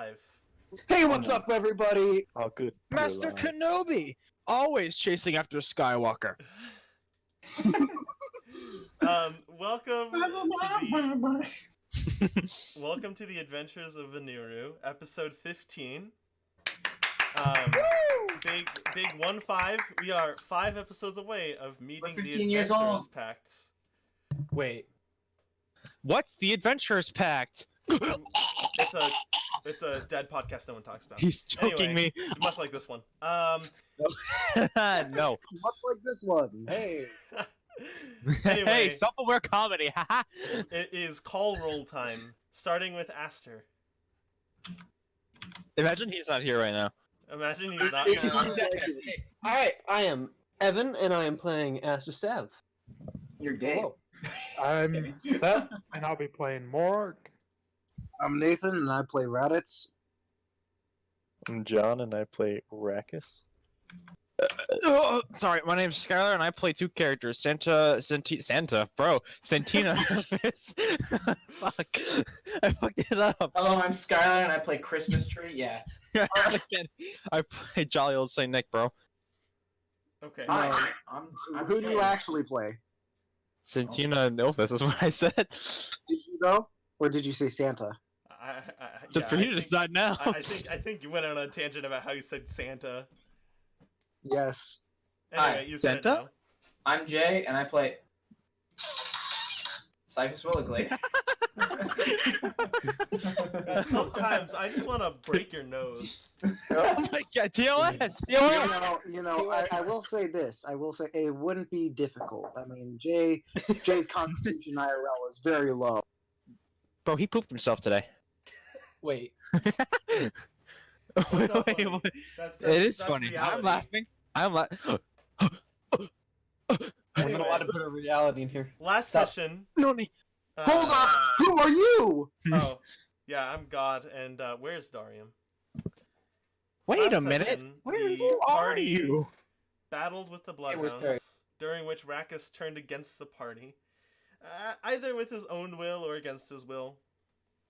live. Hey, what's up, everybody? Oh, good. Master Kenobi, always chasing after Skywalker. Welcome to the Adventures of Venuru, episode 15. Big 1-5. We are 5 episodes away of meeting the Adventurers Pact. Wait. What's the Adventurers Pact? It's a dead podcast no one talks about. He's joking me. Much like this one. No. Much like this one. Hey. Anyway, Hey, self-aware comedy. it is call roll time, starting with Aster. Imagine he's not here right now. Imagine he's not. Alright, I am Evan, and I am playing Aster Stav. You're gay. Hello. I'm Seth, and I'll be playing Morark. I'm Nathan, and I play Raditz. I'm John, and I play Rackus. Sorry, my name's Skylar, and I play 2 characters: Santina. Fuck, I fucked it up. Hello, I'm Skylar, and I play Christmas Tree. Yeah. I play jolly old Saint Nick, bro. Okay. I'm Who do you actually play? Santina and Ilphus is what I said. Did you, though? Or did you say Santa? It's for you to decide now. I think you went on a tangent about how you said Santa. Yes. Anyway, Hi, you said it Santa? now. I'm Jay, and I play Cyphus Willigley. Sometimes I just want to break your nose. Oh my god, TOS! I will say this. I will say it wouldn't be difficult. I mean, Jay's constitution IRL is very low. Bro, he pooped himself today. Wait. That's not funny. Wait. That's It is that's funny. reality. I'm laughing. There's a lot of bit of reality in here. Last Stop. session. Noni. Hold up! Who are you? Oh, yeah, I'm God, and where's Darium? Wait Last a minute. session, Where the are party you? battled with the Hey, where's Perry? Bloodhounds, during which Rackus turned against the party, either with his own will or against his will.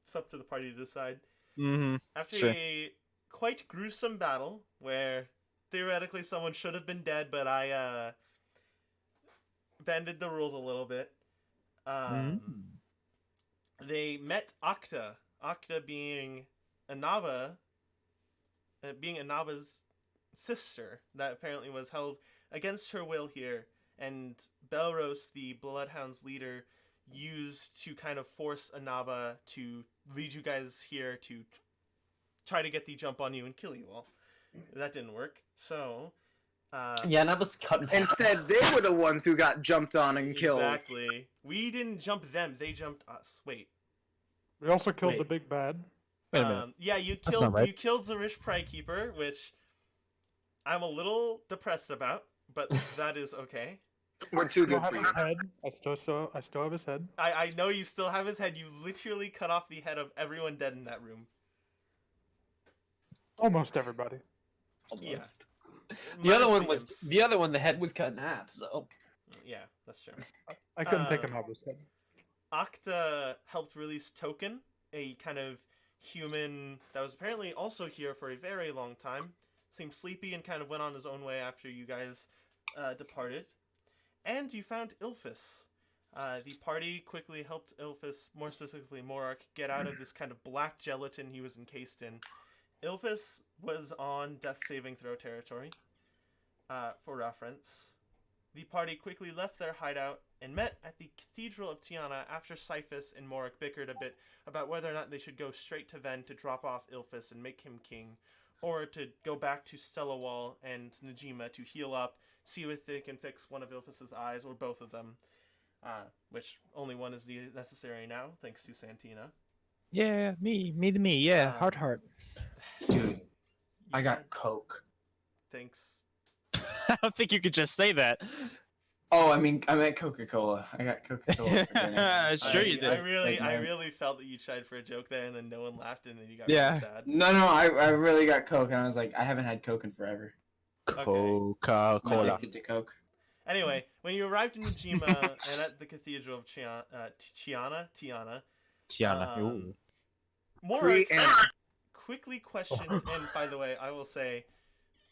It's up to the party to decide. Mm-hmm. After Sure. a quite gruesome battle, where theoretically someone should have been dead, but I bended the rules a little bit. They met Octa. Octa being Inaba, being Inaba's sister, that apparently was held against her will here, and Belros, the Bloodhounds leader, used to kind of force Inaba to lead you guys here to try to get the jump on you and kill you all. That didn't work, so... Yeah, and I was cut in half. Instead, they were the ones who got jumped on and killed. Exactly. We didn't jump them, they jumped us. Wait. We also killed Wait. the big bad. Wait a minute. Yeah, you That's killed not right. you killed the Rich Pride Keeper, which I'm a little depressed about, but that is okay. We're too I good have for you. his head. I still have his head. I know you still have his head. You literally cut off the head of everyone dead in that room. Almost everybody. Yeah. The other Minus one was imps. the other one. The head was cut in half. So Yeah, that's true. I couldn't take him out of his head. Octa helped release Token, a kind of human that was apparently also here for a very long time. Seemed sleepy and kind of went on his own way after you guys departed. And you found Ilphus. The party quickly helped Ilphus, more specifically Morark, get out of this kind of black gelatin he was encased in. Ilphus was on death saving throw territory, for reference. The party quickly left their hideout and met at the Cathedral of Tiyana after Cyphus and Morark bickered a bit about whether or not they should go straight to Venn to drop off Ilphus and make him king, or to go back to Stellawall and Najima to heal up, see if they can fix one of Ilphus's eyes, or both of them, which only one is necessary now, thanks to Santina. Yeah, me, yeah, heart. Dude, I got Coke. Thanks. I don't think you could just say that. Oh, I meant Coca-Cola. I got Coca-Cola for dinner. Sure you did. I man. really felt that you tried for a joke there, and then no one laughed, and then you got Yeah. really sad. No, I really got Coke, and I was like, I haven't had Coke in forever. I'm Coca-Cola. addicted to Coke. Anyway, when you arrived in Najima and at the Cathedral of Tiyana, Tiana. Morark quickly questioned, and by the way, I will say,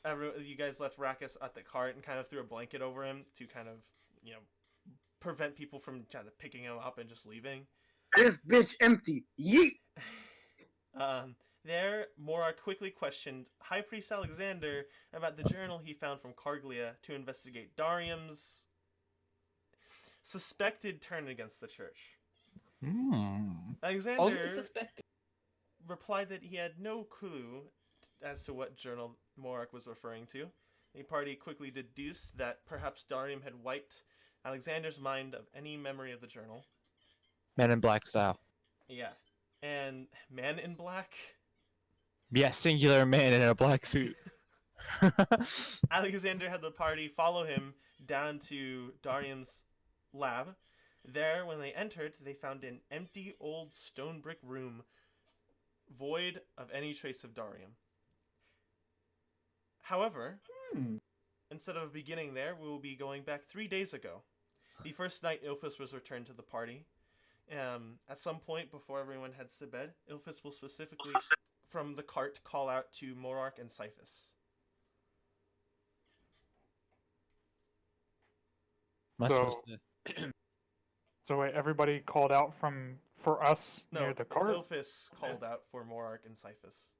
you guys left Rakus at the cart and kind of threw a blanket over him to kind of, prevent people from kind of picking him up and just leaving. This bitch empty. Yeet. There, Morark quickly questioned High Priest Alexander about the journal he found from Karglia to investigate Darium's suspected turn against the church. Alexander Only suspected. replied that he had no clue as to what journal Morark was referring to. The party quickly deduced that perhaps Darium had wiped Alexander's mind of any memory of the journal. Men in Black style. Yeah. And Man in Black? Yeah, singular man in a black suit. Alexander had the party follow him down to Darium's lab. There, when they entered, they found an empty old stone brick room, void of any trace of Darium. However, instead of beginning there, we will be going back 3 days ago. The first night Ilphus was returned to the party. At some point before everyone heads to bed, Ilphus will specifically, from the cart, call out to Morark and Cyphus. So wait, everybody called out for us near the cart? Ilphus called out for Morark and Cyphus.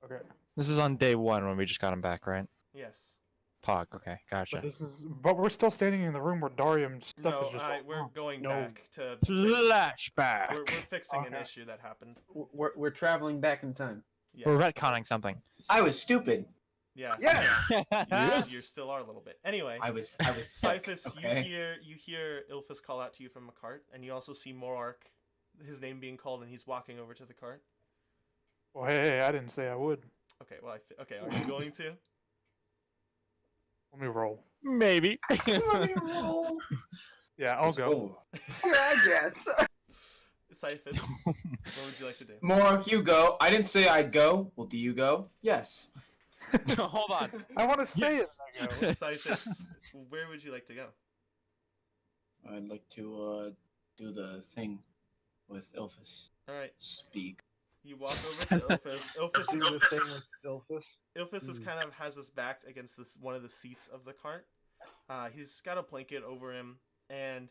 Okay. This is on day 1 when we just got him back, right? Yes. Pog, okay, gotcha. But we're still standing in the room where Darium's stuff is just. We're going no. back to Flashback! We're fixing an Okay. issue that happened. We're traveling back in time. Yeah. We're retconning something. I was stupid. Yeah. Yeah. You still are a little bit. Anyway, I was sick. Cyphus, Okay. you hear Ilphus call out to you from a cart, and you also see Morark, his name being called, and he's walking over to the cart. Well, hey, I didn't say I would. Okay, well, okay, are you going to? Let me roll. Maybe. Yeah, I'll go. Oh. Yeah, I guess. Cyphus, what would you like to do? Morark, you go. I didn't say I'd go. Well, do you go? Yes. Hold on. I want to stay Yes. in there. Cyphus, where would you like to go? I'd like to do the thing with Ilphus. All right, Speak. you walk over to Ilphus. Ilphus Do the thing with Ilphus. Ilphus is kind of has his back against one of the seats of the cart. He's got a blanket over him, and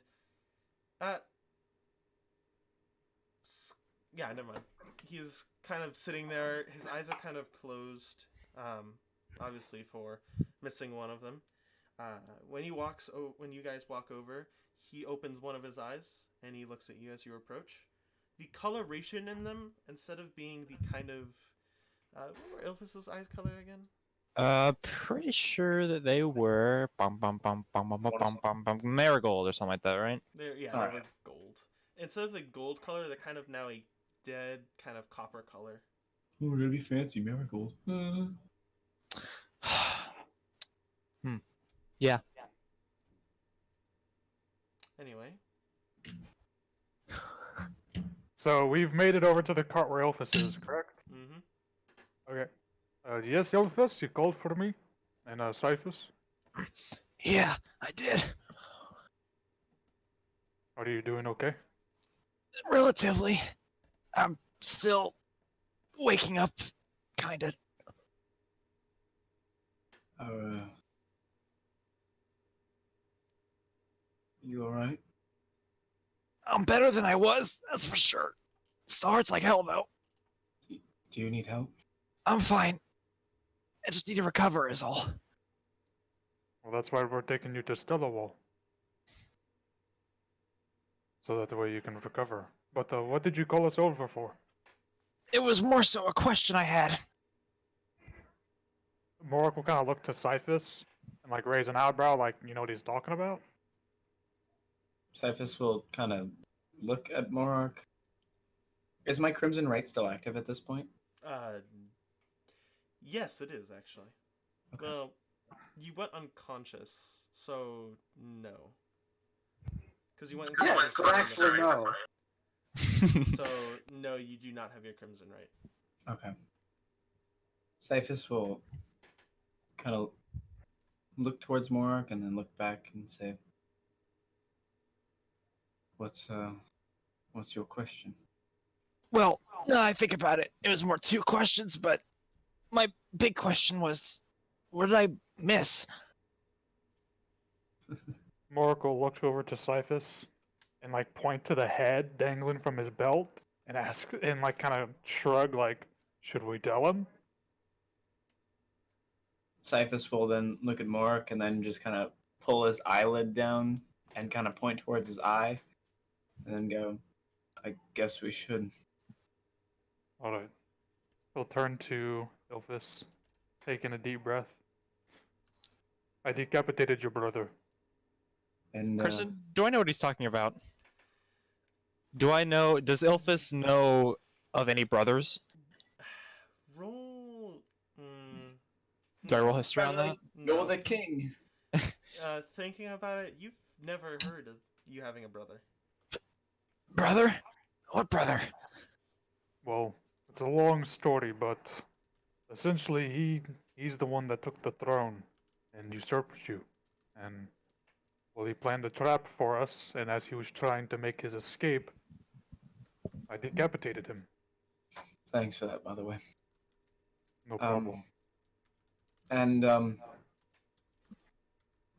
yeah, never mind. He's kind of sitting there. His eyes are kind of closed, obviously for missing one of them. When you guys walk over, he opens one of his eyes and he looks at you as you approach. The coloration in them, instead of being the kind of what were Ilphus's eyes color again? Pretty sure that they were marigold or something like that, right? They were Alright. gold. Instead of the gold color, they're kind of now a dead kind of copper color. Oh, we're gonna be fancy, marigold. Yeah. Anyway, So we've made it over to the cart where Ilphus is, correct? Okay. Yes, Ilphus, you called for me? And Cyphus? Yeah, I did. Are you doing okay? Relatively. I'm still waking up, kinda. You alright? I'm better than I was, that's for sure. Still hurts like hell, though. Do you need help? I'm fine. I just need to recover, is all. Well, that's why we're taking you to Stellawall. So that the way you can recover. But what did you call us over for? It was more so a question I had. Morark will kind of look to Cyphus and like raise an eyebrow, like you know what he's talking about. Cyphus will kind of look at Morark. Is my Crimson Right still active at this point? yes, it is actually. Okay. Well, you went unconscious, so no. Because you went Yes, unconscious. but actually no. So no, you do not have your crimson right. Okay. Cyphus will kind of look towards Morark and then look back and say, "What's your question?" Well, now I think about it, it was more two questions, but my big question was, what did I miss? Morark will look over to Cyphus and like point to the head dangling from his belt and ask and like kind of shrug like, should we tell him? Cyphus will then look at Mork and then just kind of pull his eyelid down and kind of point towards his eye, and then go, "I guess we should." All right. He'll turn to Ilphus, taking a deep breath. I decapitated your brother. And Kristen, do I know what he's talking about? Do I know? Does Ilphus know of any brothers? Roll. Do I roll history on that? Go No. the king. Thinking about it, you've never heard of you having a brother. Brother? What brother? Well, it's a long story, but essentially he's the one that took the throne and usurped you. And well, he planned a trap for us, and as he was trying to make his escape, I decapitated him. Thanks for that, by the way. No problem. And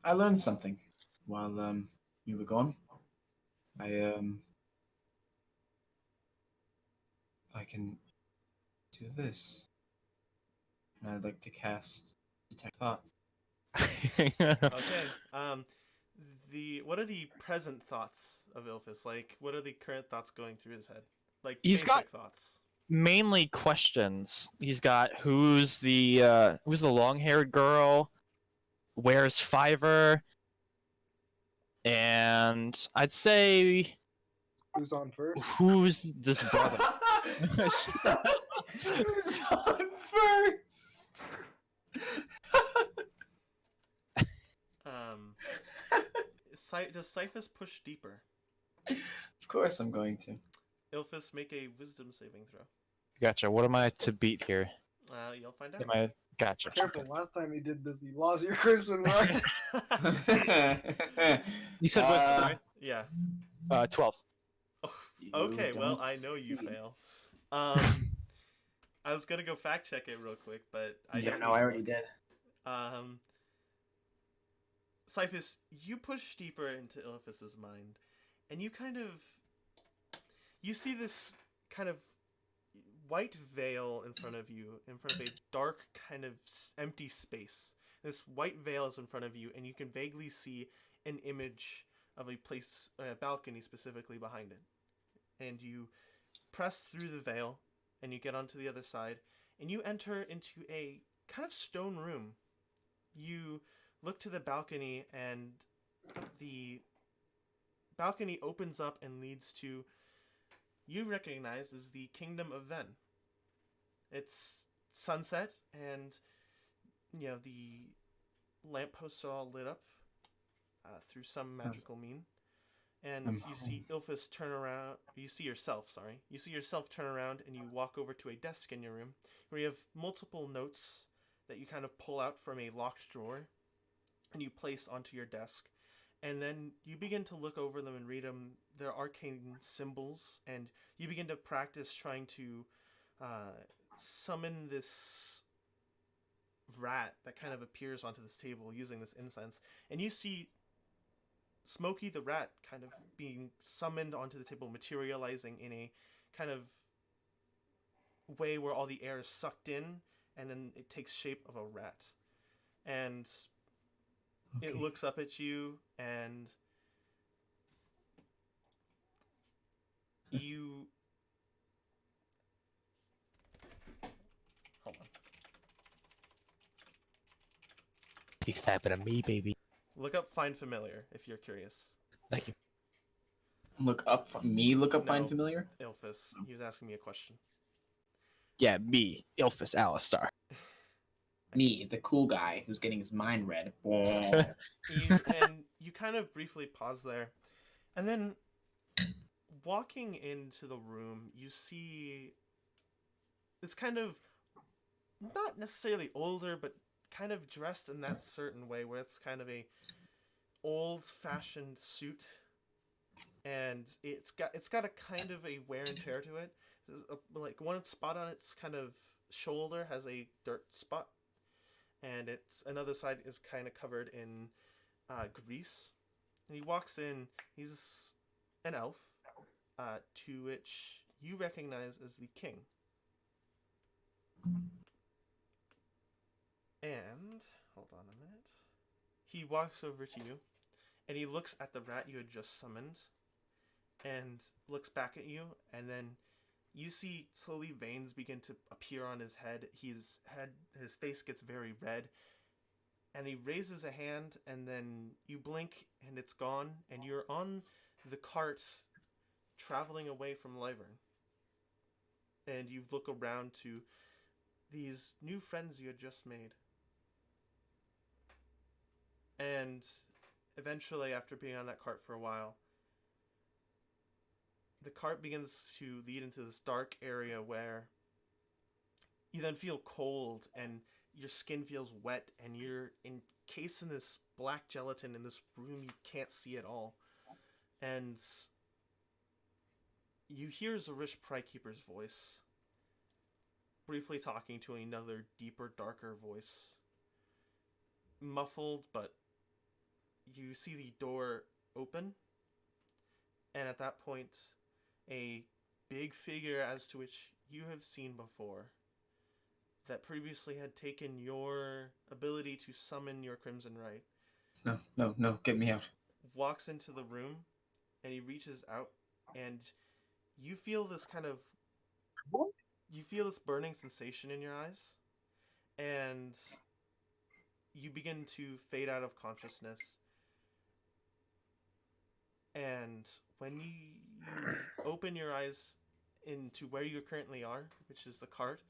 I learned something while you were gone. I can do this. And I'd like to cast Detect Thoughts. Okay. What are the present thoughts of Ilphus? Like, what are the current thoughts going through his head? Like, He's basic got- thoughts. Mainly questions. He's got who's the long-haired girl? Where's Fiverr? And I'd say Who's on first? who's this brother? Who's on first? Does Cyphus push deeper? Of course I'm going to. Ilphus, make a wisdom saving throw. Gotcha. What am I to beat here? You'll find out. Am I? Gotcha. Careful, last time you did this, you lost your Crimson Mark. You said wisdom, right? Yeah. 12. Okay, You well, don't I know you succeed. fail. I was gonna go fact check it real quick, but I Yeah, don't no, need I to already look. did. Cyphus, you push deeper into Ilphus's mind, and you see this kind of white veil in front of you, in front of a dark kind of empty space. This white veil is in front of you, and you can vaguely see an image of a place, a balcony specifically behind it. And you press through the veil, and you get onto the other side, and you enter into a kind of stone room. You look to the balcony, and the balcony opens up and leads to, you recognize as the Kingdom of Venn. It's sunset, and the lampposts are all lit up through some magical mean. And I'm you see Ilphus turn around. You see yourself turn around, and you walk over to a desk in your room where you have multiple notes that you kind of pull out from a locked drawer and you place onto your desk. And then you begin to look over them and read them. They're arcane symbols, and you begin to practice trying to summon this rat that kind of appears onto this table using this incense. And you see Smokey the rat kind of being summoned onto the table, materializing in a kind of way where all the air is sucked in, and then it takes shape of a rat. And it looks up at you, and you... Hold on. He's tapping at me, baby. Look up Find Familiar if you're curious. Thank you. Look up Find No. Familiar? Ilphus, he was asking me a question. Yeah, me, Ilphus Alistar. Me, the cool guy who's getting his mind read. You kind of briefly pause there, and then walking into the room, you see this kind of not necessarily older, but kind of dressed in that certain way where it's kind of a old-fashioned suit, and it's got a kind of a wear and tear to it. like one spot on its kind of shoulder has a dirt spot, and its another side is kind of covered in grease. And he walks in. He's an elf, to which you recognize as the king. And hold on a minute. He walks over to you, and he looks at the rat you had just summoned, and looks back at you, and then you see slowly veins begin to appear on his head. His face gets very red, and he raises a hand, and then you blink, and it's gone, and you're on the cart traveling away from Lyvern. And you look around to these new friends you had just made. And eventually, after being on that cart for a while, the cart begins to lead into this dark area where you then feel cold and your skin feels wet and you're encased in this black gelatin in this room you can't see at all. And you hear Zarish Prykeeper's voice briefly talking to another deeper, darker voice. Muffled, but you see the door open, and at that point, a big figure as to which you have seen before, that previously had taken your ability to summon your Crimson Right. No, get me out. Walks into the room, and he reaches out, and you feel this kind of... You feel this burning sensation in your eyes, and you begin to fade out of consciousness. And when you open your eyes into where you currently are, which is the cart,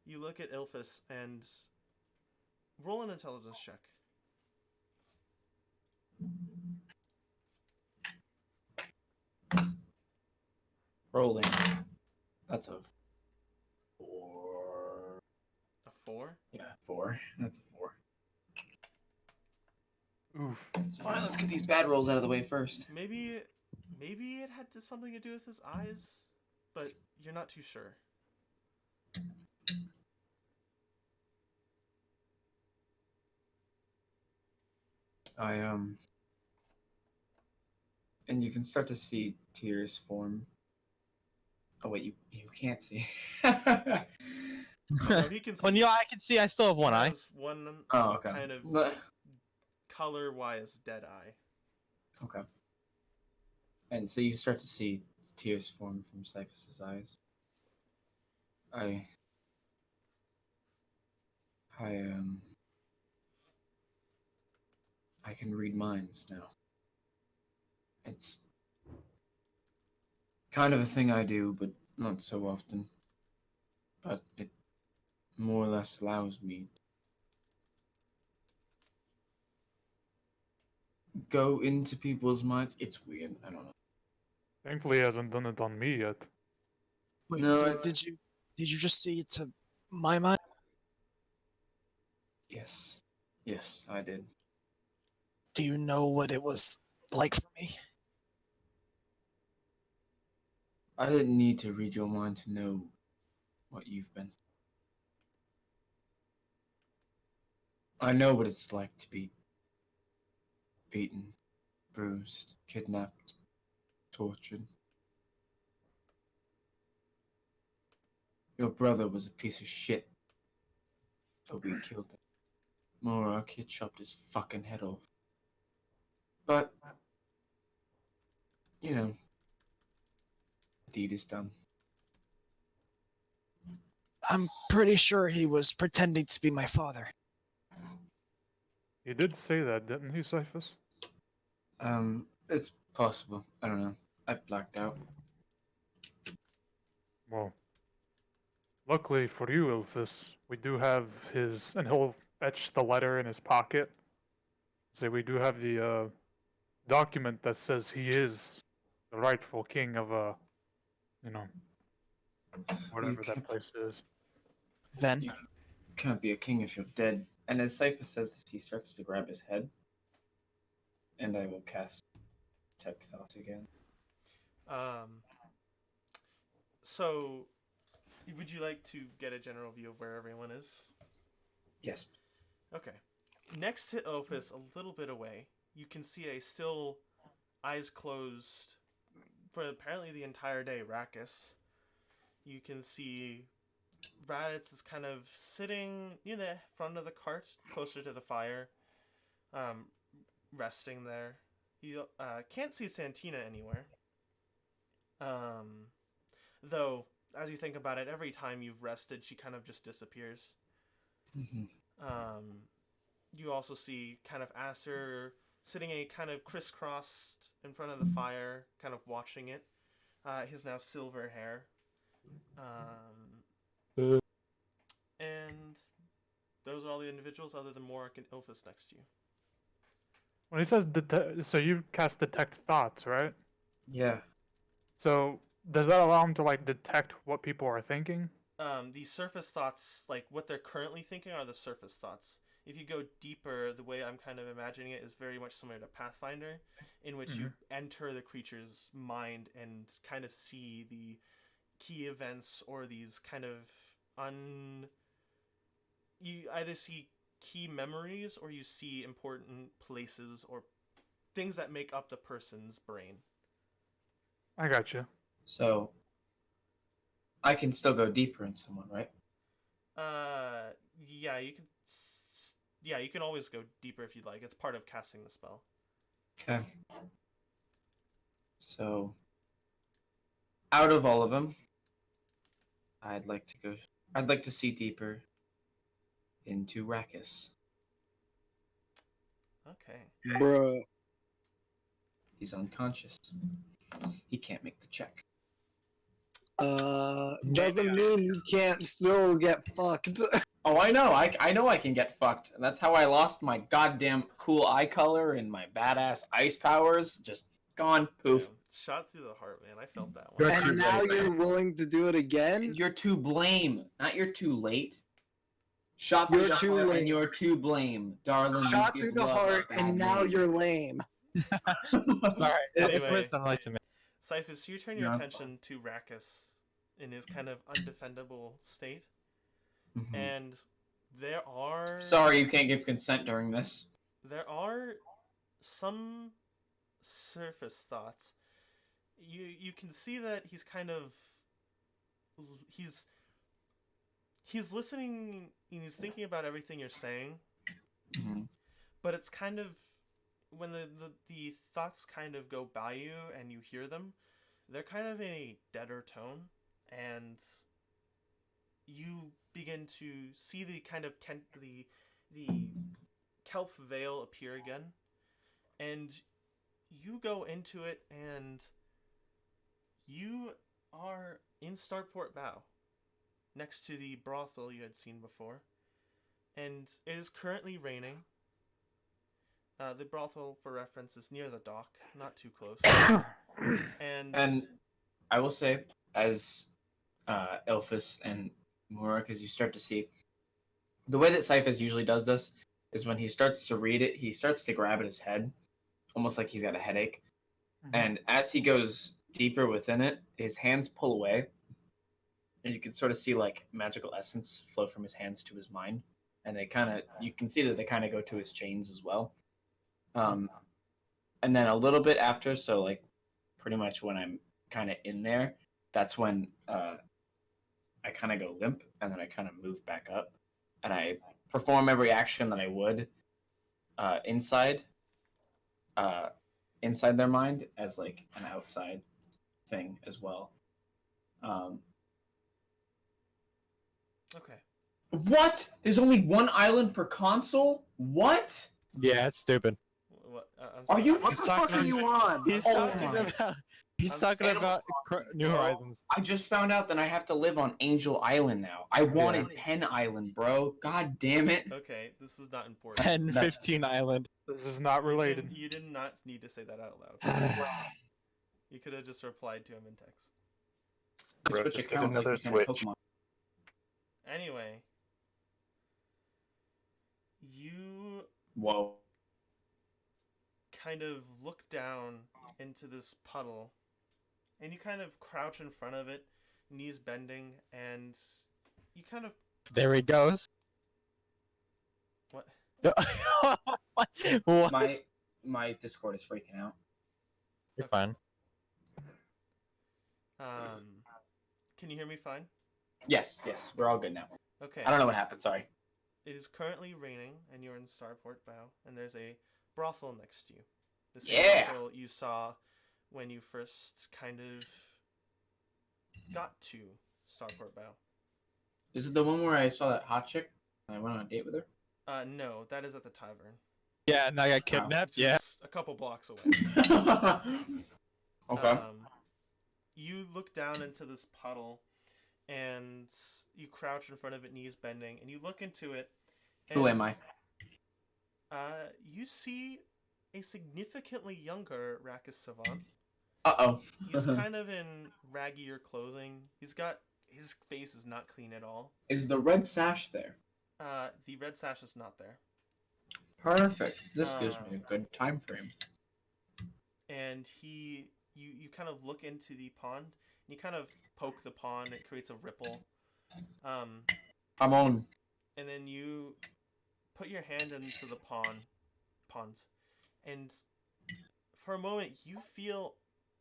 you look at Ilphus and roll an intelligence check. Rolling. That's a 4. A 4? Yeah, 4. That's a 4. Oof. It's fine. Let's get these bad rolls out of the way first. Maybe it had something to do with his eyes, but you're not too sure. And you can start to see tears form. Oh wait, you can't see. No, he can see. Well, yeah, I can see. I still have one eye. Has one Oh, okay. kind of color-wise dead eye. Okay. And so you start to see tears form from Cyphus's eyes. I can read minds now. It's kind of a thing I do, but not so often. But it more or less allows me to go into people's minds. It's weird. I don't know. Thankfully, he hasn't done it on me yet. Wait, No, so did you just see it to my mind? Yes, I did. Do you know what it was like for me? I didn't need to read your mind to know what you've been. I know what it's like to be beaten, bruised, kidnapped, tortured. Your brother was a piece of shit, but we killed him. Morark had chopped his fucking head off. But, you know, the deed is done. I'm pretty sure he was pretending to be my father. He did say that, didn't he, Cyphus? It's possible. I don't know. I blacked out. Well, luckily for you, Ilphus, we do have his, and he'll fetch the letter in his pocket. So we do have the document that says he is the rightful king of whatever that place is. Venn. You can't be a king if you're dead. And as Cyphus says this, he starts to grab his head. And I will cast Detect Thought again. So Would you like to get a general view of where everyone is? Yes. Okay. Next to Elphys, a little bit away, you can see a still eyes closed for apparently the entire day Rakkus. You can see Raditz is kind of sitting near the front of the cart, closer to the fire, resting there. You can't see Santina anywhere. Though, as you think about it, every time you've rested, she kind of just disappears. Mm-hmm. You also see kind of Acer sitting a kind of crisscrossed in front of the fire, kind of watching it. His now silver hair. And those are all the individuals other than Morark and Ilphus next to you. When he says so you cast detect thoughts, right? Yeah. So does that allow him to like detect what people are thinking? The surface thoughts, like what they're currently thinking, are the surface thoughts. If you go deeper, the way I'm kind of imagining it is very much similar to Pathfinder, in which you enter the creature's mind and kind of see the key events or these kind of you either see key memories or you see important places or things that make up the person's brain. I got you. So I can still go deeper in someone, right? Yeah, you can. Yeah, you can always go deeper if you'd like. It's part of casting the spell. Okay. So out of all of them, I'd like to see deeper into Rakkus. Okay. Bruh. He's unconscious. He can't make the check. Doesn't mean you can't still get fucked. Oh, I know. I know I can get fucked. And that's how I lost my goddamn cool eye color and my badass ice powers. Just gone. Poof. Damn, shot through the heart, man. I felt that one. Good. And now you're willing to do it again? You're to blame, not you're too late. Shot through You're the too heart late. and you're to blame, darling. you Shot give through the love a heart, and bad now name. you're lame. Sorry, it's Anyway. what it sounded like to me. Cyphus, you turn No, your it's attention to Rakkus in his kind of undefendable state, Mhm. and there are Sorry, you can't give consent during this. there are some surface thoughts. You can see that he's kind of he's listening and he's thinking about everything you're saying, Mhm. but it's kind of when the thoughts kind of go by you and you hear them, they're kind of in a deader tone, and you begin to see the kind of the kelp veil appear again, and you go into it, and you are in Starport Bow, next to the brothel you had seen before, and it is currently raining. The brothel, for reference, is near the dock, not too close. And I will say, as Elphys and Morark, as you start to see, the way that Cyphus usually does this is when he starts to read it, he starts to grab at his head, almost like he's got a headache. And as he goes deeper within it, his hands pull away, and you can sort of see like magical essence flow from his hands to his mind, and you can see that they kind of go to his chains as well. And then a little bit after, so like pretty much when I'm kind of in there, that's when I kind of go limp, and then I kind of move back up, and I perform every action that I would inside their mind as like an outside thing as well. Okay. What? There's only one island per console? What? Yeah, it's stupid. What? Are you- What the fuck are you on? He's Oh talking my. about. He's I'm talking saying- about New Horizons. I just found out that I have to live on Angel Island now. I wanted Penn Island, bro. God damn it. Okay, this is not important. 10, That's- 15 Island. This is not related. You did not need to say that out loud. You could have just replied to him in text. Bro, Switch just get accounts like another you can in Switch. Pokemon. Anyway, you Whoa. kind of look down into this puddle, and you kind of crouch in front of it. knees bending, and you kind of There he goes. what? What? My Discord is freaking out. You're fine. Can you hear me fine? Yes, we're all good now. Okay. I don't know what happened. Sorry. It is currently raining, and you're in Starport Bow, and there's a brothel next to you. The same Yeah! brothel you saw when you first kind of got to Starport Bow. Is it the one where I saw that hot chick and I went on a date with her? No, that is at the tavern. Yeah, and I got kidnapped. Which Yeah. is a couple blocks away. Okay. You look down into this puddle, and you crouch in front of it, knees bending, and you look into it. And, Who am I? You see a significantly younger Rakis Savant. Uh-oh. He's kind of in raggier clothing. His face is not clean at all. Is the red sash there? The red sash is not there. Perfect. This gives me a good time frame. And you kind of look into the pond, and you kind of poke the pond. It creates a ripple. I'm on. And then you put your hand into the pond, and for a moment you feel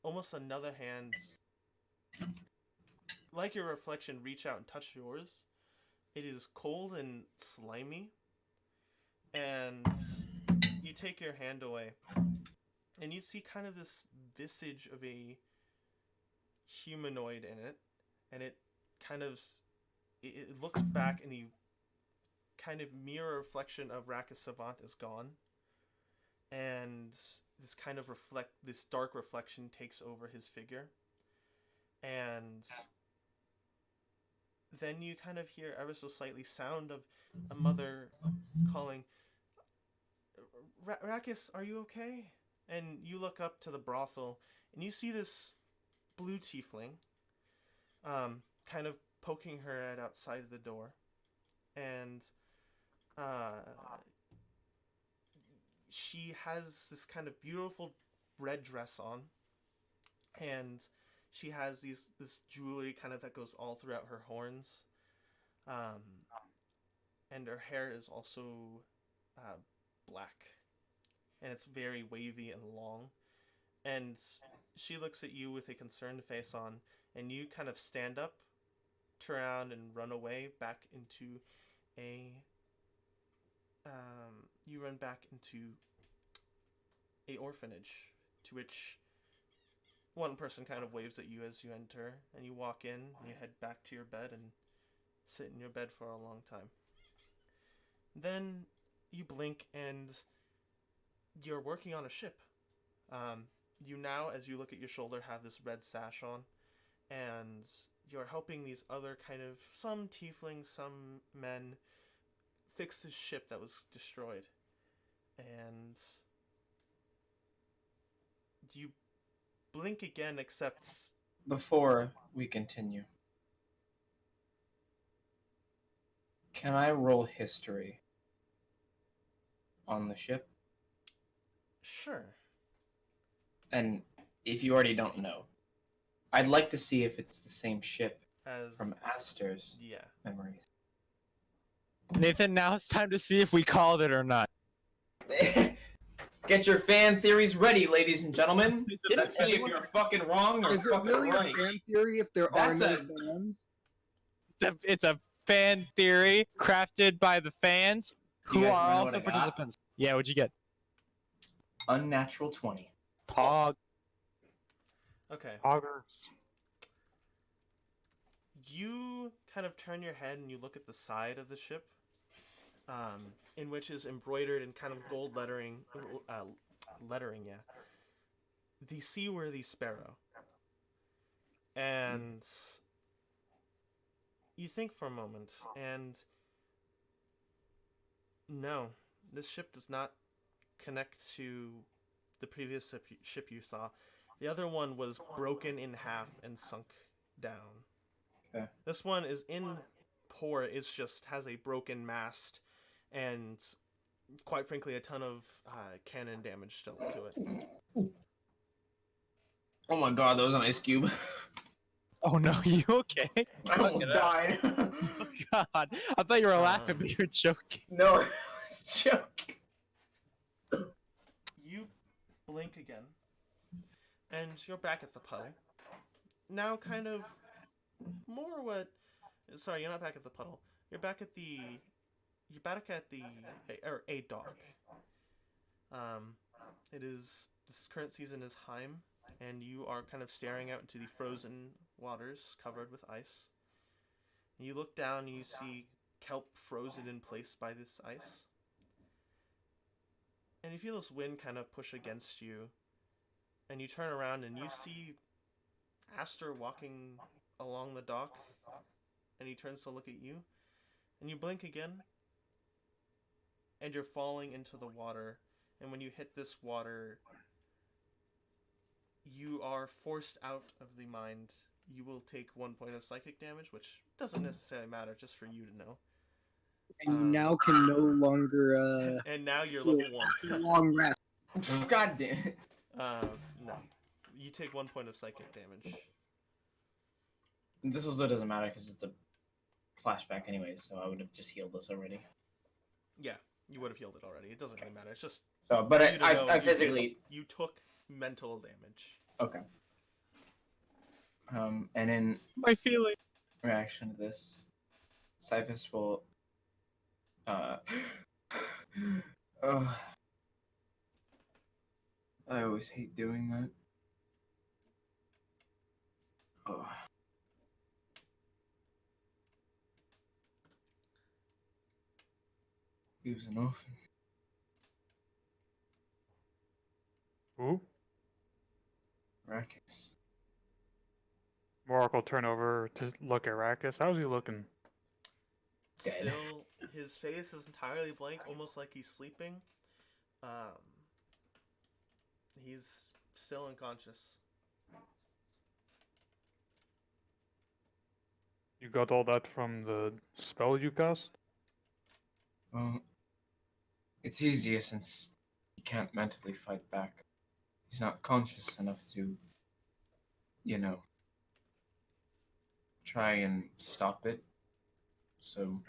almost another hand, like your reflection, reach out and touch yours. It is cold and slimy, and you take your hand away, and you see kind of this visage of a humanoid in it, and it kind of it looks back, and the kind of mirror reflection of Rakis Savant is gone, and this kind of this dark reflection takes over his figure, and then you kind of hear ever so slightly sound of a mother calling, Rakis, are you okay? And you look up to the brothel, and you see this blue tiefling, kind of poking her head outside of the door, and she has this kind of beautiful red dress on, and she has this jewelry kind of that goes all throughout her horns, and her hair is also black, and it's very wavy and long, and she looks at you with a concerned face on, and you kind of stand up, turn around, and run away back into you run back into a orphanage, to which one person kind of waves at you as you enter, and you walk in, and you head back to your bed and sit in your bed for a long time. Then you blink, and you're working on a ship. You now, as you look at your shoulder, have this red sash on, and you're helping these other kind of, some tieflings, some men, fix this ship that was destroyed. And you blink again, except Before we continue, can I roll history on the ship? sure. And if you already don't know, I'd like to see if it's the same ship As from Aster's yeah. memories. Nathan, now it's time to see if we called it or not. Get your fan theories ready, ladies and gentlemen. Didn't Let's see if anyone- you're fucking wrong or Is it fucking really right. a fan theory if there That's are no a- bands? It's a fan theory crafted by the fans Do who you guys are wanna know also what I got? participants. Yeah, what'd you get? Unnatural 20. Pog. Okay. Poggers. You kind of turn your head and you look at the side of the ship, in which is embroidered in kind of gold lettering, the Seaworthy Sparrow. And you think for a moment, and no, this ship does not connect to the previous ship you saw. The other one was broken in half and sunk down. Okay. This one is in port. It's just has a broken mast and, quite frankly, a ton of cannon damage still to it. Oh my god, that was an ice cube. Oh no, you okay? I almost died. God, I thought you were laughing, but you're joking. No, I was joking. You blink again, and you're back at the puddle. Now, kind of more what? Sorry, you're not back at the puddle. You're back at the. You're back at the or a dock. It is this current season is Heim, and you are kind of staring out into the frozen waters covered with ice. And you look down, and you see kelp frozen in place by this ice. And you feel this wind kind of push against you, and you turn around and you see Aster walking along the dock, and he turns to look at you, and you blink again, and you're falling into the water, and when you hit this water, you are forced out of the mind. You will take 1 point of psychic damage, which doesn't necessarily matter, just for you to know. And you now can no longer And now you're level 1. long rest. God damn it. No. You take 1 point of psychic damage. This also doesn't matter because it's a flashback anyways, so I would have just healed this already. Yeah, you would have healed it already. It doesn't really matter. It's just So, but for you to know I you physically you took mental damage. okay. And in My feeling. reaction to this, Cyphus will oh, I always hate doing that. Oh. He was an orphan. Who? Rakis. Morark will turn over to look at Rakis. How's he looking? Dead. Still, his face is entirely blank, almost like he's sleeping. He's still unconscious. You got all that from the spell you cast? Well, it's easier since he can't mentally fight back. He's not conscious enough to, you know, try and stop it. So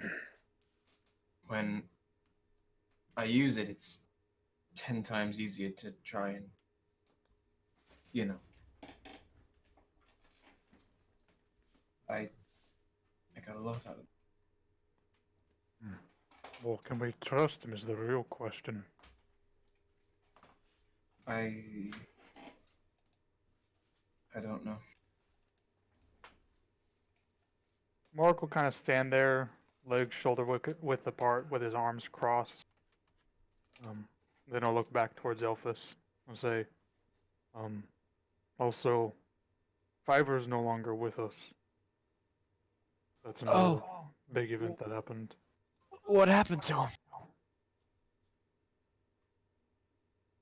when I use it, it's 10 times easier to try and, you know. I got a lot out of it. Well, can we trust him is the real question. I don't know. Mark will kind of stand there, legs shoulder width apart, with his arms crossed. Then I'll look back towards Elphys and say, also, Fiver's no longer with us. That's another big event that happened. What happened to him?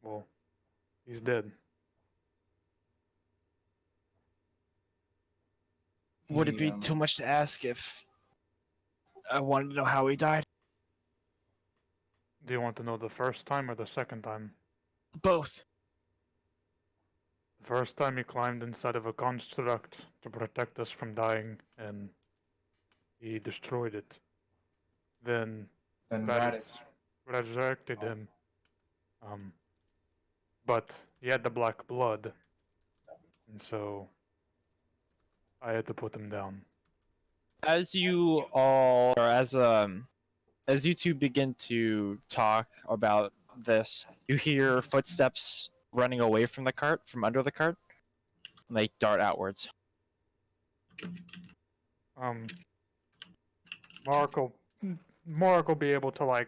Well, he's dead. Would it He, be too much to ask if I wanted to know how he died? Do you want to know the first time or the second time? Both. The first time he climbed inside of a construct to protect us from dying, and he destroyed it. Then Raditz resurrected him. But he had the black blood, and so I had to put him down. As you all, or as you two begin to talk about this, you hear footsteps running away from the cart, from under the cart, and they dart outwards. Mark will be able to like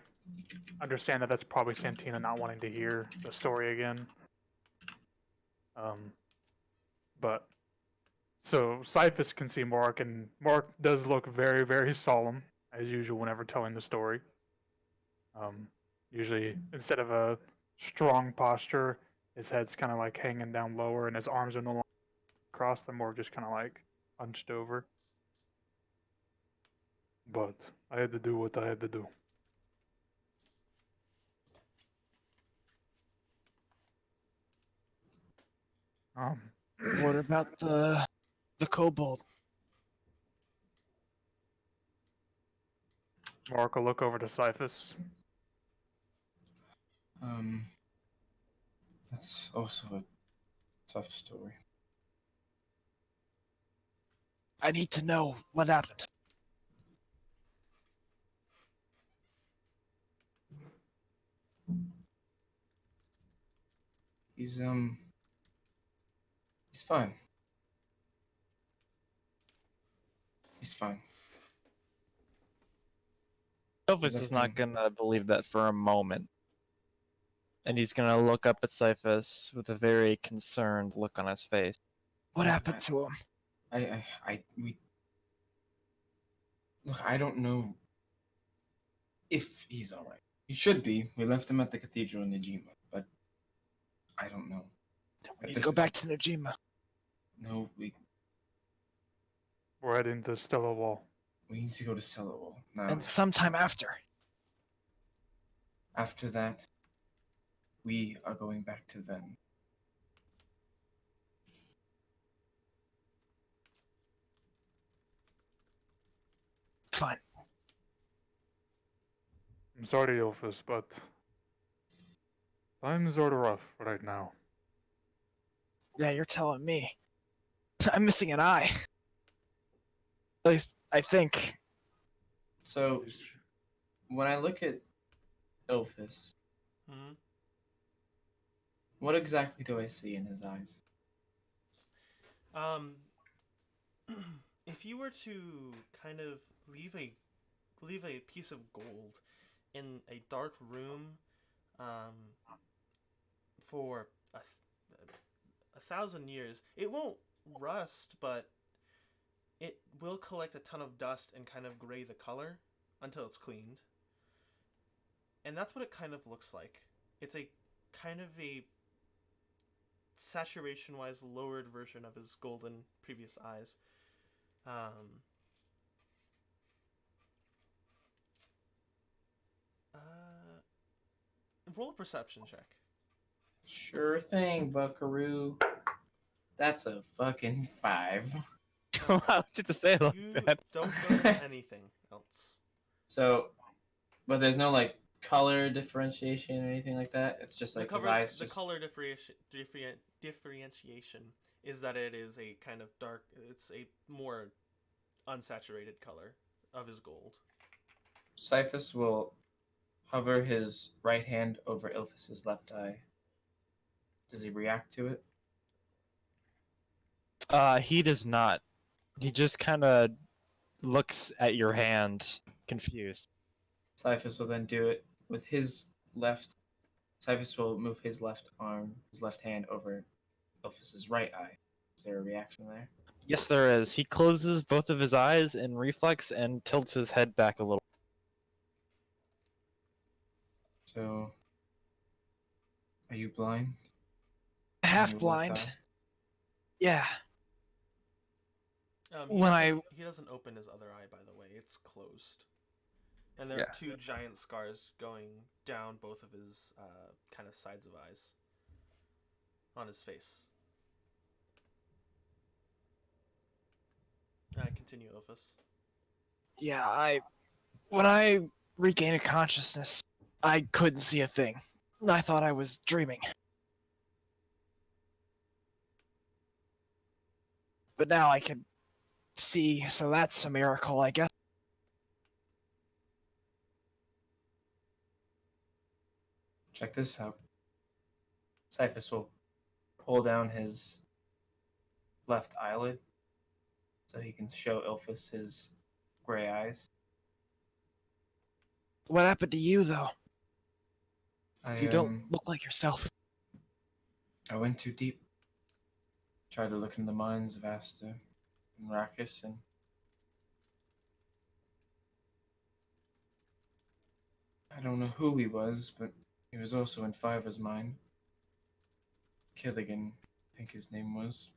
understand that that's probably Santina not wanting to hear the story again. But so Cyphus can see Morark, and Morark does look very, very solemn as usual whenever telling the story. Usually instead of a strong posture, his head's kind of like hanging down lower, and his arms are no longer crossed; they're more just kind of like hunched over. But I had to do what I had to do. What about the kobold? Morark will look over to Cyphus. That's also a tough story. I need to know what happened. He's fine. He's fine. Elvis is not gonna believe that for a moment. And he's gonna look up at Cyphus with a very concerned look on his face. What happened to him? Look, I don't know if he's alright. He should be. We left him at the Cathedral in Najima, but I don't know. We need to go back to Najima. No, We're heading to Stella Wall. we need to go to Cello now. And sometime after. After that, we are going back to Venn. Fine. I'm sorry, Elphys, but times are rough right now. Yeah, you're telling me. I'm missing an eye. At least, I think. So, when I look at Elphys, Hmm. what exactly do I see in his eyes? If you were to kind of leave a piece of gold in a dark room, for a 1,000 years, it won't rust, but it will collect a ton of dust and kind of gray the color until it's cleaned. And that's what it kind of looks like. It's a kind of a saturation-wise lowered version of his golden previous eyes. Roll a perception check. Sure thing, Buckaroo. That's a fucking 5. Why would you to say it like You that? don't notice anything else. So, but there's no like color differentiation or anything like that. It's just like his eyes. The color differentiation is that it is a kind of dark. It's a more unsaturated color of his gold. Cyphus will hover his right hand over Ilphus's left eye. Does he react to it? He does not. He just kind of looks at your hand, confused. Cyphus will then do it with his left. Cyphus will move his left arm, his left hand over Ilphus's right eye. Is there a reaction there? Yes, there is. He closes both of his eyes in reflex and tilts his head back a little. So, are you blind? Half Your left blind. eye? Yeah. He doesn't open his other eye, by the way. It's closed. And there are two giant scars going down both of his kind of sides of eyes on his face. Continue, Ophis. Yeah, when I regained consciousness, I couldn't see a thing. I thought I was dreaming. But now I can see, so that's a miracle, I guess. Check this out. Cyphus will pull down his left eyelid so he can show Ilphus his gray eyes. What happened to you, though? I, You don't look like yourself. I went too deep. Tried to look into the minds of Asta and Rakis, and I don't know who he was, but he was also in Fiver's mind. Killigan, I think his name was.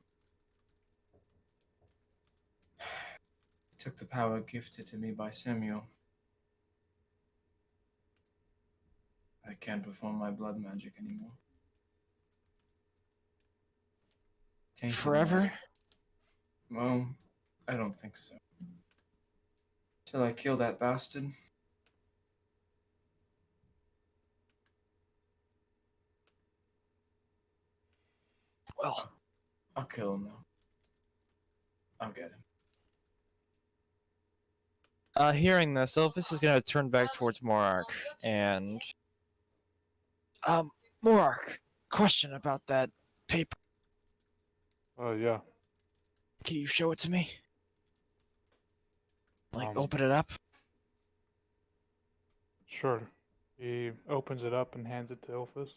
He took the power gifted to me by Samuel. I can't perform my blood magic anymore. Tainting Forever? life. Well, I don't think so. Till I kill that bastard, Well, I'll kill him though. I'll get him. hearing this, Elvis is gonna turn back towards Morark and Morark, question about that paper. Yeah. Can you show it to me? Like, Um, open it up? Sure. He opens it up and hands it to Ilphus.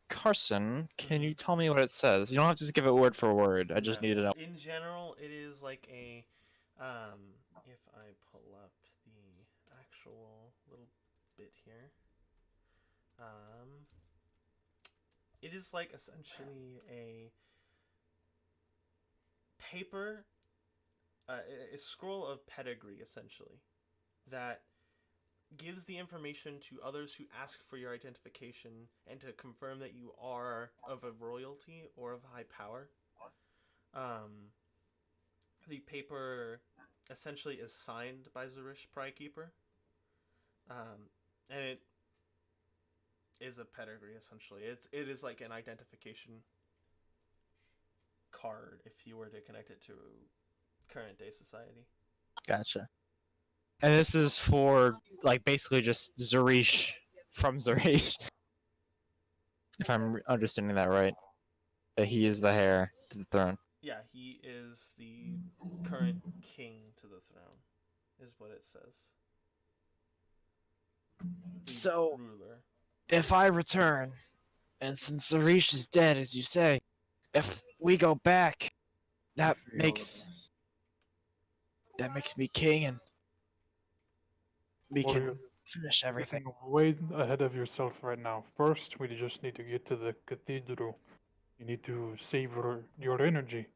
Carson, can you tell me what it says? You don't have to just give it word for word. I just No. need to know. In general, it is like a, if I pull up the actual little bit here, it is like essentially a paper, a scroll of pedigree, essentially, that gives the information to others who ask for your identification and to confirm that you are of a royalty or of high power. The paper essentially is signed by Zarish Prykeeper, and it is a pedigree. Essentially, it is like an identification card if you were to connect it to current day society. Gotcha. And this is for, like, basically just Zarish from Zarish. If I'm understanding that right. That he is the heir to the throne. Yeah, he is the current king to the throne, is what it says. The So, ruler. if I return, and since Zarish is dead, as you say, if we go back, that Free all of makes us. me king, and we Well, can you're finish everything. getting way ahead of yourself right now. First, we just need to get to the cathedral. You need to save your energy.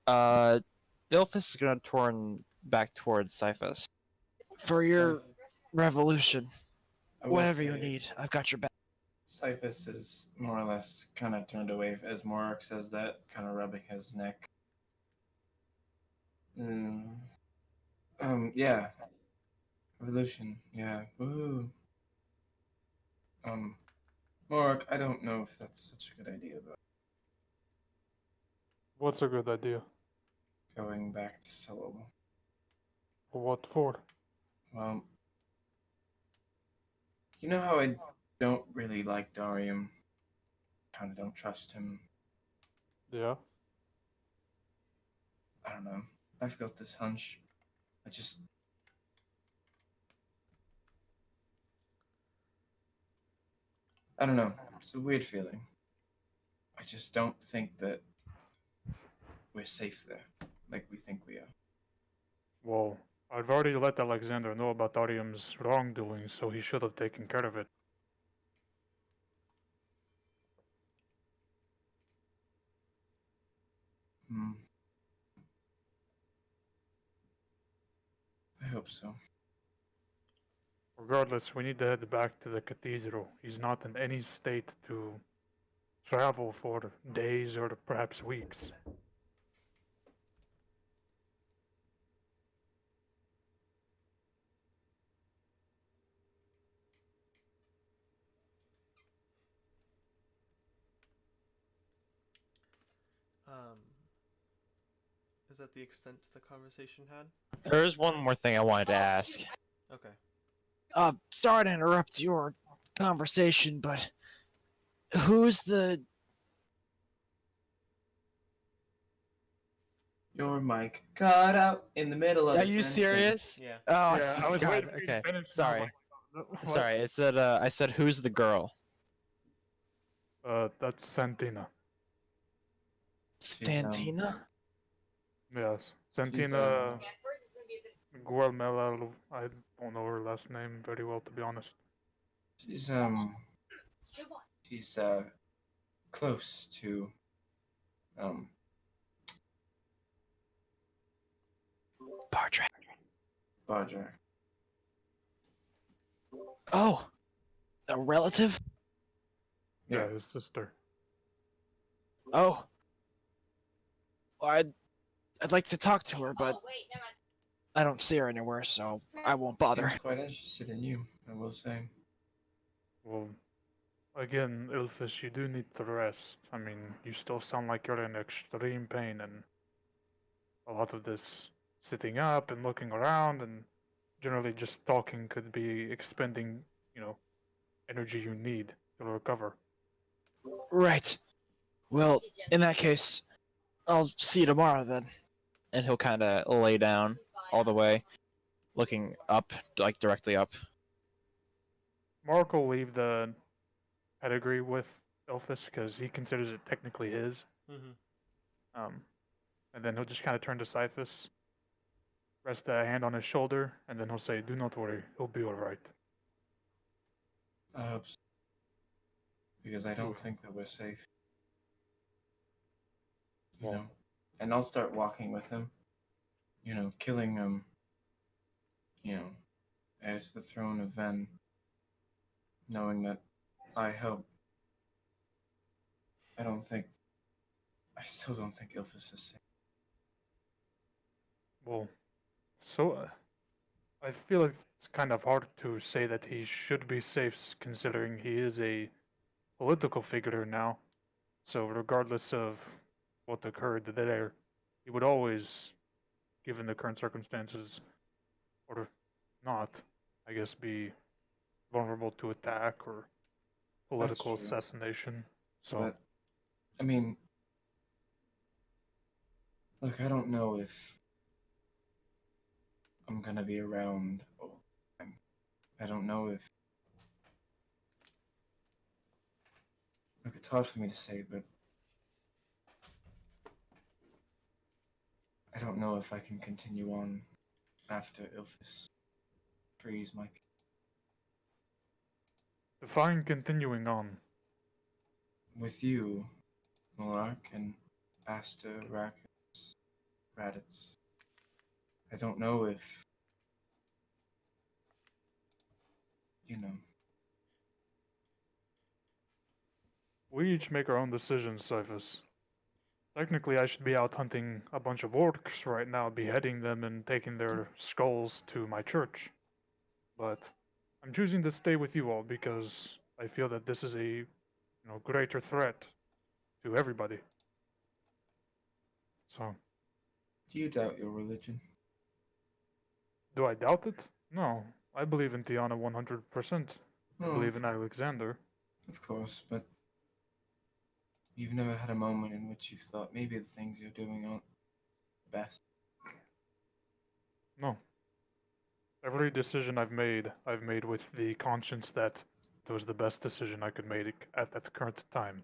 Ilphus is gonna turn back towards Cyphus. For your revolution, I will whatever you say, need, I've got your back. Cyphus is more or less kind of turned away as Morark says that, kind of rubbing his neck. Yeah. Revolution, yeah. Woo. Morark, I don't know if that's such a good idea, though. What's a good idea? Going back to Solo. What for? Well, you know how I don't really like Darium? Kind of don't trust him. Yeah. I don't know. I've got this hunch. I don't know. It's a weird feeling. I just don't think that we're safe there, like we think we are. Well, I've already let Alexander know about Arium's wrongdoing, so he should have taken care of it. Hmm. I hope so. Regardless, we need to head back to the cathedral. He's not in any state to travel for days or perhaps weeks. Is that the extent the conversation had? There is one more thing I wanted to ask. Okay. Sorry to interrupt your conversation, but who's the... Your mic cut out in the middle of Are its you sentence. serious? Yeah. Oh, Yeah, I was God. waiting for you to Okay. finish. Sorry. What? Sorry, I said who's the girl? That's Santina. Stantina? Yes, Santina Guarmela. I don't know her last name very well, to be honest. She's close to Bardrak. Oh, a relative? Yeah, his sister. Oh. Well, I'd like to talk to her, but I don't see her anywhere, so I won't bother. Seems quite interested in you, I will say. Well, again, Ilfis, you do need to rest. I mean, you still sound like you're in extreme pain, and a lot of this sitting up and looking around and generally just talking could be expending, energy you need to recover. Right. Well, in that case, I'll see you tomorrow then. And he'll kind of lay down all the way, looking up, like directly up. Mark will leave the pedigree with Ilfis because he considers it technically his. Mm-hmm. And then he'll just kind of turn to Cyphus, rest a hand on his shoulder, and then he'll say, "Do not worry, he'll be all right." I hope so. Because I don't Oof. think that we're safe. Well- You know? And I'll start walking with him. Killing him, as the throne of Venn. Knowing that I help. I still don't think Ilfis is safe. Well, so I feel like it's kind of hard to say that he should be safe considering he is a political figure now. So regardless of what occurred there, he would always, given the current circumstances, or not, I guess, be vulnerable to attack or political true. assassination. So, But, I mean, look, I don't know if I'm gonna be around all the time. I don't know if. Look, it's hard for me to say, but I don't know if I can continue on after Ilfis frees my people. define continuing on. With you, Morark, and Asta, Rakus, Raditz. I don't know if, We each make our own decisions, Cyphus. Technically, I should be out hunting a bunch of orcs right now, beheading them and taking their skulls to my church. But I'm choosing to stay with you all because I feel that this is a, greater threat to everybody. So, do you doubt your religion? do I doubt it? No. I believe in Tiyana 100%. I No, believe in Alexander. of course, but you've never had a moment in which you've thought maybe the things you're doing aren't best. No. Every decision I've made with the conscience that it was the best decision I could make at that current time.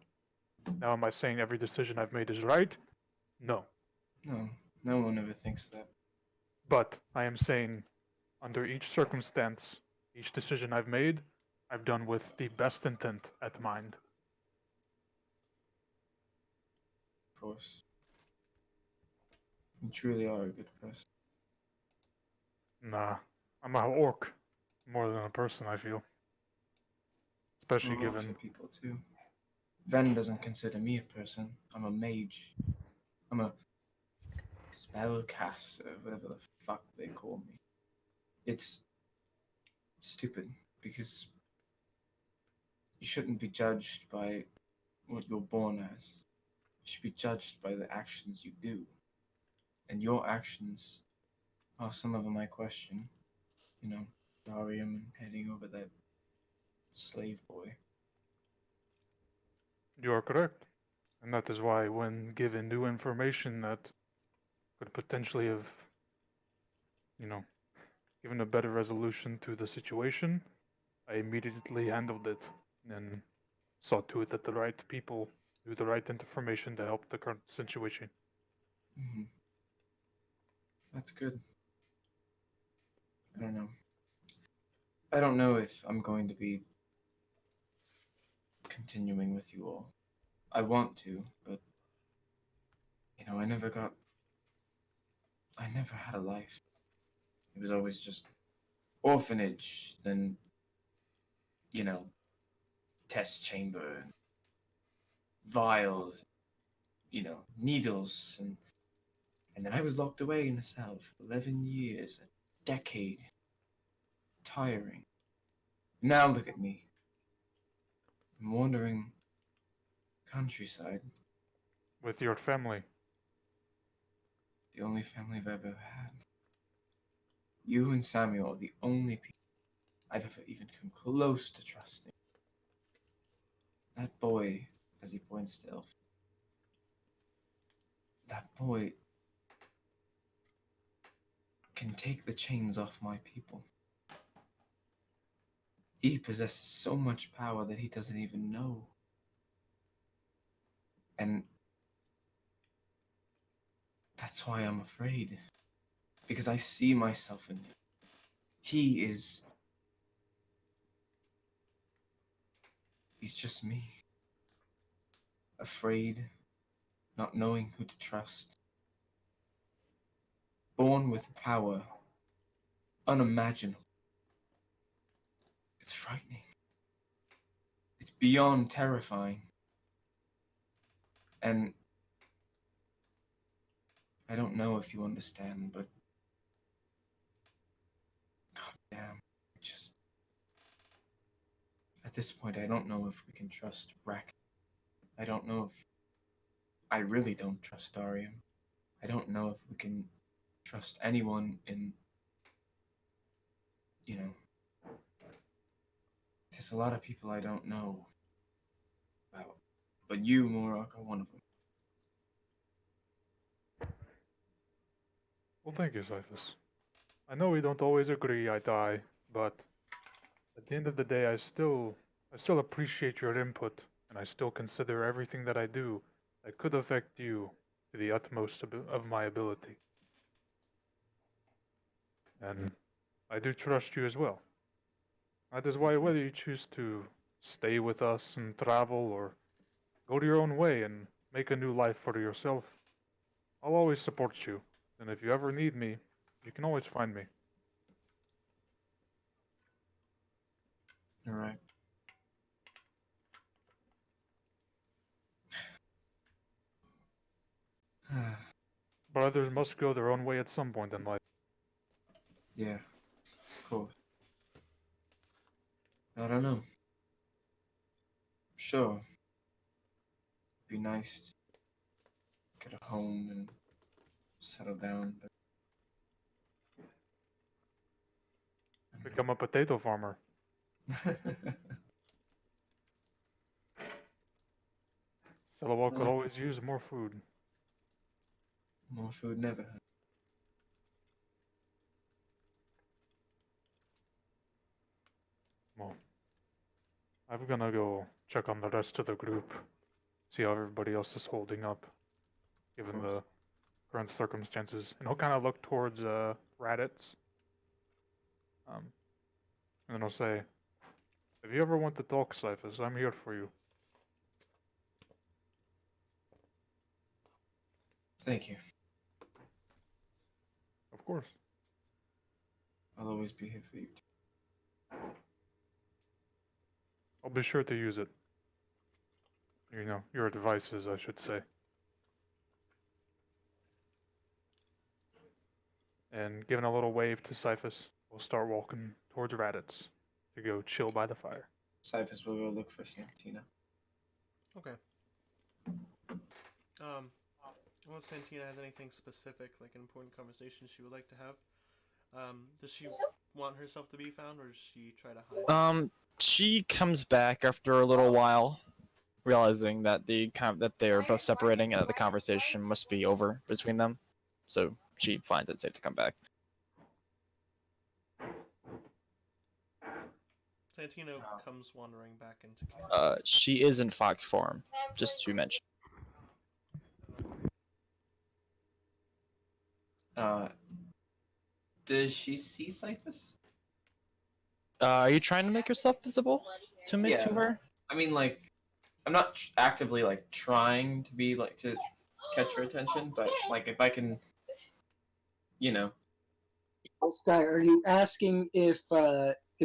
Now, am I saying every decision I've made is right? No. No, no one ever thinks that. But I am saying, under each circumstance, each decision I've made, I've done with the best intent at mind. Of course. You truly are a good person. Nah, I'm a orc more than a person, I feel. Especially Well, orcs given are people too. Venn doesn't consider me a person. I'm a mage. I'm a spellcaster, whatever the fuck they call me. It's stupid because you shouldn't be judged by what you're born as. You should be judged by the actions you do. And your actions are some of them I question. Darium and heading over that slave boy. you are correct. And that is why, when given new information that could potentially have, given a better resolution to the situation, I immediately handled it and saw to it that the right people knew the right information to help the current situation. Mm-hmm. That's good. I don't know. I don't know if I'm going to be continuing with you all. I want to, but I never had a life. It was always just orphanage, then test chamber, vials, needles, and then I was locked away in a cell for 11 years, a decade. Tiring. Now look at me. I'm wandering countryside. With your family. The only family I've ever had. You and Samuel are the only people I've ever even come close to trusting. That boy, as he points to Elf, that boy can take the chains off my people. He possesses so much power that he doesn't even know. And that's why I'm afraid. Because I see myself in him. He's just me. Afraid, not knowing who to trust. Born with power unimaginable. It's frightening. It's beyond terrifying. And I don't know if you understand, but god damn, at this point I don't know if we can trust Rack. I don't know if I really don't trust Darium. I don't know if we can trust anyone in, there's a lot of people I don't know about, but you, Morark, are one of them. Well, thank you, Cyphus. I know we don't always agree eye to eye, but at the end of the day, I still appreciate your input, and I still consider everything that I do that could affect you to the utmost of my ability. And I do trust you as well. That is why whether you choose to stay with us and travel or go to your own way and make a new life for yourself, I'll always support you. And if you ever need me, you can always find me. Alright. Brothers must go their own way at some point in life. Yeah, of course. I don't know. Sure. It'd be nice to get a home and settle down, but Become a potato farmer. Salawal could always use more food. More food never hurt. Well, I'm gonna go check on the rest of the group, see how everybody else is holding up, given the current circumstances. And I'll kind of look towards Raditz. And then I'll say, if you ever want to talk, Cyphus, I'm here for you. Thank you. Of course. I'll always be here for you. I'll be sure to use it. You know, your advices, I should say. And giving a little wave to Cyphus, we'll start walking towards Raditz to go chill by the fire. Cyphus will go look for Santina. Okay. Unless Santina has anything specific, like an important conversation she would like to have, does she want herself to be found, or does she try to hide? She comes back after a little while, realizing that that they're both separating and that the conversation must be over between them. So she finds it safe to come back. Santino comes wandering back into camp. She is in fox form, just to mention. Does she see Cyphus? Are you trying to make yourself visible to Yeah. her? I mean, like, I'm not actively like trying to be like to catch her attention, but like if I can, Are you asking if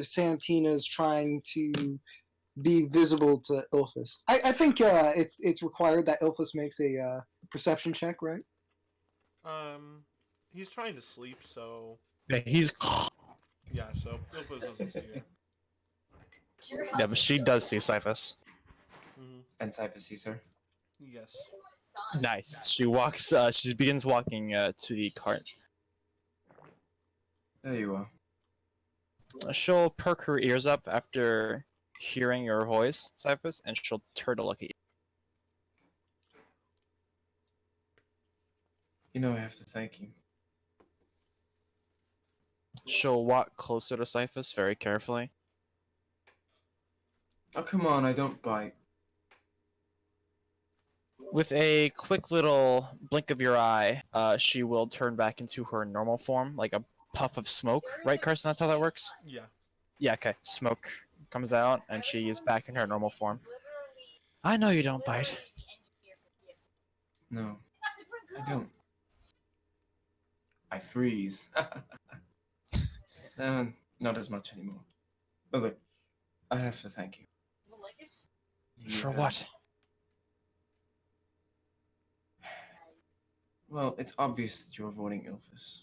Santina's trying to be visible to Ilphus? I think it's required that Ilphus makes a perception check, right? He's trying to sleep, so Yeah, he's. yeah. So Ilphus doesn't see her. Yeah, but she does see Cyphus. Mm-hmm. And Cyphus sees her. Yes. Nice. She walks. She begins walking to the cart. There you are. She'll perk her ears up after hearing your voice, Cyphus, and she'll turn to look at you. You know I have to thank you. She'll walk closer to Cyphus very carefully. Oh, come on, I don't bite. With a quick little blink of your eye, she will turn back into her normal form, like a puff of smoke. Right, Carson? That's how that works? Yeah. Yeah, okay. Smoke comes out, and she is back in her normal form. I know you don't bite. No, I don't. I freeze. Not as much anymore. But look, I have to thank you. For have- what? Well, it's obvious that you're avoiding Ilphus.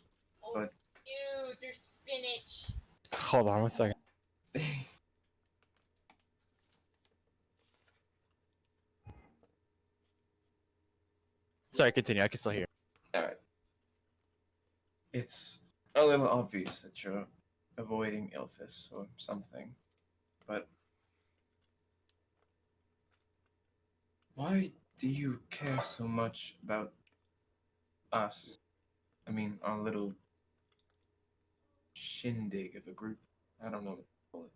But Dude, there's spinach. Hold on one second. Sorry, continue. I can still hear. Alright. It's a little obvious that you're avoiding Ilphus or something. But why do you care so much about us? I mean, our little shindig of a group. I don't know what to call it.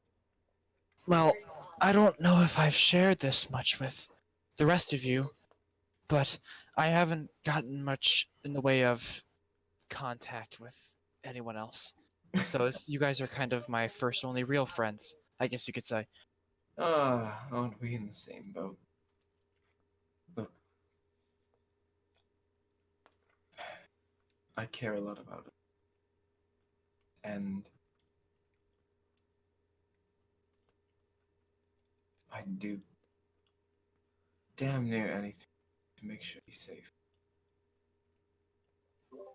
Well, I don't know if I've shared this much with the rest of you, but I haven't gotten much in the way of contact with anyone else. So you guys are kind of my first only real friends, I guess you could say. Aren't we in the same boat? Look, I care a lot about it. And I'd do damn near anything to make sure he's safe.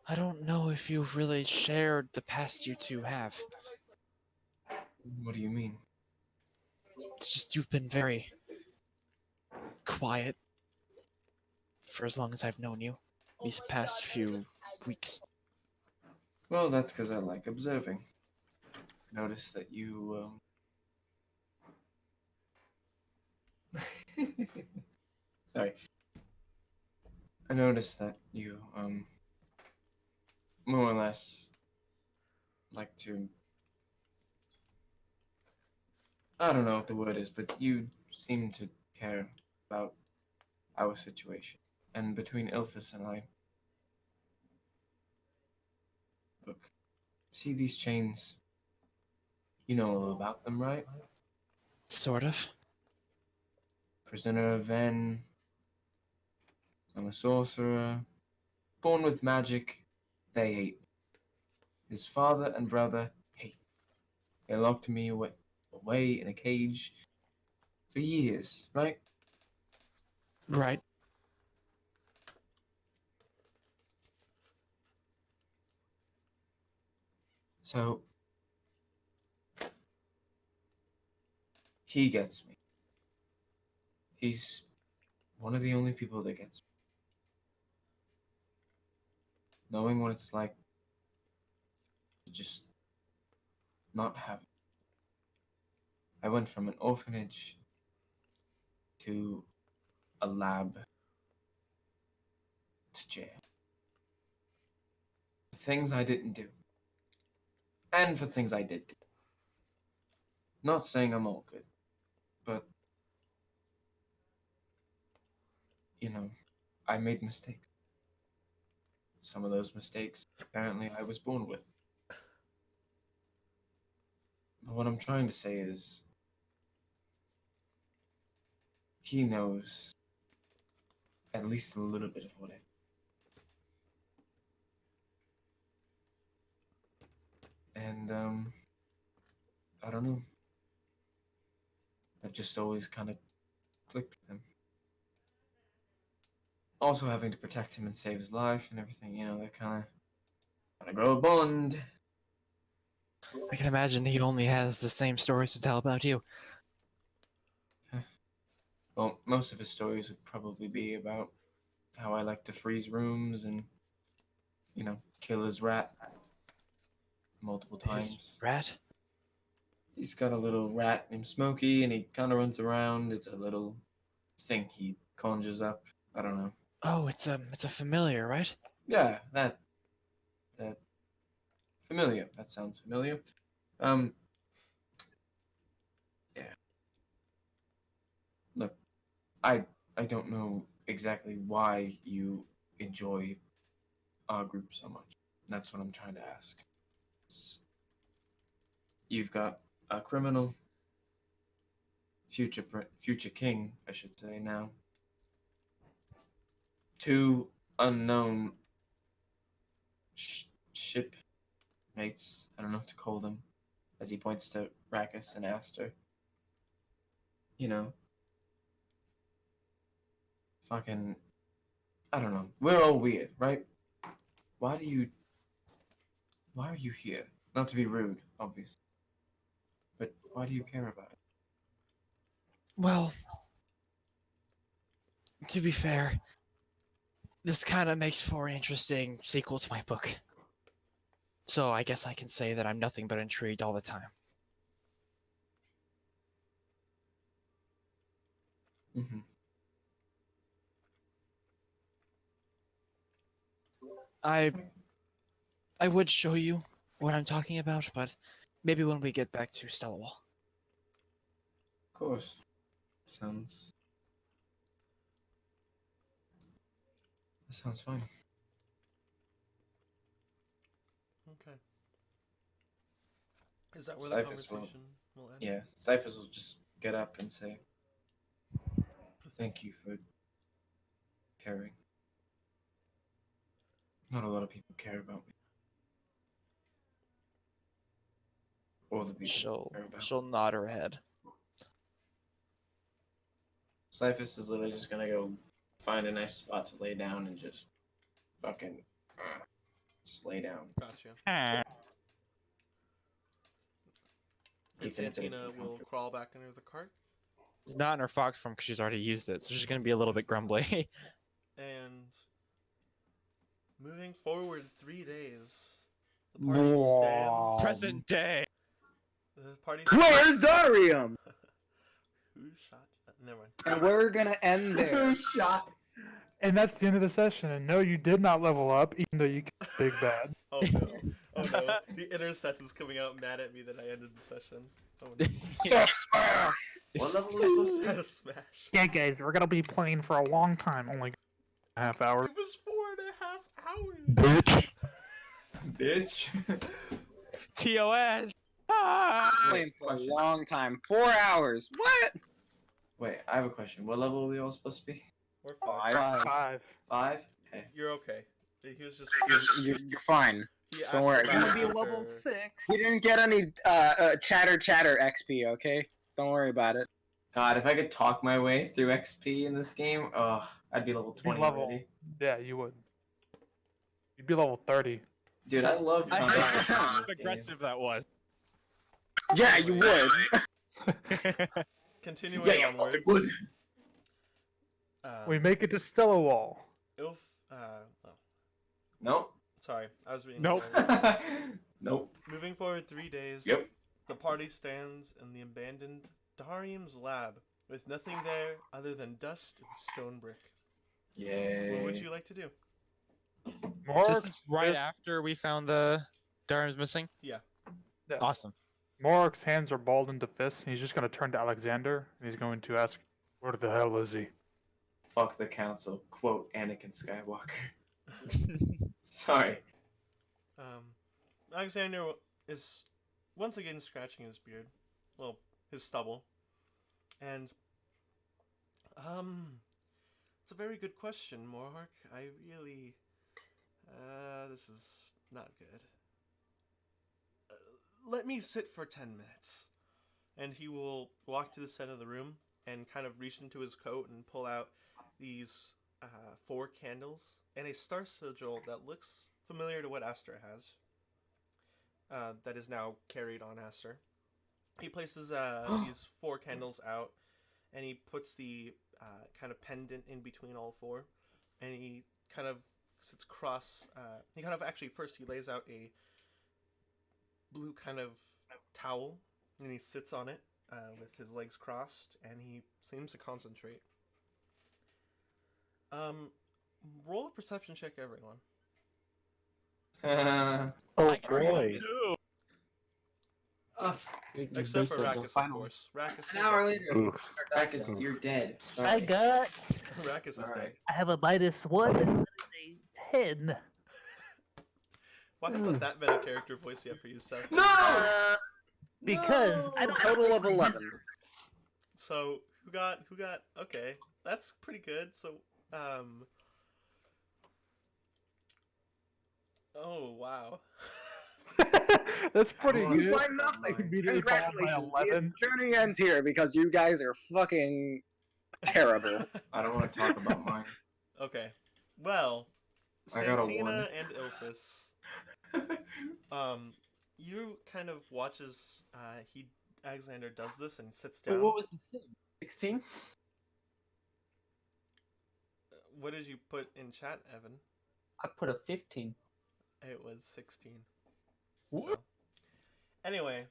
I don't know if you've really shared the past you two have. What do you mean? It's just you've been very quiet for as long as I've known you, these past few weeks. Well, that's because I like observing. Notice that you, Sorry. I noticed that you, more or less like to... I don't know what the word is, but you seem to care about our situation. And between Ilphus and I... Look, see these chains? You know all about them, right? Sort of. Prisoner of Venn. I'm a sorcerer. Born with magic. They hate me. His father and brother hate me. They locked me away in a cage for years, right? Right. So he gets me. He's one of the only people that gets me. Knowing what it's like to just not have it. I went from an orphanage to a lab to jail. For things I didn't do. And for things I did do. Not saying I'm all good, but you know, I made mistakes. Some of those mistakes, apparently, I was born with. But what I'm trying to say is, he knows at least a little bit of what I... And, I don't know. I've just always kind of clicked with him. Also having to protect him and save his life and everything, you know, that kind of grow a bond. I can imagine he only has the same stories to tell about you. Well, most of his stories would probably be about how I like to freeze rooms and, kill his rat multiple His times. rat? He's got a little rat named Smokey, and he kind of runs around. It's a little thing he conjures up. I don't know. Oh, it's a familiar, right? Yeah, that familiar. That sounds familiar. Um, yeah. Look, I don't know exactly why you enjoy our group so much. That's what I'm trying to ask. You've got a criminal, future king, I should say now. Two unknown shipmates. I don't know what to call them, as he points to Rackus and Aster. Fucking, I don't know. We're all weird, right? Why are you here? Not to be rude, obviously. But why do you care about it? Well, to be fair, this kind of makes for an interesting sequel to my book. So I guess I can say that I'm nothing but intrigued all the time. Mm-hmm. I would show you what I'm talking about, but maybe when we get back to Stellawall. Of course. Sounds fine. Okay. Is that where Cyphers the conversation will end? Yeah, Cyphers will just get up and say, "Thank you for caring. Not a lot of people care about me, or the people I care about." She'll nod her head. Cyphers is literally just gonna go find a nice spot to lay down and just fucking just lay down. Gotcha. Ah. And Santina will crawl back under the cart. Not in her fox form because she's already used it, so she's gonna be a little bit grumbly. And moving forward 3 days, the party stands. Present day. The party. Where's Darium? Who shot? Never mind. And we're gonna end there. Shot. And that's the end of the session. And no, you did not level up, even though you killed Big Bad. Oh no! Oh no! The inner Seth is coming out mad at me that I ended the session. Oh no! What level was supposed to Seth smash. Yeah, guys, we're gonna be playing for a long time. Only a half hour. It was 4.5 hours. Bitch. Bitch. TOS. Ah! Playing for a long time. 4 hours. What? Wait, I have a question. What level are we all supposed to be? We're fine. 5. 5? Okay. You're okay. He was just. You're fine. He asked Don't worry. about You're Gonna be after- level 6. We didn't get any chatter XP, okay? Don't worry about it. God, if I could talk my way through XP in this game, I'd be level 20 already. Yeah, you would. You'd be level 30. Dude, I love I conversation hate in how this game. aggressive that was. Yeah, you would. Continuing Yeah, you onwards. fucking would. We make it to Stellawall. Ilf. Oh, Nope. sorry, I was reading. Nope. the wrong- Nope. Moving forward 3 days. Yep. The party stands in the abandoned Darium's lab, with nothing there other than dust and stone brick. Yay. What would you like to do? Just right after we found the Durham's missing? Yeah. Yeah. Awesome. Morark's hands are balled into fists, and he's just going to turn to Alexander, and he's going to ask, where the hell is he? Fuck the council. Quote Anakin Skywalker. Sorry. Alexander is once again scratching his beard, well, his stubble, and it's a very good question, Morark. I really, this is not good. Let me sit for 10 minutes, and he will walk to the center of the room and kind of reach into his coat and pull out these 4 candles and a star sigil that looks familiar to what Aster has. That is now carried on Aster. He places these 4 candles out, and he puts the kind of pendant in between all four, and he kind of sits cross. He kind of actually first he lays out a blue kind of towel, and he sits on it with his legs crossed, and he seems to concentrate. Roll a perception check, everyone. Oh boy. Except for Rackus, of course. Rackus, An hour later. Oof. Rackus, you're dead. I Sorry. got. Rackus is dead. Alright. I have a -1. That is a 10. Why hasn't that been a character voice yet for you, Seth? No! Because I don't Total of 11. So who got? Okay, that's pretty good. So oh wow. That's pretty Oh, good. Why nothing? Immediately followed by Congratulations. 11. The journey ends here because you guys are fucking terrible. I don't want to talk about mine. Okay, well, I got a Santina 1. and Ilphus, you kind of watch as Alexander does this and sits down. Wait, what was the sim? 16? What did you put in chat, Evan? I put a 15. It was 16. What? So. Anyway,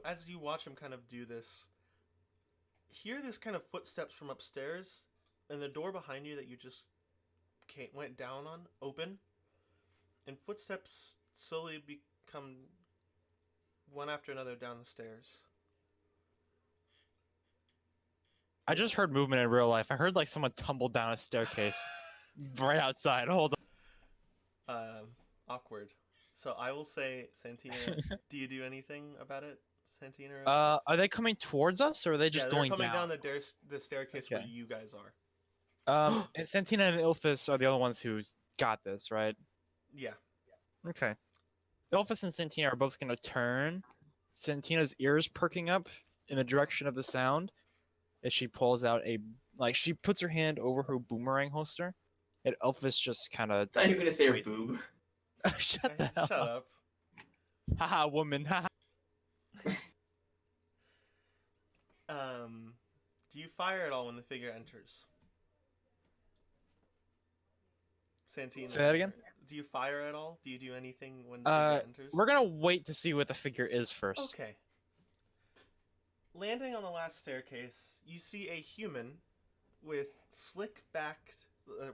as you watch him kind of do this, hear this kind of footsteps from upstairs, and the door behind you that you just went down on open, and footsteps slowly become one after another down the stairs. I just heard movement in real life. I heard like someone tumbled down a staircase right outside. Hold on. Awkward. So I will say, Santina, do you do anything about it, Santina? Are they coming towards us, or are they just they're going coming down? down the staircase where you guys are. And Santina and Ilphus are the other ones who got this, right? Yeah. Okay. Ilphus and Santina are both going to turn. Santina's ears perking up in the direction of the sound as she pulls out she puts her hand over her boomerang holster, and Ilphus just kind of... I thought you were going to say her boob. Shut the hell Shut up. up. Haha, woman, haha. Do you fire at all when the figure enters? Santina. Say that again? Do you fire at all? Do you do anything when the figure enters? We're going to wait to see what the figure is first. Okay. Landing on the last staircase, you see a human with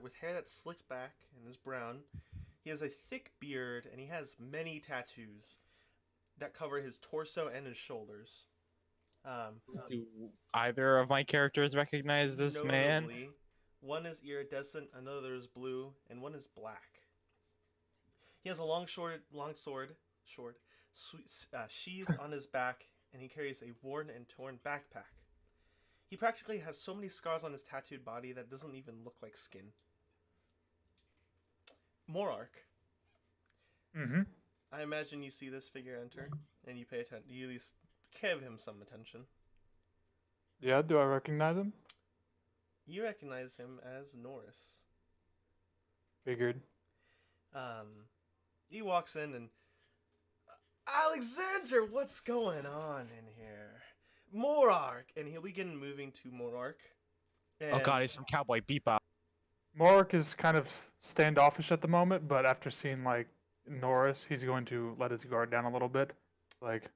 with hair that's slicked back and is brown. He has a thick beard and he has many tattoos that cover his torso and his shoulders. Do either of my characters recognize this man? Notably, one is iridescent, another is blue, and one is black. He has a long sword, sheathed on his back, and he carries a worn and torn backpack. He practically has so many scars on his tattooed body that doesn't even look like skin. Morark. Mm-hmm. I imagine you see this figure enter, and you pay attention. You at least give him some attention. Yeah, do I recognize him? You recognize him as Norris. Figured. He walks in and... Alexander, what's going on in here? Morark! And he'll begin moving to Morark. Oh god, he's from Cowboy Bebop. Morark is kind of standoffish at the moment, but after seeing, like, Norris, he's going to let his guard down a little bit. Like,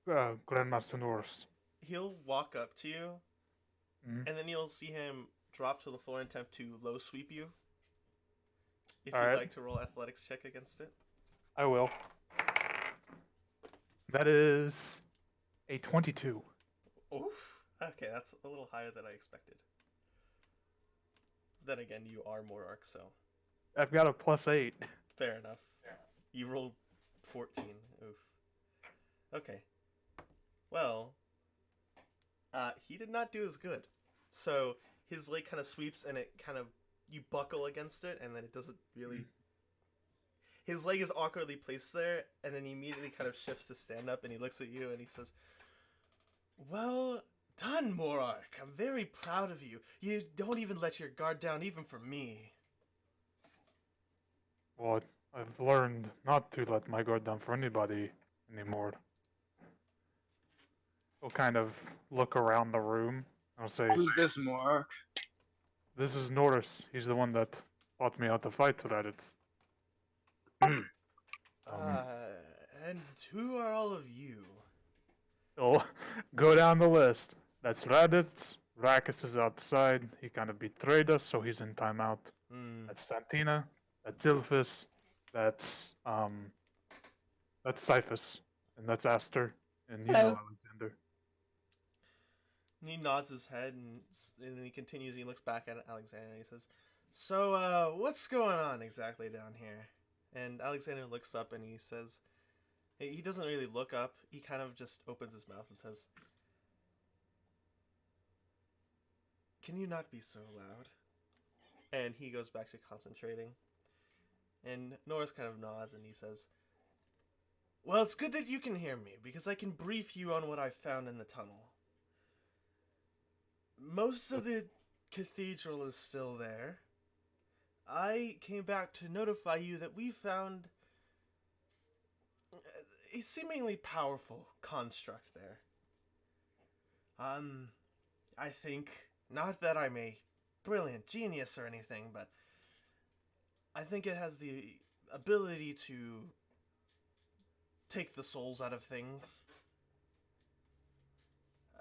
Grandmaster Norris. He'll walk up to you, Mhm. and then you'll see him drop to the floor and attempt to low sweep you. If All you'd right. like to roll athletics check against it. I will. That is a 22. Oof. Okay, that's a little higher than I expected. Then again, you are Morark, so I've got a +8. fair enough. You rolled 14. Oof. Okay. Well, he did not do as good. So his leg kind of sweeps, and it kind of you buckle against it, and then it doesn't really. His leg is awkwardly placed there, and then he immediately kind of shifts to stand up, and he looks at you, and he says, "Well done, Morark. I'm very proud of you. You don't even let your guard down, even for me." Well, I've learned not to let my guard down for anybody anymore. will kind of look around the room. I'll say, Who's this Morark? "This is Norris. He's the one that taught me how to fight Reddits." And who are all of you? He'll go down the list. That's Reddits. Rakus is outside. He kind of betrayed us, so he's in timeout. Hmm. That's Santina. That's Ilphus. That's Cyphus. And that's Aster. And you know Alexander. He nods his head and then he continues. He looks back at Alexander and he says, "So, what's going on exactly down here?" And Alexander looks up and he says, he doesn't really look up. He kind of just opens his mouth and says, "Can you not be so loud?" And he goes back to concentrating. And Norris kind of nods and he says, "Well, it's good that you can hear me because I can brief you on what I found in the tunnel. Most of the cathedral is still there. I came back to notify you that we found a seemingly powerful construct there. I think, not that I'm a brilliant genius or anything, but I think it has the ability to take the souls out of things."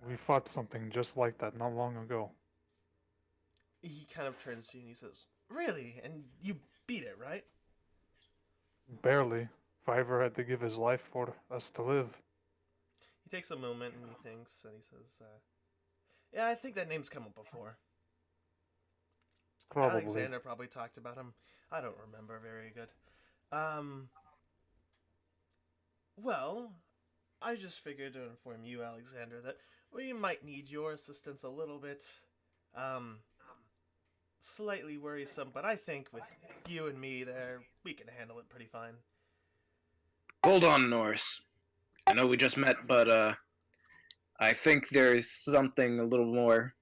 We fought something just like that not long ago. He kind of turns to you and he says, "Really? And you beat it, right?" Barely. Fiverr had to give his life for us to live. He takes a moment and he thinks and he says, "Yeah, I think that name's come up before. Probably. Alexander probably talked about him. I don't remember very good. Well, I just figured to inform you, Alexander, that we might need your assistance a little bit. Slightly worrisome, but I think with you and me there, we can handle it pretty fine." Hold on, Norris. I know we just met, but I think there's something a little more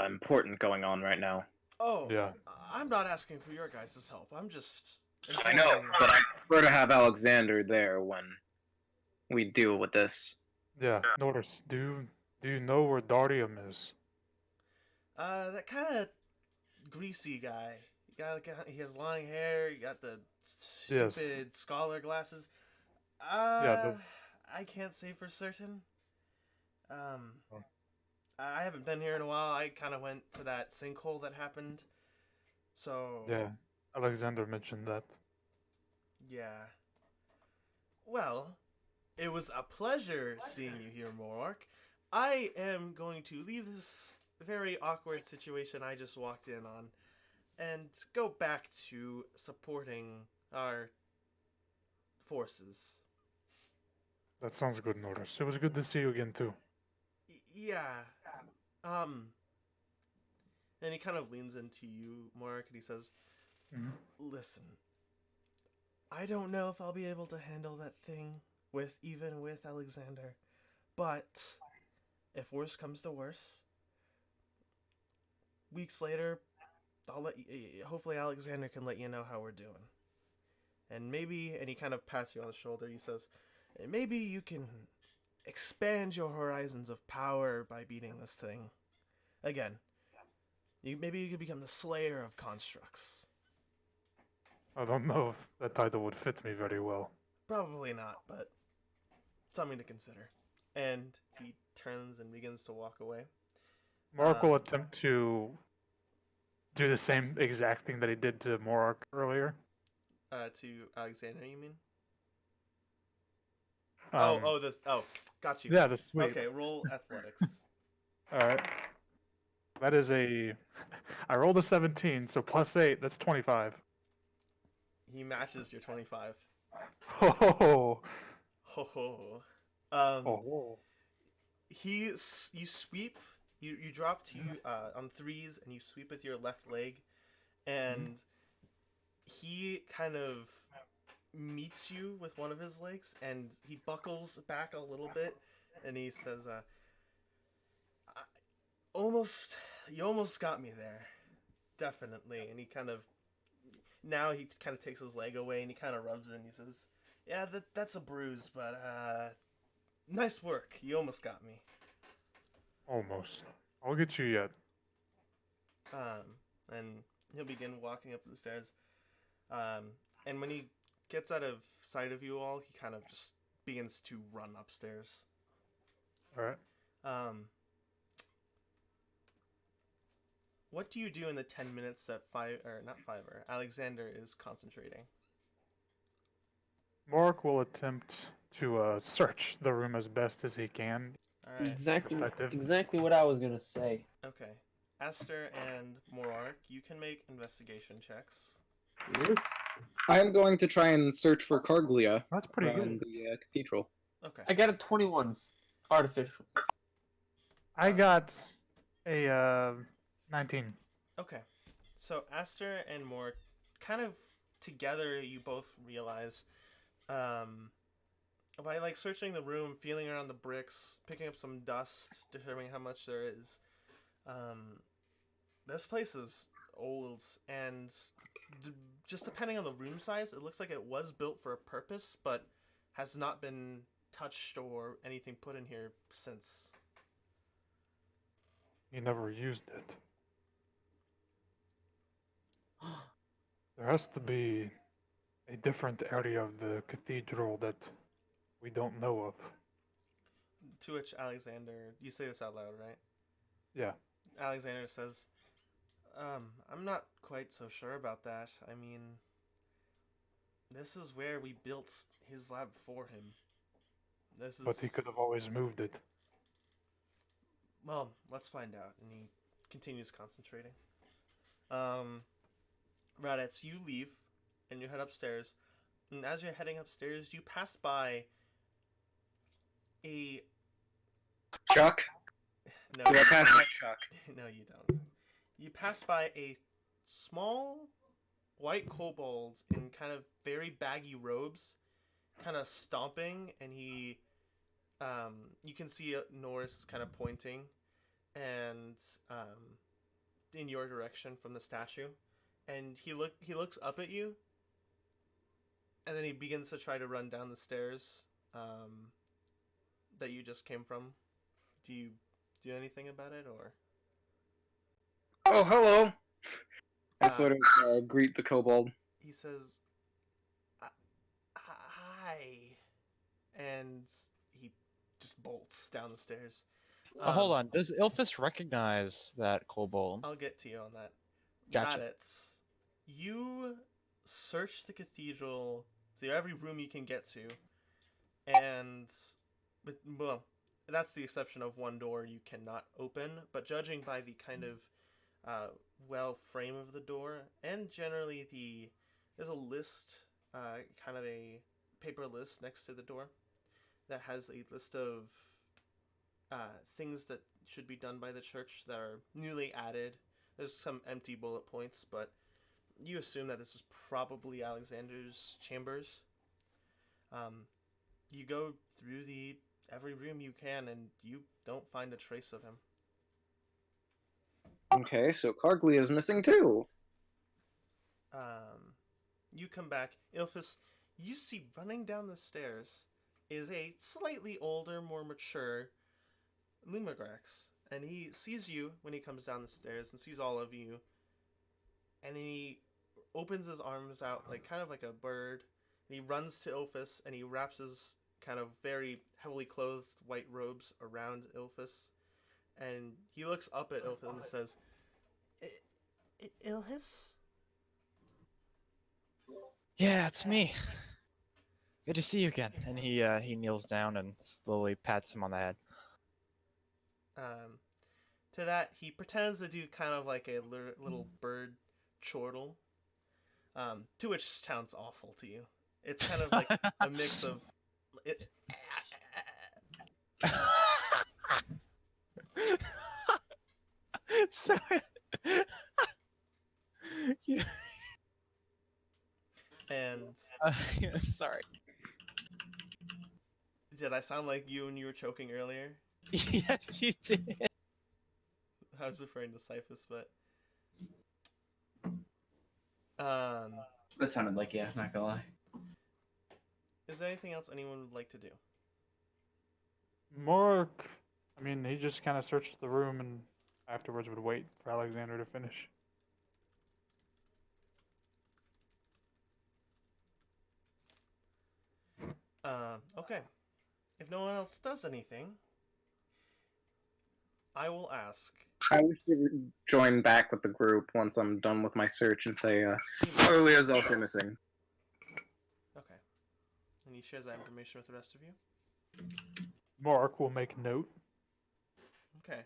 important going on right now. Oh, Yeah. I'm not asking for your guys' help. I'm just I know, informing. but I prefer to have Alexander there when we deal with this. Yeah, Norris, do you know where Darium is? That kind of greasy guy. He has long hair. He got the Yes. stupid scholar glasses. Yeah, I can't say for certain. Oh. I haven't been here in a while. I kind of went to that sinkhole that happened. So Yeah, Alexander mentioned that. yeah. Well, it was a pleasure seeing you here, Morark. I am going to leave this very awkward situation I just walked in on and go back to supporting our forces. That sounds good, Norris. It was good to see you again, too. Yeah. And he kind of leans into you, Morark, and he says, Mhm. "Listen, I don't know if I'll be able to handle that thing even with Alexander, but if worse comes to worse, weeks later, hopefully Alexander can let you know how we're doing. And maybe," and he kind of pats you on the shoulder, he says, "maybe you can expand your horizons of power by beating this thing. Again, maybe you could become the slayer of constructs." I don't know if that title would fit me very well. Probably not, but something to consider. And he turns and begins to walk away. Mark will attempt to do the same exact thing that he did to Morark earlier. To Alexander, you mean? Um, got you. Yeah, the sweep. Okay, roll athletics. Alright. That is I rolled a 17, so plus 8, that's 25. He matches your 25. Oh. Ho ho. Oh. You sweep. You drop on threes and you sweep with your left leg, and he kind of meets you with one of his legs, and he buckles back a little bit, and he says, you almost got me there, definitely." And he kind of takes his leg away and he kind of rubs it and he says, "Yeah, that's a bruise, but Nice work. You almost got me. Almost. I'll get you yet. And he'll begin walking up the stairs. And when he gets out of sight of you all, he kind of just begins to run upstairs. Alright. What do you do in the 10 minutes that Alexander is concentrating? Morark will attempt to search the room as best as he can. All right. Exactly what I was gonna say. Okay. Aster and Morark, you can make investigation checks. I am going to try and search for Carglia That's pretty around good. the cathedral. Okay. I got a 21. Artificial. I got a 19. Okay. So Aster and Morark, kind of together, you both realize, by like searching the room, feeling around the bricks, picking up some dust, determining how much there is, this place is old, and just depending on the room size, it looks like it was built for a purpose, but has not been touched or anything put in here since. He never used it. There has to be a different area of the cathedral that we don't know of. To which Alexander, you say this out loud, right? Yeah. Alexander says, I'm not quite so sure about that. I mean, this is where we built his lab for him. This is... But he could have always moved it. Well, let's find out. And he continues concentrating. Raditz, you leave, and you head upstairs. And as you're heading upstairs, you pass by a... Chuck? No. Do I pass by Chuck? No, you don't. You pass by a small white kobold in kind of very baggy robes, kind of stomping, and he, you can see Norris is kind of pointing, and in your direction from the statue, and he looks up at you, and then he begins to try to run down the stairs, that you just came from. Do you do anything about it, or? Oh, hello. I sort of greet the kobold. He says, "Hi," and he just bolts down the stairs. Hold on. Does Ilphus recognize that kobold? I'll get to you on that. Gotcha. Raditz, you search the cathedral through every room you can get to, and well, that's the exception of one door you cannot open. But judging by the kind of frame of the door, and generally there's a list, kind of a paper list next to the door that has a list of things that should be done by the church that are newly added. There's some empty bullet points, but you assume that this is probably Alexander's chambers. You go through every room you can, and you don't find a trace of him. Okay, so Carglia is missing too. You come back. Ilphus, you see running down the stairs is a slightly older, more mature Lumigrax. And he sees you when he comes down the stairs and sees all of you. And he opens his arms out like kind of like a bird. And he runs to Ilphus and he wraps his kind of very heavily clothed white robes around Ilphus. And he looks up at Ilphus and says, Ilphus? Yeah, it's me. Good to see you again. And he kneels down and slowly pats him on the head. To that, he pretends to do kind of like a little bird chortle, to which sounds awful to you. It's kind of like a mix of... Sorry. Yeah. And... I'm sorry. Did I sound like you when you were choking earlier? Yes, you did. I was referring to Cyphus, but... That sounded like, yeah, not gonna lie. Is there anything else anyone would like to do? Morark, I mean, he just kind of searched the room and afterwards would wait for Alexander to finish. Okay. If no one else does anything, I will ask. I wish to join back with the group once I'm done with my search and say, Aurelia is also missing. Okay. And he shares that information with the rest of you? Morark will make note. Okay.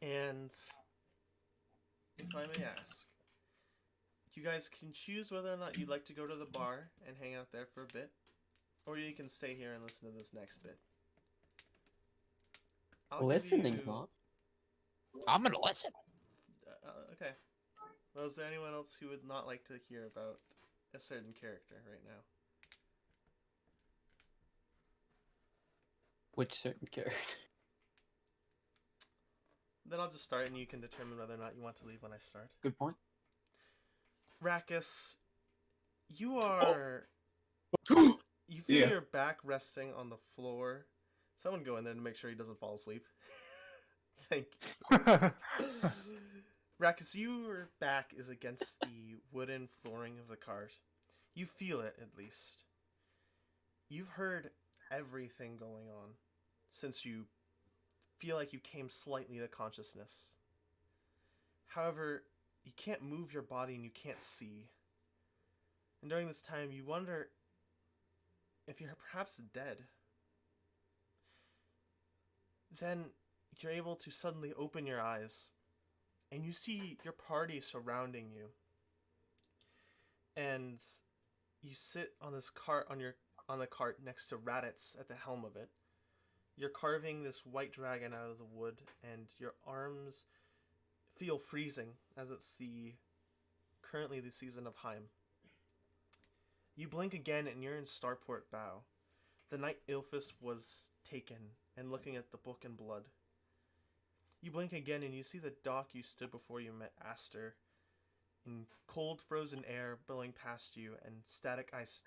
And if I may ask, you guys can choose whether or not you'd like to go to the bar and hang out there for a bit, or you can stay here and listen to this next bit. Listening, huh? I'm gonna listen. Okay. Well, is there anyone else who would not like to hear about a certain character right now? Which certain character? Then I'll just start and you can determine whether or not you want to leave when I start. Good point. Rackus, you are... You feel your back resting on the floor. Someone go in there to make sure he doesn't fall asleep. Thank you. Rackus, your back is against the wooden flooring of the cart. You feel it, at least. You've heard everything going on since you feel like you came slightly to consciousness. However, you can't move your body and you can't see. And during this time, you wonder if you're perhaps dead. Then you're able to suddenly open your eyes and you see your party surrounding you. And you sit on this cart on the cart next to Raditz at the helm of it. You're carving this white dragon out of the wood, and your arms feel freezing as it's currently the season of Heim. You blink again and you're in Starport Bow. The night Ilphus was taken and looking at the book in blood. You blink again and you see the dock you stood before you met Aster, in cold frozen air billowing past you and static ice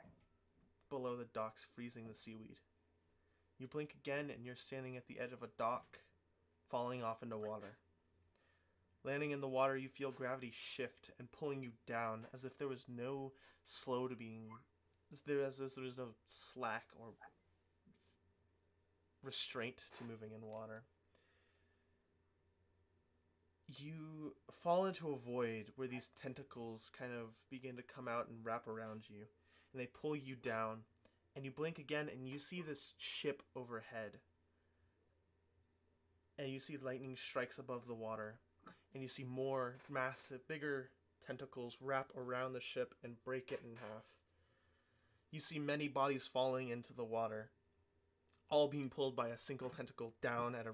below the docks freezing the seaweed. You blink again and you're standing at the edge of a dock, falling off into water. Landing in the water, you feel gravity shift and pulling you down as if there was no there was no slack or restraint to moving in water. You fall into a void where these tentacles kind of begin to come out and wrap around you, and they pull you down. And you blink again and you see this ship overhead. And you see lightning strikes above the water. And you see more massive, bigger tentacles wrap around the ship and break it in half. You see many bodies falling into the water, all being pulled by a single tentacle down at a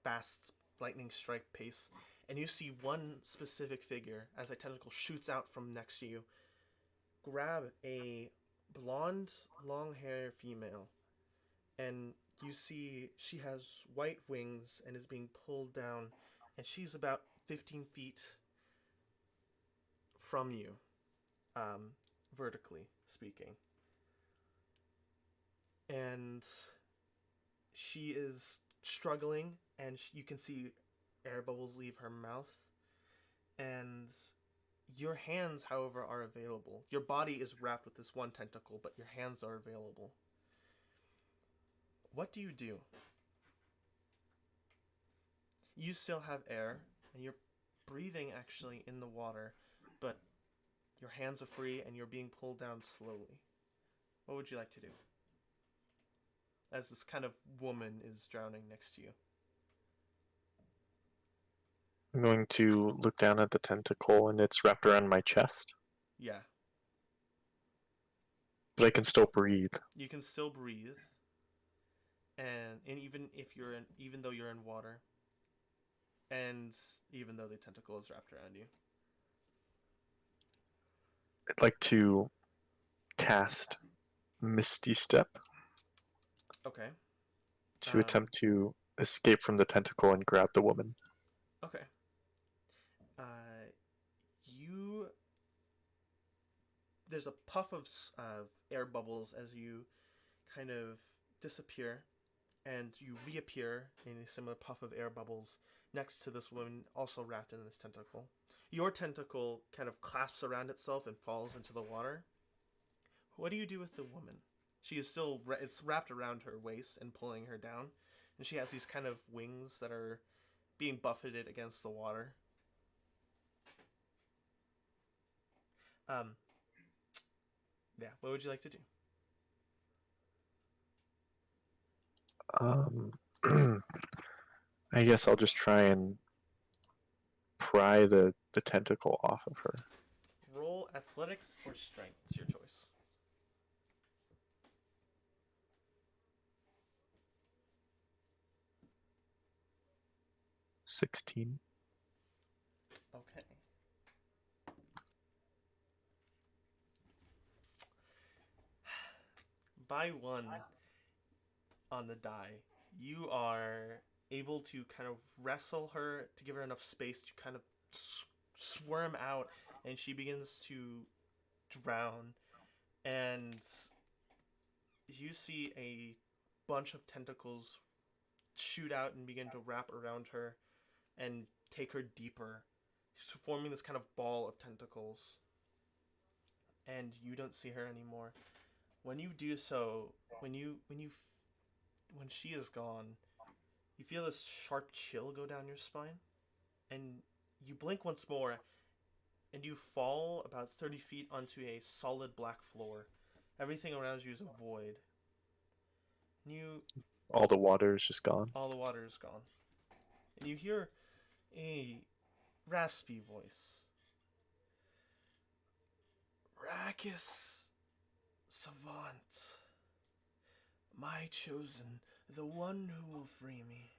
fast lightning strike pace. And you see one specific figure, as a tentacle shoots out from next to you, grab a blonde, long-haired female, and you see she has white wings and is being pulled down, and she's about 15 feet from you, vertically speaking. And she is struggling, and you can see air bubbles leave her mouth, and your hands, however, are available. Your body is wrapped with this one tentacle, but your hands are available. What do? You still have air, and you're breathing actually in the water, but your hands are free and you're being pulled down slowly. What would you like to do? As this kind of woman is drowning next to you. I'm going to look down at the tentacle and it's wrapped around my chest. Yeah. But I can still breathe. You can still breathe. And even though you're in water, and even though the tentacle is wrapped around you. I'd like to cast Misty Step. Okay. To attempt to escape from the tentacle and grab the woman. there's a puff of air bubbles as you kind of disappear, and you reappear in a similar puff of air bubbles next to this woman, also wrapped in this tentacle. Your tentacle kind of clasps around itself and falls into the water. What do you do with the woman? She is still, it's wrapped around her waist and pulling her down, and she has these kind of wings that are being buffeted against the water. Yeah, what would you like to do? I guess I'll just try and pry the tentacle off of her. Roll athletics or strength. It's your choice. $16. Okay. By 1 on the die, you are able to kind of wrestle her to give her enough space to kind of squirm out, and she begins to drown. And you see a bunch of tentacles shoot out and begin to wrap around her and take her deeper, forming this kind of ball of tentacles. And you don't see her anymore. When you do so, when she is gone, you feel this sharp chill go down your spine, and you blink once more, and you fall about 30 feet onto a solid black floor. Everything around you is a void. All the water is just gone. All the water is gone. And you hear a raspy voice. Rakis, savant, my chosen, the one who will free me.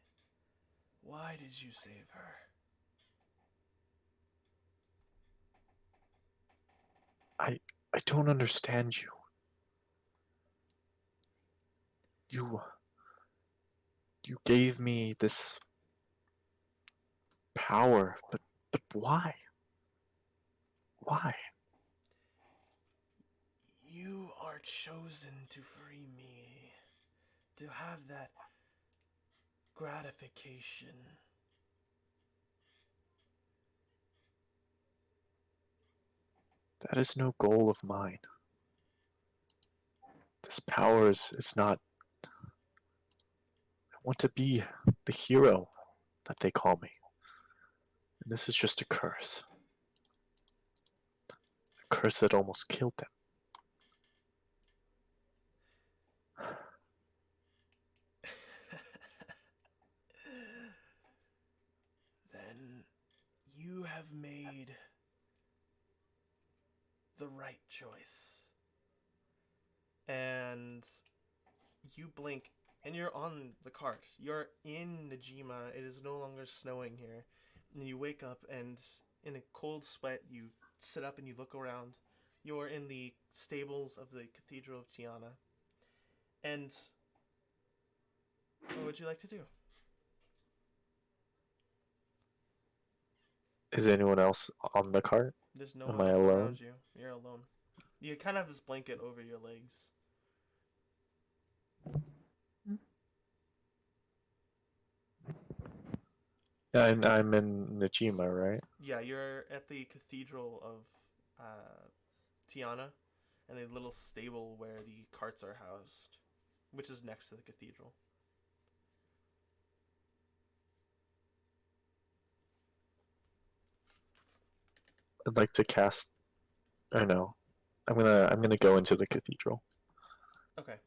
Why did you save her? I don't understand you. You gave me this power, but why? Why? You are chosen to free me, to have that gratification. That is no goal of mine. This power is not... I want to be the hero that they call me. And this is just a curse. A curse that almost killed them. Then you have made the right choice. And you blink, and you're on the cart. You're in Najima. It is no longer snowing here. And you wake up, and in a cold sweat, you sit up and you look around. You're in the stables of the Cathedral of Tiyana. And what would you like to do? Is anyone else on the cart? There's no Am one I else alone? around you. You're alone. You kind of have this blanket over your legs. I'm in Najima, right? Yeah, you're at the Cathedral of Tiyana, and a little stable where the carts are housed, which is next to the cathedral. I'd like to cast... Or no. I'm gonna go into the cathedral. Okay.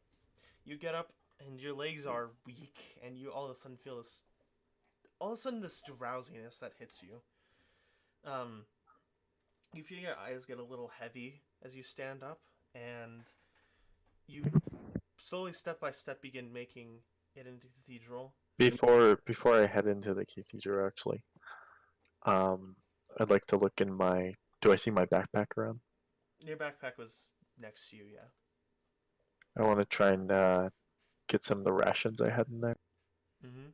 You get up, and your legs are weak, and you all of a sudden feel this... All of a sudden, this drowsiness that hits you. You feel your eyes get a little heavy as you stand up, and you slowly, step by step, begin making it into the cathedral. Before I head into the cathedral, actually, I'd like to look in my... Do I see my backpack around? Your backpack was next to you, yeah. I want to try and get some of the rations I had in there. Mm-hmm.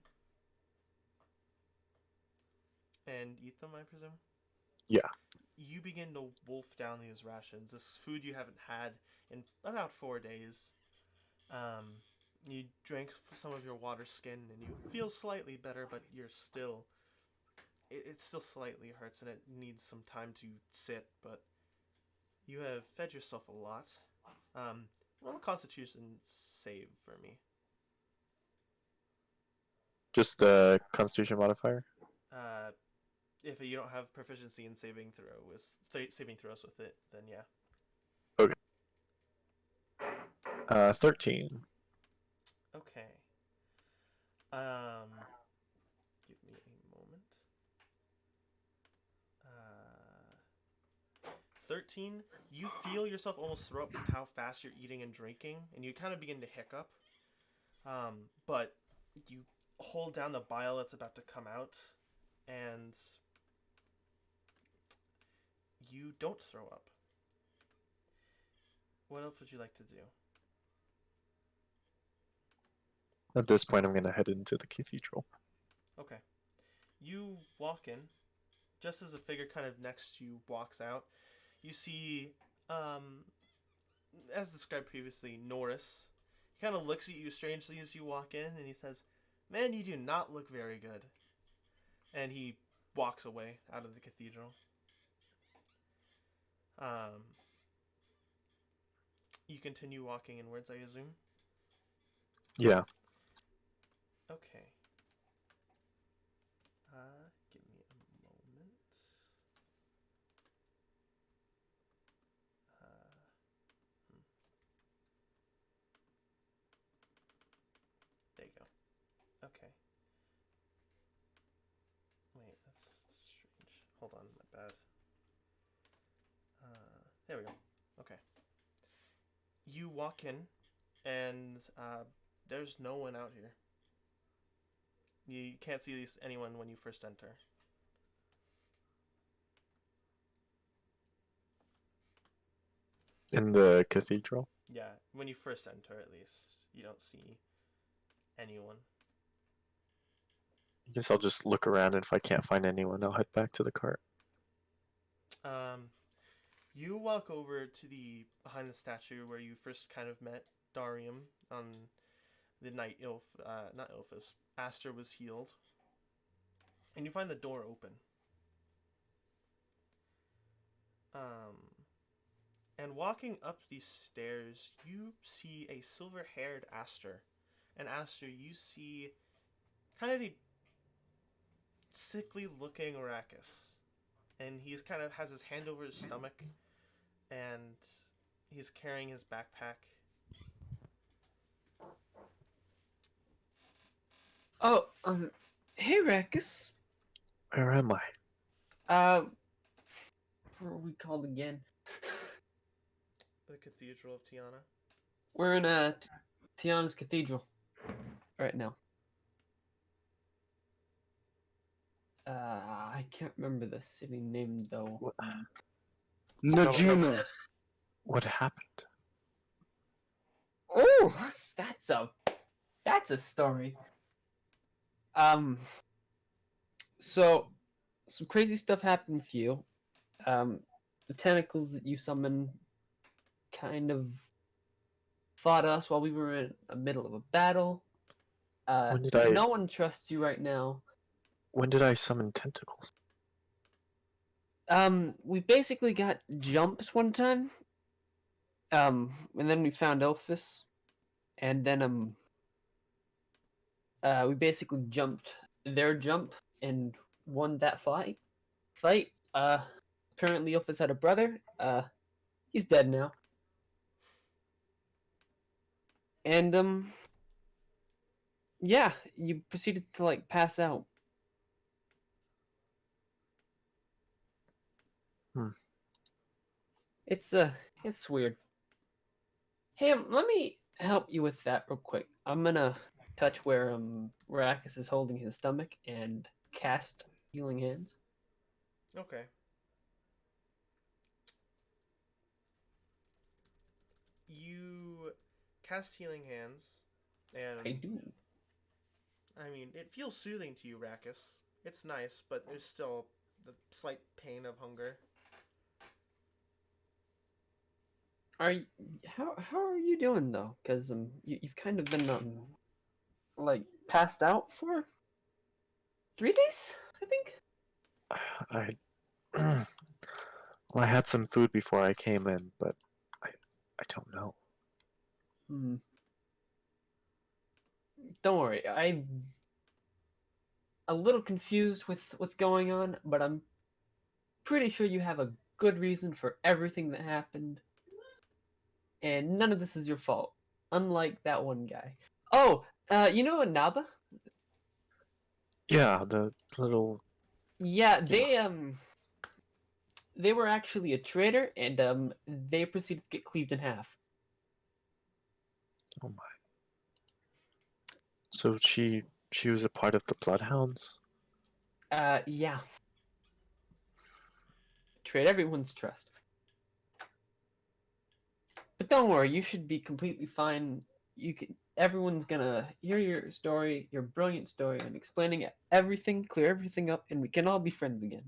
And eat them, I presume? Yeah. you begin to wolf down these rations. This food you haven't had in about 4 days. You drink some of your water skin and you feel slightly better, but you're still... It still slightly hurts and it needs some time to sit, but you have fed yourself a lot. Roll a Constitution save for me. Just the Constitution modifier. If you don't have proficiency in saving throws with it, then yeah. Okay. 13. Okay. Give me a moment. 13. You feel yourself almost throw up from how fast you're eating and drinking, and you kind of begin to hiccup. But you hold down the bile that's about to come out, and you don't throw up. What else would you like to do? At this point, I'm gonna head into the cathedral. Okay. You walk in. Just as a figure kind of next to you walks out, you see, as described previously, Norris. He kind of looks at you strangely as you walk in, and he says, "Man, you do not look very good." And he walks away out of the cathedral. You continue walking inwards, I assume? Yeah. Okay. Give me a moment. There you go. Okay. Wait, that's strange. Hold on, my bad. There we go. Okay. You walk in, and there's no one out here. You can't see anyone when you first enter. In the cathedral? Yeah, when you first enter, at least. You don't see anyone. I guess I'll just look around, and if I can't find anyone, I'll head back to the cart. You walk over to the behind the statue where you first kind of met Darium on the night not Ilphus, Aster was healed. And you find the door open. And walking up these stairs, you see a silver-haired Aster. And Aster, you see kind of a sickly-looking Arrakis. And he's kind of has his hand over his stomach, and he's carrying his backpack. Oh, hey, Rackus. Where am I? Where are we called again? The Cathedral of Tiyana. We're in Tiana's Cathedral right now. I can't remember the city name though. Najima. What happened? Oh, that's a story. So some crazy stuff happened with you. The tentacles that you summoned kind of fought us while we were in the middle of a battle. No one trusts you right now. When did I summon tentacles? We basically got jumped one time. And then we found Elphus. And then, we basically jumped their jump and won that fight. Apparently Elphus had a brother. He's dead now. And, yeah, you proceeded to, like, pass out. It's weird. Hey, let me help you with that real quick. I'm gonna touch where Arrakis is holding his stomach and cast Healing Hands. Okay. You cast Healing Hands, and I do. I mean, it feels soothing to you, Rackus. It's nice, but there's still the slight pain of hunger. how are you doing though? Because you've kind of been like passed out for 3 days, I think. I well, I had some food before I came in, but I don't know. Hmm. Don't worry, I'm a little confused with what's going on, but I'm pretty sure you have a good reason for everything that happened, and none of this is your fault. Unlike that one guy. Oh, you know Naba? Yeah, the little Yeah, they were actually a traitor, and they proceeded to get cleaved in half. oh my. So she was a part of the Bloodhounds. Yeah, trade everyone's trust. But don't worry, you should be completely fine. You can. Everyone's gonna hear your story, your brilliant story, and explaining everything, clear everything up, and we can all be friends again.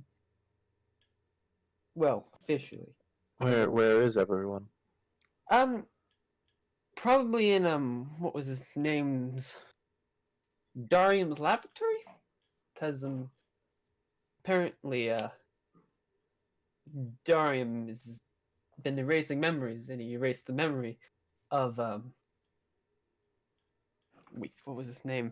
Well, officially. Where is everyone? Um, probably in what was his name's Darium's laboratory, because apparently Darium has been erasing memories, and he erased the memory of wait, what was his name?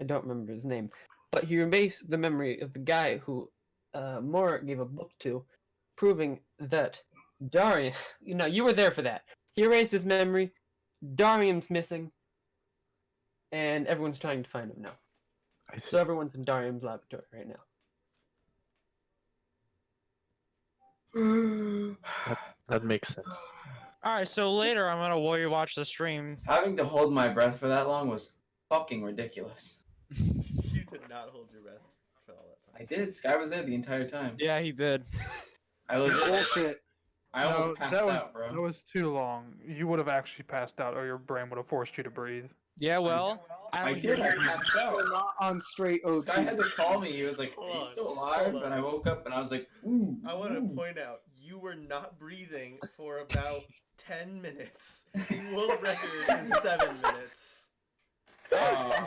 I don't remember his name, but he erased the memory of the guy who Morark gave a book to, proving that Darium. You know, you were there for that. He erased his memory. Darium's missing, and everyone's trying to find him now. I see. So everyone's in Darium's laboratory right now. That makes sense. All right, so later I'm gonna warrior watch the stream. Having to hold my breath for that long was fucking ridiculous. You did not hold your breath for all that time. I did. Sky was there the entire time. Yeah, he did. I legit. Bullshit. I almost passed out, bro. That was too long. You would have actually passed out, or your brain would have forced you to breathe. Yeah, well, I don't did. hear I you. passed out. We're not on straight OT. Sky had to call me. He was like, Hold "Are you on, still alive?" hold on. And I woke up and I was like, "Ooh." I want to point out you were not breathing for about 10 minutes. The world record is 7 minutes. We're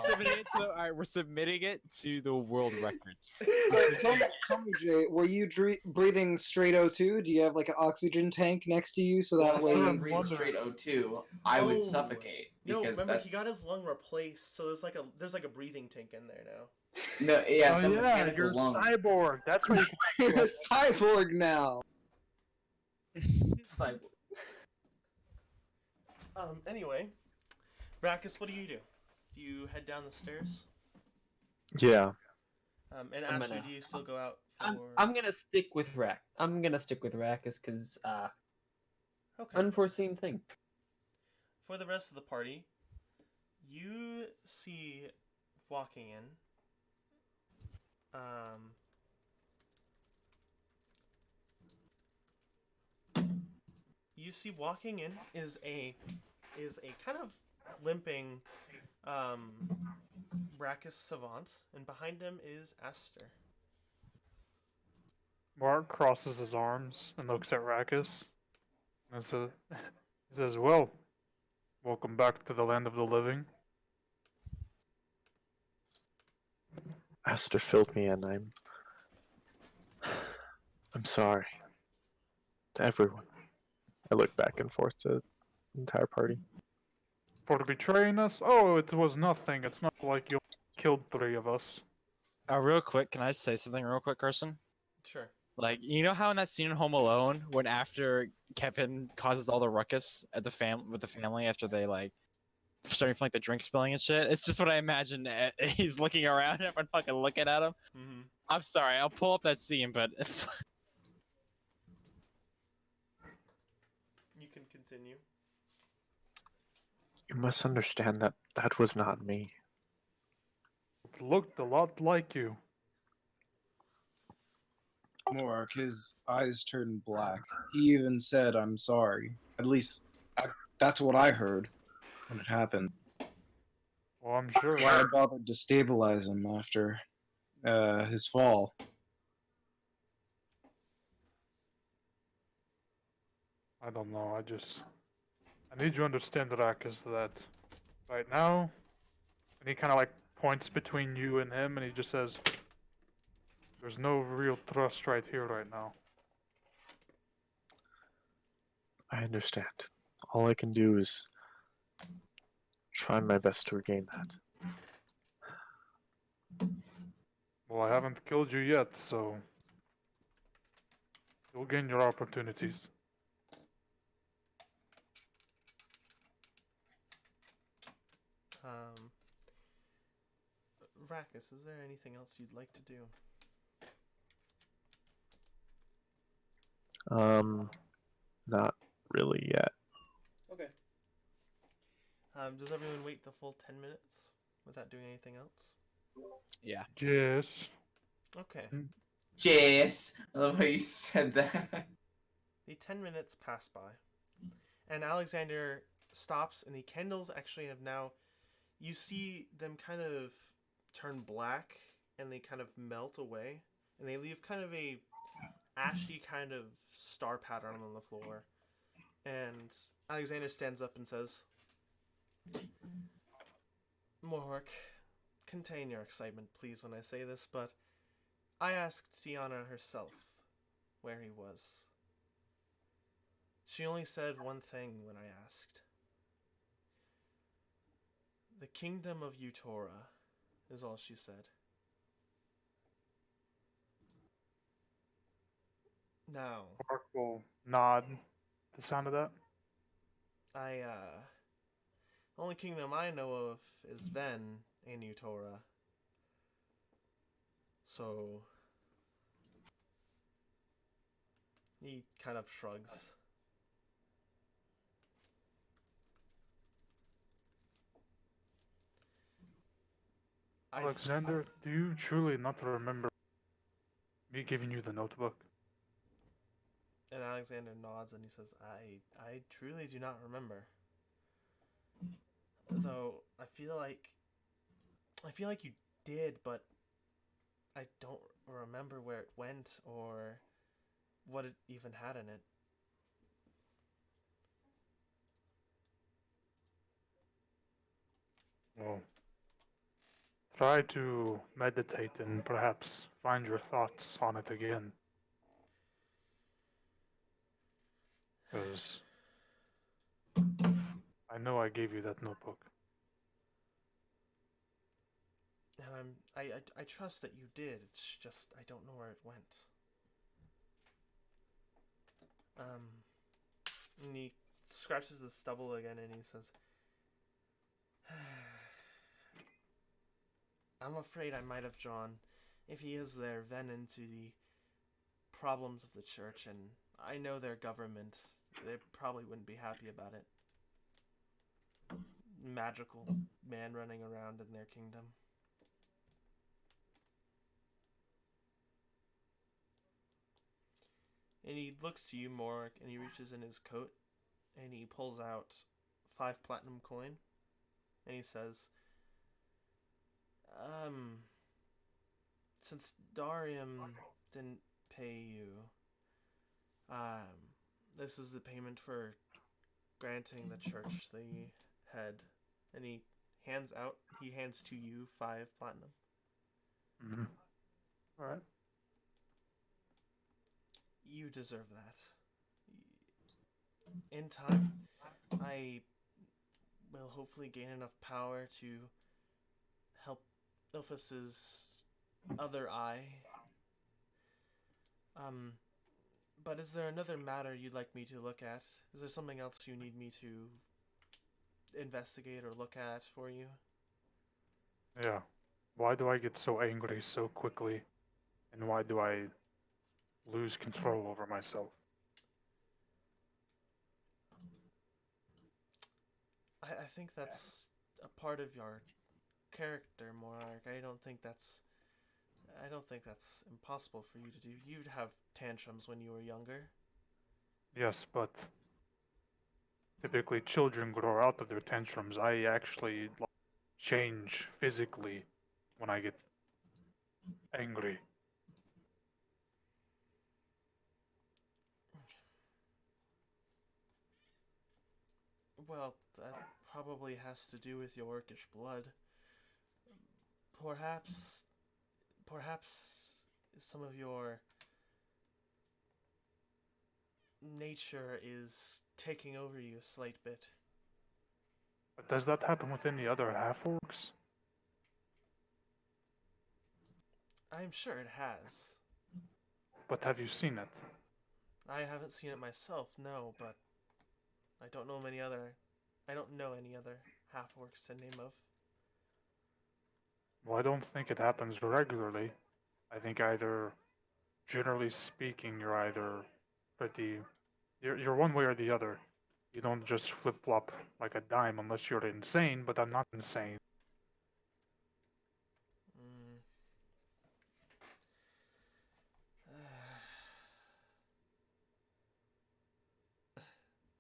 submitting it to the world record. Tell me, Jay, were you breathing straight O2? Do you have like an oxygen tank next to you so that If way? I breathe straight O2, I would Oh. suffocate. No, Because remember that's... he got his lung replaced, so there's like a breathing tank in there now. No, yeah, it's a Oh yeah, mechanical you're a lung. cyborg. That's why you can You're a cyborg now. Cyborg. Anyway, Rackus, what do? Do you head down the stairs? Yeah. And I'm Ashley, gonna- do you still go out for... I'm gonna stick with Rack. I'm gonna stick with Rackus because Okay. unforeseen thing. For the rest of the party, you see walking in. You see walking in is a kind of limping Rackus Savant, and behind him is Esther. Mark crosses his arms and looks at Rackus. And he says, "Well, welcome back to the land of the living." Aster filled me in. I'm sorry. To everyone. I look back and forth to the entire party. For betraying us? Oh, it was nothing. It's not like you killed 3 of us. Real quick, can I say something real quick, Carson? Sure. Like, you know how in that scene in Home Alone, when after Kevin causes all the ruckus at with the family after they like starting from like the drink spilling and shit? It's just what I imagine. He's looking around, everyone fucking looking at him. Mm-hmm. I'm sorry, I'll pull up that scene, but You can continue. You must understand that that was not me. It looked a lot like you. Morark, his eyes turned black. He even said, "I'm sorry." At least, that's what I heard when it happened. Well, I'm sure. That's why I bothered to stabilize him after his fall. I don't know. I need you to understand, Rakus, that right now, and he kind of like points between you and him, and he just says, "There's no real trust right here, right now." I understand. All I can do is try my best to regain that. Well, I haven't killed you yet, so you'll gain your opportunities. Rakus, is there anything else you'd like to do? Not really yet. Okay. Does everyone wait the full 10 minutes without doing anything else? Yeah. Yes. Okay. Jess. I love how you said that. The 10 minutes pass by, and Alexander stops, and the candles actually have now. You see them kind of turn black, and they kind of melt away, and they leave kind of a ashy kind of star pattern on the floor. And Alexander stands up and says, Morark, contain your excitement, please, when I say this, but I asked Tiyana herself where he was. She only said one thing when I asked. The kingdom of Utora is all she said. Now, Mark will nod the sound of that. only kingdom I know of is Venn in Utora. So, he kind of shrugs. Alexander, do you truly not remember me giving you the notebook? And Alexander nods and he says, I truly do not remember. Though I feel like you did, but I don't remember where it went or what it even had in it. Well, try to meditate and perhaps find your thoughts on it again. Because I know I gave you that notebook. And I trust that you did. It's just I don't know where it went. And he scratches his stubble again and he says, I'm afraid I might have drawn, if he is there, Venn into the problems of the church, and I know their government. They probably wouldn't be happy about it. Magical man running around in their kingdom. And he looks to you, Morark, and he reaches in his coat, and he pulls out 5 platinum coin, and he says, since Darium didn't pay you, this is the payment for granting the church the head. And he hands to you 5 platinum. Mm-hmm. Alright. You deserve that. In time, I will hopefully gain enough power to help Ilphus's other eye. But is there another matter you'd like me to look at? Is there something else you need me to investigate or look at for you? Yeah. Why do I get so angry so quickly? And why do I lose control over myself? I think that's a part of your character, Morark. I don't think that's impossible for you to do. You'd have tantrums when you were younger. Yes, but typically children grow out of their tantrums. I actually change physically when I get angry. Well, that probably has to do with your orcish blood. Perhaps some of your nature is taking over you a slight bit. But does that happen with any other half-orcs? I'm sure it has. But have you seen it? I haven't seen it myself, no, but I don't know any other half-orcs to name of. Well, I don't think it happens regularly. I think either, generally speaking, you're either you're one way or the other. You don't just flip-flop like a dime unless you're insane, but I'm not insane. Mm.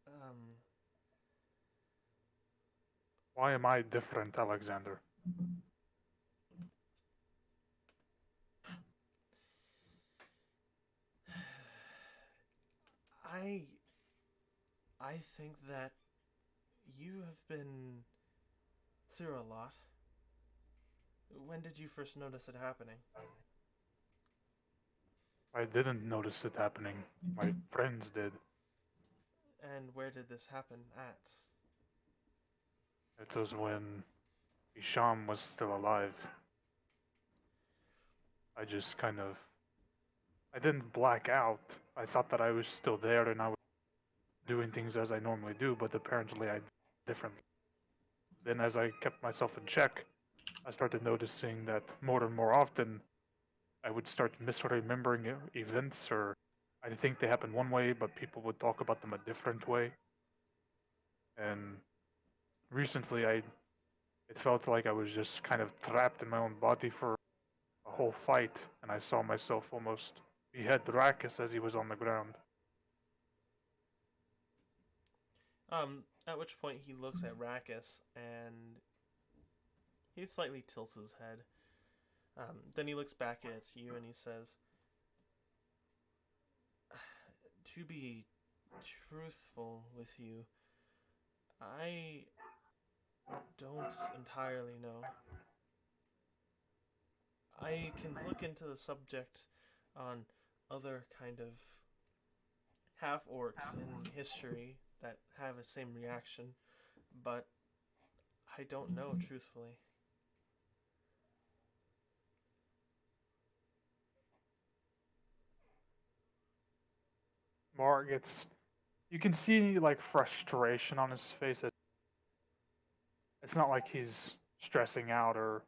um, Why am I different, Alexander? I think that you have been through a lot. When did you first notice it happening? I didn't notice it happening. My friends did. And where did this happen at? It was when Isham was still alive. I just kind of... I didn't black out. I thought that I was still there and I was doing things as I normally do, but apparently I did differently. Then as I kept myself in check, I started noticing that more and more often I would start misremembering events, or I think they happened one way, but people would talk about them a different way. And recently it felt like I was just kind of trapped in my own body for a whole fight, and I saw myself almost behead Dracus as he was on the ground. At which point he looks at Rackus and he slightly tilts his head. Then he looks back at you and he says, "To be truthful with you, I don't entirely know. I can look into the subject on other kind of half-orcs in history that have the same reaction, but I don't know, truthfully." Mark gets... You can see, like, frustration on his face. It's not like he's stressing out or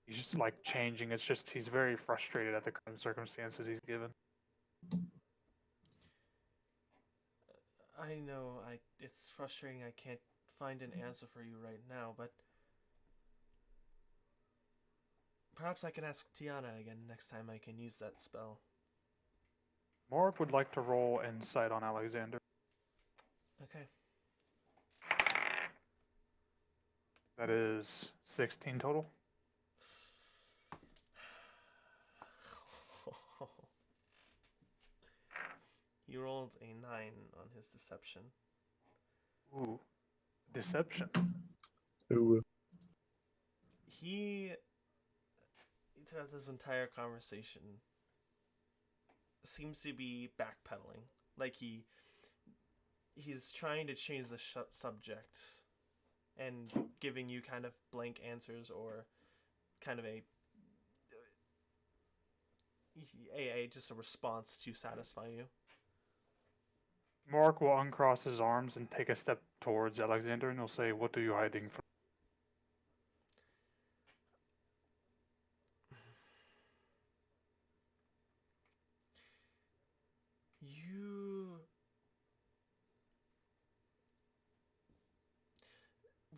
he's just, like, changing. It's just he's very frustrated at the current circumstances he's given. I know, it's frustrating I can't find an answer for you right now, but perhaps I can ask Tiyana again next time I can use that spell. Morark would like to roll insight on Alexander. Okay. That is 16 total. He rolled a 9 on his deception. Ooh, deception. Ooh. He, throughout this entire conversation, seems to be backpedaling. Like he's trying to change the subject and giving you kind of blank answers or kind of a just a response to satisfy you. Morark will uncross his arms and take a step towards Alexander, and he'll say, "What are you hiding from?"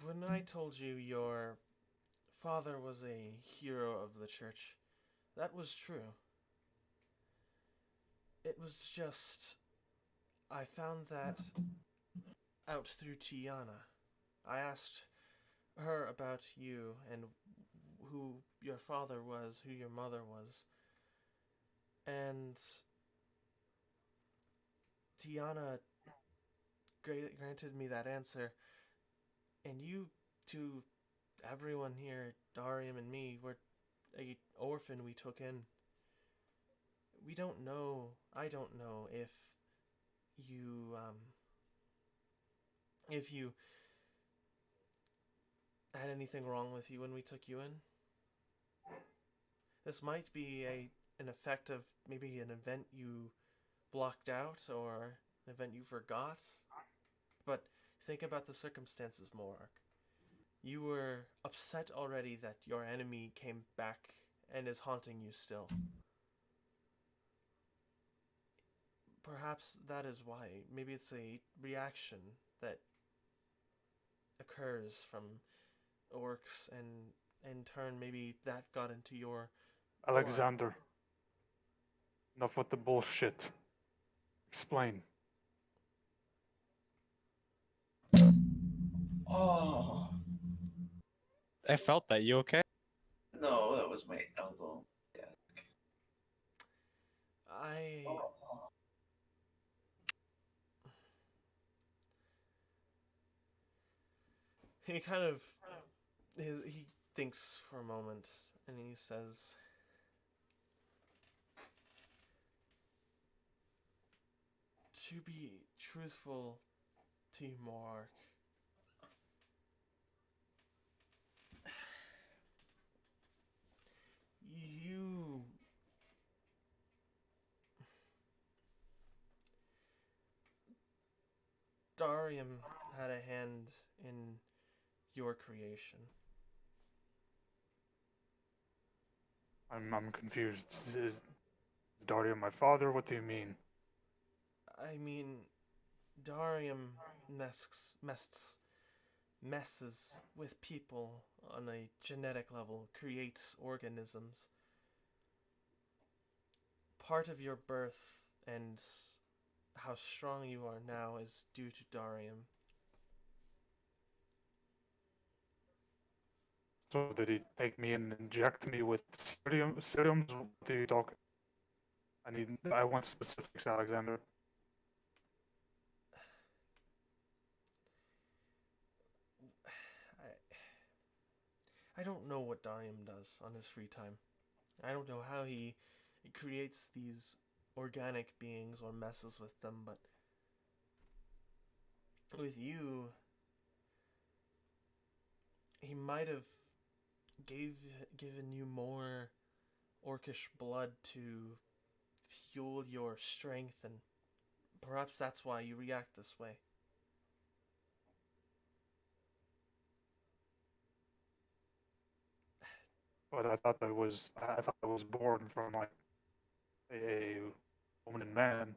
When I told you your father was a hero of the church, that was true. It was just, I found that out through Tiyana. I asked her about you and who your father was, who your mother was. And Tiyana granted me that answer, And you, to everyone here, Darium and me, were a orphan we took in. We don't know, I don't know if you had anything wrong with you when we took you in. This might be an effect of maybe an event you blocked out or an event you forgot. But think about the circumstances, Morark. You were upset already that your enemy came back and is haunting you still. Perhaps that is why. Maybe it's a reaction that occurs from orcs, and in turn maybe that got into your aura. Alexander, enough with the bullshit. Explain. Oh, I felt that. You okay? no, that was my elbow. Desk. He kind of he thinks for a moment and he says, to be truthful to you, Morark, you Darium had a hand in your creation. I'm confused. Is Dario my father? What do you mean? I mean, Darium messes with people on a genetic level, creates organisms. Part of your birth and how strong you are now is due to Darium. So did he take me and inject me with serums? What are you talking? I want specifics, Alexander. I don't know what Darium does on his free time. I don't know how he creates these organic beings or messes with them, but with you, he might have given you more orcish blood to fuel your strength, and perhaps that's why you react this way. But I thought I was born from like a woman and man.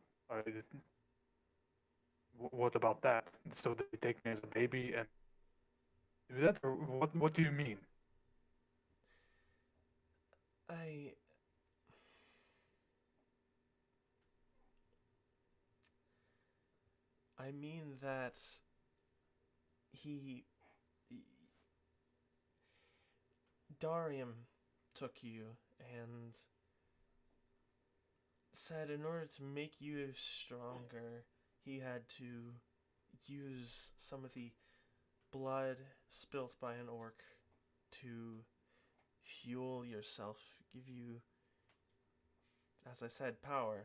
What about that? So they take me as a baby and do that, or what do you mean? I mean that he Darium took you and said in order to make you stronger, he had to use some of the blood spilt by an orc to fuel yourself, give you, as I said, power.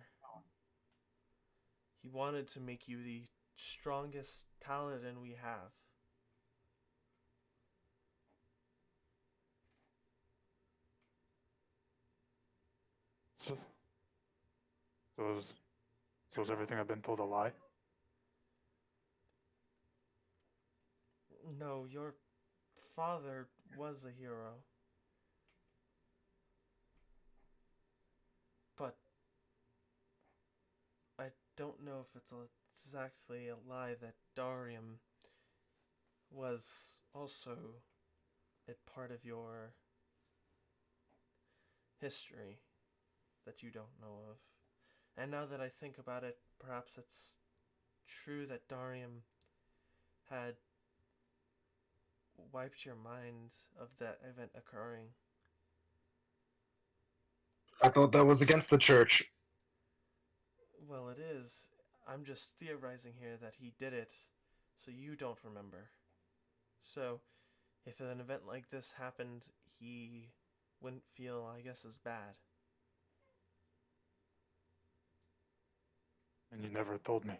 He wanted to make you the strongest paladin we have. So, so is everything I've been told a lie? No, your father was a hero. But I don't know if it's exactly a lie that Darium was also a part of your history that you don't know of. And now that I think about it, perhaps it's true that Darium had wiped your mind of that event occurring. I thought that was against the church. Well, it is. I'm just theorizing here that he did it so you don't remember. So, if an event like this happened, he wouldn't feel, I guess, as bad. And you never told me.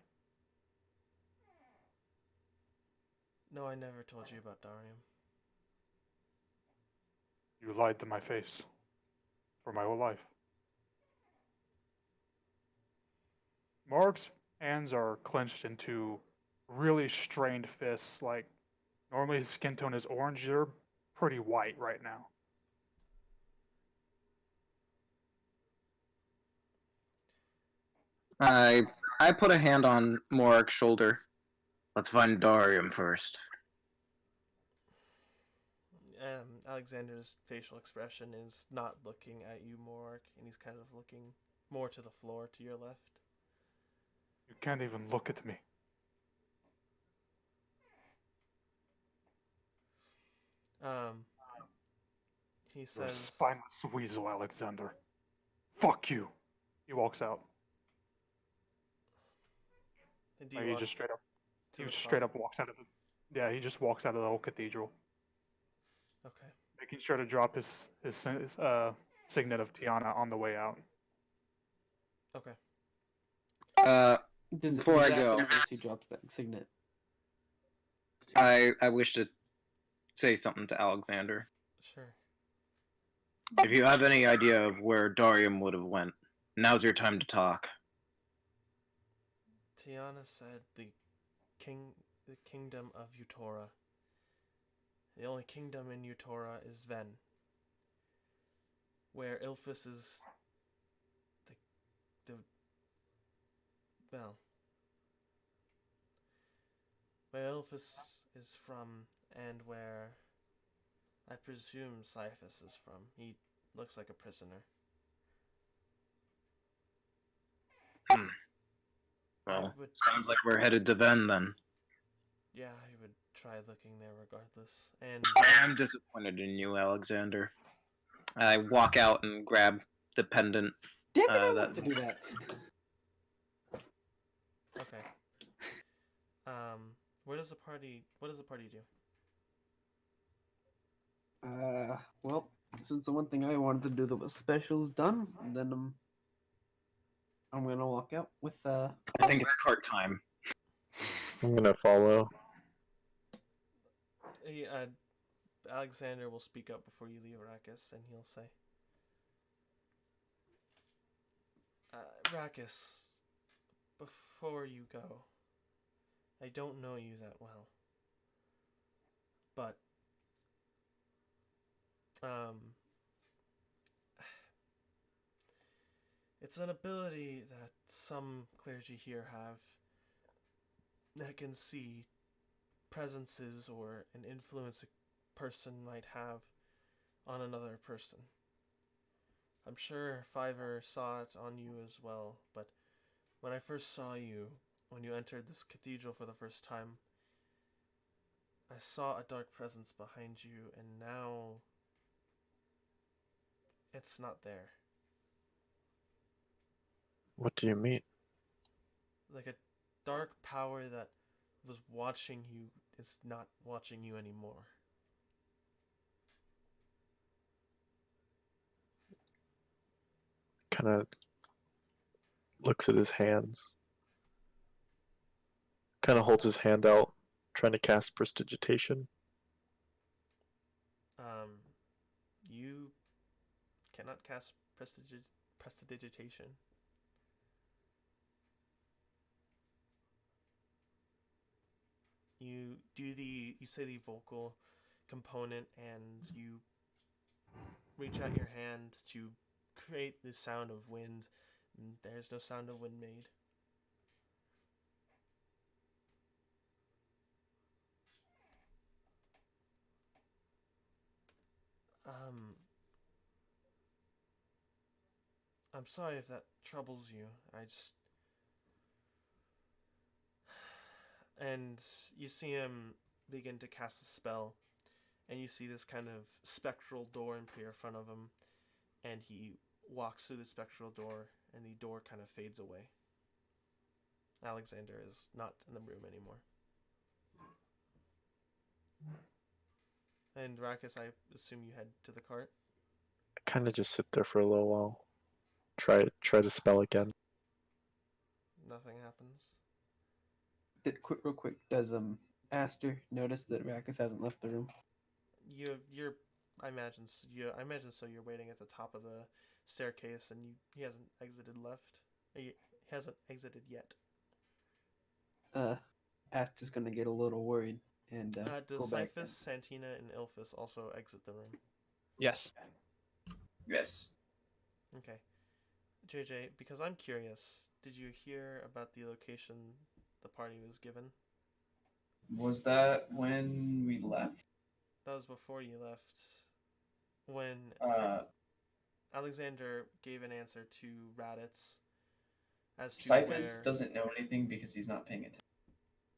No, I never told you about Darium. You lied to my face. For my whole life. Morark's hands are clenched into really strained fists. Like, normally his skin tone is orange. You're pretty white right now. I put a hand on Morark's shoulder. Let's find Darium first. Alexander's facial expression is not looking at you, Morark, and he's kind of looking more to the floor to your left. You can't even look at me. He You're a says, spineless weasel, Alexander. Fuck you. He walks out. do Like, you he walk just straight up. to He the just car? straight up walks out of the. Yeah, he just walks out of the whole cathedral, Okay. making sure to drop his signet of Tiyana on the way out. Okay. Before I go, He drops that signet. I wish to say something to Alexander. Sure. If you have any idea of where Darium would have went, now's your time to talk. Tiyana said the kingdom of Utora. The only kingdom in Utora is Venn, where Ilphus is where Ilphus is from, and where I presume Cyphus is from. He looks like a prisoner. Well, sounds like we're headed to Venn then. Yeah, I would try looking there regardless. And I'm disappointed in you, Alexander. I walk out and grab the pendant. Damn it, I wanted to do that. Okay. What does the party do? Well, since the one thing I wanted to do that was special is done, then I'm gonna walk out with I think it's cart time. I'm gonna follow. Alexander will speak up before you leave Rakis, and he'll say, Rakis, before you go, I don't know you that well, but it's an ability that some clergy here have that can see presences or an influence a person might have on another person. I'm sure Fiverr saw it on you as well, but when I first saw you, when you entered this cathedral for the first time, I saw a dark presence behind you, and now it's not there. What do you mean? Like a dark power that was watching you is not watching you anymore. Kind of looks at his hands. Kind of holds his hand out, trying to cast prestidigitation. You cannot cast prestidigitation. You say the vocal component, and you reach out your hand to create the sound of wind. And there's no sound of wind made. I'm sorry if that troubles you. And you see him begin to cast a spell, and you see this kind of spectral door appear in front of him, and he walks through the spectral door, and the door kind of fades away. Alexander is not in the room anymore. And Rakus, I assume you head to the cart. I kind of just sit there for a little while. Try to spell again. Nothing happens. Real quick. Does Aster notice that Rakus hasn't left the room? You're. I imagine. I imagine so. You're waiting at the top of the staircase, and he hasn't exited left. He hasn't exited yet. Aster's gonna get a little worried and Does go back. Cyphus, Santina, and Ilphus also exit the room? Yes. Yes. Okay. JJ, because I'm curious, did you hear about the location the party was given? Was that when we left? That was before you left. When Alexander gave an answer to Raditz as to Cyphus where... doesn't know anything because he's not paying attention.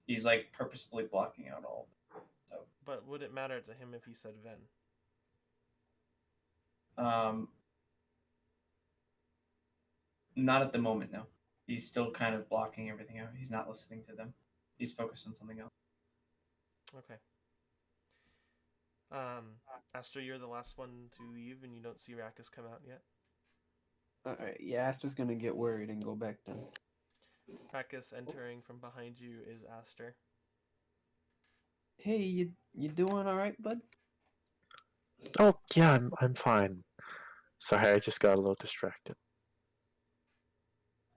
He's like purposefully blocking out all of it. So. But would it matter to him if he said Venn? Not at the moment, no. He's still kind of blocking everything out. He's not listening to them. He's focused on something else. Okay. Aster, you're the last one to leave, and you don't see Rakus come out yet. Alright, yeah, Aster's gonna get worried and go back down. Rakus entering from behind you is Aster. Hey, you doing alright, bud? Oh yeah, I'm fine. Sorry, I just got a little distracted.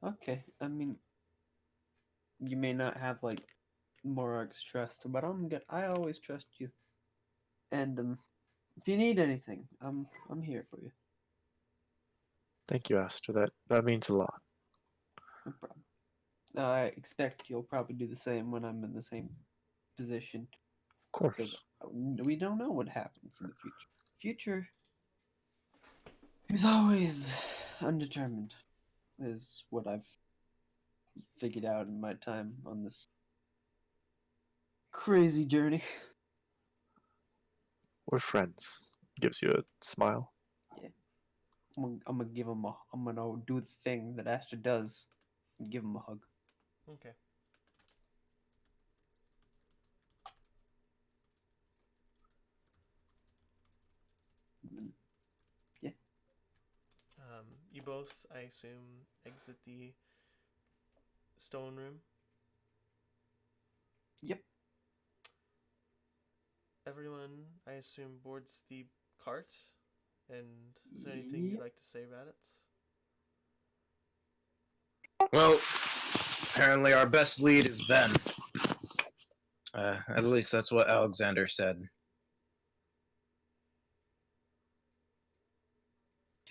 Okay, I mean, you may not have like Morark's trust, but I'm good. I always trust you. And if you need anything, I'm here for you. Thank you, Aster. That means a lot. No problem. I expect you'll probably do the same when I'm in the same position. Of course. Because we don't know what happens in the future. Future is always undetermined, is what I've figured out in my time on this crazy journey. We're friends. Gives you a smile. Yeah. I'm gonna give him I'm gonna do the thing that Aster does and give him a hug. Okay. Yeah. You both, I assume, exit the stone room. Yep. Everyone, I assume, boards the cart. And is there anything you'd like to say, Raditz? Well, apparently our best lead is Venn. At least that's what Alexander said.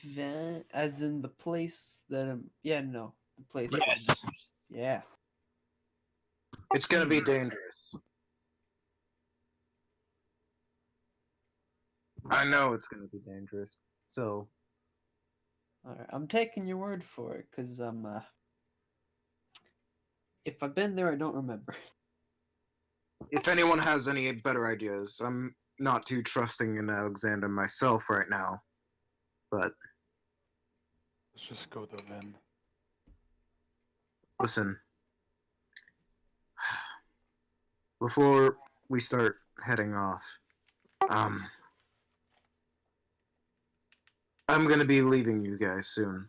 Venn, as in the place that the place. Yes. Yeah. It's gonna be dangerous. I know it's gonna be dangerous. So. Alright, I'm taking your word for it, cause if I've been there, I don't remember. If anyone has any better ideas, I'm not too trusting in Alexander myself right now. But Let's just go to Venn. listen, before we start heading off, I'm gonna be leaving you guys soon.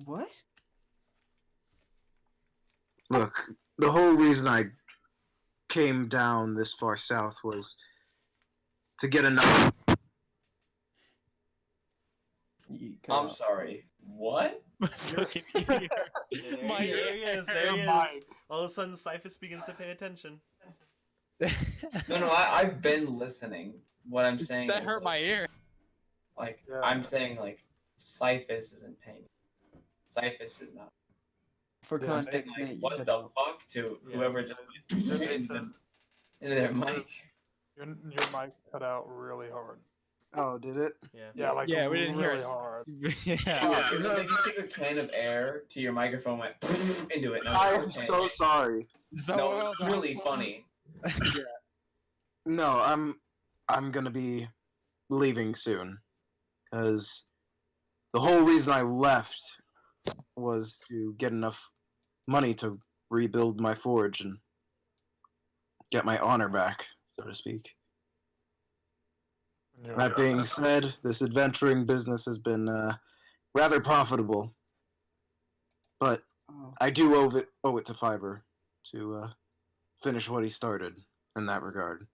What? Look, the whole reason I came down this far south was to get enough. I'm sorry. What? Fucking There he is. There he is. All of a sudden, Cyphus begins to pay attention. No, I've been listening. What I'm saying That is, hurt my ear. Like, Yeah. I'm saying, like, Cyphus isn't paying. Cyphus is not. For Yeah, context, Like, Nate, you what cut the out. fuck to Yeah. whoever just into their mic. Your mic cut out really hard. Oh, did it? Yeah. Yeah, like Yeah, we didn't hear really it. hard. Yeah. It was like you took a can of air to your microphone, went into it. I am so sorry. So No, well it's done. really funny. No, I'm gonna be leaving soon, because the whole reason I left was to get enough money to rebuild my forge and get my honor back, so to speak. That being said, this adventuring business has been rather profitable, but I do owe it to Fiverr to finish what he started in that regard.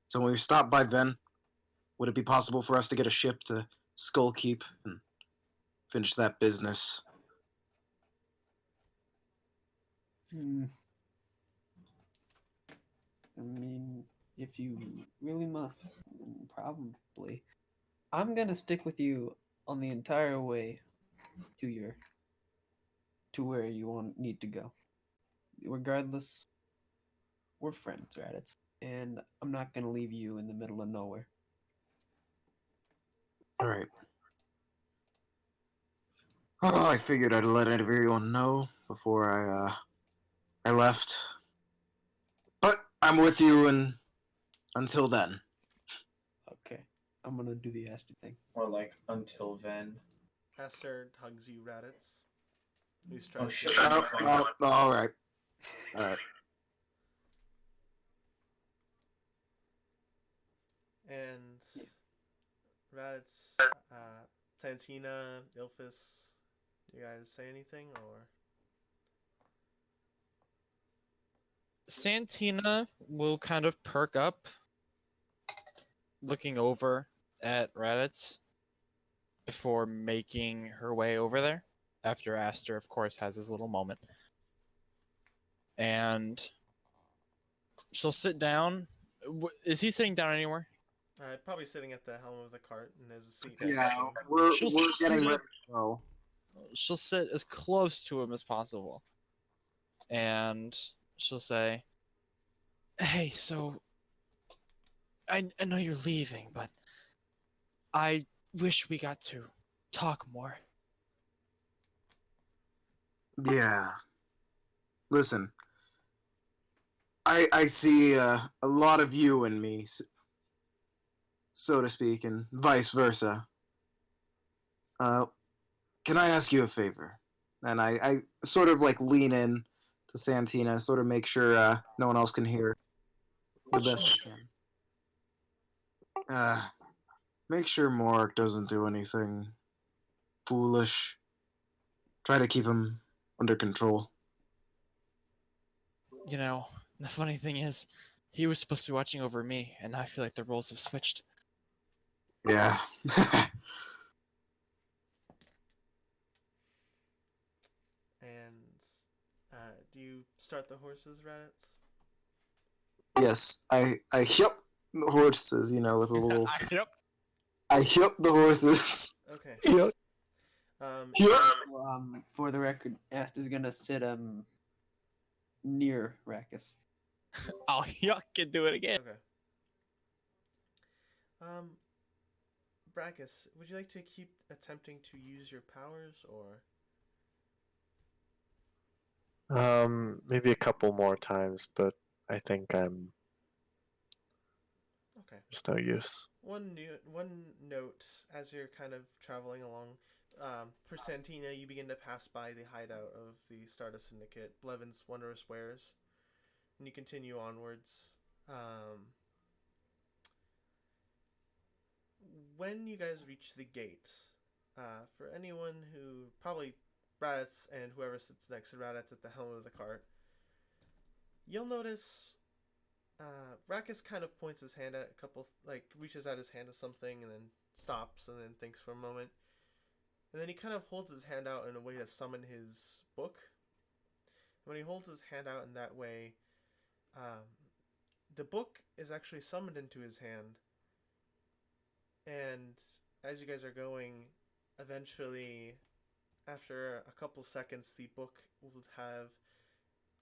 So when we stop by Venn, would it be possible for us to get a ship to Skullkeep and finish that business? I mean, if you really must, probably. I'm gonna stick with you on the entire way to where you need to go. Regardless, we're friends, Raditz, and I'm not gonna leave you in the middle of nowhere. All right. Oh, I figured I'd let everyone know before I left. But I'm with you, and until then. Okay, I'm gonna do the Astrid thing. Or like until then. Aster hugs you, Raditz. Who's Oh trying shit! Oh, all right. All right. And Raditz, Santina, Ilphus, do you guys say anything or? Santina will kind of perk up, looking over at Raditz before making her way over there. After Aster, of course, has his little moment. And she'll sit down. Is he sitting down anywhere? Probably sitting at the helm of the cart and there's a seat. Yeah, we're getting ready to go. She'll sit as close to him as possible. And she'll say, "Hey, so I know you're leaving, but I wish we got to talk more." Yeah. Listen, I see a lot of you in me, so to speak, and vice versa. Can I ask you a favor? And I sort of like lean in to Santina, sort of make sure no one else can hear the best I can. Make sure Morark doesn't do anything foolish. Try to keep him under control. You know, the funny thing is, he was supposed to be watching over me, and I feel like the roles have switched. Yeah. And do you start the horses, Raditz? Yes, I hip the horses, you know, with a little. Yep. I hip the horses. Okay. Yep. For the record, Aster's gonna sit near Rakus. Oh, yuck, can do it again. Okay. Brackus, would you like to keep attempting to use your powers, or? Maybe a couple more times, but I think I'm. Okay. There's no use. One note as you're kind of traveling along. For Santina, you begin to pass by the hideout of the Stardust Syndicate, Blevin's Wondrous Wares, and you continue onwards. When you guys reach the gate, for anyone who probably Raditz and whoever sits next to Raditz at the helm of the cart, you'll notice Rakus kind of points his hand at a couple, reaches out his hand to something and then stops and then thinks for a moment. And then he kind of holds his hand out in a way to summon his book. And when he holds his hand out in that way, the book is actually summoned into his hand. And as you guys are going, eventually, after a couple seconds, the book will have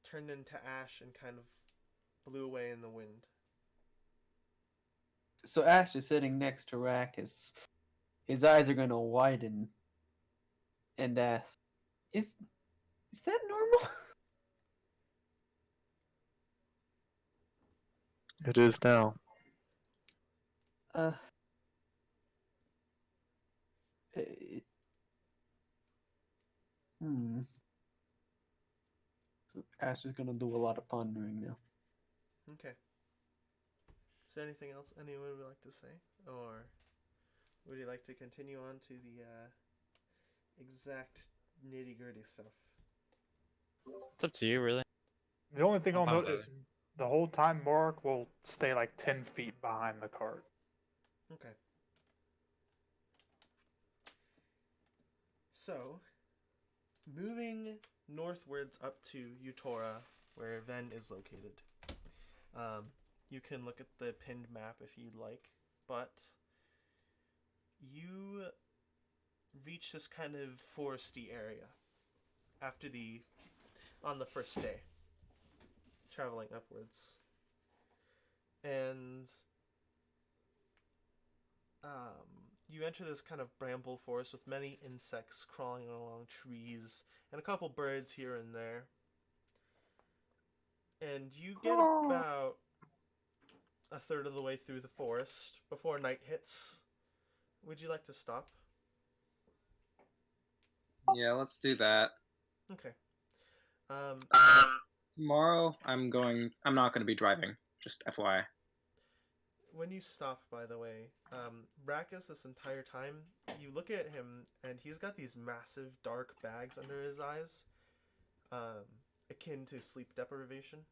turned into ash and kind of blew away in the wind. So Ash is sitting next to Rakus. His eyes are gonna widen and ask, "Is that normal?" It is now. So Ash is gonna do a lot of pondering now. Okay. Is there anything else anyone would like to say? Or Would you like to continue on to the exact nitty gritty stuff? It's up to you, really. The only thing I'll fine note with is the whole time Morark will stay like 10 feet behind the cart. Okay. So, moving northwards up to Utora, where Venn is located. You can look at the pinned map if you'd like, but you reach this kind of foresty area on the first day, traveling upwards. And you enter this kind of bramble forest with many insects crawling along trees and a couple birds here and there. And you get about a third of the way through the forest before night hits. Would you like to stop? Yeah, let's do that. Okay. Tomorrow, I'm not gonna be driving. Just FYI. When you stop, by the way, Rackus, this entire time, you look at him, and he's got these massive dark bags under his eyes, akin to sleep deprivation.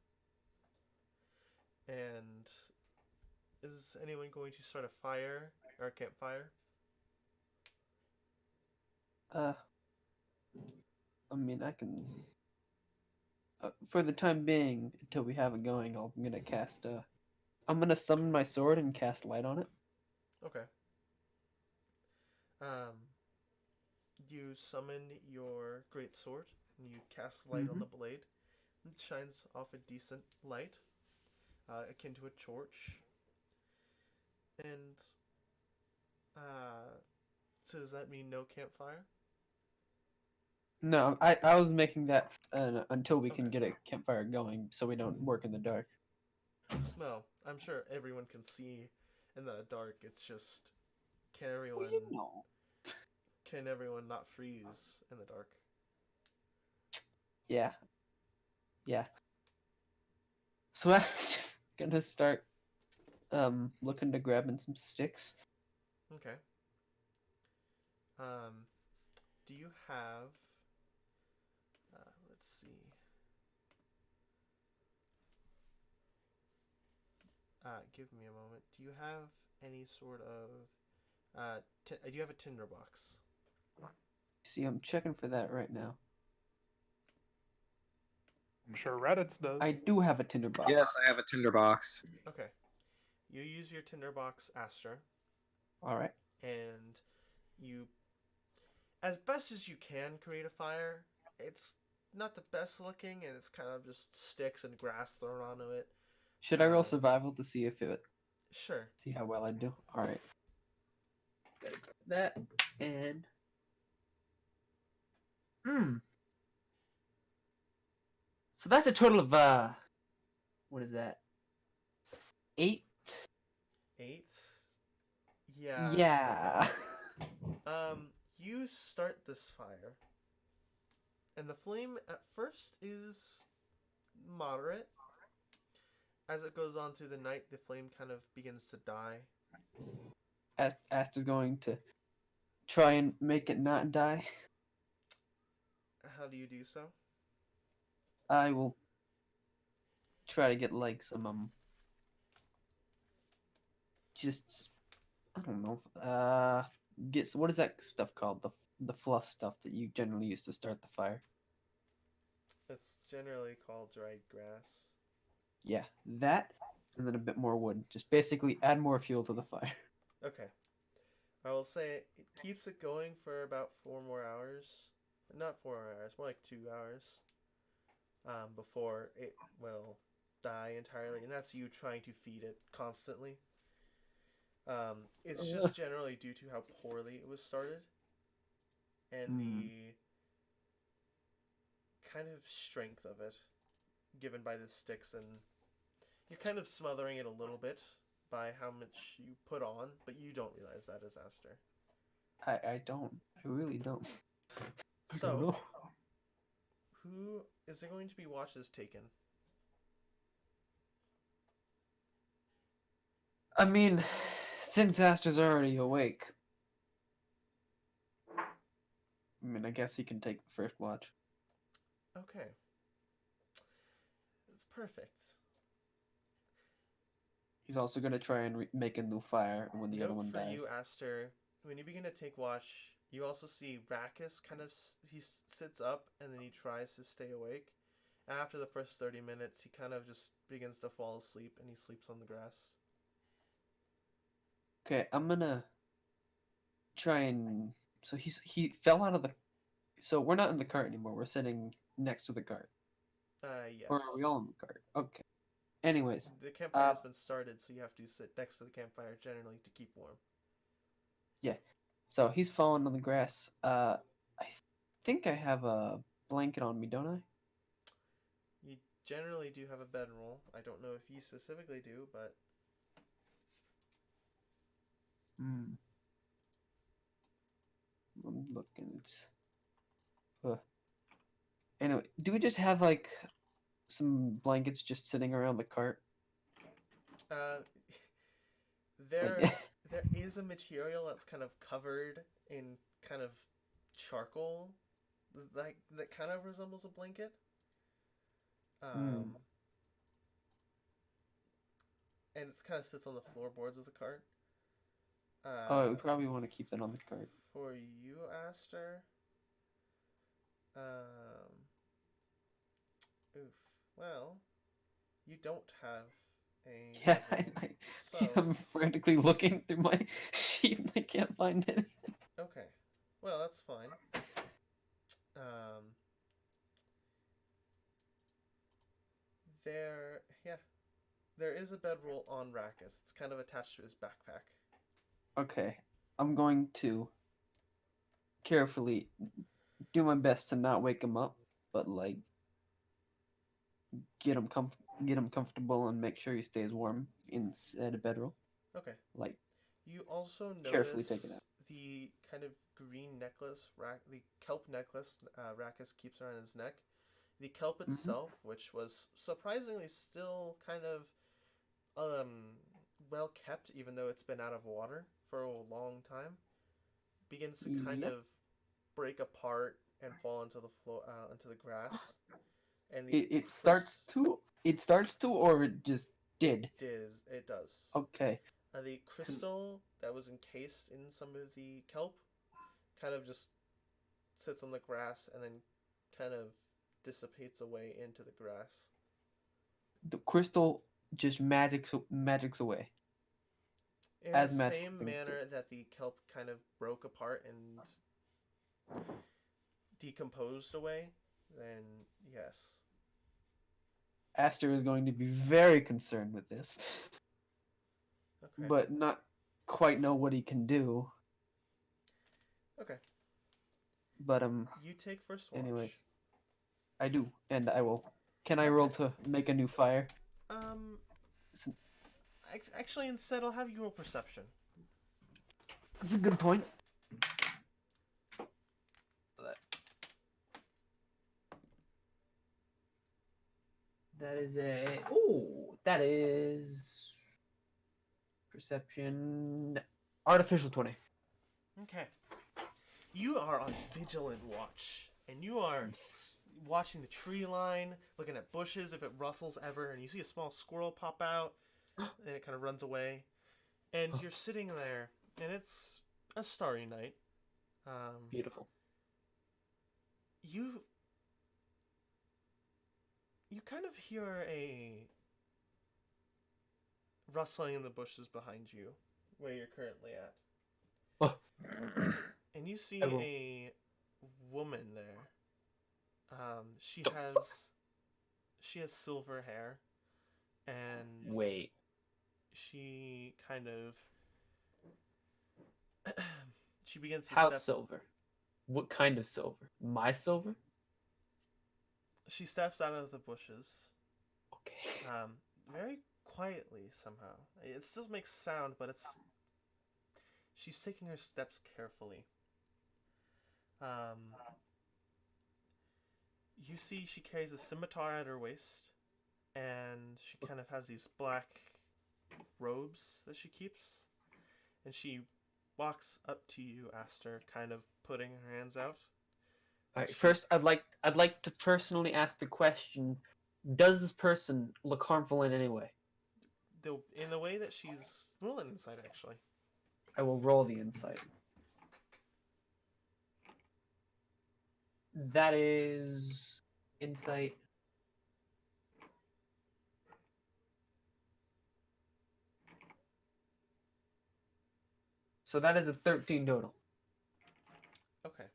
And is anyone going to start a fire or a campfire? I mean, I can. For the time being, until we have it going, I'm gonna cast. I'm gonna summon my sword and cast light on it. Okay. You summon your great sword and you cast light on the blade. It shines off a decent light, akin to a torch. And so does that mean no campfire? No, I was making that until we can get a campfire going, so we don't work in the dark. No, I'm sure everyone can see in the dark. It's just can everyone can everyone not freeze in the dark? Yeah. So I was just gonna start looking to grabbing some sticks. Okay. Do you have let's see. Give me a moment. Do you have any sort of do you have a tinderbox? See, I'm checking for that right now. I'm sure Reddit's does. I do have a tinderbox. Yes, I have a tinderbox. Okay. You use your tinderbox, Aster. All right. And you, as best as you can, create a fire. It's not the best looking, and it's kind of just sticks and grass thrown onto it. Should I roll survival to see if it? Sure. See how well I do. All right. Gotta go that and. So that's a total of what is that? 8. 8. Yeah. Yeah. You start this fire, and the flame at first is moderate. As it goes on through the night, the flame kind of begins to die. Aster's going to try and make it not die. How do you do so? I will try to get like some just I don't know. What is that stuff called? The fluff stuff that you generally use to start the fire. It's generally called dried grass. Yeah, that and then a bit more wood. Just basically add more fuel to the fire. Okay. I will say it keeps it going for about 4 more hours. Not 4 hours, more like 2 hours. Before it will die entirely, and that's you trying to feed it constantly. It's just generally due to how poorly it was started, and the kind of strength of it, given by the sticks, and you're kind of smothering it a little bit by how much you put on, but you don't realize that as Aster. I don't. I really don't. So, who is there going to be watches taken? I mean, since Aster's already awake, I mean, I guess he can take the first watch. Okay. It's perfect. He's also gonna try and make a new fire when the other Note one for dies. you, Aster. When you begin to take watch, you also see Rackus kind of he sits up and then he tries to stay awake. And after the first 30 minutes, he kind of just begins to fall asleep and he sleeps on the grass. Okay, I'm gonna try and so he fell out of the. So we're not in the cart anymore. We're sitting next to the cart. Yes. Or are we all in the cart? Okay. Anyways, The campfire has been started, so you have to sit next to the campfire generally to keep warm. yeah. So he's falling on the grass. I think I have a blanket on me, don't I? You generally do have a bedroll. I don't know if you specifically do, but Hmm. I'm looking. It's. Anyway, do we just have like some blankets just sitting around the cart? uh, there Like, there is a material that's kind of covered in kind of charcoal, like that kind of resembles a blanket. And it kind of sits on the floorboards of the cart. oh, we probably want to keep that on the cart. For you, Aster. Oof. Well, you don't have a. Yeah, bedroll, so I'm frantically looking through my sheet and I can't find anything. okay. Well, that's fine. There is a bedroll on Rackus. It's kind of attached to his backpack. Okay, I'm going to carefully do my best to not wake him up, but like get him comfortable and make sure he stays warm inside a bedroll. Okay. Like You also carefully notice take it out. the kind of green necklace, the kelp necklace Rackus keeps around his neck. The kelp itself, which was surprisingly still kind of well kept, even though it's been out of water for a long time, begins to kind of break apart and fall into the floor, into the grass. And it starts to, or it just did. It does. Okay. The crystal that was encased in some of the kelp kind of just sits on the grass and then kind of dissipates away into the grass. The crystal just magics away. In the same manner that the kelp kind of broke apart and decomposed away, then yes. Aster is going to be very concerned with this. Okay. But not quite know what he can do. Okay. But you take first watch. Anyways, I do, and I will. Can I roll to make a new fire? Actually, instead, I'll have you roll perception. That's a good point. That is that is perception artificial 20. Okay. You are on vigilant watch, and you are watching the tree line, looking at bushes if it rustles ever, and you see a small squirrel pop out, and it kind of runs away, and you're sitting there, and it's a starry night. Beautiful. You kind of hear a rustling in the bushes behind you, where you're currently at. Oh. And you see a woman there. She has silver hair, and wait, she kind of she begins to How silver? What kind of silver? My silver? She steps out of the bushes. Okay. Very quietly somehow. It still makes sound, but she's taking her steps carefully. You see she carries a scimitar at her waist, and she kind of has these black robes that she keeps, and she walks up to you, Aster, kind of putting her hands out, All right. First, I'd like to personally ask the question: does this person look harmful in any way? In the way that she's rolling inside, actually. I will roll the insight. That is insight. So that is a 13 total. Okay.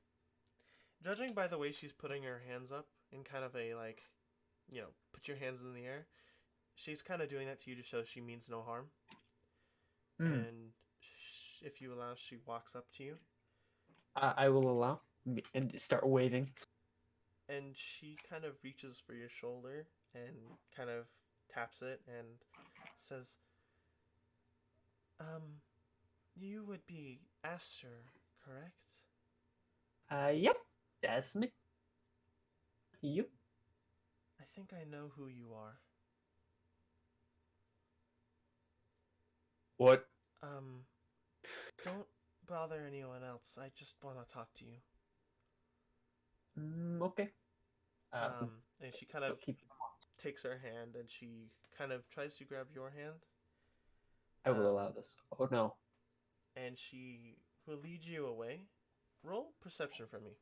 Judging by the way she's putting her hands up in kind of a, like, put your hands in the air, she's kind of doing that to you to show she means no harm. And if you allow, she walks up to you. I will allow and start waving. And she kind of reaches for your shoulder and kind of taps it and says, you would be Aster, correct? Yep, that's me. You? I think I know who you are. What? Don't bother anyone else. I just want to talk to you. Okay. And she kind of takes her hand and she kind of tries to grab your hand. I will allow this. Oh no. And she will lead you away. Roll perception for me.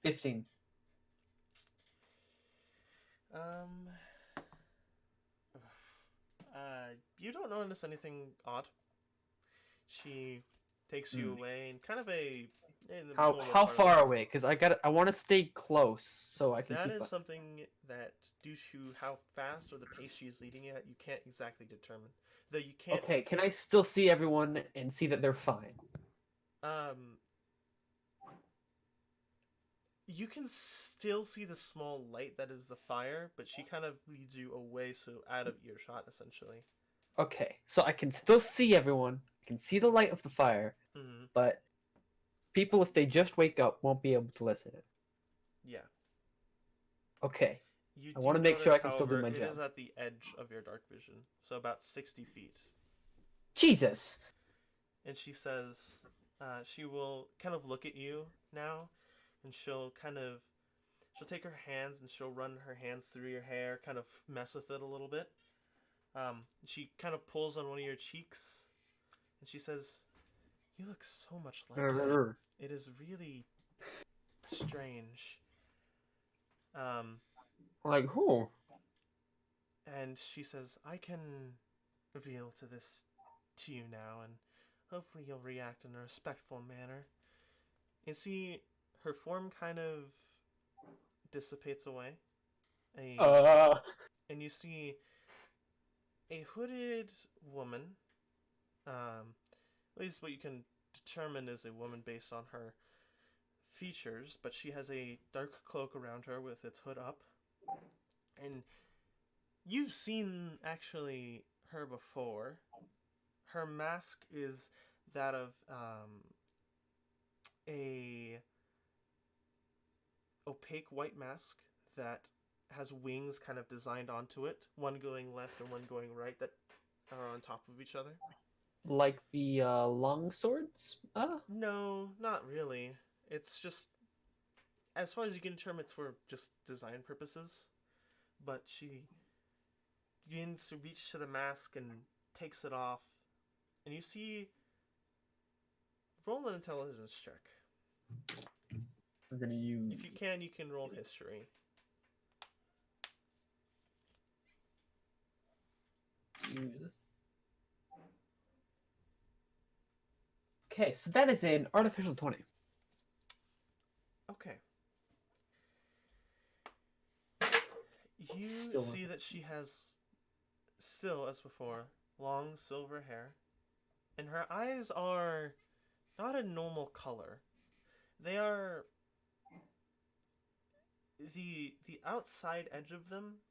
15. You don't notice anything odd. She takes you away and kind of How far away? Because I want to stay close so I can. That is something that, due to how fast or the pace she is leading at, you can't exactly determine. Though you can't. Okay, can I still see everyone and see that they're fine? You can still see the small light that is the fire, but she kind of leads you away, so out of earshot, essentially. Okay, so I can still see everyone. I can see the light of the fire, but people, if they just wake up, won't be able to listen. Yeah. Okay. You I want to do make sure I notice, can still do however, my It job. is at the edge of your dark vision, so about 60 feet. Jesus! And she says, she will kind of look at you now, and she'll take her hands and she'll run her hands through your hair, kind of mess with it a little bit. She kind of pulls on one of your cheeks, and she says, "You look so much like him. It is really strange." Like who? And she says, "I can reveal this to you now, and hopefully you'll react in a respectful manner." And see, her form kind of dissipates away. And you see a hooded woman. At least what you can determine is a woman based on her features, but she has a dark cloak around her with its hood up. And you've seen, actually, her before. Her mask is that of a opaque white mask that has wings kind of designed onto it, one going left and one going right, that are on top of each other. Like the long swords? No, not really. It's just, as far as you can determine, it's for just design purposes. But she begins to reach to the mask and takes it off, and you see, roll an intelligence check. We're gonna use. If you can roll history. Okay, so that is an artificial 20. Okay. You see that she has, still as before, long silver hair, and her eyes are not a normal color. They are the outside edge of them,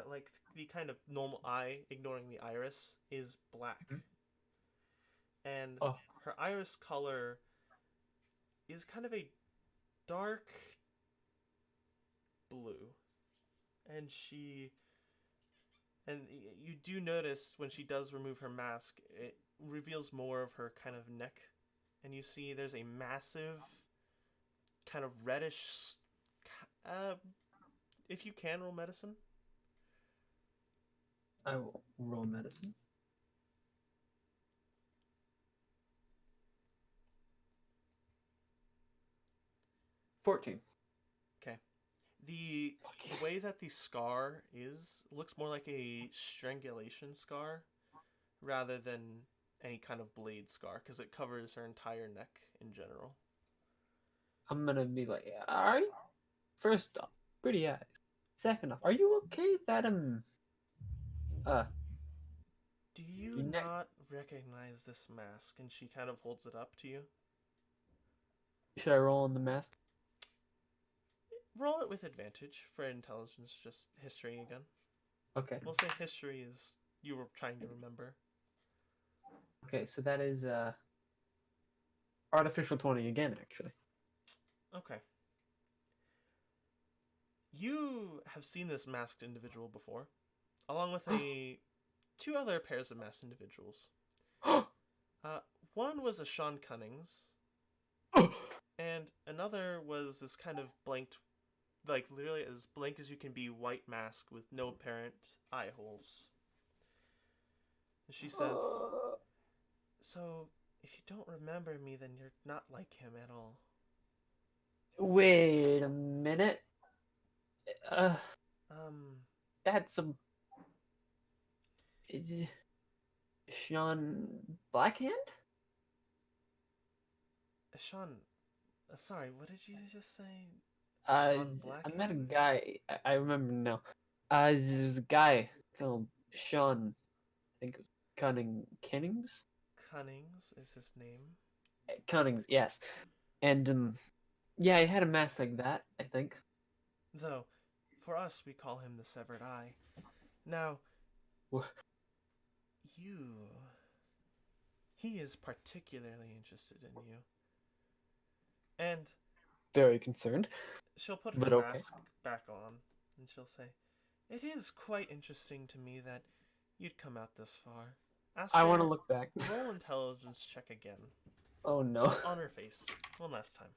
like the kind of normal eye, ignoring the iris, is black. And her iris color is kind of a dark blue. And And you do notice when she does remove her mask, it reveals more of her kind of neck. And you see there's a massive, kind of reddish. If you can roll medicine. I will roll medicine. 14. Okay. The way that the scar looks more like a strangulation scar rather than any kind of blade scar because it covers her entire neck in general. I'm gonna be like, alright. First off, pretty eyes. Second off, are you okay that do you not recognize this mask? And she kind of holds it up to you. Should I roll on the mask? Roll it with advantage for intelligence, just history again. Okay. We'll say history is you were trying to remember. Okay, so that is artificial 20 again, actually. Okay. You have seen this masked individual before, along with two other pairs of masked individuals. One was a Sean Cunnings, and another was this kind of blanked, like literally as blank as you can be, white mask with no apparent eye holes. And she says, "So, if you don't remember me, then you're not like him at all." Wait a minute. That's Sean Blackhand? Sean, sorry, what did you just say? I met a guy. I remember now. There's a guy called Sean. I think it was Cunnings. Cunnings is his name. Cunnings, yes. And yeah, he had a mask like that, I think. Though, for us, we call him the Severed Eye. Now, he is particularly interested in you. And very concerned. She'll put her mask back on, and she'll say, "It is quite interesting to me that you'd come out this far." I want to look back. Roll intelligence check again. Oh no. Just on her face. One last time.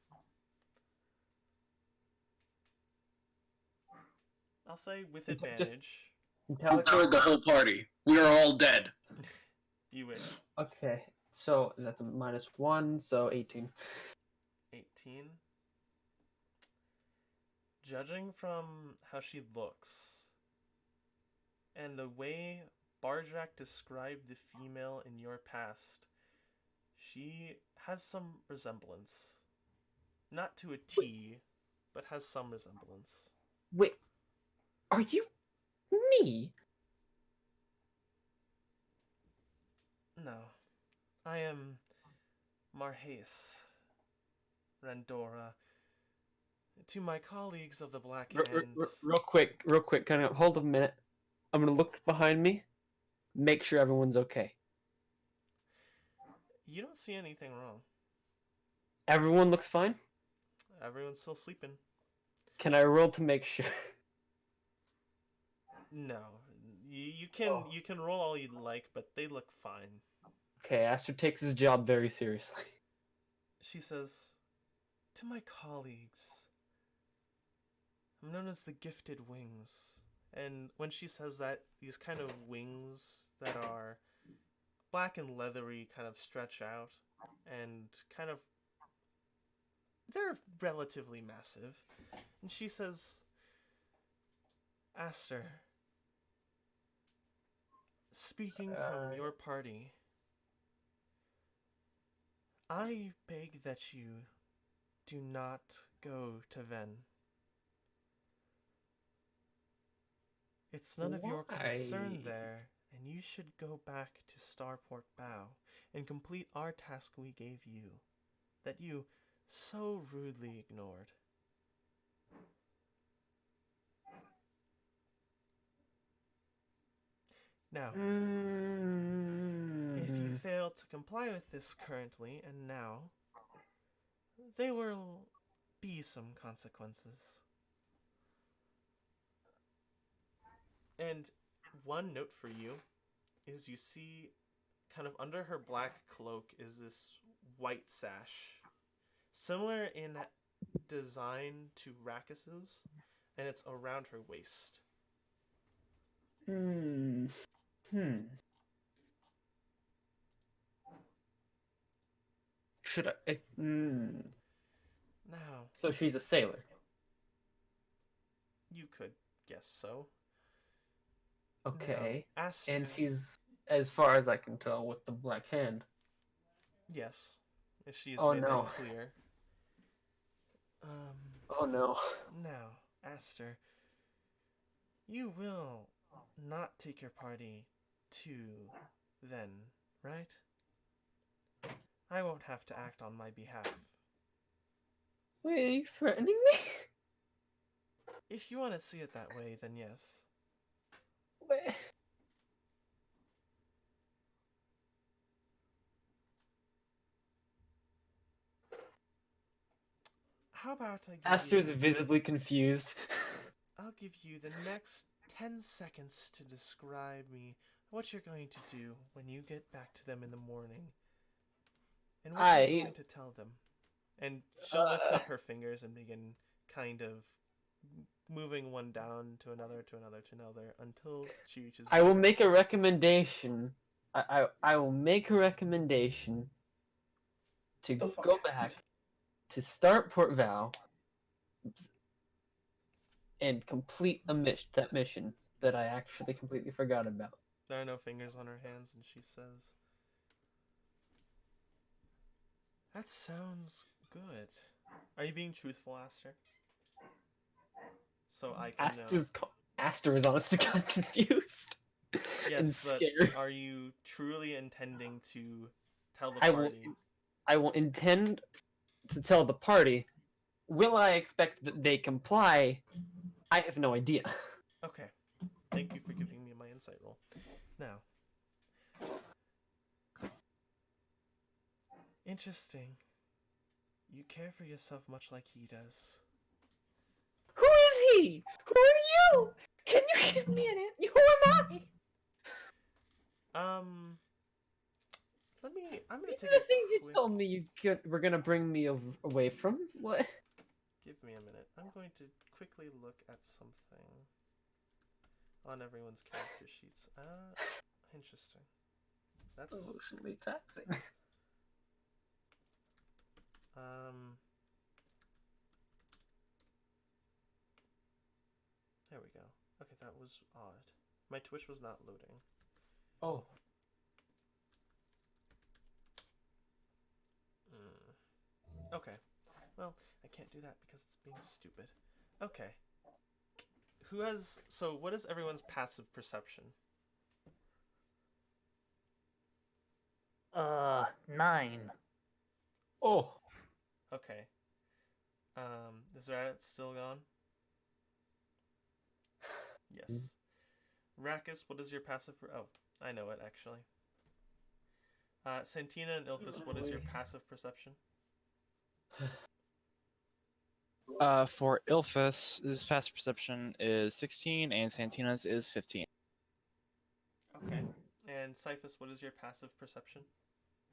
I'll say with advantage. You killed the whole party. We are all dead. You wish. Okay, so that's a -1, so 18. 18. Judging from how she looks and the way Barjack described the female in your past, she has some resemblance. Not to a T, but has some resemblance. Wait, are you me? No. I am Marhace Randora. To my colleagues of the Black Hands. Real quick, kind of hold a minute. I'm gonna look behind me, make sure everyone's okay. You don't see anything wrong. Everyone looks fine? Everyone's still sleeping. Can I roll to make sure? No. You can roll all you'd like, but they look fine. Okay, Aster takes his job very seriously. She says, "To my colleagues, I'm known as the Gifted Wings." And when she says that, these kind of wings that are black and leathery kind of stretch out and kind of, they're relatively massive. And she says, "Aster, speaking from your party, I beg that you do not go to Venn. It's none of your concern there, and you should go back to Starport Bow and complete our task we gave you, that you so rudely ignored." Now, if you fail to comply with this currently and now, there will be some consequences. And one note for you is you see kind of under her black cloak is this white sash. Similar in design to Rakis's, and it's around her waist. Should I? Now, So she's a sailor. you could guess so. Okay. Now, Aster. And she's, as far as I can tell, with the black hand. Yes, if she has Oh, made no. that clear. Oh no. Now, Aster, you will not take your party to Venn, right? I won't have to act on my behalf. Wait, are you threatening me? If you want to see it that way, then yes. Wait. How about I give Aster's you... visibly confused. I'll give you the next 10 seconds to describe me what you're going to do when you get back to them in the morning. And what you're going to tell them. And she'll lift up her fingers and begin kind of moving one down to another, to another, to another, until she reaches... I will make a recommendation. I will make a recommendation to go back to start Port Val and complete that mission that I actually completely forgot about. There are no fingers on her hands, and she says, "That sounds good. Are you being truthful, Aster? So I can know." Aster is honest to God confused. Yes, and but scared. Are you truly intending to tell the party? I will intend to tell the party. Will I expect that they comply? I have no idea. Okay. Thank you for giving me my insight roll. Now. Interesting. You care for yourself much like he does. Who is he? Who are you? Can you give me an answer? Who am I? I'm gonna These take are the a things you quick... told me were gonna bring me away from. What? Give me a minute. I'm going to quickly look at something on everyone's character sheets. Interesting. That's emotionally taxing. There we go. Okay, that was odd. My Twitch was not loading. Oh. Okay. Well, I can't do that because it's being stupid. Okay. Who has... So, what is everyone's passive perception? 9. Oh. Okay. Is that still gone? Yes. Rakis, what is your passive... Oh, I know it, actually. Santina and Ilphus, what is your passive perception? For Ilphus, his passive perception is 16, and Santina's is 15. Okay. And Cyphus, what is your passive perception?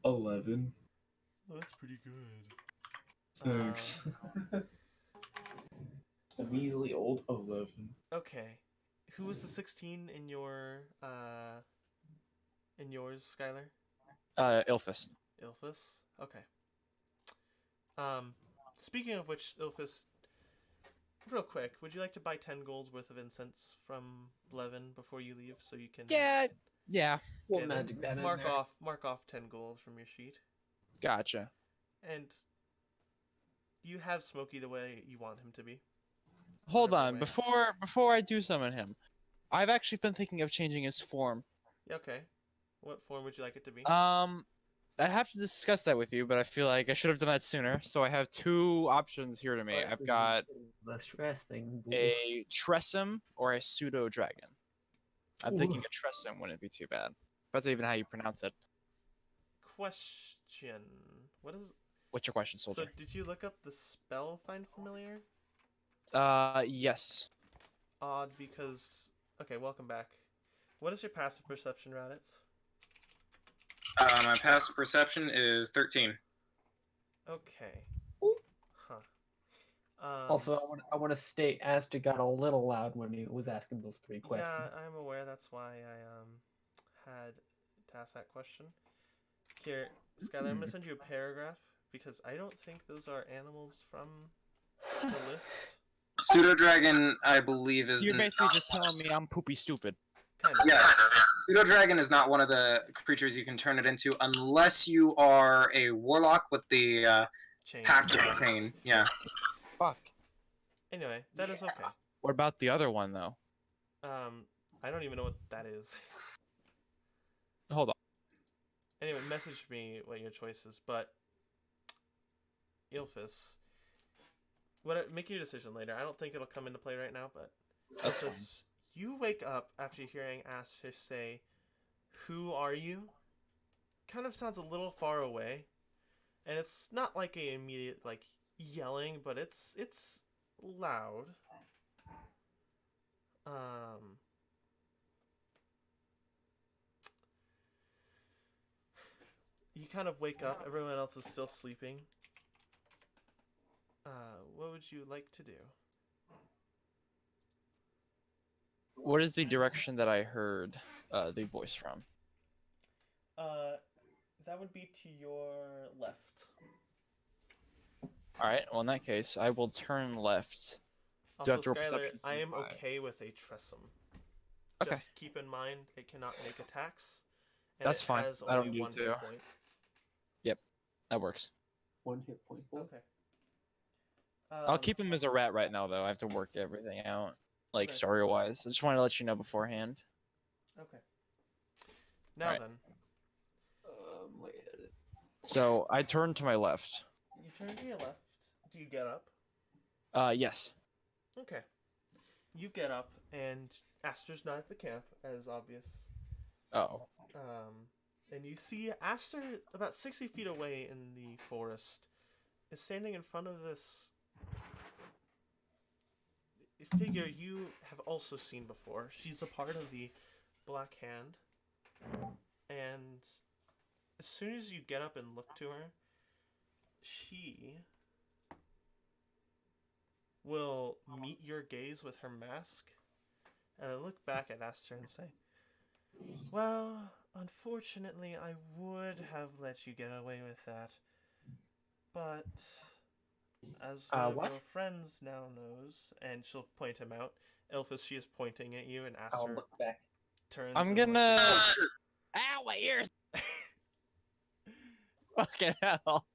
11. Oh, that's pretty good. Thanks. A measly old 11. Okay. Who was the 16 in your in yours, Skylar? Ilphus. Ilphus? Okay. Speaking of which, Ilphus, real quick, would you like to buy 10 gold's worth of incense from Levin before you leave so you can... Yeah. We'll magic that in mark there. off 10 gold from your sheet. Gotcha. And you have Smokey the way you want him to be. Hold Whatever on, way. before I do summon him, I've actually been thinking of changing his form. Yeah, okay. What form would you like it to be? I'd have to discuss that with you, but I feel like I should have done that sooner. So I have two options here to me. I've got the stress thing. a Tressum or a Pseudo Dragon. I'm thinking a Tressum wouldn't be too bad. If that's even how you pronounce it. Question. What is... What's your question, soldier? So, did you look up the spell Find Familiar? Yes. Odd, because... Okay, welcome back. What is your passive perception, Raditz? My passive perception is 13. Okay. Huh. Also, I want to state Aster got a little loud when he was asking those 3 questions. Yeah, I'm aware. That's why I had to ask that question. Here, Skylar, I'm gonna send you a paragraph because I don't think those are animals from the list. Pseudo dragon, I believe, is. So you're basically just telling me I'm poopy stupid. Kind of. Yes. Pseudo dragon is not one of the creatures you can turn it into unless you are a warlock with the Chain. pact of the chain. Yeah. Fuck. Anyway, that is okay. What about the other one though? I don't even know what that is. Hold on. Anyway, message me what your choice is, but Ilphus, make your decision later. I don't think it'll come into play right now, but That's fine. Ilphus, you wake up after hearing Aster say, "Who are you?" Kind of sounds a little far away, and it's not like a immediate like yelling, but it's loud. You kind of wake up. Everyone else is still sleeping. What would you like to do? What is the direction that I heard the voice from? That would be to your left. Alright, well in that case, I will turn left. Do I Also, have to roll Skylar, perception I am save? okay with a Tressum. Okay. Just keep in mind it cannot make attacks. And That's it fine. Has I don't only need one to. hit point. Yep, that works. 1 hit point. Okay. I'll keep him as a rat right now, though. I have to work everything out, like Okay. story-wise. I just wanted to let you know beforehand. Okay. Now Alright. then, So I turn to my left. you turn to your left. Do you get up? Yes. Okay. You get up, and Aster's not at the camp, as obvious. Oh. And you see Aster about 60 feet away in the forest is standing in front of this figure you have also seen before. She's a part of the Black Hand. And as soon as you get up and look to her, she will meet your gaze with her mask and then look back at Aster and say, "Well, unfortunately, I would have let you get away with that. But as one of what? your friends now knows," and she'll point him out. Elphus, she is pointing at you, and I'll Aster look back. turns. I'm and gonna. looks Ow, my ears! Fucking hell.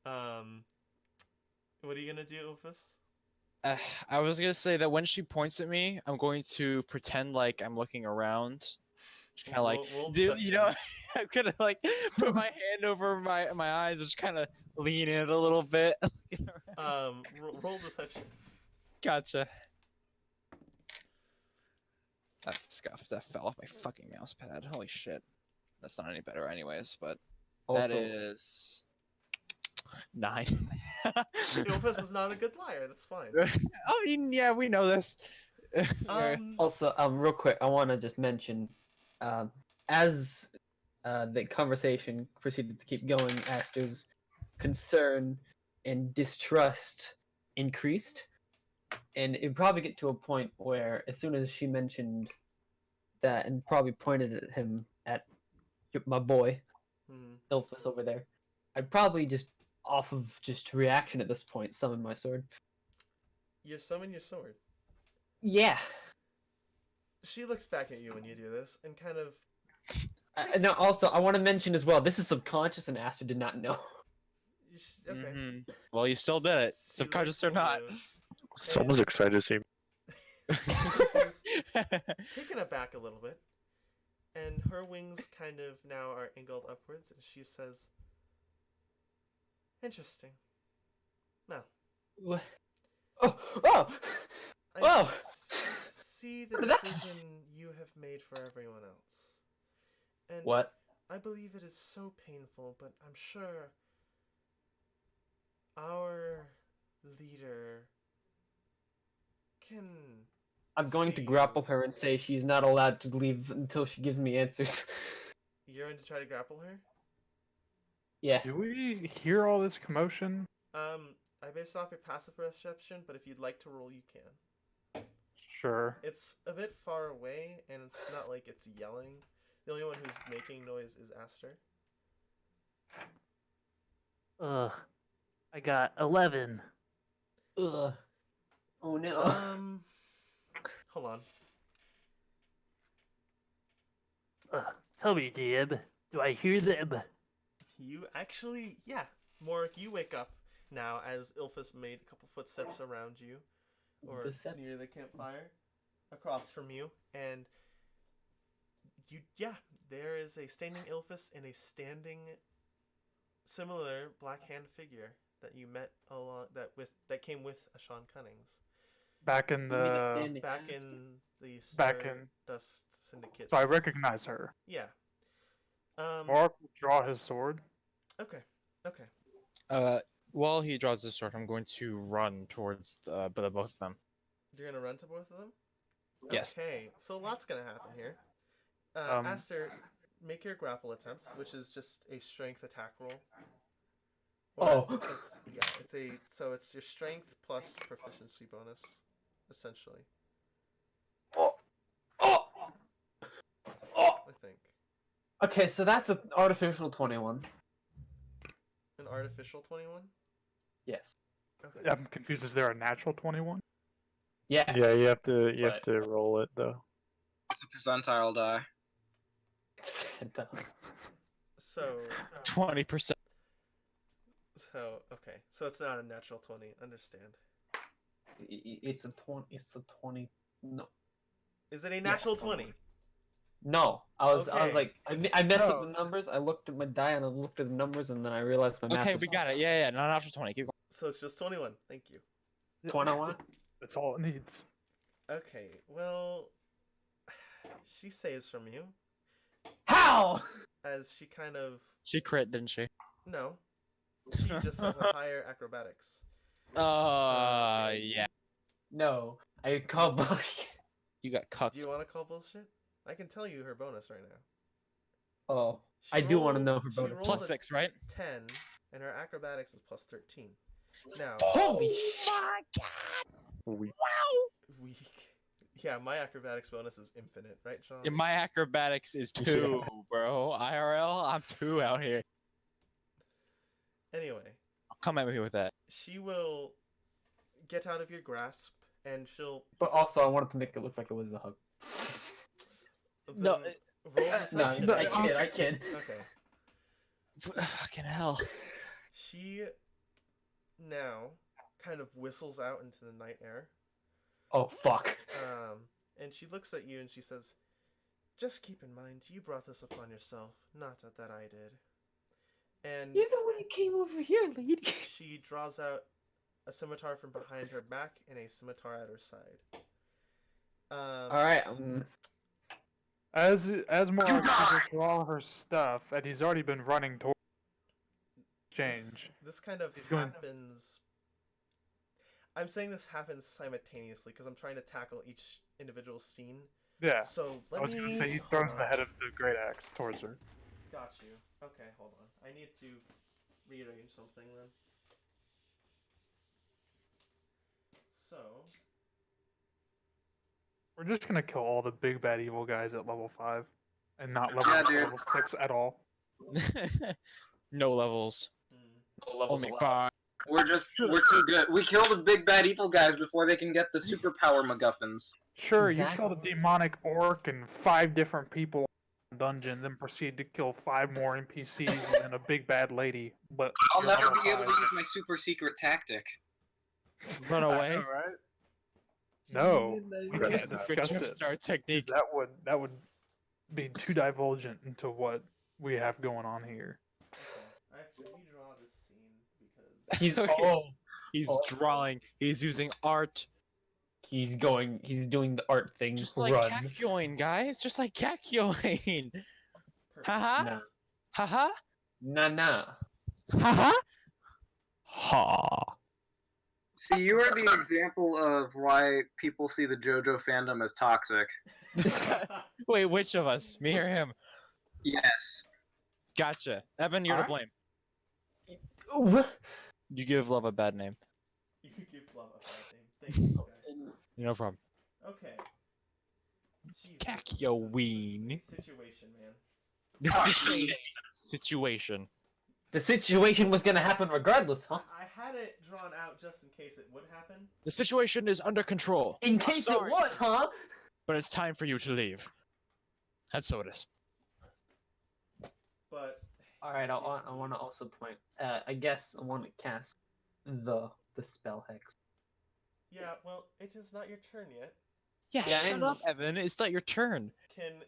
What are you gonna do, Elphus? I was gonna say that when she points at me, I'm going to pretend like I'm looking around. Just kind of like, Roll dude, you know, deception. I'm gonna like put my hand over my eyes, just kind of lean in a little bit. Roll deception. Gotcha. That's scuffed. That fell off my fucking mouse pad. Holy shit. That's not any better, anyways. But that Also- is 9. Elphus is not a good liar. That's fine. I mean, yeah, we know this. Also, real quick, I want to just mention, as the conversation proceeded to keep going, Aster's concern and distrust increased, and it probably get to a point where, as soon as she mentioned that and probably pointed at him at my boy, Ilphus over there, I'd probably just, off of just reaction at this point, summon my sword. You summon your sword. Yeah. She looks back at you when you do this and kind of. Now, also, I want to mention as well, this is subconscious, and Aster did not know. Okay. Mhm. Well, you still did it, subconscious or not. Someone's excited to see me. Taken aback a little bit, and her wings kind of now are angled upwards, and she says, "Interesting. Now, What? Oh! I see the decision you have made for everyone else. And What? I believe it is so painful, but I'm sure our leader can I'm going to See grapple you. her and say she's not allowed to leave until she gives me answers. You're going to try to grapple her? Yeah. Do we hear all this commotion? I based off your passive perception, but if you'd like to roll, you can. Sure. It's a bit far away, and it's not like it's yelling. The only one who's making noise is Aster. Ugh. I got 11. Ugh. Oh no. Hold on. Tell me, Dib, do I hear them? You actually, yeah. Morark, you wake up now as Ilphus made a couple footsteps around you, or near the campfire, across from you, and there is a standing Ilphus and a standing similar black hand figure that you met along that came with Ashawn Cunnings. Back in the Stardust Syndicate. So I recognize her. Yeah. Morark will draw his sword. Okay. While he draws his sword, I'm going to run towards the both of them. You're gonna run to both of them? Yes. Okay, so a lot's gonna happen here. Aster, make your grapple attempt, which is just a strength attack roll. It's your strength plus proficiency bonus, essentially. I think. Okay, so that's an artificial 21. An artificial 21? Yes. Okay. I'm confused. Is there a natural 21? Yes. Yeah, you have to roll it though. It's a percentile die. It's percentile. So 20%. So okay, so it's not a natural 20. Understand? It's a 20. It's a 20. No. Is it a natural 20? No, I was Okay. like, I messed up the numbers. I looked at my die and I looked at the numbers and then I realized my math. Okay, was we off. got it. Yeah, not natural 20. Keep going. So it's just 21. Thank you. 21. That's all it needs. Okay, well, she saves from you How? as she kind of She crit, didn't she? no, she just has a higher acrobatics. Yeah. No, I call bullshit. You got cucked. Do you want to call bullshit? I can tell you her bonus right now. Oh, She I do want to rolled- know her she bonus. rolled Plus a 6, right? 10, and her acrobatics is plus 13. Now, Holy my god! Weak. weak. Yeah, my acrobatics bonus is infinite, right, Sean? Yeah, my acrobatics is 2, bro. IRL, I'm 2 out here. Anyway, Come at me with that. she will get out of your grasp, and she'll But also, I wanted to make it look like it was a hug. No, roll deception. No, I kid. Okay. Fucking hell. She now kind of whistles out into the night air. Oh fuck. And she looks at you and she says, "Just keep in mind, you brought this upon yourself, not that I did." And You're the one who came over here, lady. she draws out a scimitar from behind her back and a scimitar at her side. All right. As Morark to draw her stuff, and he's already been running towards change. This kind of He's going- happens. I'm saying this happens simultaneously because I'm trying to tackle each individual scene. Yeah. So I let was me. gonna say he throws the head of the great axe towards her. Got you. Okay, hold on. I need to rearrange something then. So. We're just gonna kill all the big bad evil guys at level 5, and not level 6 at all. No levels. No levels Only allowed. 5. We're too good. We kill the big bad evil guys before they can get the superpower MacGuffins. Sure, Exactly. you killed a demonic orc and 5 different people in a dungeon, then proceed to kill 5 more NPCs and a big bad lady. But I'll you're never level be able to 5. use my super secret tactic. Run away. Right? No, we That's can't not Good discuss it. jumpstart technique. That would be too divulgent into what we have going on here. I have to redraw this scene because He's He's drawing. He's using art. He's doing the art thing. Just like Run. Kakyoin, guys. Just like Kakyoin. Haha. Nah. See, you are the example of why people see the JoJo fandom as toxic. Wait, which of us? Me or him? Yes. Gotcha. Evan, you're to Alright. blame. What? You give love a bad name. You give love a bad name. Thank you, Sky. No problem. Okay. Jesus. Kakyo-ween. Situation, man. Situation. The situation was gonna happen regardless, huh? I had it drawn out just in case it would happen. The situation is under control. In case it would, huh? But it's time for you to leave. And so it is. But Alright, I want to also point. I guess I want to cast the spell hex. yeah, well, it is not your turn yet. Yeah, Yeah, shut and- up, Evan. It's not your turn. Can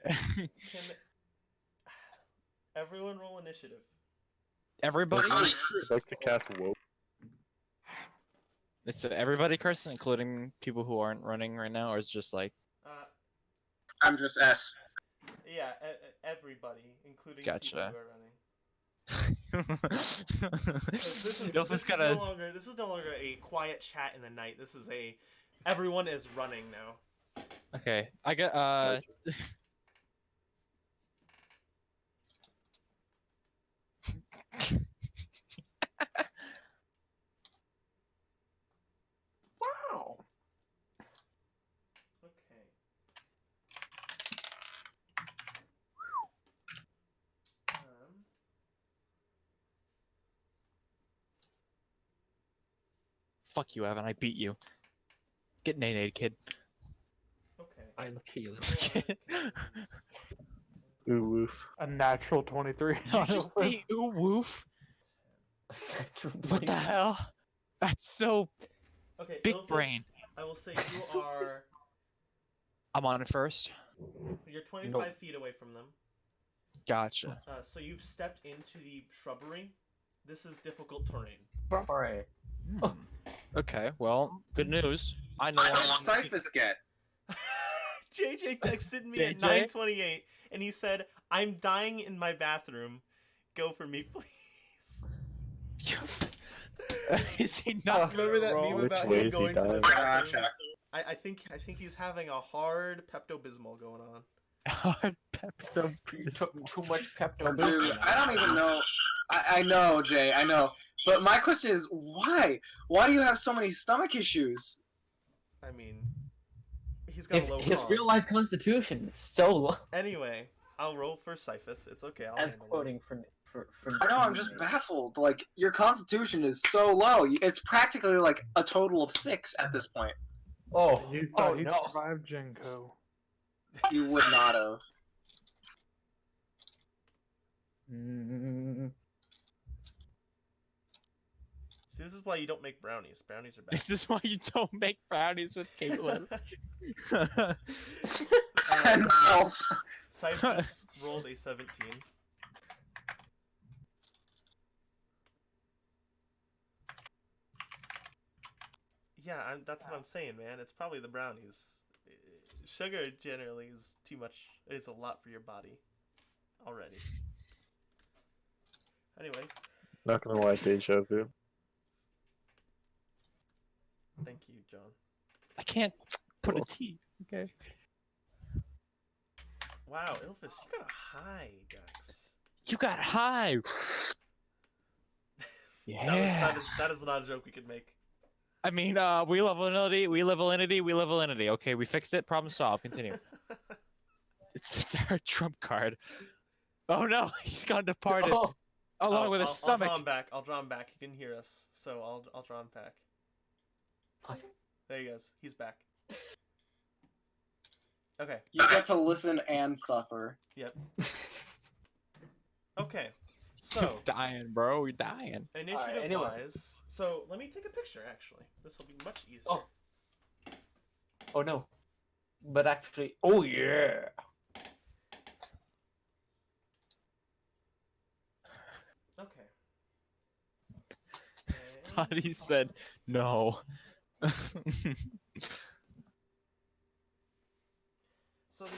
everyone roll initiative? Everybody? I'd like to cast Woke. Is it everybody, Carson, including people who aren't running right now, or is it just like... I'm just S. Yeah, everybody, including Gotcha. people who are running. This is no longer a quiet chat in the night. This is everyone is running now. Okay, I got, Wow. Okay. Fuck you, Evan. I beat you. Get nay kid. Okay. I look at you. Ooh, woof. A natural 23. You just ate ooh woof? What the hell? That's so... Okay, big Ilphus, brain. I will say you are... I'm on it first. You're 25 feet away from them. Gotcha. So you've stepped into the shrubbery. This is difficult terrain. Alright. Okay, well, good news. I know What did I'm... Cyphus get? JJ texted me at JJ? 9:28, and he said, "I'm dying in my bathroom. Go for me, please." Is he not... Remember that roll? meme Which about way him is he going to the dying? bathroom? I think he's having a hard Pepto-Bismol going on. Hard Pepto You took too much Pepto. Dude, I don't even know. I know, Jay, I know. But my question is, why? Why do you have so many stomach issues? I mean, he's got a low His con. real life constitution is so low. Anyway, I'll roll for Cyphus. It's okay. I'll As handle it. quoting for I know, I'm just baffled. Like, your constitution is so low. It's practically like a total of 6 at this point. Oh, You oh thought he'd no. survive Jinko. You would not have. See, this is why you don't make brownies. Brownies are bad. This is why you don't make brownies with Caitlin. Cyphus rolled a 17. Yeah, that's what I'm saying, man. It's probably the brownies. Sugar generally is too much. It's a lot for your body already. Anyway, Not gonna lie, deja vu. thank you, John. I can't put a T. Okay. Wow, Ilphus, you got a high dex. You got high. Yeah. That is not a joke we could make. I mean, we level entity, we level entity, we level entity. Okay, we fixed it. Problem solved. Continue. It's our trump card. Oh no, he's gone departed. Oh. Along with his stomach. I'll draw him back. He can hear us, so I'll draw him back. There he goes. He's back. Okay. You get to listen and suffer. Yep. Okay. So dying, bro. You're dying. initiative anyways. wise, so let me take a picture. Actually, this will be much easier. Oh. Oh no. But actually, oh yeah. Okay. Thought he said no. So the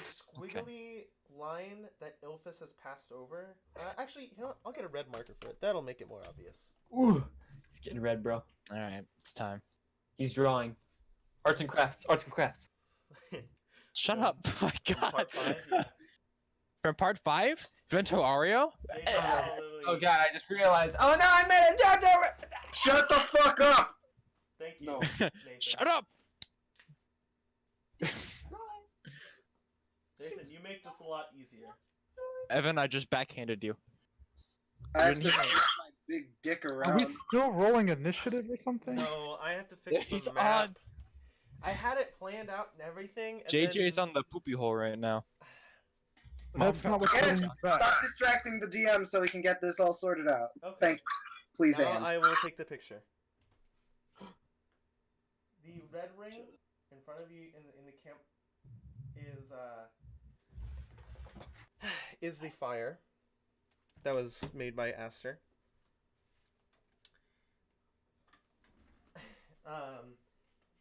squiggly line that Ilphus has passed over. Actually, you know what? I'll get a red marker for it. That'll make it more obvious. Ooh. It's getting red, bro. All right, it's time. He's drawing. Arts and crafts. Arts and crafts. Shut From- up! Oh my from god. part 5, yeah. From part 5? Vento Ario? Jason literally- Oh god, I just realized. Oh no, I made a JoJo. Shut the fuck up! Thank you, No. Nathan. Shut up! Nathan, you make this a lot easier. Evan, I just backhanded you. I have You're to not- swing my big dick Are we around. still rolling initiative or something? No, I have to fix He's the map. on. I had it planned out and everything. And JJ's then... on the poopy hole right now. That's not what's Yes, holding me back. stop distracting the DM so we can get this all sorted out. Okay. Thank you. Please, Now Anne. I will take the picture. The red ring in front of you in the camp is the fire that was made by Aster.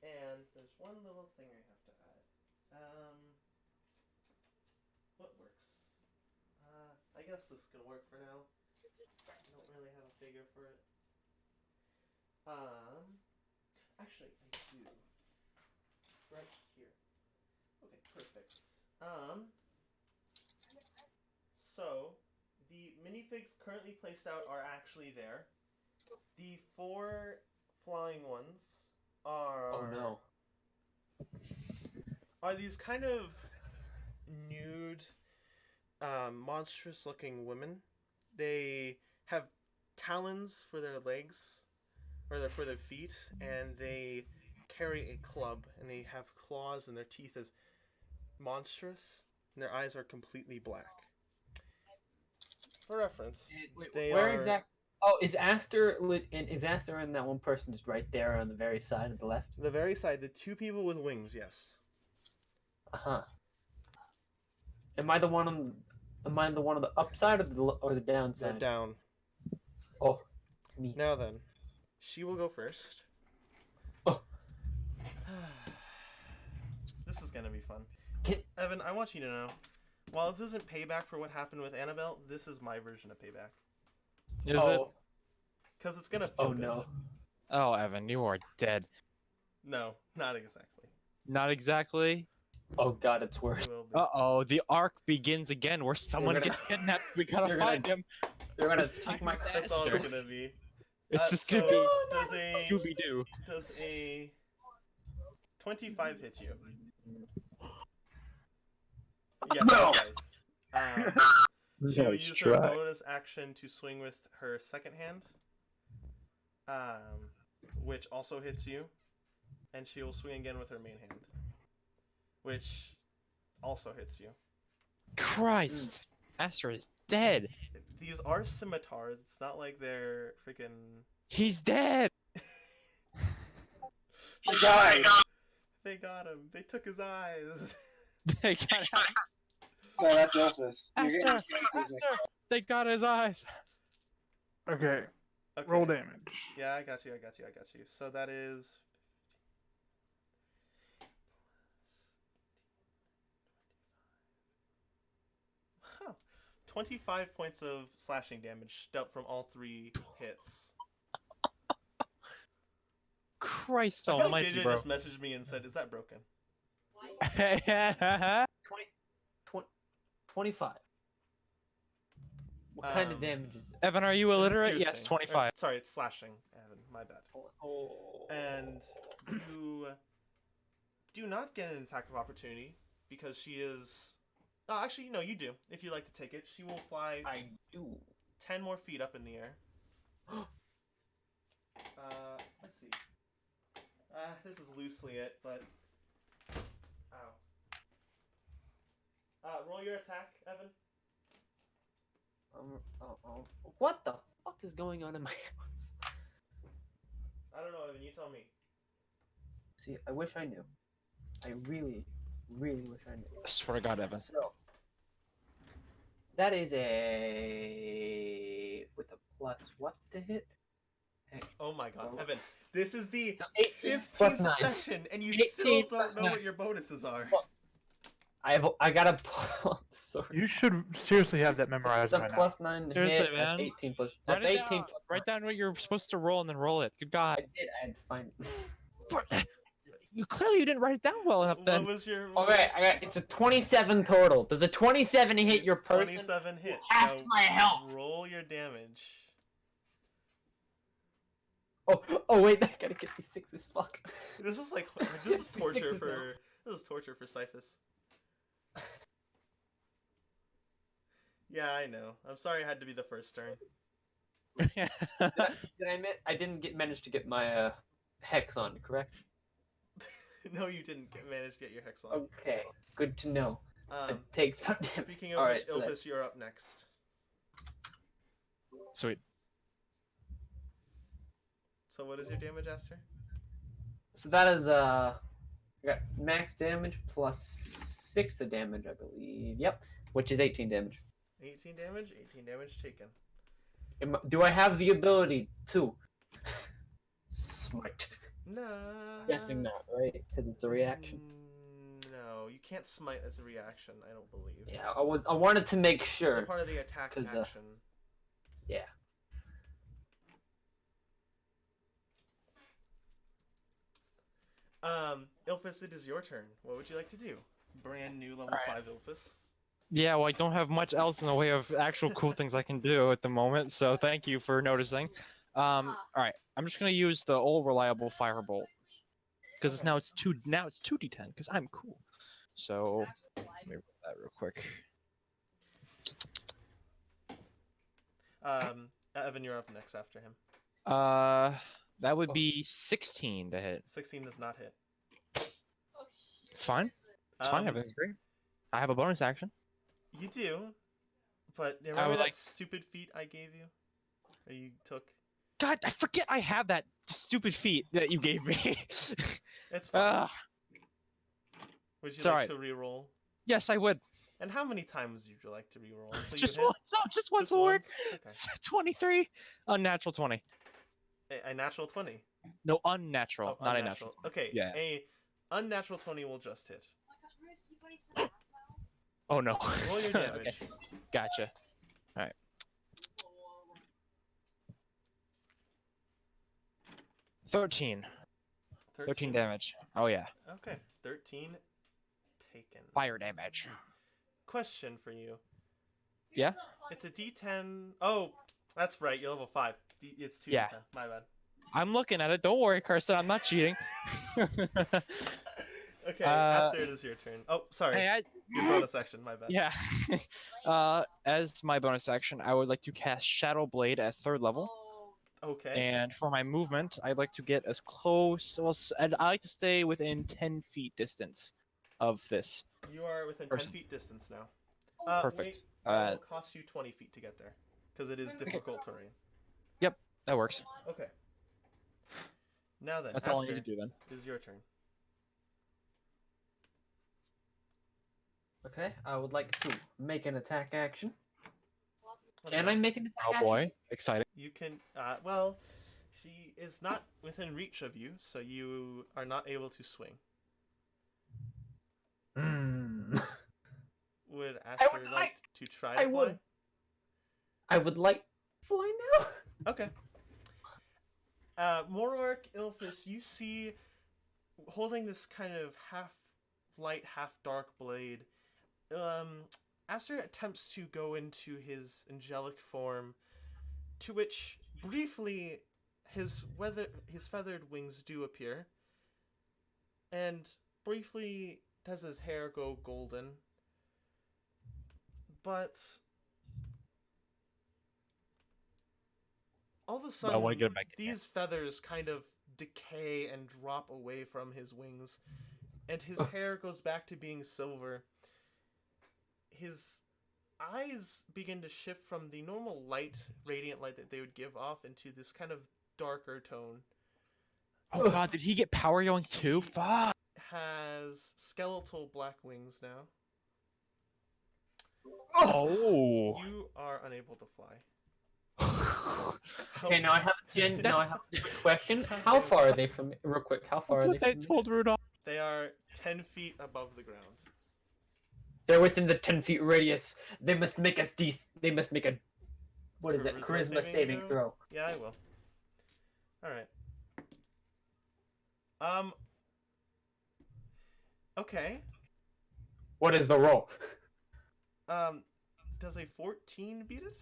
And there's one little thing I have to add. What works? I guess this can work for now. I don't really have a figure for it. Actually, I do. Right here. Okay, perfect. So the minifigs currently placed out are actually there. The 4 flying ones are. Oh no. Are these kind of nude, monstrous-looking women. They have talons for their legs, or for their feet, and they carry a club, and they have claws, and their teeth is monstrous, and their eyes are completely black. For reference, Wait, they where are... exactly? Oh, is Aster and that one person just right there on the very side of the left? The very side, the 2 people with wings, yes. Uh-huh. Am I the one on the upside or the downside? They're down. Oh, it's me. Now then, she will go first. Oh. This is gonna be fun. Can- Evan, I want you to know, while this isn't payback for what happened with Annabelle, this is my version of payback. Is it? Because it's gonna feel Oh good. no. Oh, Evan, you are dead. No, not exactly. Not exactly. Oh god, it's worse. It will be. Uh-oh, the arc begins again where someone gonna- gets kidnapped. We gotta You're find gonna- him. They're gonna This take my time That's all it's Aster. gonna be. It's just gonna so be does a Scooby-Doo. does a 25 hit you? Yes, No. it does. She'll Nice use her try. bonus action to swing with her second hand, which also hits you, and she will swing again with her main hand, which also hits you. Christ. Astra is dead. These are scimitars. It's not like they're freaking. He's dead. He died. They got him. They took his eyes. They got him. No, that's Elphys. You're Astra, getting confused. Astra. They got his eyes. Okay, Okay. roll damage. Yeah, I got you. So that is. 25 points of slashing damage dealt from all 3 hits. Christ I feel like almighty, JJ bro. just messaged me and said, "Is that broken?" 25. What kind of damage is it? Evan, are you It's illiterate? Yes, piercing. 25. Sorry, it's slashing, Evan. My bad. Oh. And you do not get an attack of opportunity because she is. Oh, actually, no, you do. If you like to take it, she will fly I do. 10 more feet up in the air. Let's see. This is loosely it, but. Ow. Roll your attack, Evan. What the fuck is going on in my house? I don't know, Evan. You tell me. See, I wish I knew. I really, really wish I knew. I swear to God, Evan. So, that is a with a plus what to hit? Oh my God, Oh. Evan! This is the So 18 plus 15th 9. session, and you 18 still plus don't know 9. what your bonuses are. I gotta pull up the sword. You should seriously have that memorized It's a by now. plus 9 to Seriously, hit. man. That's 18 plus. Write That's it 18 down. plus Write down what you're supposed to roll and then roll it. Good God. I did. I had to find it. You clearly didn't write it down well enough. Then What was your? Okay, it's a 27 total. Does a 27 hit your person? 27 hits. Half Now, my health. roll your damage. Oh wait, I gotta get these sixes. Fuck. This is like this is torture Sixes for now. this is torture for Cyphus. Yeah, I know. I'm sorry I had to be the first turn. Did I manage to get my hex on, correct? No, you didn't manage to get your hex on. Okay, good to know. It Um, takes out damage. Speaking of Alright, which, so Ilphus, you're up next. sweet. So what is your damage, Aster? So that is I got max damage plus 6 to damage, I believe. Yep, which is 18 damage. 18 damage. 18 damage taken. Do I have the ability to smite? No. Guessing not, right? Because it's a reaction. No, you can't smite as a reaction. I don't believe. Yeah, I wanted to make sure. It's a part of the attack 'cause, action. Yeah. Ilphus, it is your turn. What would you like to do? Brand new level 5 Ilphus. Yeah, well, I don't have much else in the way of actual cool things I can do at the moment, so thank you for noticing. All right, I'm just gonna use the old reliable firebolt because it's now it's 2d10 because I'm cool. So let me roll that real quick. Evan, you're up next after him. That would be 16 to hit. 16 does not hit. It's fine. It's fine. Everything's great. I have a bonus action. You do, but remember would that like- stupid feat I gave you, or you took? God, I forget I have that stupid feat that you gave me. It's fine. Would you like sorry. to re-roll? Yes, I would. And how many times would you like to re-roll? Until you Just hit? once. Oh, just once will work. once? Okay. 23. Unnatural 20. A natural 20. No, unnatural, Oh, not a unnatural. natural. Okay. Yeah. A unnatural 20 will just hit. Oh no. Roll your damage. Okay. Gotcha. All right. 13 damage. Oh yeah. Okay. 13 taken. Fire damage. Question for you. Yeah. It's a D10. Oh, that's right. You're level 5. It's 2 Yeah. D10. My bad. I'm looking at it. Don't worry, Carson. I'm not cheating. Okay, Aster, it is your turn. Oh, sorry. Hey, Your bonus action. My bad. Yeah. As my bonus action, I would like to cast Shadow Blade at 3rd level. Okay. And for my movement, I'd like to get as close. Well, I like to stay within 10 feet distance of this. You are within person. 10 feet distance now. Perfect. Wait, it will cost you 20 feet to get there because it is difficult terrain. Yep, that works. Okay. Now then, That's all I Aster, need to do then. Is your turn. Okay, I would like to make an attack action. Can I make an attack Oh action? boy, exciting. You can. Well, she is not within reach of you, so you are not able to swing. Would Aster like to try to fly? I would like fly now. Okay. Morark, Ilphus, you see, holding this kind of half light, half dark blade. Aster attempts to go into his angelic form, to which briefly his feathered wings do appear, and briefly does his hair go golden. But all of a sudden, wanna get it back in these feathers kind of decay and drop away from his wings, and his hair goes back to being silver. His eyes begin to shift from the normal light, radiant light that they would give off into this kind of darker tone. Oh god, did he get power going too? Fuck. Has skeletal black wings now. Oh. You are unable to fly. Okay, now I have a question. How far are they from? Real quick, how far That's are what they they from? told Rudolph. They are 10 feet above the ground. They're within the 10 feet radius. They must make us They must make a. What is it? Charisma saving throw. Yeah, I will. Alright. Um. Okay. What is the roll? Does a 14 beat it?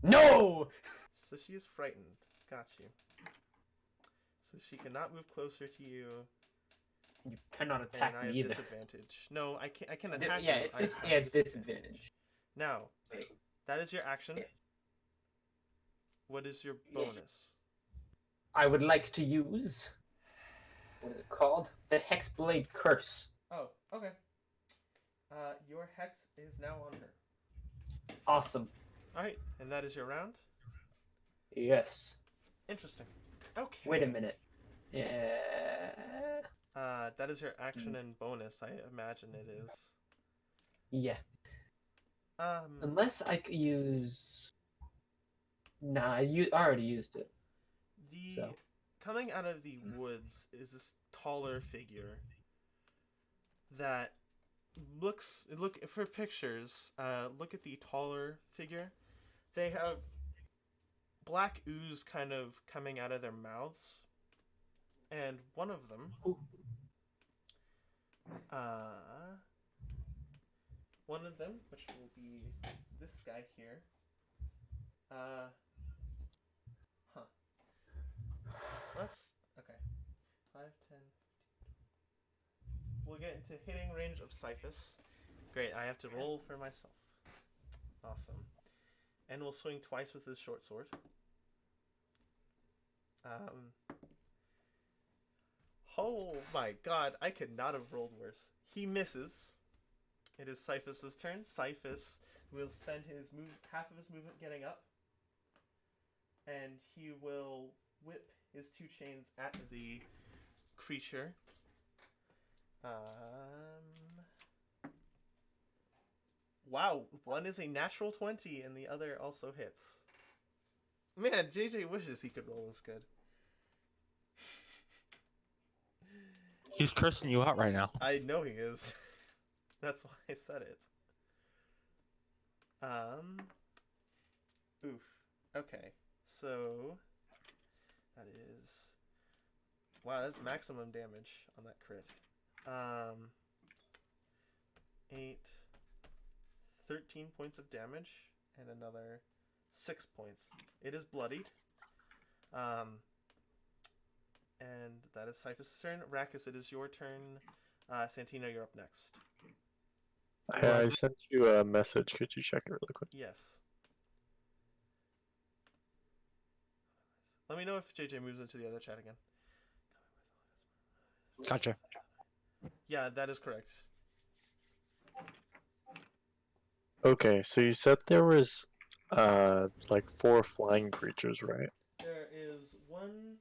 No! So she is frightened. Got you. So she cannot move closer to you. You cannot attack and I me have either. disadvantage. No, I can. I can Di- attack yeah, you. it's I dis- have yeah, it's disadvantage. Now, Wait. that is your action. Yeah. What is your Yeah. bonus? I would like to use. What is it called? The Hexblade Curse. Oh, okay. Your hex is now on her. Awesome. All right, and that is your round. Yes. Interesting. Okay. Wait a minute. Yeah. That is your action and bonus. I imagine it is. Yeah. Unless I could use. Nah, I already used it. Coming out of the woods is this taller figure that look for pictures. Look at the taller figure. They have black ooze kind of coming out of their mouths, and one of them, which will be this guy here. Let's okay. 5, 10. We'll get into hitting range of Cyphus. Great, I have to roll for myself. Awesome. And we'll swing twice with his short sword. Oh my god, I could not have rolled worse. He misses. It is Cyphus's turn. Cyphus will spend half of his movement getting up. And he will whip his 2 chains at the creature. Wow, one is a natural 20 and the other also hits. Man, JJ wishes he could roll as good. He's cursing you out right now. I know he is. That's why I said it. Oof. Okay. So that is wow, that's maximum damage on that crit. 8 13 points of damage and another 6 points. It is bloodied. And that is Cyphus' turn. Rakis, it is your turn. Santino, you're up next. I sent you a message. Could you check it really quick? Yes. Let me know if JJ moves into the other chat again. Gotcha. Yeah, that is correct. Okay, so you said there was like 4 flying creatures, right? There is one.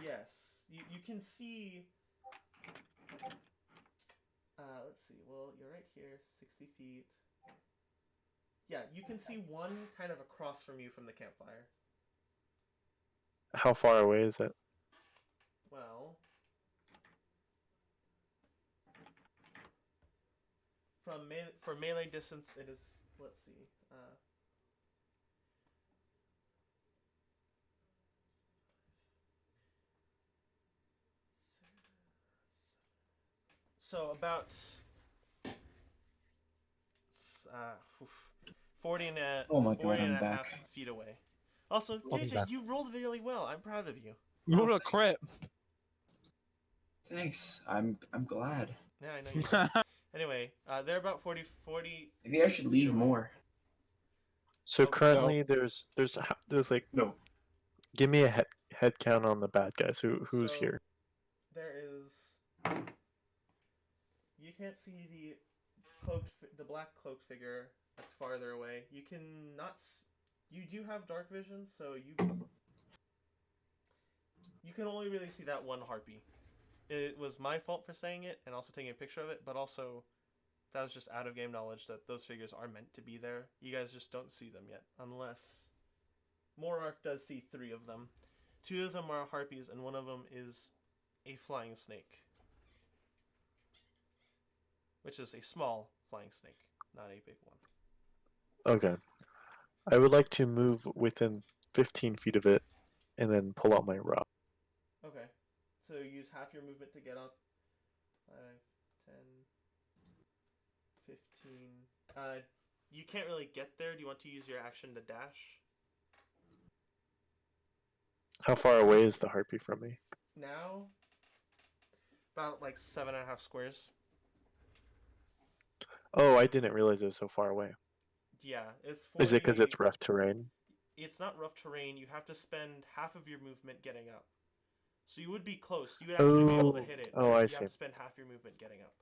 Yes, you can see. Let's see. Well, you're right here, 60 feet. Yeah, you can see one kind of across from you from the campfire. How far away is it? Well, for melee distance, it is. Let's see. So about 40 and a, Oh my 40 God, and I'm a half back. feet away. Also, Welcome JJ, back. you rolled really well. I'm proud of you. You rolled a crit. Thanks. I'm glad. Yeah, I know you did. Anyway, they're about 40. Maybe I should leave more. So Okay. currently there's like No. give me a head count on the bad guys. Who's So, here? There is. You can't see the black cloaked figure that's farther away. You can not. You do have dark vision, so you can only really see that one harpy. It was my fault for saying it and also taking a picture of it, but also that was just out of game knowledge that those figures are meant to be there. You guys just don't see them yet, unless Morark does see 3 of them. 2 of them are harpies, and one of them is a flying snake, which is a small flying snake, not a big one. Okay. I would like to move within 15 feet of it and then pull out my rock. Okay. So use half your movement to get up. 5, 10, 15. You can't really get there. Do you want to use your action to dash? How far away is the harpy from me? Now, about like 7.5 squares. Oh, I didn't realize it was so far away. Yeah, it's 40... Is it because it's rough terrain? It's not rough terrain. You have to spend half of your movement getting up. So you would be close. You would actually be able to hit it. Oh, but I you see. have to spend half your movement getting up.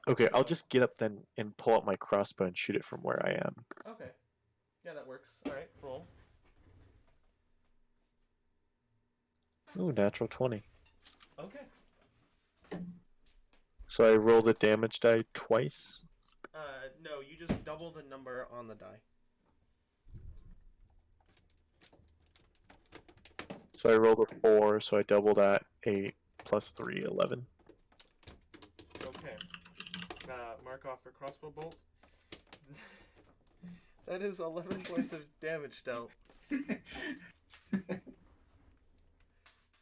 Okay, I'll So- just get up then and pull out my crossbow and shoot it from where I am. Okay. Yeah, that works. Alright, roll. Ooh, natural 20. Okay. So I roll the damage die twice? No, you just double the number on the die. So I rolled a 4, so I double that. 8 plus 3, 11. Okay. Mark off for crossbow bolt. That is 11 points of damage dealt.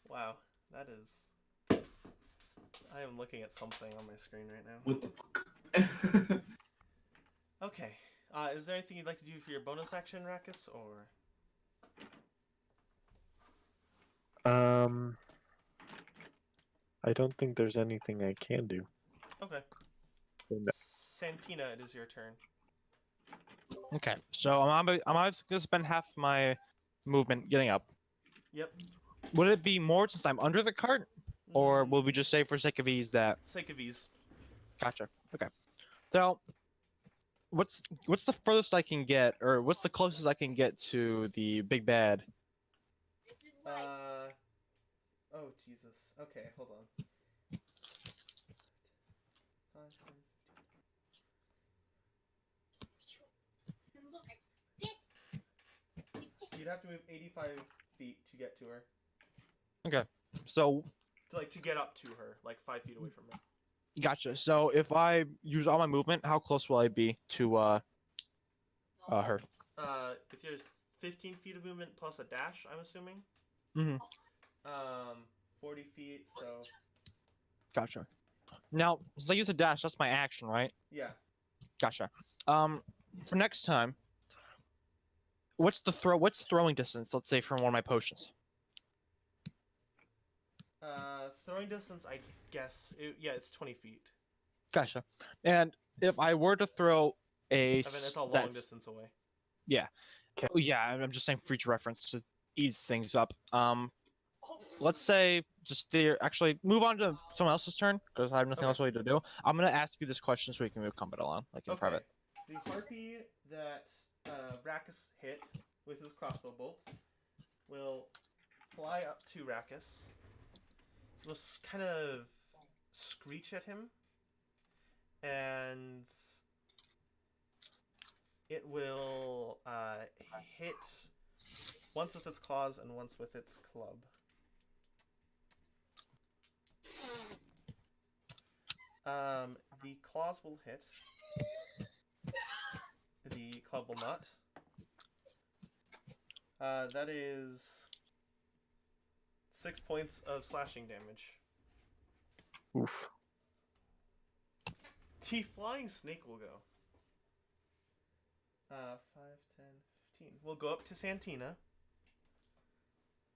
Wow, that is... I am looking at something on my screen right now. What the fuck? Okay. Is there anything you'd like to do for your bonus action, Rakus, or... I don't think there's anything I can do. Okay. No. Santina, it is your turn. Okay, so I'm gonna spend half my movement getting up. Yep. Would it be more since I'm under the cart, or will we just say for sake of ease that? Sake of ease. Gotcha. Okay. So, what's the furthest I can get, or what's the closest I can get to the big bad? Oh, Jesus. Okay, hold on. 5, 10, Look, this. You'd have to move 85 feet to get to her. Okay. So, To get up to her, like 5 feet away from her. gotcha. So if I use all my movement, how close will I be to her? If there's 15 feet of movement plus a dash, I'm assuming. Mm-hmm. 40 feet, so... Gotcha. Now, since I use a dash, that's my action, right? Yeah. Gotcha. For next time, what's the throwing distance? Let's say from one of my potions. Throwing distance, I guess. It's 20 feet. Gotcha. And if I were to throw a... I mean, it's a long distance away. Yeah. Oh, yeah, I'm just saying for future reference to ease things up. Let's say actually move on to someone else's turn because I have nothing else really to do. I'm gonna ask you this question so we can move combat along, like in private. The harpy that Rakus hit with his crossbow bolt will fly up to Rakus. Will kind of screech at him, and it will hit once with its claws and once with its club. The claws will hit. The club will not. That is 6 points of slashing damage. Oof. The flying snake will go. 5, 10, 15. We'll go up to Santina.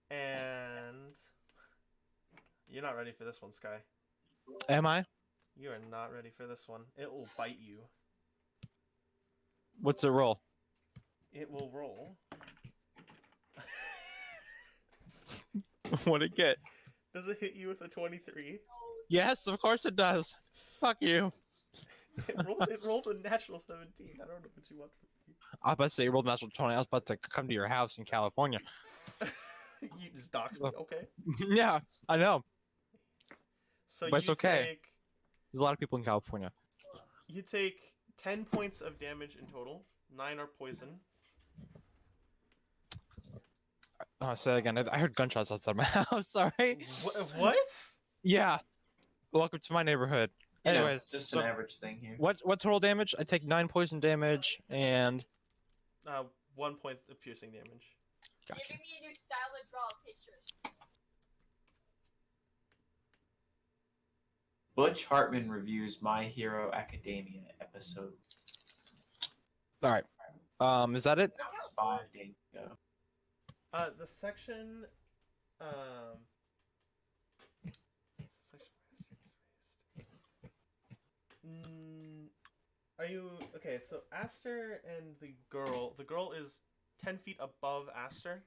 And... You're not ready for this one, Sky. Am I? You are not ready for this one. It will bite you. What's it roll? It will roll. What'd it get? Does it hit you with a 23? Yes, of course it does. Fuck you. It rolled a natural 17. I don't know what you want from me. I was about to say you rolled a natural 20. I was about to come to your house in California. You just doxed me. Okay. Yeah, I know. So But it's okay. Take, There's a lot of people in California. you take 10 points of damage in total. 9 are poison. Oh, say that again. I heard gunshots outside my house. Sorry. What? Yeah. Welcome to my neighborhood. You know, Anyways, just so an average thing here. what total damage? I take 9 poison damage and 1 point of piercing damage. gotcha. Giving me a new style to draw pictures. Butch Hartman reviews My Hero Academia episode. All right. Is that it? That was 5 days ago. The section, are you okay? So Aster and the girl is 10 feet above Aster.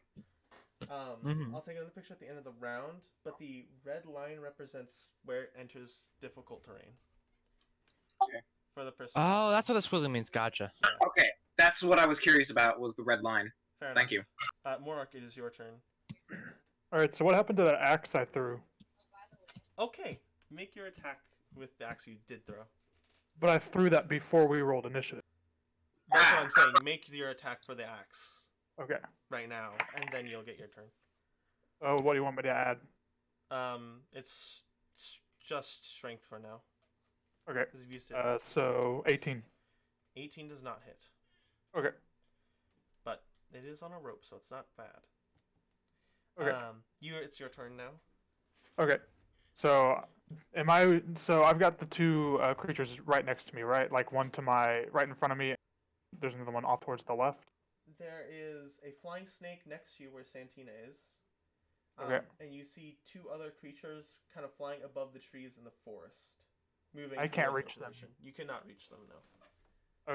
I'll take another picture at the end of the round, but the red line represents where it enters difficult terrain. Okay. For the person. Oh, that's what this really means. Gotcha. Yeah. Okay, that's what I was curious about. Was the red line? Fair Thank enough. you. Morark, it is your turn. All right. So what happened to that axe I threw? Okay, make your attack with the axe you did throw. But I threw that before we rolled initiative. That's what I'm saying. Make your attack for the axe Okay. right now, and then you'll get your turn. Oh, what do you want me to add? It's just strength for now. Okay. 'Cause you've used it. So 18. 18 does not hit, Okay. but it is on a rope, so it's not bad. Okay. It's your turn now. Okay. So, So I've got the two creatures right next to me, right? Like one to my right in front of me. There's another one off towards the left. There is a flying snake next to you where Santina is. Okay. And you see two other creatures kind of flying above the trees in the forest, moving. I can't towards reach your them. position. You cannot reach them, no.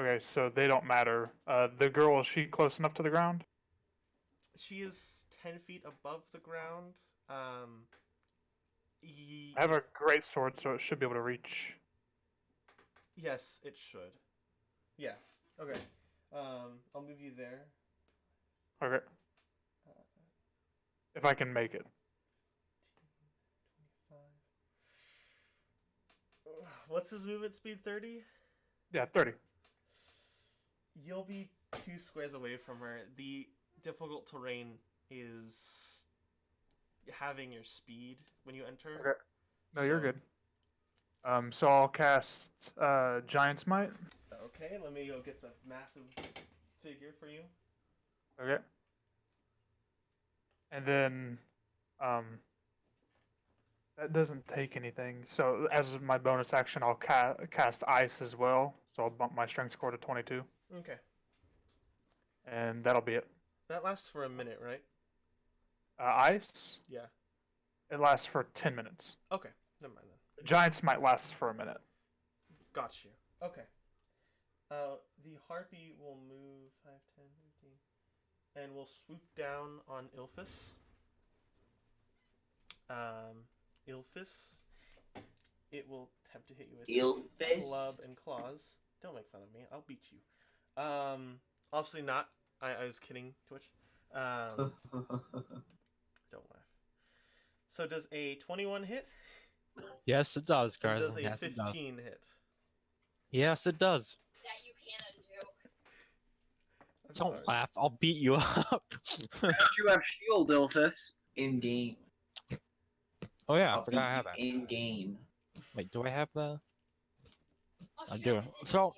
Okay, so they don't matter. The girl, is she close enough to the ground? She is 10 feet above the ground. I have a great sword, so it should be able to reach. Yes, it should. Yeah. Okay. I'll move you there. Okay. If I can make it. 25. What's his movement speed? 30? Yeah, 30. You'll be 2 squares away from her. The difficult terrain is having your speed when you enter. Okay. No, you're good. So I'll cast Giant's Might. Okay, let me go get the massive figure for you. Okay. And then, that doesn't take anything. So as my bonus action, I'll cast Ice as well. So I'll bump my strength score to 22. Okay. And that'll be it. That lasts for a minute, right? Ice? Yeah. It lasts for 10 minutes. Okay, never mind then. Giant's Might lasts for a minute. Got you. Okay. The harpy will move 5, 10, 15, and will swoop down on Ilphus. Ilphus, it will attempt to hit you with its club and claws. Don't make fun of me. I'll beat you. Obviously not. I was kidding, Twitch. Don't laugh. So does a 21 hit? Yes, it does, Or guys. does a Yes, it does. 15 hit? Yes, it does. That you can't undo. Don't sorry. laugh. I'll beat you up. Don't you have shield, Ilphus? In game. Oh yeah, I forgot I have that. In game. Wait, do I have the? Oh, I shit, do. I did. So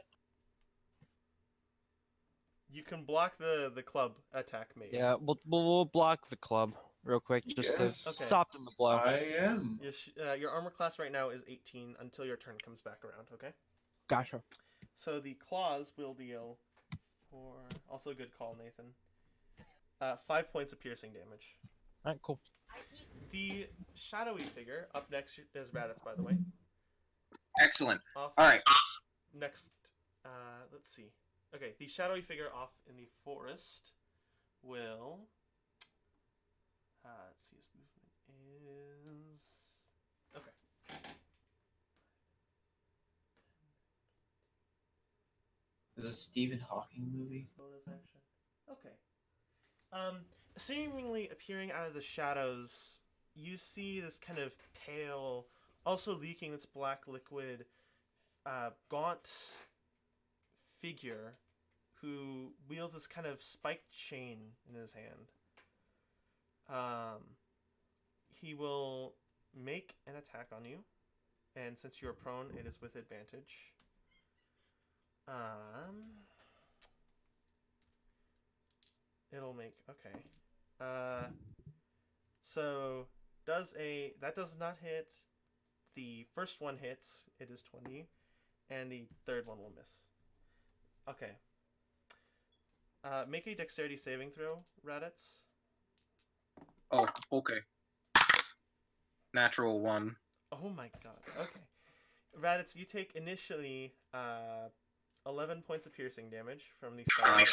You can block the club attack, maybe. yeah, we'll block the club real quick just Yes. to Okay. soften the blow. I am. Your armor class right now is 18 until your turn comes back around, okay? Gotcha. So the claws will deal 4... Also a good call, Nathan. 5 points of piercing damage. Alright, cool. The shadowy figure, up next is Raditz, by the way. Excellent. Off All right. Next, let's see. Okay, the shadowy figure off in the forest will... let's see, his movement is... Okay. Is it a Stephen Hawking movie? Bonus action. Okay. Seemingly appearing out of the shadows, you see this kind of pale, also leaking this black liquid, gaunt figure who wields this kind of spiked chain in his hand. He will make an attack on you, and since you're prone, it is with advantage. It'll make, okay. So that does not hit. the first one hits, it is 20, and the third one will miss. Okay. Make a dexterity saving throw, Raditz. Oh, okay. Natural 1. Oh my god. Okay. Raditz, you take initially 11 points of piercing damage from the fire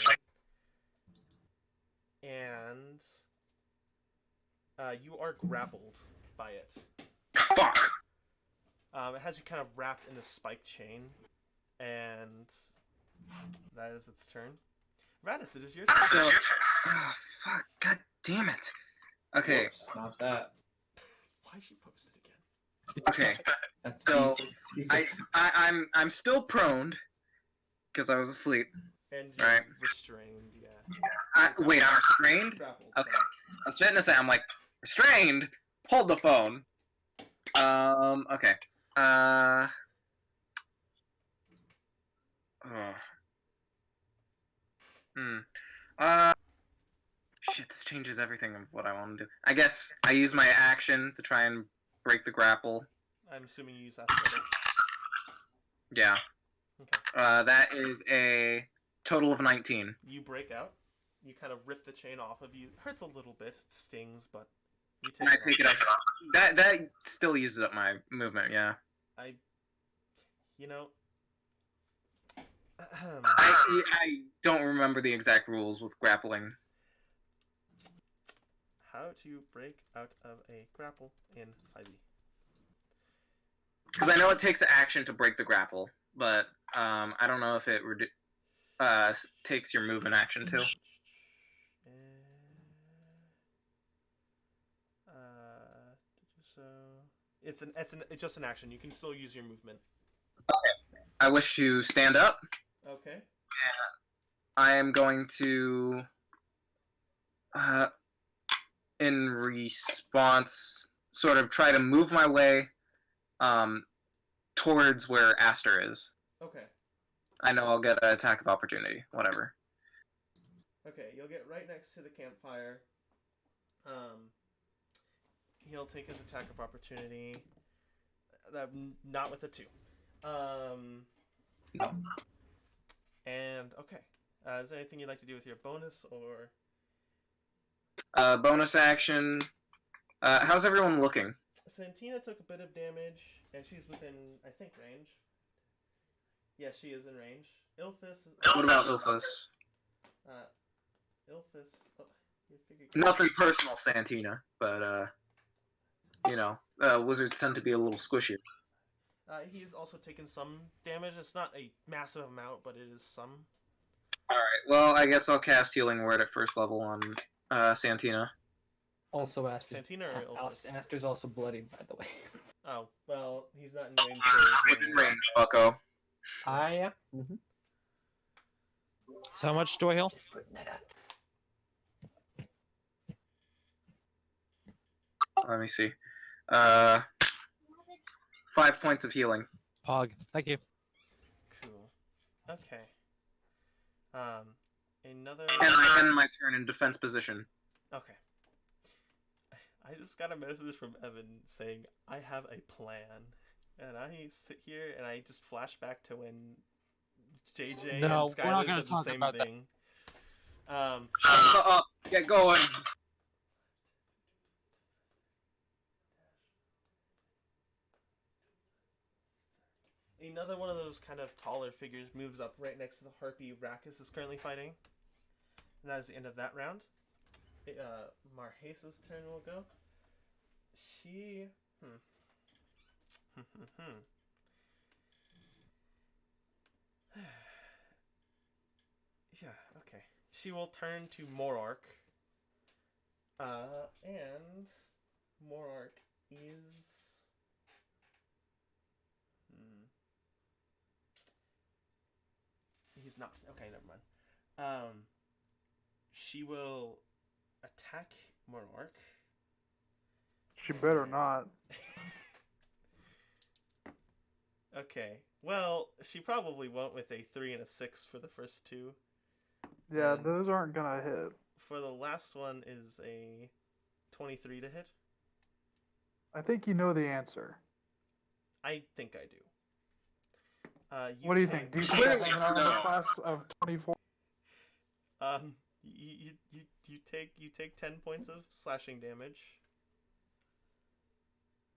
and you are grappled by it. Fuck! It has you kind of wrapped in a spike chain, and that is its turn. Raditz, it is your turn. So, oh, fuck, god damn it. Okay. Whoops, not that. Why'd she post it again? Okay. That's So I'm still prone because I was asleep. And you're Right. restrained, yeah. Wait, I'm restrained? Grappled, Okay. sorry. I was trying to say, I'm like, restrained? Hold the phone. Okay. Oh. Shit, this changes everything of what I want to do. I guess I use my action to try and break the grapple. I'm assuming you use athletics. Yeah. Okay. That is a total of 19. You break out. You kind of rip the chain off of you. Hurts a little bit. It stings, but you take And I it take it off. up. That still uses up my movement, yeah. You know... I don't remember the exact rules with grappling. How to break out of a grapple in 5e. Because I know it takes action to break the grapple, but I don't know if it takes your movement action too. So it's just an action. You can still use your movement. Okay. I wish to stand up. Okay. I am going to, in response, sort of try to move my way towards where Aster is. Okay. I know I'll get an attack of opportunity. Whatever. Okay, you'll get right next to the campfire. He'll take his attack of opportunity. Not with a 2. No. And okay. Is there anything you'd like to do with your bonus or? Bonus action. How's everyone looking? Santina took a bit of damage, and she's within, I think, range. Yeah, she is in range. Ilphus is... What about Ilphus? Ilphus... Oh, you figured... Nothing personal, Santina, but, you know, wizards tend to be a little squishy. He's also taken some damage. It's not a massive amount, but it is some. Alright, well, I guess I'll cast Healing Word at first level on Santina. Also, Aster. Santina or Ilphus? Aster's also bloodied, by the way. Oh, well, he's not in range Within range, bucko. Yeah. So how much do I heal? Just putting that out. Let me see. 5 points of healing. Pog. Thank you. Cool. Okay. Another... And I end my turn in defense position. Okay. I just got a message from Evan saying, I have a plan. And I sit here and I just flash back to when JJ No, and we're not Skylar gonna said the talk same about that. thing. Shut up. Get going. Another one of those kind of taller figures moves up right next to the harpy Rakis is currently fighting. And that is the end of that round. Marhasa's turn will go. She... Yeah, okay. She will turn to Morark. And Morark is... He's not... Okay, never mind. She will attack Morark. She better not. Okay. Well, she probably won't with a 3 and a 6 for the first 2. Yeah, those aren't gonna hit. For the last one is a 23 to hit. I think you know the answer. I think I do. What do you think? Do you think Clearly I'm hanging out in the no. class of 24? You take 10 points of slashing damage.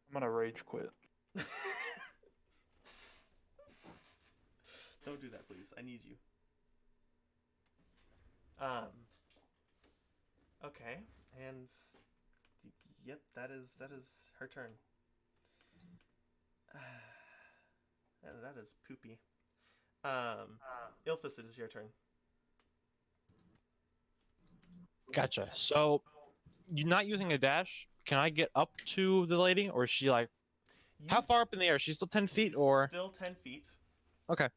I'm gonna rage quit. Don't do that, please. I need you. Okay, and yep, that is her turn. That is poopy. Ilphus, it is your turn. Gotcha. So, you're not using a dash. Can I get up to the lady, or is she like how far up in the air? She's still 10 feet, or Still 10 feet. okay.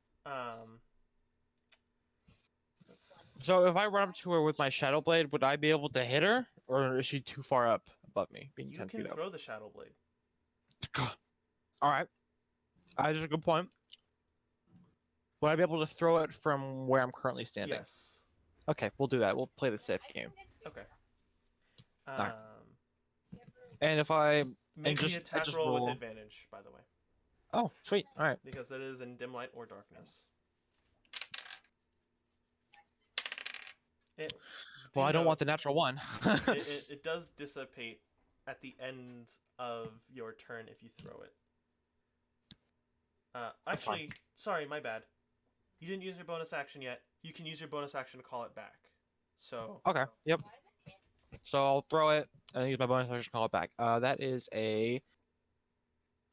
Let's... So if I run up to her with my shadow blade, would I be able to hit her, or is she too far up above me, being You 10 can feet up? throw the shadow blade. All right. That's a good point. Would I be able to throw it from where I'm currently standing? Yes. Okay, we'll do that. We'll play the safe game. Okay. Alright. And if I Make just the attack roll with advantage, by the way. Oh, sweet. All right. Because it is in dim light or darkness. Well, I don't want the natural one. it does dissipate at the end of your turn if you throw it. Actually, sorry, my bad. You didn't use your bonus action yet. You can use your bonus action to call it back. So. Okay. Yep. So I'll throw it and use my bonus action to call it back. That is a.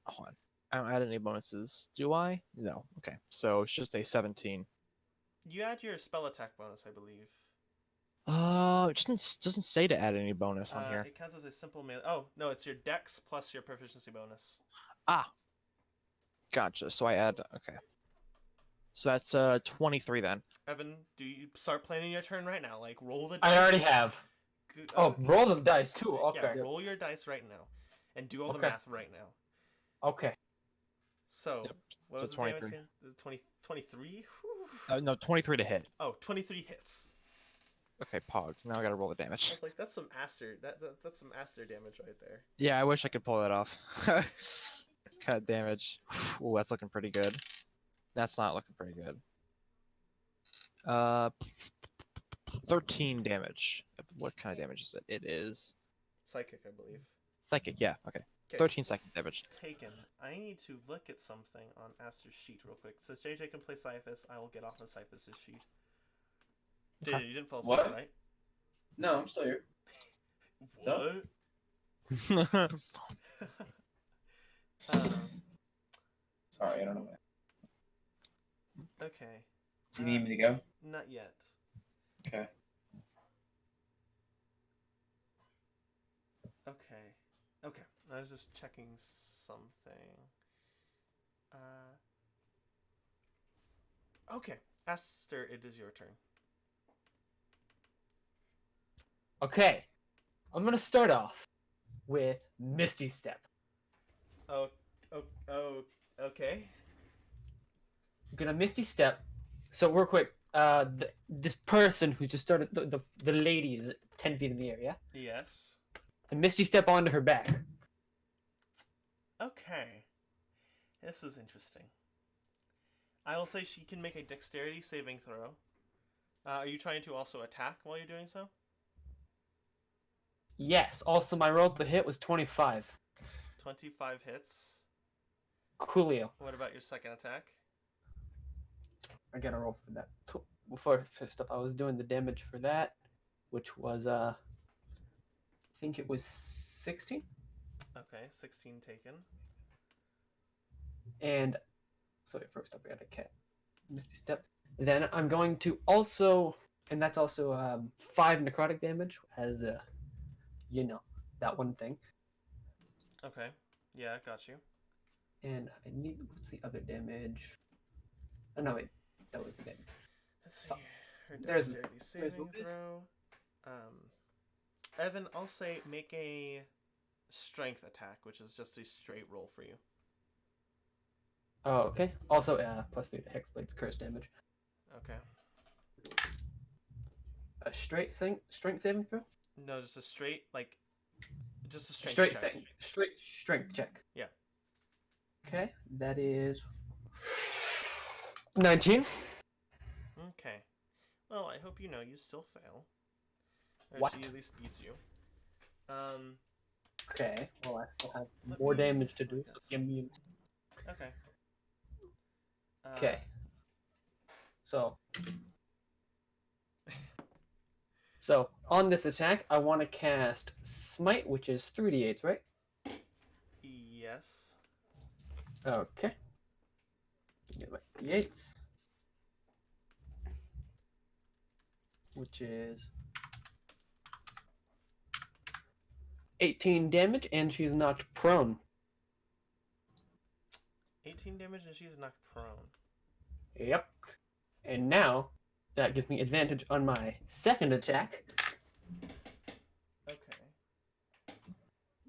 Hold on. I don't add any bonuses, do I? No. Okay. So it's just a 17. You add your spell attack bonus, I believe. It doesn't say to add any bonus on here. It counts as a simple melee. Oh no, it's your dex plus your proficiency bonus. Ah. Gotcha. So I add. Okay. So that's 23 then. Evan, do you start planning your turn right now? Like roll the dice. I already have. Good. Oh, roll the dice too. Okay. Yeah, roll your dice right now, and do all the math right now. Okay. So, what was so the 23. damage? 23? No, 23 to hit. Oh, 23 hits. Okay, pog. Now I gotta roll the I damage. was like, that's some Aster. That's some Aster damage right there. Yeah, I wish I could pull that off. Cut damage. Ooh, that's looking pretty good. That's not looking pretty good. 13 damage. What kind of damage is it? It is Psychic, I believe. psychic. Yeah. Okay. 'Kay. 13 psychic damage. Taken. I need to look at something on Aster's sheet real quick. Since JJ can play Cyphus, I will get off of Cyphus's sheet. Okay. You didn't fall asleep, What? right? No, I'm still here. What? Sorry, I don't know why. Okay. Do you need me to go? Not yet. Okay. Okay. I was just checking something. Okay. Aster, it is your turn. Okay. I'm gonna start off with Misty Step. Oh, okay. I'm gonna Misty Step. So real quick, this person who just started, the lady is 10 feet in the air, yeah? Yes. And Misty Step onto her back. Okay. This is interesting. I will say she can make a dexterity saving throw. Are you trying to also attack while you're doing so? Yes. Also, my roll to hit was 25. 25 hits. Coolio. What about your second attack? I gotta roll for that. Before first up, I was doing the damage for that, which was I think it was 16. Okay, 16 taken. And so first up, I got a cat, Misty Step. Then I'm going to also, and that's also 5 necrotic damage, as you know, that one thing. Okay. Yeah, got you. And I need, what's the other damage? Oh no, wait, that was the damage. Let's see. Her There's- dexterity there's saving Lucas. throw. Evan, I'll say make a strength attack, which is just a straight roll for you. Oh, okay. Also, +3 to Hexblade's curse damage. Okay. A straight strength saving throw? No, just a straight, like, just a strength Straight check. strength check. Yeah. Okay, that is 19. Okay. Well, I hope you know you still fail. Or What? she at least beats you. Okay, well, I still have Let more me damage to do, look so at give me. Okay. Okay. So, on this attack, I want to cast Smite, which is 3d8s, right? Yes. Okay. Get my d8s. Which is 18 damage, and she's knocked prone. 18 damage and she's knocked prone. Yep. And now, that gives me advantage on my second attack, Okay.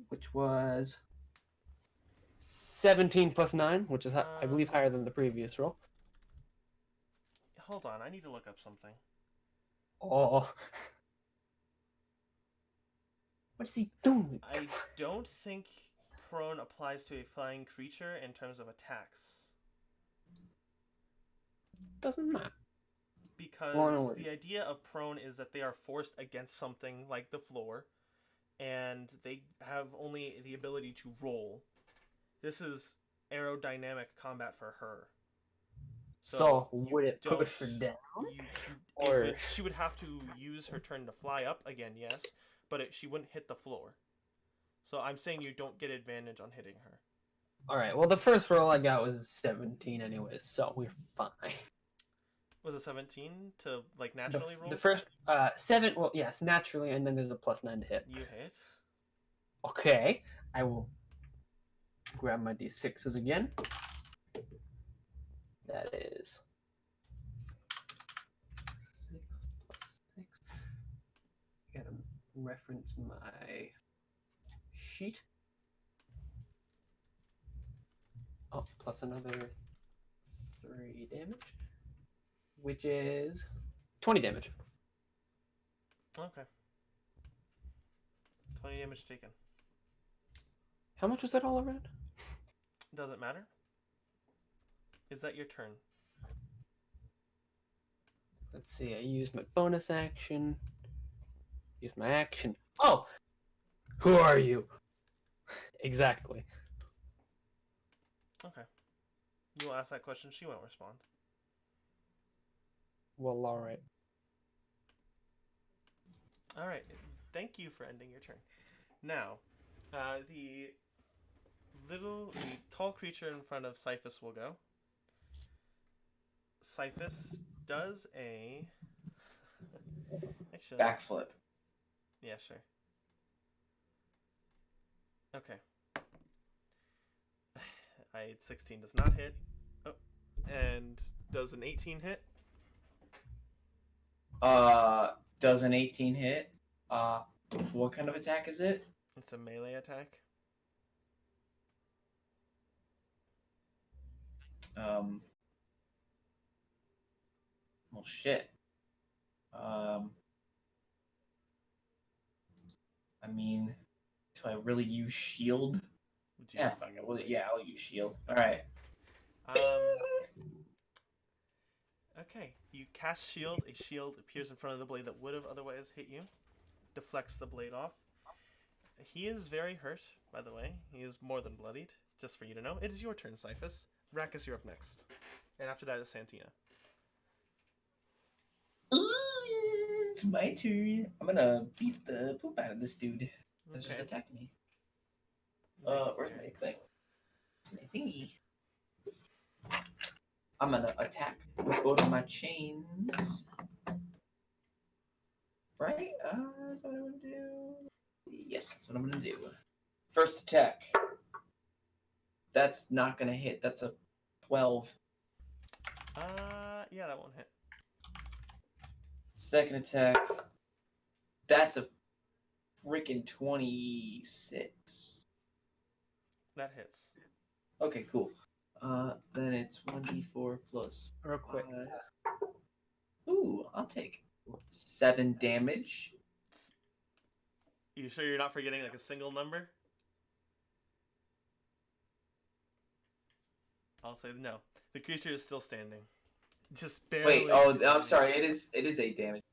which was 17 plus 9, which is, I believe, higher than the previous roll. Hold on, I need to look up something. Oh. What is he doing? I don't think prone applies to a flying creature in terms of attacks. Doesn't matter. Because the idea of prone is that they are forced against something like the floor, and they have only the ability to roll. This is aerodynamic combat for her. So would it push her down? She would have to use her turn to fly up again, yes, but she wouldn't hit the floor. So I'm saying you don't get advantage on hitting her. Alright, well, the first roll I got was 17 anyways, so we're fine. Was it 17 to, like, naturally roll? The first, 7, well, yes, naturally, and then there's a plus 9 to hit. You hit. Okay, I will grab my d6s again. That is 6 plus 6. Gotta reference my sheet. Oh, plus another 3 damage, which is 20 damage. Okay. 20 damage taken. How much was that all around? Doesn't matter. Is that your turn? Let's see, I used my bonus action. Use my action. Oh! Who are you? Exactly. Okay. You will ask that question, she won't respond. Well, alright. Alright, thank you for ending your turn. Now, the tall creature in front of Cyphus will go. Cyphus does a... Actually, Backflip. yeah, sure. Okay. 16 does not hit. Oh, and does an 18 hit? Does an 18 hit? What kind of attack is it? It's a melee attack. Well, shit. I mean, do I really use shield? Yeah, I'll use shield. All right. Okay, you cast shield. A shield appears in front of the blade that would have otherwise hit you. Deflects the blade off. He is very hurt, by the way. He is more than bloodied, just for you to know. It is your turn, Cyphus. Rackus, you're up next. And after that is Santina. It's my turn. I'm gonna beat the poop out of this dude that just attacked me. Where's my thing? My thingy. I'm gonna attack with both of my chains. Right? Is that what I'm gonna do? Yes, that's what I'm gonna do. First attack. That's not gonna hit. That's a 12. Yeah, that won't hit. Second attack. That's a freaking 26. That hits. Okay, cool. Then it's 1d4 plus. Real quick. Ooh, I'll take 7 damage. You sure you're not forgetting like a single number? I'll say no. The creature is still standing. Just barely. Wait, oh, I'm sorry. It is 8 damage.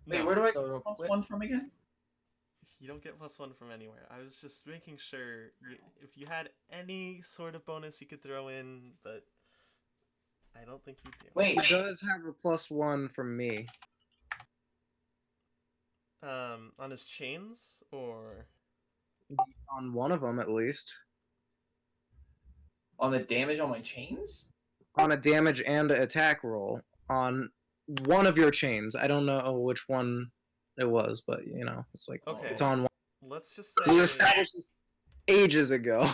Wait, No, where do I So, plus wait. 1 from again? you don't get +1 from anywhere. I was just making sure if you had any sort of bonus you could throw in, but I don't think you do. Wait, He does have a +1 from me. On his chains or On one of them, at least. on the damage on my chains? On a damage and attack roll. On one of your chains. I don't know which one it was, but, it's like, Okay. it's on one. let's just We say. established this ages ago.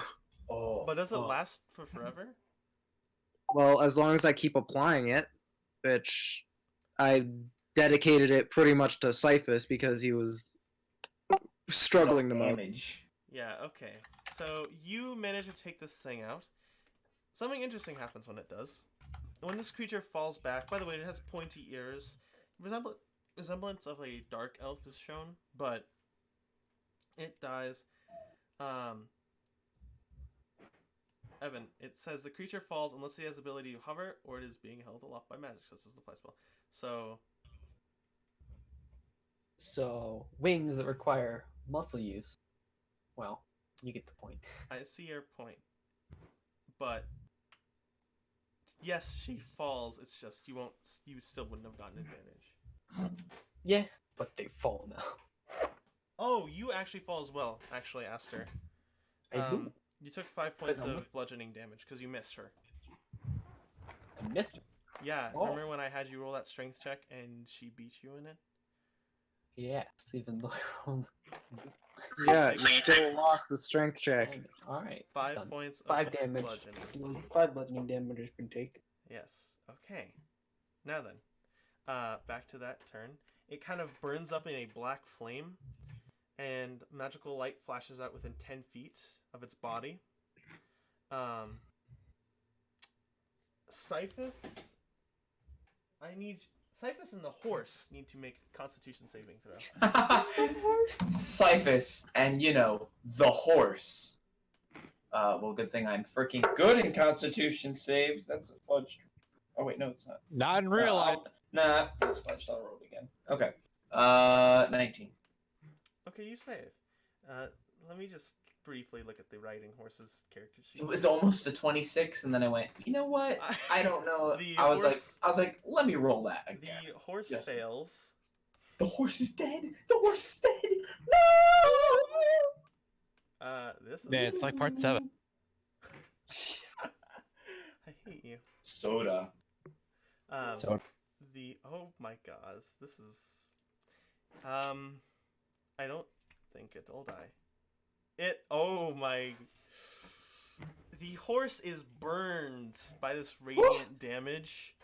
Oh. But does it fuck. last for forever? Well, as long as I keep applying it, which I dedicated it pretty much to Cyphus because he was struggling the most. Damage. Yeah. Okay. So you manage to take this thing out. Something interesting happens when it does. When this creature falls back, by the way, it has pointy ears. Resemblance of a dark elf is shown, but it dies. Evan, it says the creature falls unless it has the ability to hover or it is being held aloft by magic. So this is the fly spell. So wings that require muscle use. Well, you get the point. I see your point. But yes, she falls. It's just you still wouldn't have gotten advantage. Yeah, but they fall now. Oh, you actually fall as well, actually, Aster. I do. You took 5 points I'm of bludgeoning damage because you missed her. I missed her. Yeah, Oh. remember when I had you roll that strength check and she beat you in it? Yes, even though I rolled. Yeah, you still lost the strength check. Alright. 5 done. points of 5 damage. bludgeoning. 5 bludgeoning damage has been taken. Yes. Okay. Now then, back to that turn. It kind of burns up in a black flame, and magical light flashes out within 10 feet of its body. Cyphus, Cyphus and the horse need to make a Constitution saving throw. Cyphus and, the horse. Well, good thing I'm freaking good in Constitution saves. That's a fudge. Oh, wait, no, it's not. Not in real life. Nah, it's fudged. I'll roll it again. Okay. 19. Okay, you save. Let me just briefly look at the riding horse's character sheet. It was almost a 26, and then I went, you know what? I don't know. The I was horse- like, let me roll that The again. horse Yes. fails. The horse is dead. The horse is dead. No. This is Yeah, it's like part 7. I hate you. Soda. So Oh my gosh, this is. I don't think it'll die. Oh my. The horse is burned by this radiant damage.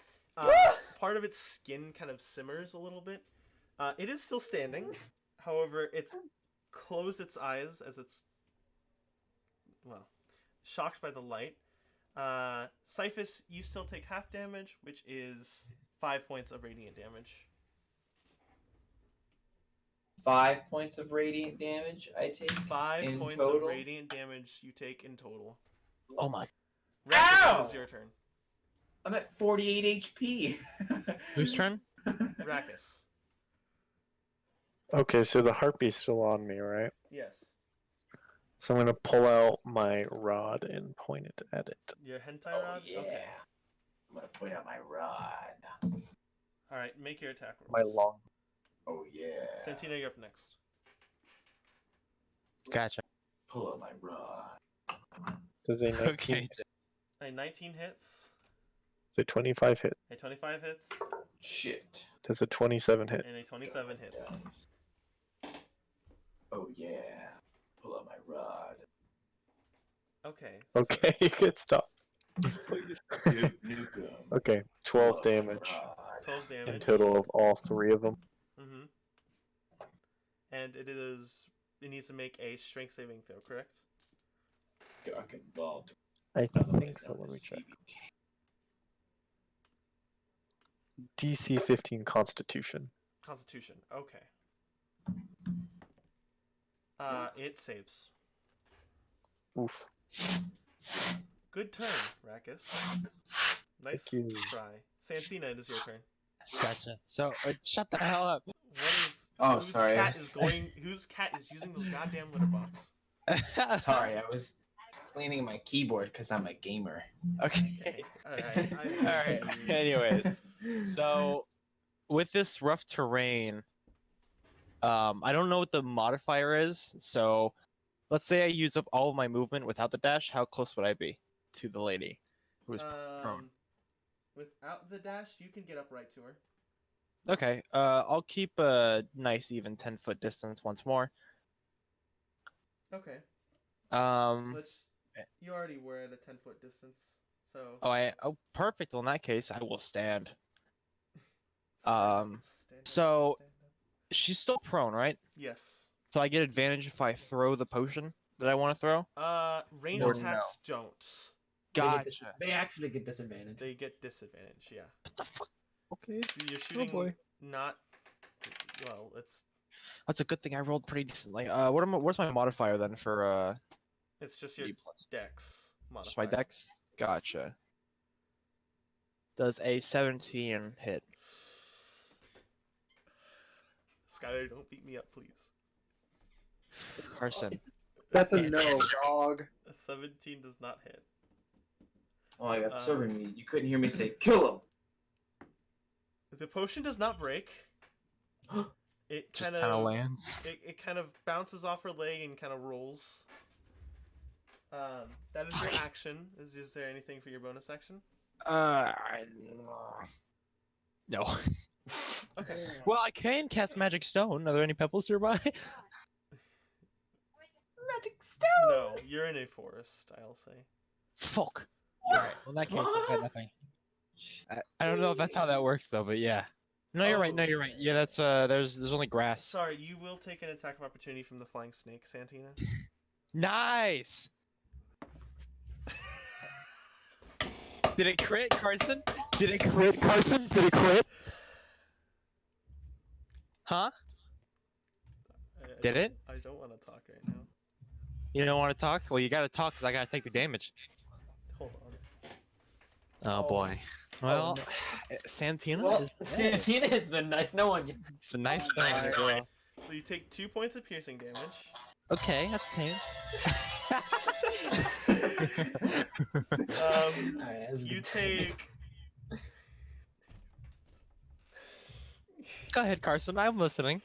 Part of its skin kind of simmers a little bit. It is still standing. However, it's closed its eyes as it's, shocked by the light. Cyphus, you still take half damage, which is 5 points of radiant damage. 5 points of radiant damage I take. 5 in points total? of radiant damage you take in total. oh my. Rakus, Ow! it is your turn. I'm at 48 HP. Whose turn? Rakus. Okay, so the harpy's still on me, right? Yes. So I'm gonna pull out my rod and point it at it. Your hentai Oh, rod? yeah. Okay. I'm gonna point out my rod. Alright, make your attack rolls. My long. Oh yeah. Santina, you're up next. Gotcha. Pull out my rod. Does a 19 Okay. hit? A 19 hits. Does a 25 hit? A 25 hits. Shit. Does a 27 hit? And a 27 hits. Oh yeah. Pull out my rod. Okay. Okay, you can stop. Nuke 'em. Okay, 12 Pull out my damage 12 in damage. total of all 3 of them. Mm-hmm. And it needs to make a strength saving throw, correct? Got involved. I think so. Let me check. DC 15 Constitution. Constitution. Okay. It saves. Oof. Good turn, Rackus. Nice Thank you. try. Santina, it is your turn. Gotcha. So, shut the hell up. What is? Oh, whose sorry, I cat was- is going? Whose cat is using the goddamn litter box? Sorry, I was cleaning my keyboard because I'm a gamer. Okay. Alright. Alright. Anyway, so with this rough terrain, I don't know what the modifier is. So, let's say I use up all of my movement without the dash. How close would I be to the lady who is prone? Without the dash, you can get up right to her. Okay. I'll keep a nice even 10-foot distance once more. Okay. Um. You already were at a 10-foot distance, so. Oh, perfect. Well, in that case, I will stand. Stand up, So stand up. she's still prone, right? Yes. So I get advantage if I throw the potion that I want to throw. Range Or attacks don't. Gotcha. They actually get disadvantage. They get disadvantage. Yeah. What the fuck? Okay. You're shooting. boy. Not. Well, it's That's a good thing I rolled pretty decently. Where's my modifier then for it's just your E plus? dex modifier. Just my dex? Gotcha. Does a 17 hit? Skylar, don't beat me up, please. Carson. That's a no, dog. A 17 does not hit. Oh, I got serving me. You couldn't hear me say, kill him! The potion does not break. It Just kind kind of of lands. It kind of bounces off her leg and kind of rolls. That is your action. Is there anything for your bonus action? No. Okay. Well, I can cast Magic Stone. Are there any pebbles nearby? Magic stone. No, you're in a forest, I'll say. Fuck. Alright, well, in that case, I've got nothing. I don't know if that's how that works, though, but yeah. No, you're right. No, you're right. Yeah, that's there's only grass. Sorry, you will take an attack of opportunity from the flying snake, Santina. Nice. Did it crit, Carson? Did it crit, Carson? Did it crit? Huh? Did it? I don't want to talk right now. You don't want to talk? Well, you gotta talk because I gotta take the damage. Hold on. Oh boy. Well, Santina Well, is Santina, it's been nice knowing you. It's a nice thing as well. So you take 2 points of piercing damage. Okay, that's tame. You take. Go ahead, Carson. I'm listening.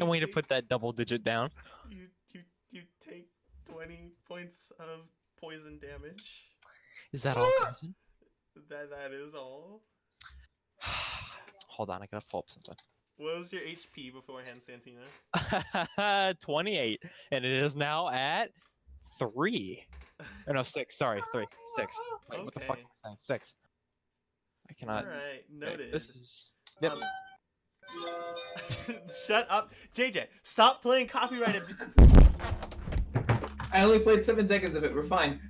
I want you to put that double digit down. You take 20 points of poison damage. Is that all, Carson? That is all. Hold on, I gotta pull up something. What was your HP beforehand, Santina? 28, and it is now at 3. Or no, 6. Sorry, 3, 6. Wait, what the fuck am I saying? 6. I cannot. All right, noted. This is. Yep. Shut up, JJ. Stop playing copyrighted. I only played 7 seconds of it. We're fine.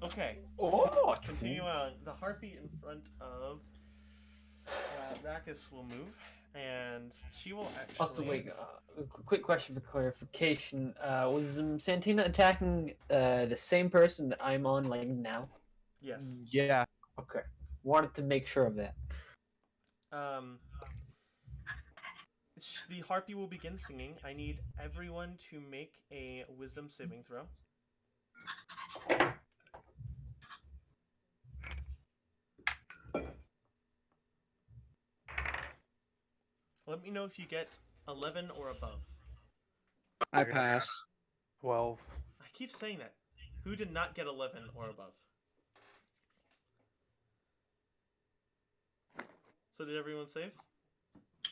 Okay. Oh, continue on. The heartbeat in front of Rackus will move, and she will actually. Also, wait. A quick question for clarification. Was Santina attacking the same person that I'm on like now? Yes. Yeah. Okay. Wanted to make sure of that. The harpy will begin singing. I need everyone to make a wisdom saving throw. Let me know if you get 11 or above. I pass. 12. I keep saying that. Who did not get 11 or above? So did everyone save?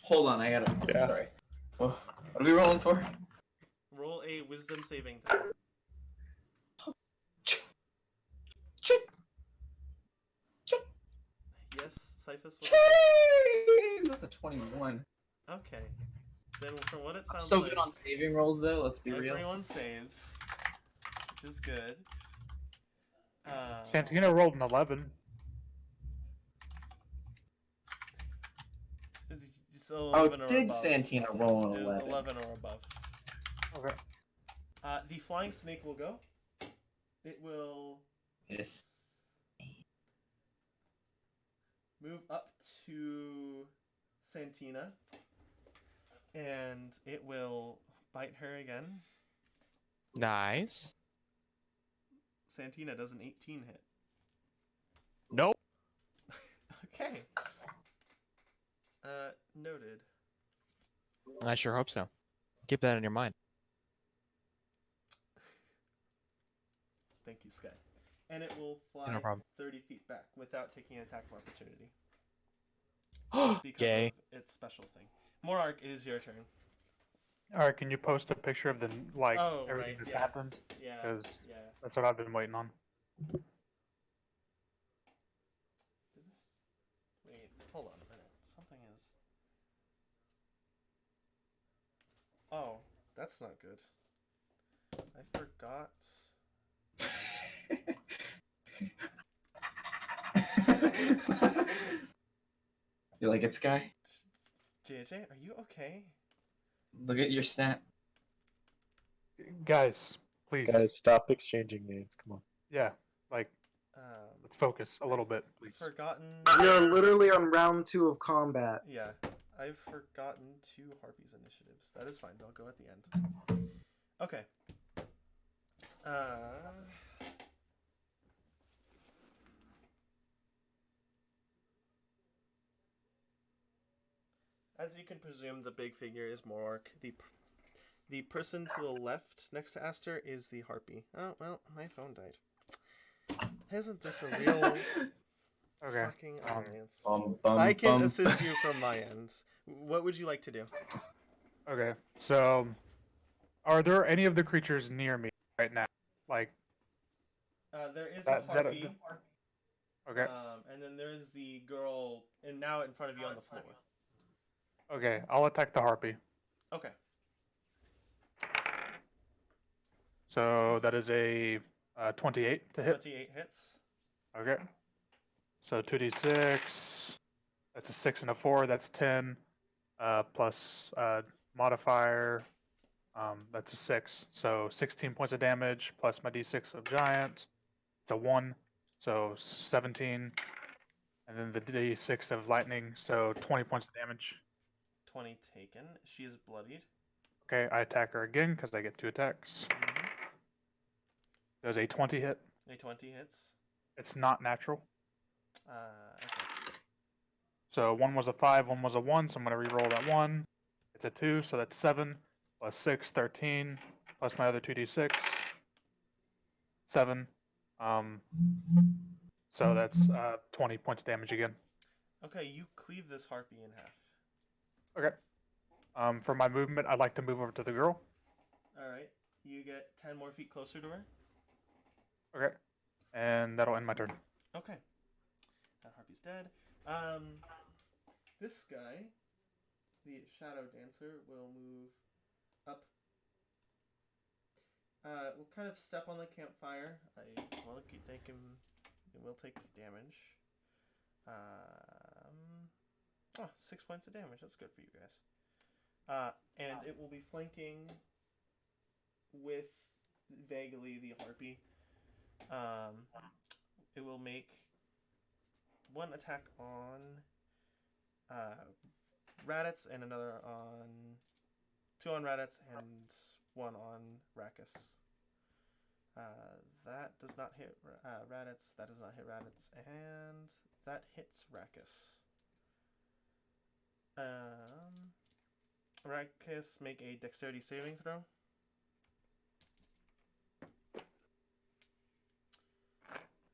Hold on, I gotta. Yeah. Sorry. What are we rolling for? Roll a wisdom saving throw. Yes, Cyphus. That's a 21. Okay. Then from what it sounds So like, good on saving rolls, though. Let's be real. everyone saves, which is good. Santina rolled an 11. It's 11 or did above. Santina roll an It is 11? 11 or above. Okay. The flying snake will go. It will Yes. Move up to Santina, and it will bite her again. Nice. Santina does an 18 hit. Nope. Okay. Noted. I sure hope so. Keep that in your mind. Thank you, Sky. And it will fly No problem. 30 feet back without taking an attack of opportunity. Because Gay. of its special thing. Morark, it is your turn. All right, can you post a picture of the Oh, everything right, that's yeah. happened? Yeah. Because Yeah. that's what I've been waiting on. Wait, hold on a minute. Something is. Oh, that's not good. I forgot. You like it, Sky? JJ, are you okay? Look at your snap. Guys, please. Guys, stop exchanging names. Come on. Yeah, like let's focus a little bit, please. Forgotten. We are literally on round 2 of combat. Yeah, I've forgotten 2 Harpies initiatives. That is fine. They'll go at the end. Okay. As you can presume, the big figure is Morark. The person to the left next to Aster is the Harpy. Oh, well, my phone died. Isn't this a real fucking annoyance? I can assist you from my end. What would you like to do? Okay, so are there any of the creatures near me right now? Like there is a Harpy. Okay. And then there is the girl, and now in front of you on the floor. Okay, I'll attack the harpy. Okay. So that is a 28 to hit. 28 hits. Okay. So 2d6. That's a 6 and a 4. That's 10. Plus modifier. That's a 6. So 16 points of damage plus my d6 of giant. It's a 1. So 17. And then the d6 of lightning. So 20 points of damage. 20 taken. She is bloodied. Okay, I attack her again because I get 2 attacks. Mm-hmm. There's a 20 hit. A 20 hits. It's not natural. Okay. So one was a 5, one was a 1, so I'm going to re-roll that 1. It's a 2, so that's 7, plus 6, 13, plus my other 2d6, 7. So that's 20 points of damage again. Okay, you cleave this harpy in half. Okay. For my movement, I'd like to move over to the girl. Alright, you get 10 more feet closer to her. Okay. And that'll end my turn. Okay. That harpy's dead. This guy, the Shadow Dancer, will move up. We'll kind of step on the campfire. Will take damage. 6 points of damage. That's good for you guys. And it will be flanking with vaguely the harpy. It will make 1 attack on Raditz and another on 2 on Raditz and 1 on Rakus. That does not hit Raditz. That does not hit Raditz, and that hits Rakus. Rakus, make a dexterity saving throw.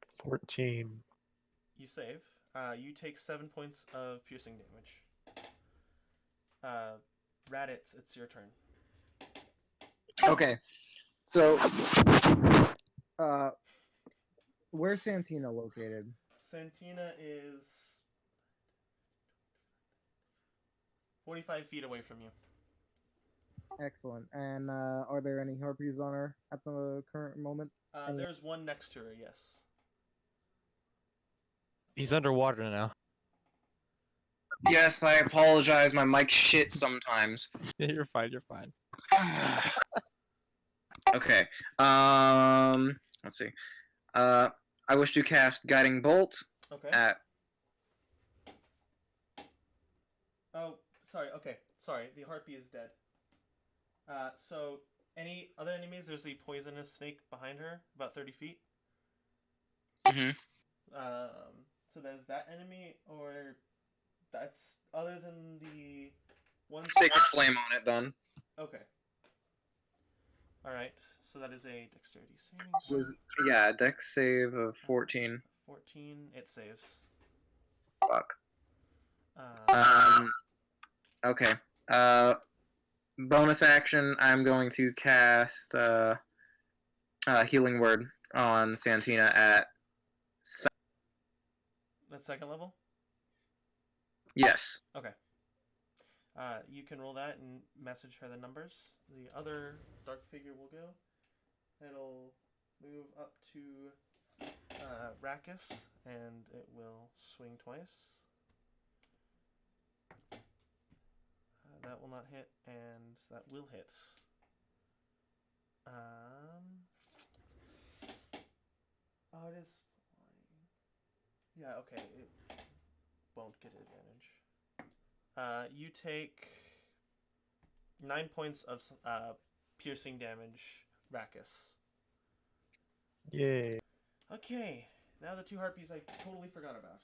14. You save. You take 7 points of piercing damage. Raditz, it's your turn. Okay, so where's Santina located? Santina is 45 feet away from you. Excellent. And are there any harpies on her at the current moment? There's one next to her, yes. He's underwater now. Yes, I apologize. My mic shit sometimes. You're fine. You're fine. Okay. Let's see. I wish to cast Guiding Bolt Okay. at. Oh, sorry. Okay, sorry. The harpy is dead. So any other enemies? There's a poisonous snake behind her, about 30 feet. Mhm. So there's that enemy, or that's other than the one. Sacred Flame on it, then. Okay. All right. So that is a dexterity saving. Was yeah, Dex save of 14. 14. It saves. Fuck. Uh, Okay. Bonus action. I'm going to cast Healing Word on Santina at. That's second level. Yes. Okay. You can roll that and message her the numbers. The other dark figure will go. It'll move up to Rakkus, and it will swing twice. That will not hit, and that will hit. Oh, it is flying. Yeah, okay. It won't get advantage. You take 9 points of piercing damage, Rakkus. Yay. Okay, now the two harpies I totally forgot about.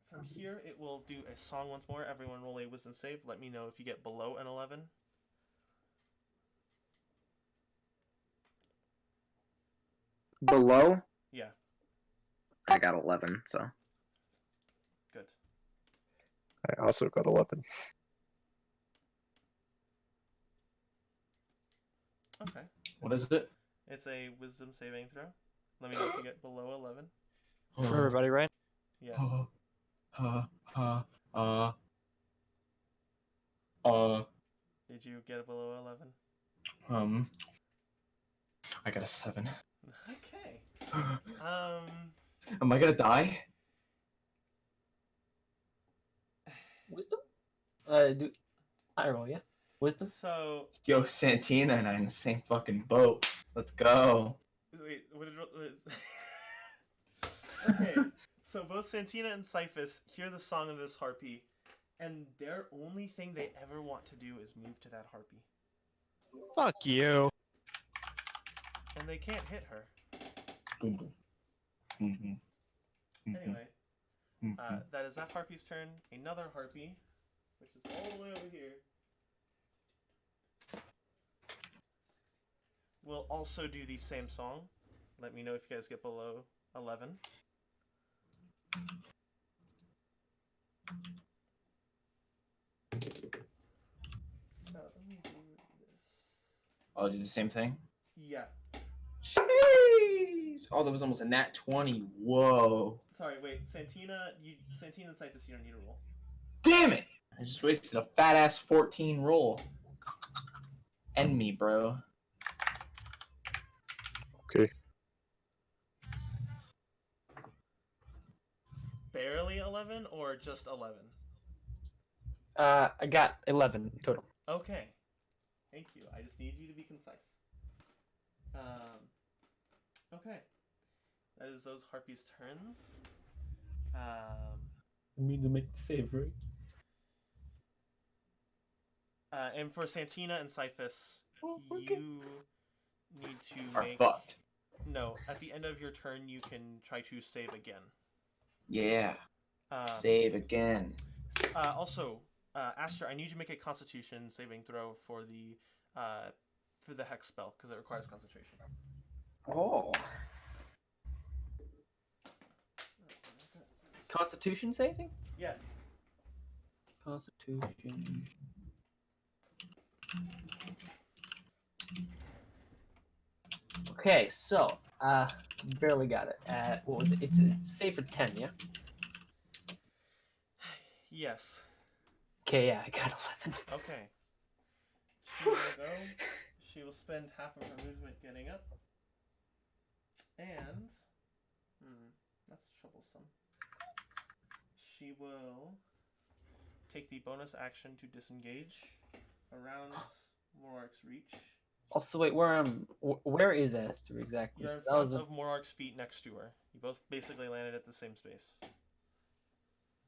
From here, it will do a song once more. Everyone roll a wisdom save. Let me know if you get below an 11. Below? Yeah. I got 11, so. Good. I also got 11. Okay. What is it? It's a wisdom saving throw. Let me know if you get below 11. For everybody, right? Yeah. Did you get below 11? I got a 7. Okay. Am I gonna die? Wisdom? I roll, yeah. Wisdom? So. Yo, Santina and I in the same fucking boat. Let's go. Wait, what did okay, so both Santina and Cyphus hear the song of this harpy, and their only thing they ever want to do is move to that harpy. Fuck you. And they can't hit her. Anyway, that is that harpy's turn. Another harpy, which is all the way over here, will also do the same song. Let me know if you guys get below 11. Let me do this. I'll do the same thing? Yeah. Jeez! Oh, that was almost a nat 20. Whoa. Sorry, wait. Santina and Cyphus, you don't need to roll. Damn it! I just wasted a fat ass 14 roll. End me, bro. Okay. Barely 11 or just 11? I got 11 total. Okay. Thank you. I just need you to be concise. Okay. That is those harpies' turns. I need to make the save, right? And for Santina and Cyphus, you need to Are make... fucked. No, at the end of your turn, you can try to save again. Yeah. Save again. Also, Aster, I need you to make a Constitution saving throw for the hex spell because it requires concentration. Oh. Constitution saving? Yes. Constitution. Okay, so barely got it. What was it? It's a save for 10, yeah. Yes. Okay, yeah, I got 11. Okay. She will go. She will spend half of her movement getting up. And that's troublesome. She will take the bonus action to disengage around Morark's reach. Also, wait, where is Esther exactly? You're in That front was a, of Morark's feet next to her. You both basically landed at the same space.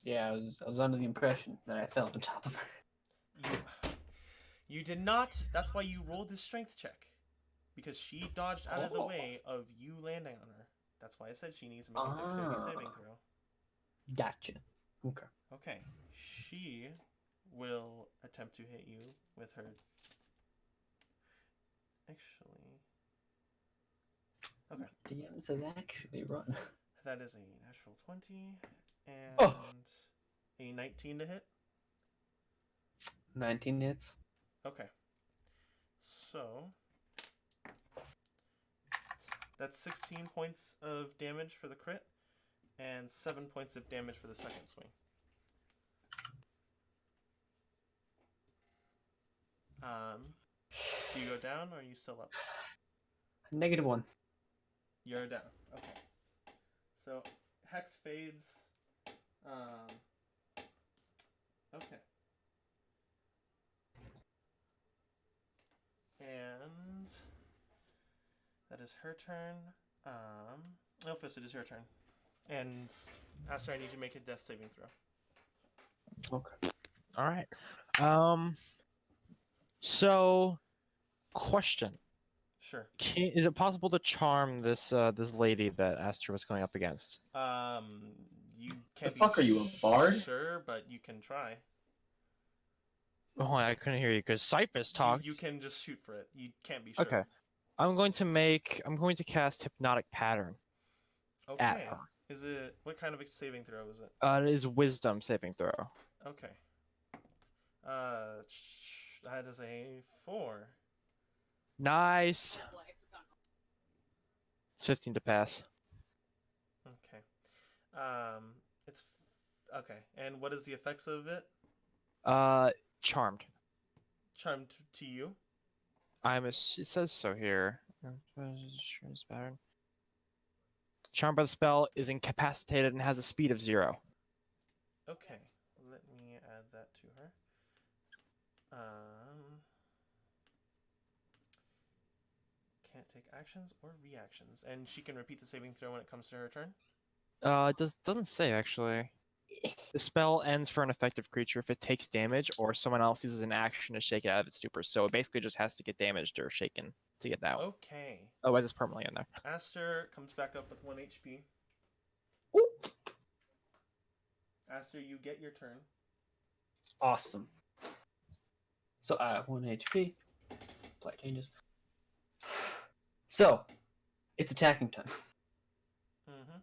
yeah, I was under the impression that I fell on top of her. You did not. That's why you rolled this strength check. Because she dodged out of the Oh. way of you landing on her. That's why I said she needs to make a dexterity saving throw. Gotcha. Okay. Okay. She will attempt to hit you with her. Actually. Okay. DM says actually run. That is a natural 20 and Oh. a 19 to hit. 19 hits. Okay. So that's 16 points of damage for the crit and 7 points of damage for the second swing. Do you go down or are you still up? -1. You're down. Okay. So Hex fades. Okay. And that is her turn. Elphys, it is your turn. And Aster, I need you to make a death saving throw. Okay. All right. So, question: Sure. Is it possible to charm this this lady that Aster was going up against? You can't The fuck are you, a bard? Sure, but you can try. Oh, I couldn't hear you because Cyphus talked. You can just shoot for it. You can't be sure. Okay. I'm going to cast Hypnotic Pattern at Okay. her. Is it what kind of a saving throw is it? It is Wisdom saving throw. Okay. That is a 4. Nice. It's 15 to pass. Okay. It's okay. And what is the effects of it? Charmed. Charmed to you. It says so here. Charmed by the spell is incapacitated and has a speed of 0. Okay. Let me add that to her. Can't take actions or reactions, and she can repeat the saving throw when it comes to her turn. It doesn't say actually. The spell ends for an effective creature if it takes damage or someone else uses an action to shake it out of its stupor. So it basically just has to get damaged or shaken to get out. Okay. Otherwise, it's permanently in there. Aster comes back up with 1 HP. Aster, you get your turn. Awesome. So I have 1 HP. Play changes. So, it's attacking time. Mm-hmm.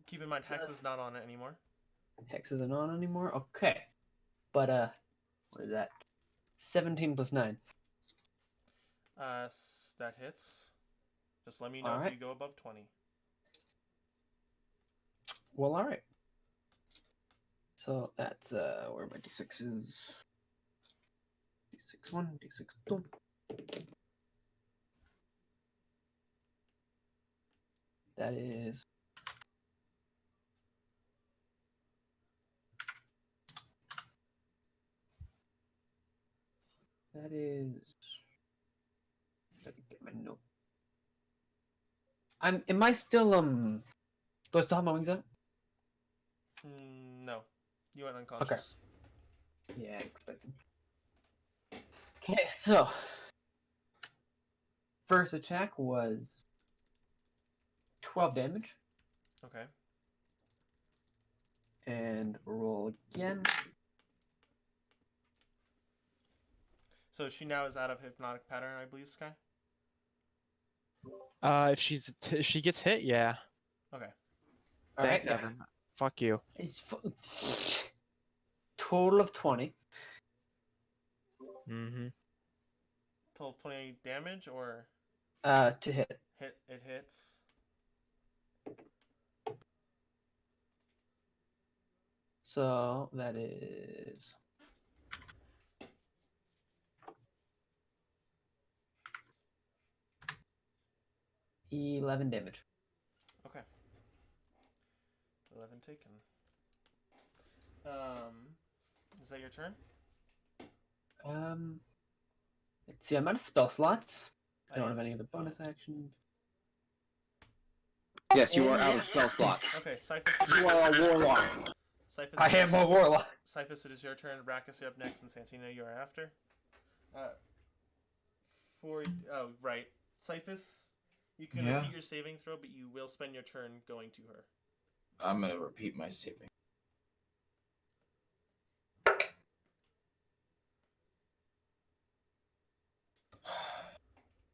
Keep in mind, Hex is not on it anymore. Hex isn't on anymore? Okay. But, what is that? 17 plus 9. That hits. Just let me know Alright. if you go above 20. Well, alright. So that's, where my d6 is. D6 1, d6 2. That is. That is. Let me get my note. Am I still, do I still have my wings out? No. You went unconscious. Yeah, I expected. Okay, so. First attack was 12 damage. Okay. And roll again. So she now is out of hypnotic pattern, I believe, Sky? If she gets hit, yeah. Okay. Thanks, Alright, Evan. Fuck you. It's total of 20. Mm-hmm. Total of 20 damage or To hit. it hits? So that is 11 damage. Okay. 11 taken. Is that your turn? Let's see. I'm out of spell slots. I don't I- have any other bonus actions. Yes, you are And out yeah. of spell slots. Okay, Cyphus. You are a warlock. Cyphus, I am a warlock. Cyphus, it is your turn. Brackus, you're up next, and Santina, you are after. Right. Cyphus, you can Yeah? repeat your saving throw, but you will spend your turn going to her. I'm gonna repeat my saving.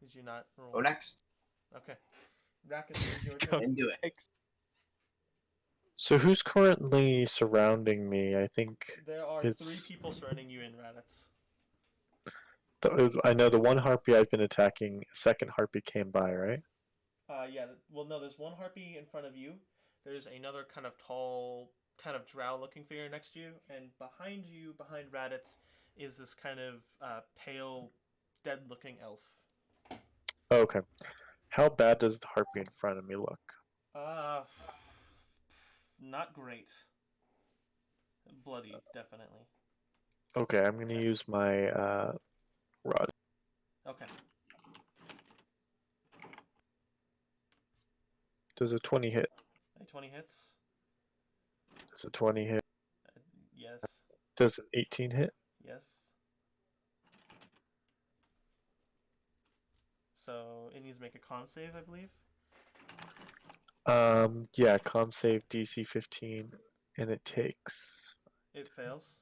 Did you not roll? Go next. Okay. Brackus, it is your turn. And do it. So who's currently surrounding me? I think There are it's 3 people surrounding you in Raditz. I know the one harpy I've been attacking. Second harpy came by, right? Yeah. Well, no. There's one harpy in front of you. There's another kind of tall, kind of drow-looking figure next to you, and behind you, behind Raditz, is this kind of pale, dead-looking elf. Okay. How bad does the harpy in front of me look? Not great. Bloody, definitely. Okay, I'm gonna use my rod. Okay. Does a 20 hit? A 20 hits. Does a 20 hit? Yes. Does an 18 hit? Yes. So it needs to make a con save, I believe. Yeah, con save DC 15, and it takes It fails.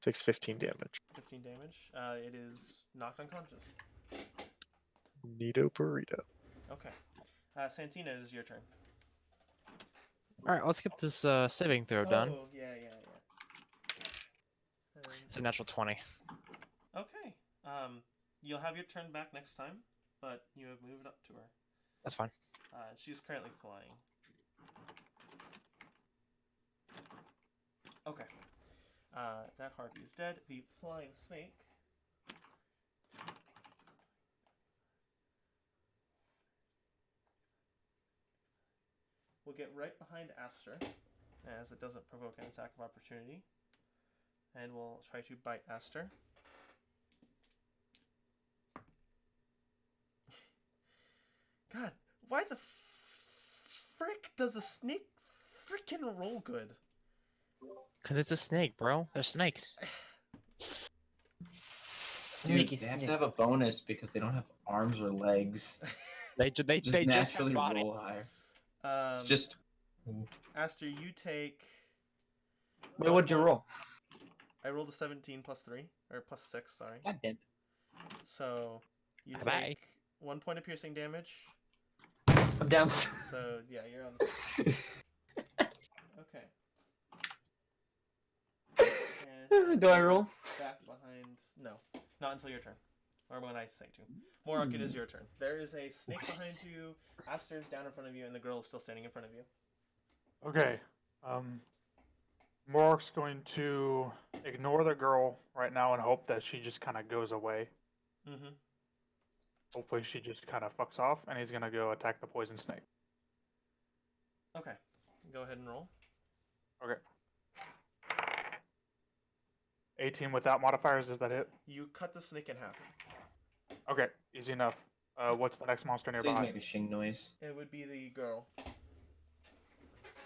15 damage. 15 damage. It is knocked unconscious. Neato burrito. Okay. Santina, it is your turn. All right, let's get this saving throw done. Oh, yeah. It's a natural 20. Okay. You'll have your turn back next time, but you have moved up to her. That's fine. She's currently flying. Okay. That harpy is dead. The flying snake. Will get right behind Aster, as it doesn't provoke an attack of opportunity. And we'll try to bite Aster. God, why the frick does a snake frickin' roll good? Because it's a snake, bro. They're snakes. Dude, Sneaky they have to snake. have a bonus because they don't have arms or legs. They Just just have naturally body. roll higher. It's just Aster, you take. Wait, what'd you roll? I rolled a 17 plus 3, or plus 6, sorry. God damn. So you Bye-bye. take 1 point of piercing damage. I'm down. So yeah, you're on. Okay. And Do I roll? back behind. No, not until your turn. Or when I say to. Morark, it is your turn. There is a snake behind you. Aster's down in front of you, and the girl is still standing in front of you. Okay. Morark's going to ignore the girl right now and hope that she just kind of goes away. Mm-hmm. Hopefully she just kind of fucks off, and he's going to go attack the poison snake. Okay. Go ahead and roll. Okay. 18 without modifiers, does that hit? You cut the snake in half. Okay, easy enough. What's the next monster please nearby? make a shing noise. It would be the girl.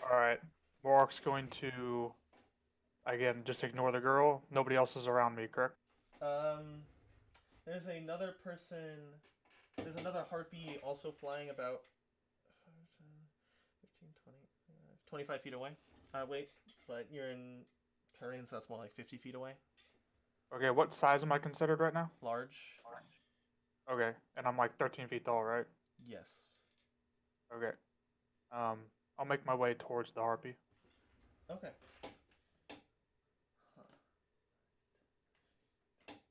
Alright. Morark's going to, again, just ignore the girl. Nobody else is around me, correct? There's another person. There's another harpy also flying about 15, 20, 25 feet away. Wait, but you're in terrain, so that's more like 50 feet away. Okay, what size am I considered right now? Large. Okay, and I'm like 13 feet tall, right? Yes. Okay. I'll make my way towards the harpy. Okay.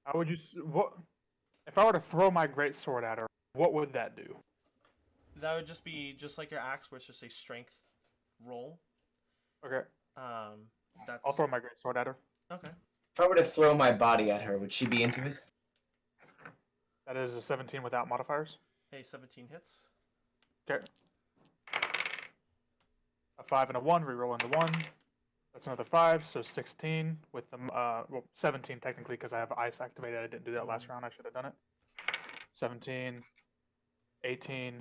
How would you... What... If I were to throw my great sword at her, what would that do? That would just be just like your axe, where it's just a strength roll. Okay. That's. I'll throw my great sword at her. Okay. If I were to throw my body at her, would she be into it? That is a 17 without modifiers. Hey, 17 hits. Okay. A 5 and a 1, rerolling the 1. That's another 5, so 16 with the well 17 technically because I have ice activated. I didn't do that last round. I should have done it. 17, 18,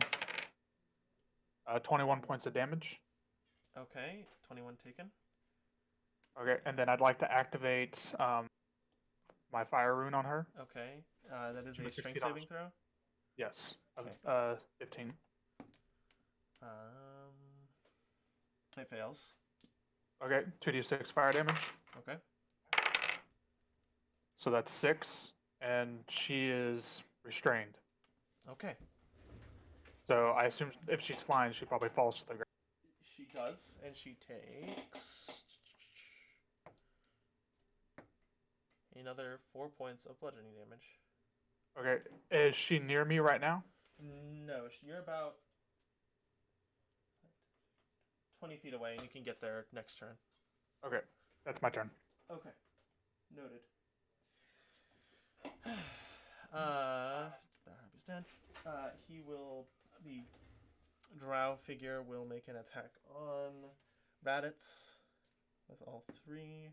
21 points of damage. Okay, 21 taken. Okay, and then I'd like to activate my fire rune on her. Okay, that is She a must strength succeed on saving throw. Yes. Okay. 15. It fails. Okay, 2d6 fire damage. Okay. So that's 6, and she is restrained. Okay. So I assume if she's flying, she probably falls to the ground. She does, and she takes another 4 points of bludgeoning damage. Okay, is she near me right now? No, you're about 20 feet away, and you can get there next turn. Okay, that's my turn. Okay, noted. He's dead. The drow figure will make an attack on Raditz with all 3.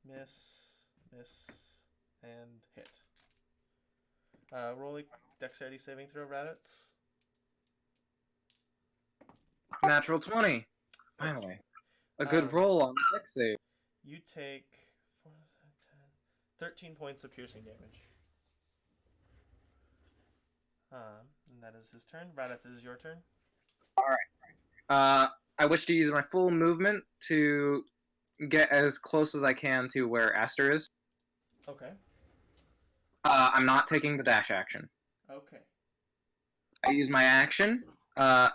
Miss, and hit. Roll a dexterity saving throw, Raditz. Natural 20. Finally. A good roll on the dex save. You take 4, 10, 13 points of piercing damage. And that is his turn. Raditz, is your turn. Alright. I wish to use my full movement to get as close as I can to where Aster is. Okay. I'm not taking the dash action. Okay. I use my action to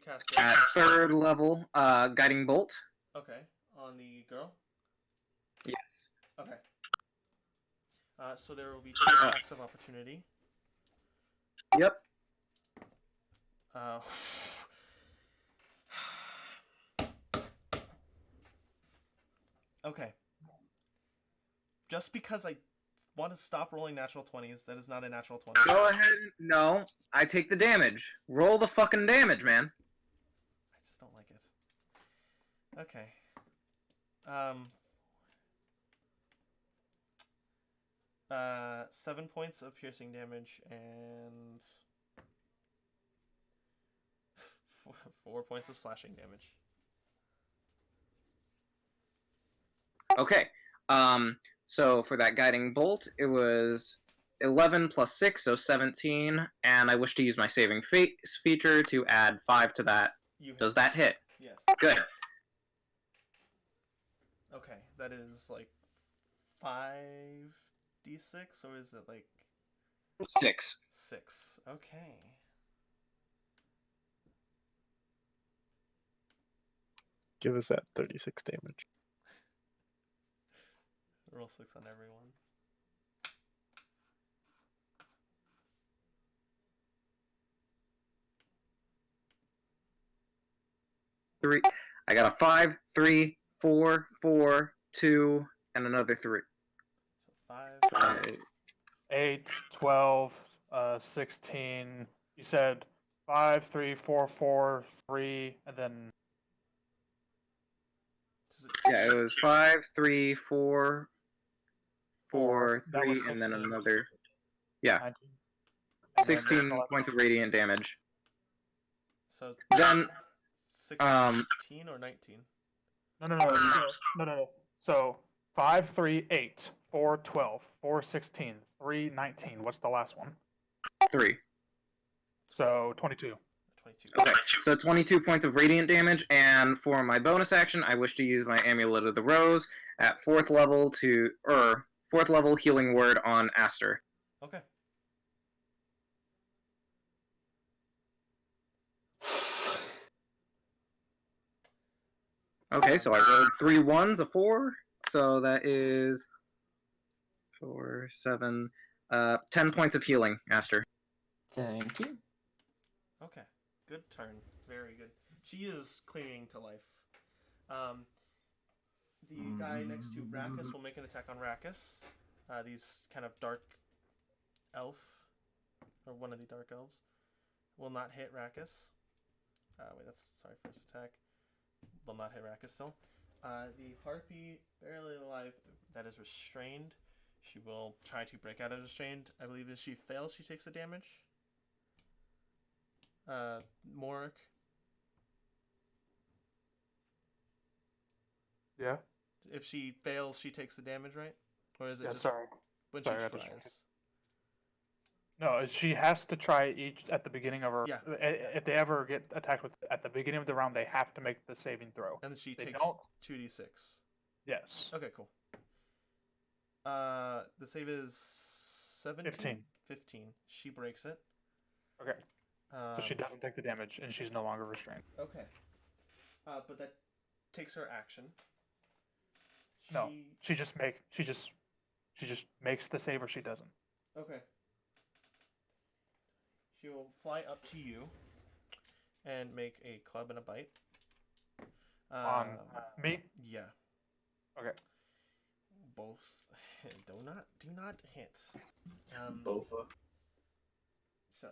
cast at 3rd level guiding bolt. Okay. On the girl? Yes. Okay. So there will be 2 attacks of opportunity. Yep. Okay. Just because I want to stop rolling natural 20s, that is not a natural 20. Go ahead. No, I take the damage. Roll the fucking damage, man. I just don't like it. Okay. 7 points of piercing damage and 4 points of slashing damage. Okay. So for that guiding bolt, it was 11 plus 6, so 17, and I wish to use my saving feature to add 5 to that. Does that hit? Yes. Good. Okay, that is like 5d6, or is it like 6. 6? Okay. Give us that 36 damage. Roll 6 on everyone. I got a 5, 3, 4, 4, 2, and another 3. So 5. 8, 12, 16. You said 5, 3, 4, 4, 3, and then. Yeah, it was 5, 3, 4, 4, 3, and then another. Yeah. 19. 16 points of radiant damage. So Then 16 or 19? No. So 5, 3, 8, 4, 12, 4, 16, 3, 19. What's the last one? 3. So 22. 22. Okay, so 22 points of radiant damage, and for my bonus action, I wish to use my Amulet of the Rose at 4th level 4th level healing word on Aster. Okay. Okay, so I rolled 3 1s, a 4, so that is 4, 7, 10 points of healing, Aster. Thank you. Okay. Good turn. Very good. She is clinging to life. The guy next to Rackus will make an attack on Rackus. These kind of dark elf, or one of the dark elves, will not hit Rackus. Wait, that's sorry. First attack will not hit Raka still. The harpy, barely alive, that is restrained. She will try to break out of restrained. I believe if she fails, she takes the damage. Morark. Yeah. If she fails, she takes the damage, right? Or is it Yeah. just Sorry. when Sorry, I she distracted. tries? No, she has to try each at the beginning of her. Yeah. If they ever get attacked with at the beginning of the round, they have to make the saving throw. And then she They takes don't. 2d6. Yes. Okay, cool. The save is 17? 15. 15. She breaks it. Okay. So she doesn't take the damage, and she's no longer restrained. Okay. But that takes her action. No, she just makes the save, or she doesn't. Okay. She will fly up to you and make a club and a bite. On me? Yeah. Okay. Both. Do not hit. Both. So,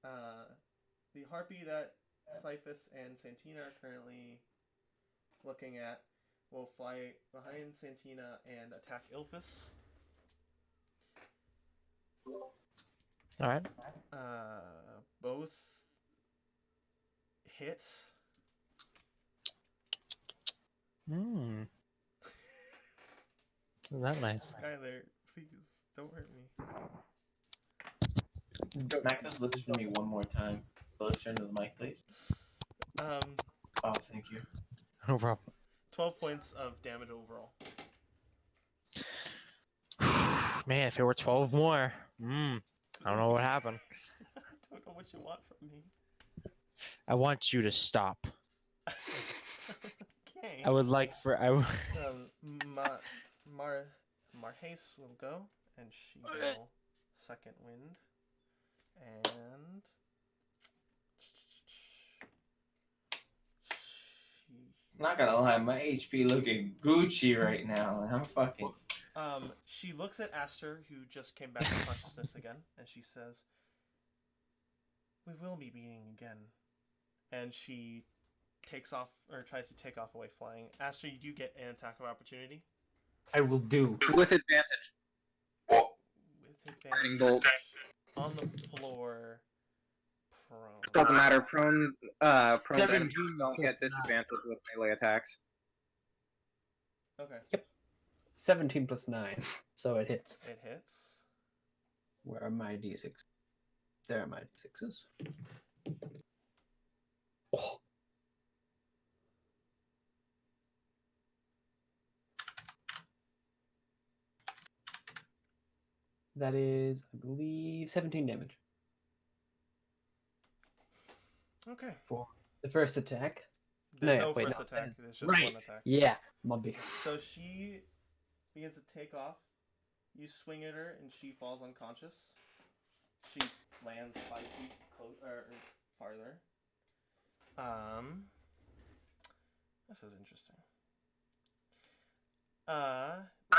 the harpy that Cyphus and Santina are currently looking at will fly behind Santina and attack Ilphus. All right. Both hit. Hmm. Isn't that nice? Skylar, please don't hurt me. Smack those lips for me one more time. Let's turn to the mic, please. Oh, thank you. No problem. 12 points of damage overall. Man, if it were 12 more. I don't know what happened. I don't know what you want from me. I want you to stop. Okay. I would like for Marhace will go, and she will second wind, and Not gonna lie, my HP looking Gucci right now. I'm fucking. She looks at Aster, who just came back to consciousness again, and she says, "We will be meeting again." And she takes off, or tries to take off away flying. Aster, you do get an attack of opportunity. I will do. With advantage. With Lightning advantage. bolt. On the floor. Prone. Doesn't matter. Prone enemies 17 don't plus get disadvantage with melee attacks. Okay. Yep. 17 plus 9, so it hits. It hits. Where are my d6? There are my d6s. Oh. That is, I believe, 17 damage. Okay. For the first attack. There's No, no wait, first no, attack. that is- There's just right. one attack. Yeah, Mubby. So she begins to take off. You swing at her, and she falls unconscious. She lands 5 feet or farther. This is interesting.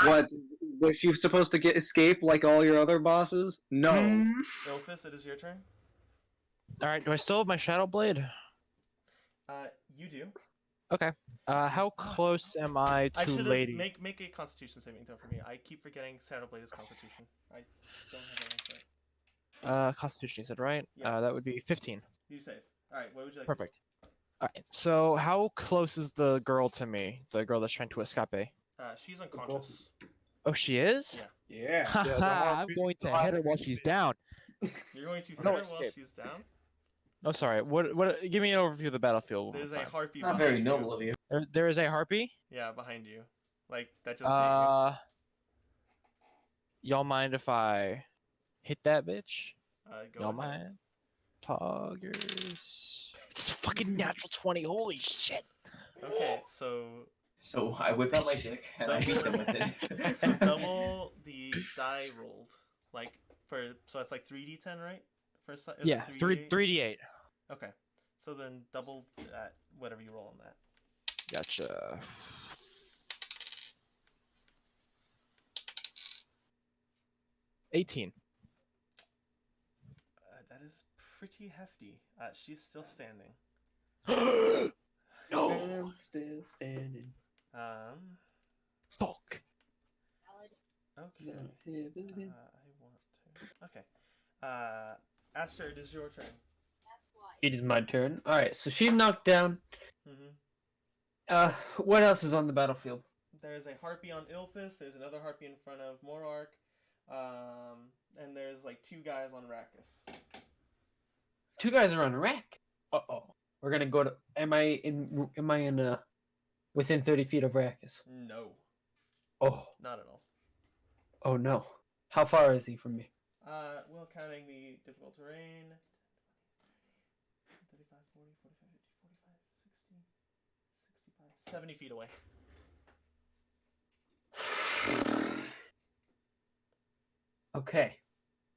What? Was she supposed to escape like all your other bosses? No. Ilphus, it is your turn. All right. Do I still have my Shadow Blade? You do. Okay. How close am I I to should Lady? make a Constitution saving throw for me. I keep forgetting Shadow Blade is Constitution. I don't have anything for it. Constitution, you said, right? Yeah. That would be 15. You save. All right. What would you like? Perfect. All right. So, how close is the girl to me? The girl that's trying to escape? She's unconscious. Oh, she is? Yeah. Haha, I'm going to hit her while she's down. You're going to hit No her while escape. she's down. Oh, sorry. What? Give me an overview of the battlefield. There's one a more time. harpy. Not behind very you. noble of you. There is a harpy. Yeah, behind you. Like that just. Hit Y'all mind if I hit that bitch? you. Y'all Go ahead. mind? Poggers. It's a fucking natural 20. Holy shit. Okay, so So I whip out my dick and I beat them with it. so double the die rolled, like so that's like 3d10, right? First, Yeah, 3d8. Okay, so then double that whatever you roll on that. Gotcha. $18. That is pretty hefty. She's still standing. No. I'm still standing. Fuck. Okay. Not heaven. I want to. Okay. Aster, it is your turn. It is my turn. All right, so she's knocked down. Mm-hmm. What else is on the battlefield? There's a harpy on Ilphis. There's another harpy in front of Morark. And there's like 2 guys on Rakkus. 2 guys are on rack. Uh-oh. We're gonna go to. Am I in? Within 30 feet of Rakkus? No. Oh. Not at all. Oh no. How far is he from me? Well, counting the difficult terrain. 35, 40, 45, 50, 45, 60, 65, 70 feet away. Okay.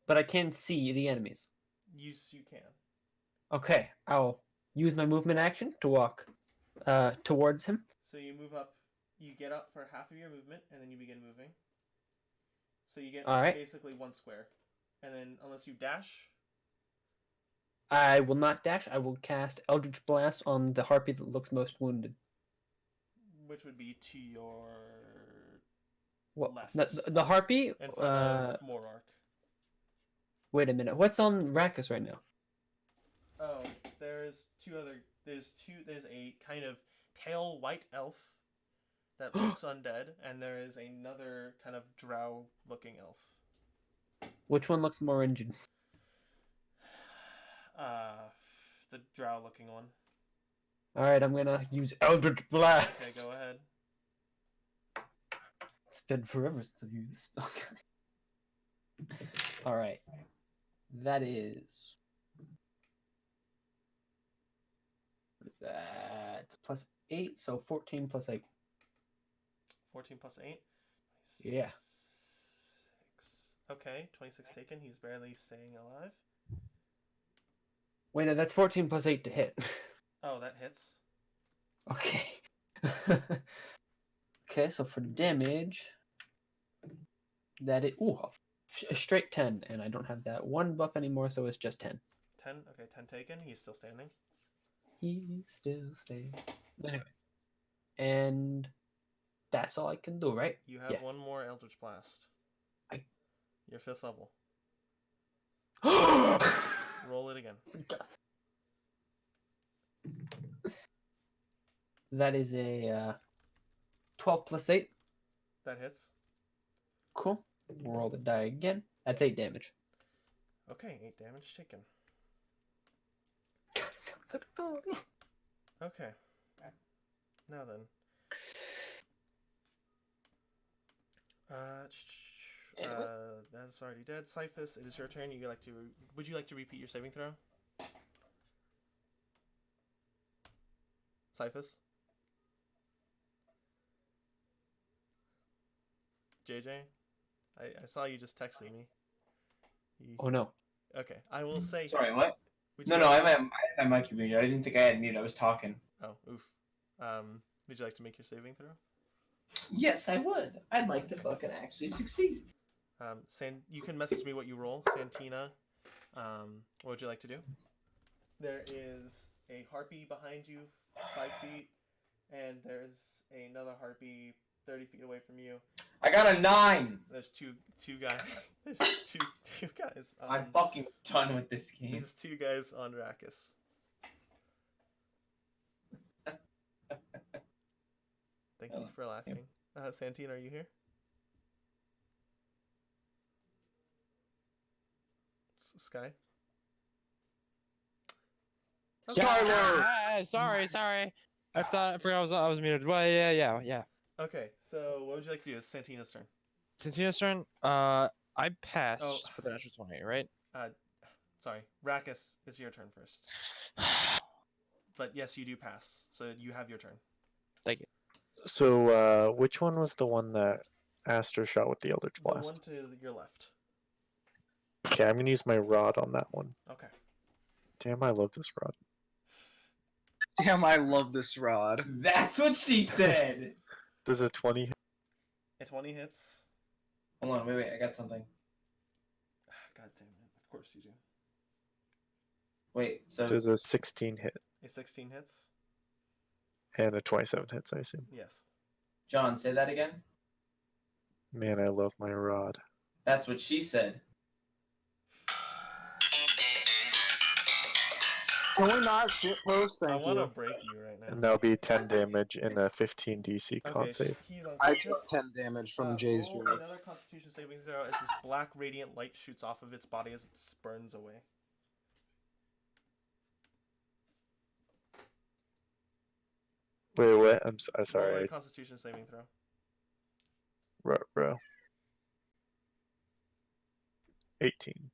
But I can't see the enemies. Yes, you can. Okay. I'll use my movement action to walk towards him. So you move up. You get up for half of your movement, and then you begin moving. So you get basically 1 square. And then, unless you dash... I will not dash. I will cast Eldritch Blast on the harpy that looks most wounded. Which would be to your left. The harpy? In front of Morark. Wait a minute. What's on Rakkus right now? Oh, there's a kind of pale white elf that looks undead, and there is another kind of drow-looking elf. Which one looks more injured? The drow-looking one. Alright, I'm gonna use Eldritch Blast. Okay, go ahead. It's been forever since I've used this spell. Alright. That is... What is that? +8, so 14 plus 8. 14 plus 8? Yeah. 6. Okay, 26 taken. He's barely staying alive. Wait, no, that's 14 plus 8 to hit. Oh, that hits. Okay. Okay, so for damage, that is... Ooh, a straight 10, and I don't have that 1 buff anymore, so it's just 10. 10? Okay, 10 taken. He's still standing. He still stays. Anyway. And that's all I can do, right? You have 1 more Eldritch Blast. You're 5th level. Roll it again. That is a 12 plus 8. That hits. Cool. Roll the die again. That's 8 damage. Okay, 8 damage taken. Okay. Now then. That's already dead. Cyphus, it is your turn. Would you like to repeat your saving throw? Cyphus? JJ? I saw you just texting me. Oh no. Okay, I will say... Sorry, what? No, I had my mic muted. I didn't think I had muted. I was talking. Oh, oof. Would you like to make your saving throw? Yes, I would. I'd like to fucking actually succeed. You can message me what you roll, Santina. What would you like to do? There is a harpy behind you, 5 feet, and there's another harpy 30 feet away from you. I got a 9. There's two guys. There's two guys. I'm fucking done with this game. There's 2 guys on Rakkus. Thank you for laughing. Santina, are you here? Sky? Skylar! Sorry. I forgot I was muted. Well, yeah. Okay, so what would you like to do? It's Santina's turn. Santina's turn. I passed with an extra 20, right? Sorry, Rakkus, it's your turn first. But yes, you do pass, so you have your turn. Thank you. So, which one was the one that Aster shot with the Eldritch Blast? The one to your left. Okay, I'm gonna use my rod on that one. Okay. Damn, I love this rod. Damn, I love this rod. That's what she said. Does a 20 hit? A 20 hits. Hold on, wait, I got something. God damn it! Of course you do. Wait, so does a 16 hit? A 16 hits. And a 27 hits, I assume. Yes. John, say that again. Man, I love my rod. That's what she said. Can we not shitpost? I Thank want to you. break you right now. And that'll be 10 damage in a 15 DC con Okay, save. he's on I focus. took 10 damage from Jay's roll joke. another Constitution saving throw as this black radiant light shoots off of its body as it burns away. Wait, what? I'm Roll a sorry. Constitution saving throw. Bro. 18.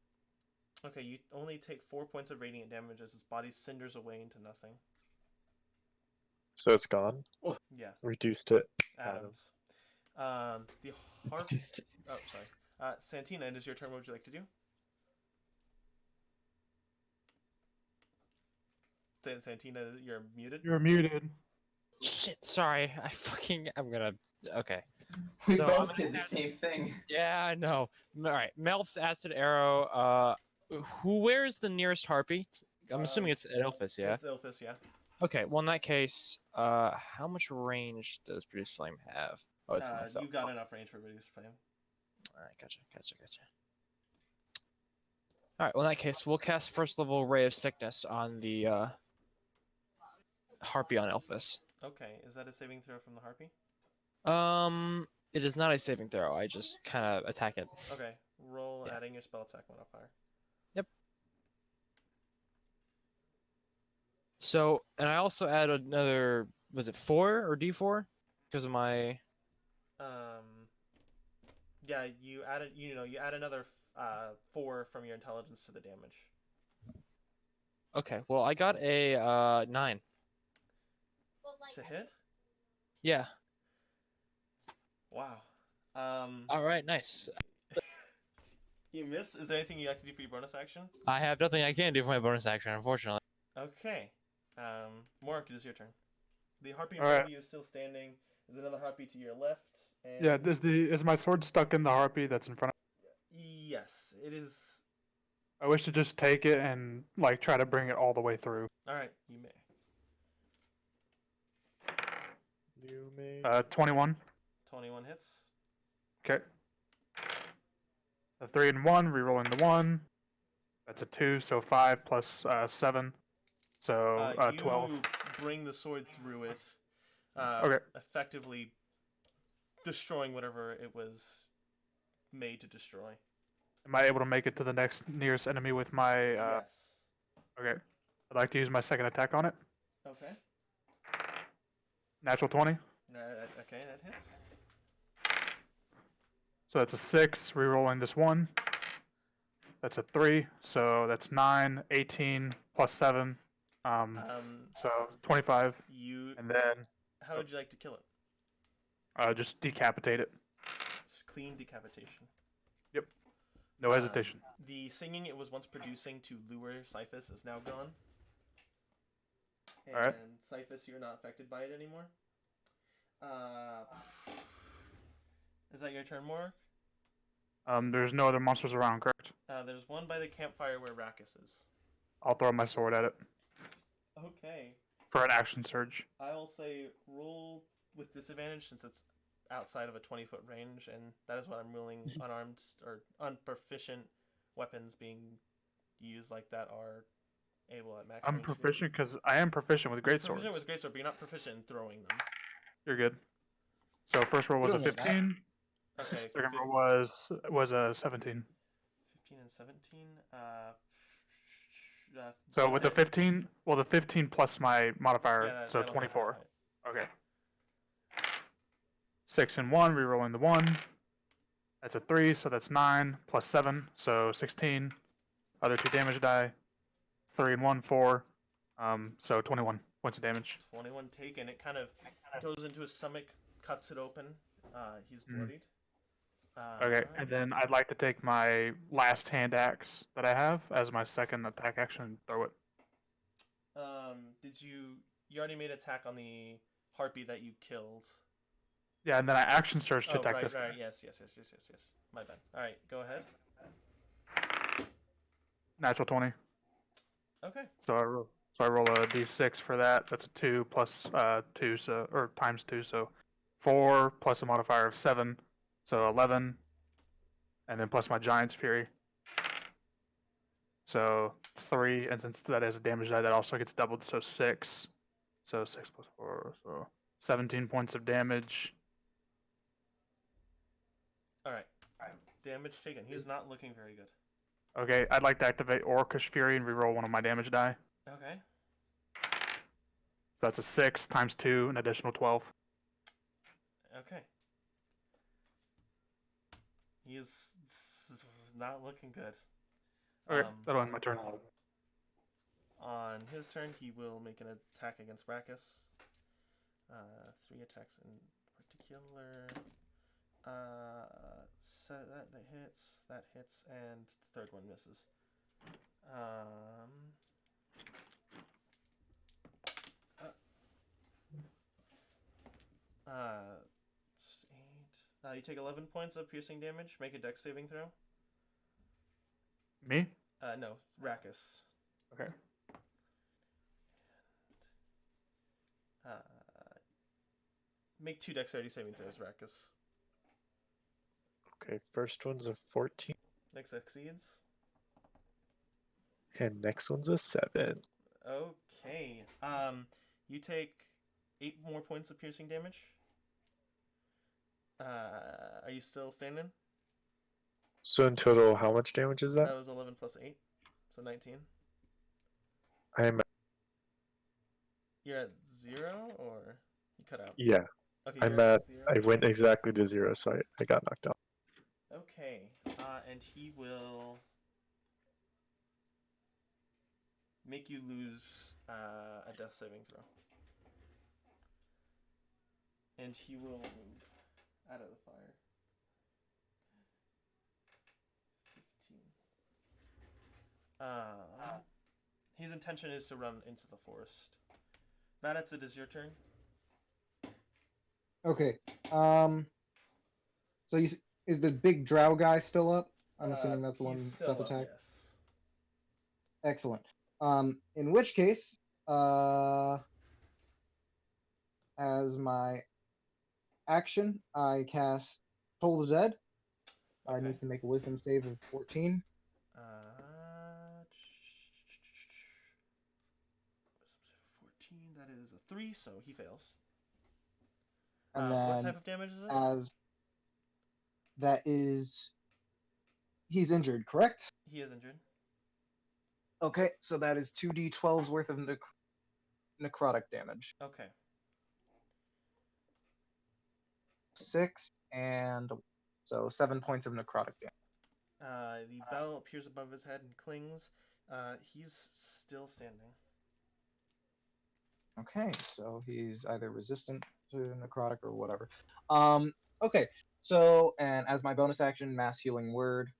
Okay, you only take 4 points of radiant damage as its body cinders away into nothing. So it's gone? Yeah. Reduced it. Atoms. The harp. Oh, sorry. Santina, it is your turn. What would you like to do? Santina, you're muted. You're muted. Shit, sorry. I'm gonna. Okay. We So, both did the same thing. Yeah, I know. All right, Melf's acid arrow. Where's the nearest harpy? I'm assuming it's Elphus, yeah. It's Elphus, yeah. Okay. Well, in that case, how much range does Produce Flame have? Oh, it's myself. You got enough range for Reduce Flame. All right, gotcha. All right. Well, in that case, we'll cast first level Ray of Sickness on the harpy on Elphus. Okay, is that a saving throw from the harpy? It is not a saving throw. I just kind of attack it. Okay, roll adding your spell attack modifier. Yep. So, and I also add another. Was it 4 or D4? Because of my. Yeah, you added. You add another 4 from your intelligence to the damage. Okay. Well, I got a 9. To hit? Yeah. Wow. All right. Nice. You miss. Is there anything you like to do for your bonus action? I have nothing I can do for my bonus action, unfortunately. Okay. Morark, it is your turn. The harpy in All front right. of you is still standing. There's another harpy to your left. And Yeah, is my sword stuck in the harpy that's in front of Yes, it is. I wish to just take it and like try to bring it all the way through. All right, you may. You may. 21. 21 hits. Okay. A 3 and 1, rerolling the 1. That's a 2, so 5 plus 7. So You 12. bring the sword through it, Okay. effectively destroying whatever it was made to destroy. Am I able to make it to the next nearest enemy with my... Yes. Okay. I'd like to use my second attack on it. Okay. Natural 20. Okay, that hits. So that's a 6, rerolling this 1. That's a 3, so that's 9, 18, plus 7. So 25. And then... How would you like to kill it? Just decapitate it. It's clean decapitation. Yep. No hesitation. The singing it was once producing to lure Cyphus is now gone. And Alright. Cyphus, you're not affected by it anymore. Is that your turn, Morark? There's no other monsters around, correct? There's one by the campfire where Rackus is. I'll throw my sword at it Okay. for an action surge. I will say roll with disadvantage since it's outside of a 20-foot range, and that is what I'm ruling unarmed or unproficient weapons being used like that are able at max I'm range. proficient because I am proficient with great swords. Proficient with greatsword, but you're not proficient in throwing them. You're good. So first roll was a don't know that. 15. Okay. Second roll was a 17. 15 and 17. So with the 15, well, the 15 plus my modifier, Yeah, so that'll hit, 24. that'll hit. Okay. 6 and 1, rerolling the 1. That's a 3, so that's 9, plus 7, so 16. Other 2 damage die. 3 and 1, 4. So 21 points of damage. 21 taken. It kind of goes into his stomach, cuts it open. He's bloodied. Okay, and then I'd like to take my last hand axe that I have as my second attack action and throw it. Did you already made attack on the harpy that you killed? Yeah, and then I action surge to attack right, this right. guy. Yes. My bad. All right, go ahead. Natural 20. Okay. So So I roll a d6 for that. That's a 2 plus 2, so or times 2, so 4 plus a modifier of 7, so 11, and then plus my Giant's Fury. So 3, and since that is a damage die, that also gets doubled, so 6. So 6 plus 4, so 17 points of damage. Alright. Damage taken. He's not looking very good. Okay, I'd like to activate Orcish Fury and reroll one of my damage die. Okay. So that's a 6 times 2, an additional 12. Okay. He's not looking good. Okay, that'll end my turn. On his turn, he will make an attack against Brackus. 3 attacks in particular. So that hits, and the third one misses. It's 8. You take 11 points of piercing damage. Make a dex saving throw. Me? No, Rackus. Okay. Make 2 dexterity saving throws, Rackus. Okay, first one's a 14, Next succeeds. and next one's a 7. Okay. You take 8 more points of piercing damage. Are you still standing? So in total, how much damage is that? That was 11 plus 8, so 19. I'm You're at 0, or you cut out? yeah. Okay, I'm you're at. 0. I went exactly to 0, so I got knocked out. Okay, and he will make you lose a death saving throw. And he will move out of the fire. 15. His intention is to run into the forest. Vanitz, it is your turn. Okay. So is the big drow guy still up? I'm assuming that's the one He's still self-attack. up, yes. Excellent. In which case, as my action, I cast Toll the Dead. I Okay. need to make a Wisdom save of 14. Wisdom save of 14. That is a 3, so he fails. And What then type of damage is it? as that is, he's injured, correct? He is injured. Okay, so that is 2d12's worth of necrotic damage. Okay. 6 and so 7 points of necrotic damage. The bell appears above his head and clings. He's still standing. Okay, so he's either resistant to necrotic or whatever. Okay, so and as my bonus action, mass healing word.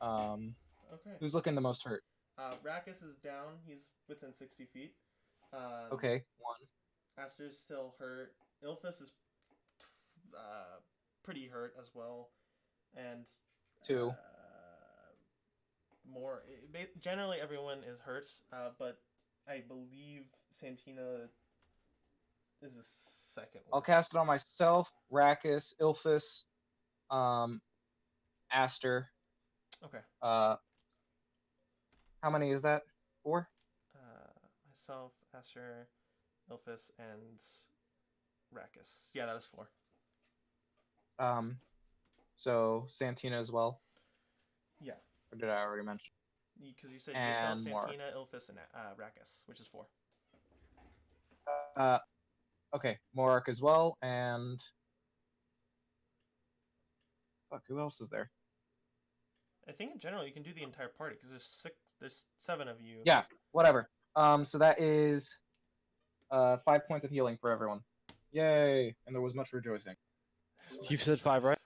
Okay. Who's looking the most hurt? Rackus is down. He's within 60 feet. Okay, 1. Aster's still hurt. Ilphus is pretty hurt as well. And 2. Generally, everyone is hurt, but I believe Santina is the second one. I'll cast it on myself, Rackus, Ilphus, Aster. Okay. How many is that? 4? Myself, Aster, Ilphus, and Rackus. Yeah, that is 4. So Santina as well. Yeah. Or did I already mention? Because you said And yourself, Morark. Santina, Ilphus, and Rackus, which is 4. Okay, Morark as well, and fuck, who else is there? I think in general you can do the entire party because there's 7 of you. Yeah, whatever. So that is 5 points of healing for everyone. Yay! And there was much rejoicing. You've said 5, right?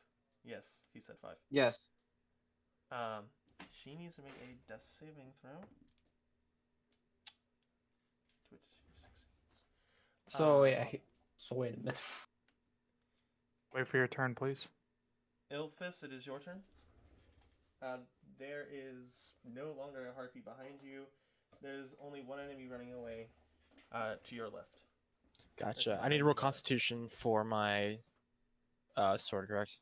Yes, he said 5. Yes. She needs to make a death saving throw. To which she succeeds. So yeah. So wait a minute. Wait for your turn, please. Ilphus, it is your turn. There is no longer a heartbeat behind you. There's only one enemy running away to your left. Gotcha. I need to roll Constitution for my sword, correct?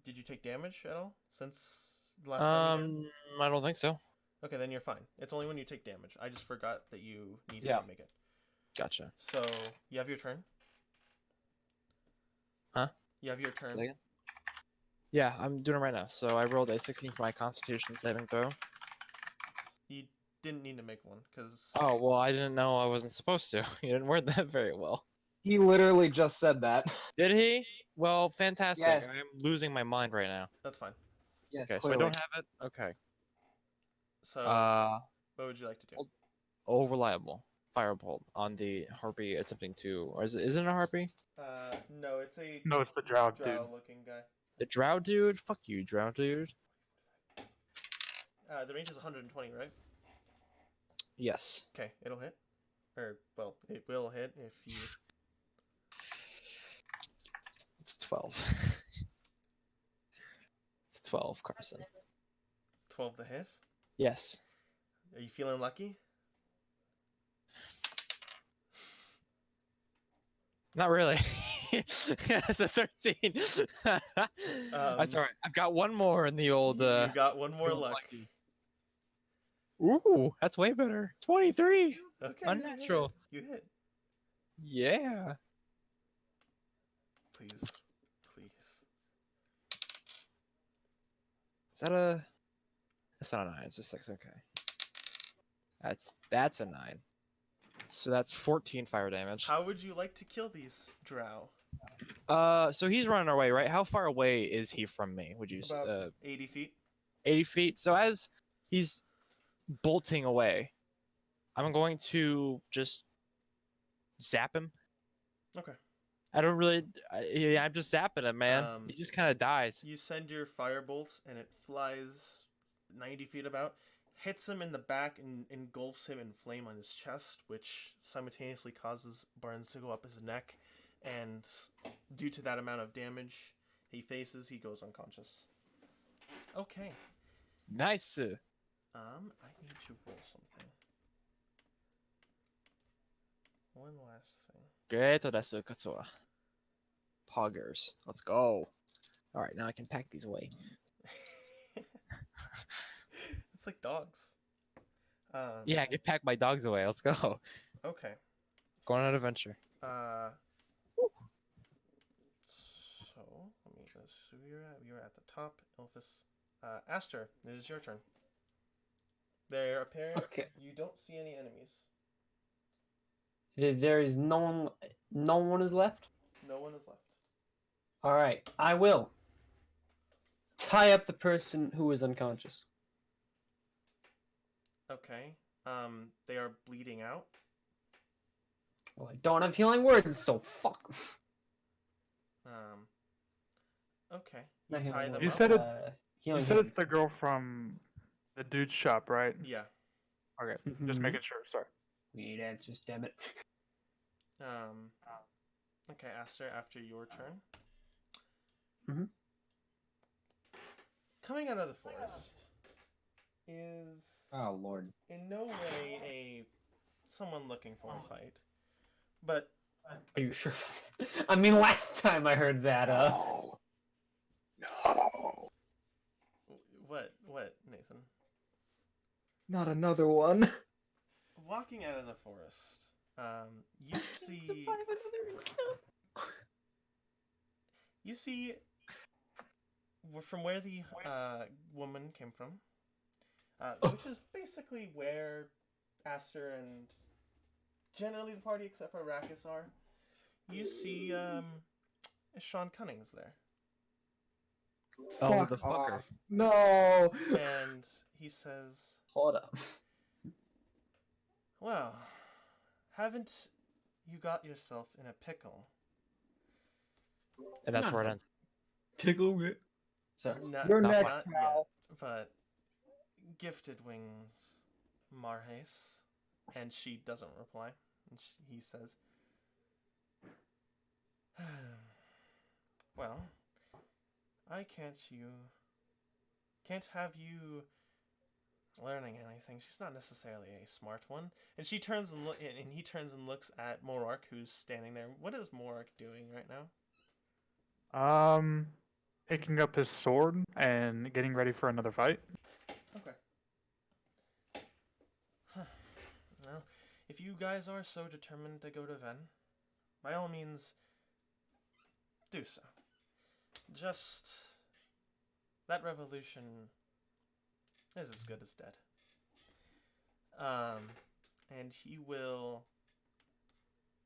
Did you take damage at all since the last time you did? I don't think so. Okay, then you're fine. It's only when you take damage. I just forgot that you needed Yeah. to make it. Gotcha. So, you have your turn. Huh? You have your turn. Say again? Yeah, I'm doing it right now. So I rolled a 16 for my Constitution saving throw. You didn't need to make one, because... Oh, well, I didn't know I wasn't supposed to. You didn't word that very well. He literally just said that. Did he? Well, fantastic. Yes. I'm losing my mind right now. That's fine. Yes, Okay, so I don't have it? Okay. So, what would you like to do? Oh, reliable. Firebolt on the harpy attempting to... Or is it a harpy? No, it's a... No, it's the drow dude. drow-looking guy. The drow dude? Fuck you, drow dude. The range is 120, right? Yes. Okay, it'll hit. Or, well, it will hit if you... It's 12. It's 12, Carson. 12 to hit? Yes. Are you feeling lucky? Not really. It's a 13. I'm sorry. I've got one more in the old... You got one more old luck. lucky. Ooh, that's way better. 23. Okay. Unnatural. You hit. Yeah. Please. Please. Is that a... That's not a 9. It's a 6. Okay. That's a 9. So that's 14 fire damage. How would you like to kill these drow? So he's running away, right? How far away is he from me? Would you About 80 feet. 80 feet. So as he's bolting away, I'm going to just zap him. Okay. I don't really... I'm just zapping him, man. He just kind of dies. You send your firebolt, and it flies 90 feet about, hits him in the back, and engulfs him in flame on his chest, which simultaneously causes burns to go up his neck. And due to that amount of damage he faces, he goes unconscious. Okay. Nice. I need to roll something. One last thing. Great, desu katsuwa. Poggers. Let's go. All right, now I can pack these away. It's like dogs. Yeah, I can pack my dogs away. Let's go. Okay. Go on an adventure. So let me. So you're at the top, Elphys. Aster, it is your turn. They're apparent. Okay. You don't see any enemies. There is no one. No one is left. No one is left. All right, I will tie up the person who is unconscious. Okay. They are bleeding out. Well, I don't have healing words, so fuck. Okay. You Not tie healing them You up. said it's healing you said hands. it's the girl from the dude's shop, right? Yeah. Okay, just making sure. Sorry. We need answers, damn it. Okay, Aster, after your turn. Mhm. Coming out of the forest is Oh lord. in no way someone looking for a fight, but Are you sure? I mean, last time I heard that, No. what, Nathan? Not another one. Walking out of the forest, you see from where the woman came from, which is basically where Aster and generally the party except for Arrakis are. You see Sean Cunning's there. Oh, the fucker. Off. No. And he says, Hold up. well, haven't you got yourself in a pickle? And that's where it ends. Pickle it. Sorry. Not, You're not next, yet, pal. but Gifted Wings Marhace. And she doesn't reply. And he says, well, I can't have you learning anything. She's not necessarily a smart one. And she turns and he turns and looks at Morark, who's standing there. What is Morark doing right now? Picking up his sword and getting ready for another fight. Okay. Huh. Well, if you guys are so determined to go to Venn, by all means, do so. Just that revolution is as good as dead. And he will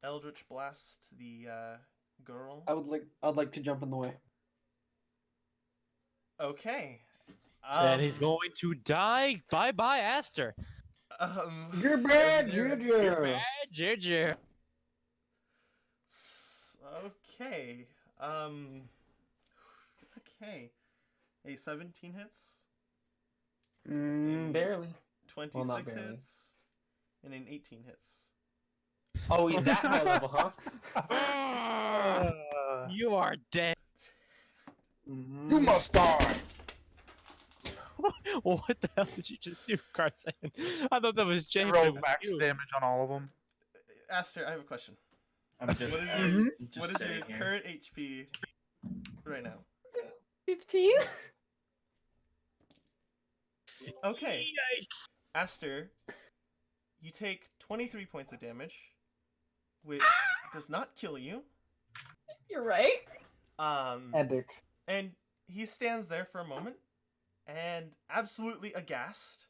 Eldritch Blast the girl. I'd like to jump in the way. Okay. And he's going to die. Bye bye, Aster. You're bad, You're Juju. Juju. Okay. Okay. A 17 hits. Barely. 26 not barely. hits. And an 18 hits. Oh, he's that high level, huh? You are dead. You must die. What the hell did you just do, Carson? I thought that was Jay. Roll max damage on all of them. Aster, I have a question. I'm just, What is just your sitting here. current HP right now? 15. Okay. Yikes. Aster, you take 23 points of damage, which does not kill you. You're right. Epic. And he stands there for a moment, and absolutely aghast.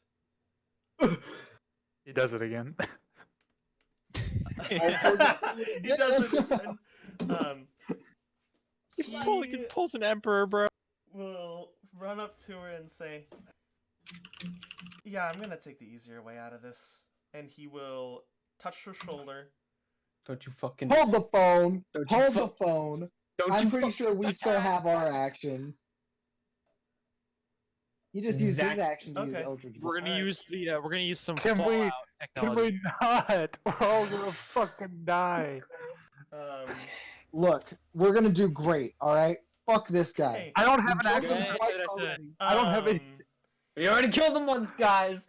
He does it again. He does it again. He pulls an emperor, bro. Will run up to her and say, "Yeah, I'm gonna take the easier way out of this." And he will touch her shoulder. Don't you fucking Hold the phone. Don't you Hold fu- the phone. Don't I'm you pretty sure we still attack. have our actions. He just used his Exact- action to use Okay. Eldritch. We're gonna Alright. use the. We're gonna use some Can we- Fallout Can technology. we not? We're all gonna fucking die. Look, we're gonna do great. All right. Fuck this guy. Hey, I don't have an You action killed him Yeah, twice twice that's it. already. I don't have any. We already killed him once, guys.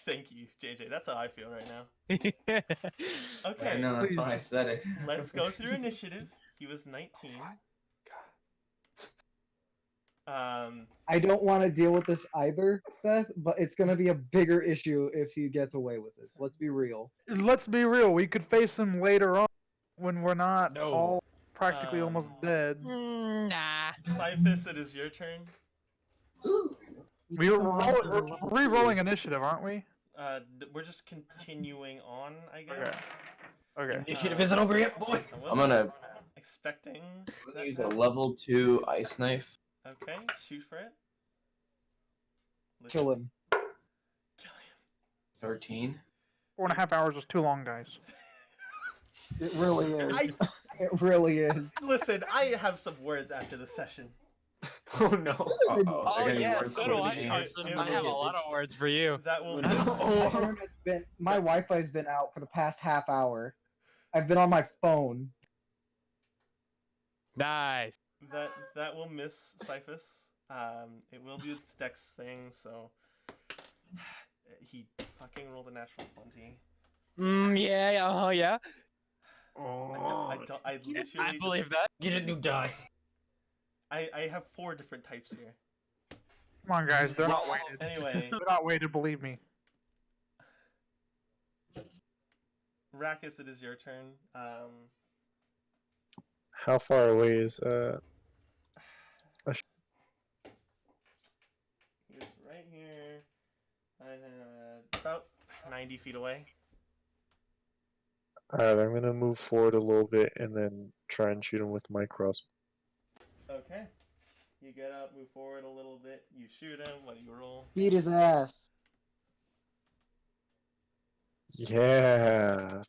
Thank you, JJ. That's how I feel right now. I Okay, know, that's why I said it. let's go through initiative. He was 19. I don't want to deal with this either, Seth, but it's gonna be a bigger issue if he gets away with this. Let's be real. Let's be real. We could face him later on when we're not No. all practically almost dead. Nah. Cyphus, it is your turn. We're re-rolling initiative, aren't we? We're just continuing on, I guess. Okay. Initiative isn't over yet, boy. I wasn't I'm gonna expecting that use a to- level 2 ice knife. Okay, shoot for it. Kill him. Kill him. 13. 4.5 hours is too long, guys. It really is. I It really is. listen. I have some words after the session. Oh no. Oh They're yeah, getting so do worse I, towards Carson. the I end. have a lot of words for you. That will My internet's been, my Wi-Fi's been out for the past half hour. I've been on my phone. Nice. that will miss Cyphus. It will do its dex thing. So he fucking rolled a natural 20. Yeah. Yeah. I literally I believe just, that. Get a new die. I have 4 different types here. Come on, guys. They're not weighted. Anyway, They're not weighted, believe me. Rakis, it is your turn. How far away is He's right here, about 90 feet away. Alright, I'm gonna move forward a little bit and then try and shoot him with my crossbow. Okay. You get up, move forward a little bit. You shoot him. What do you roll? Beat his ass. Yeah.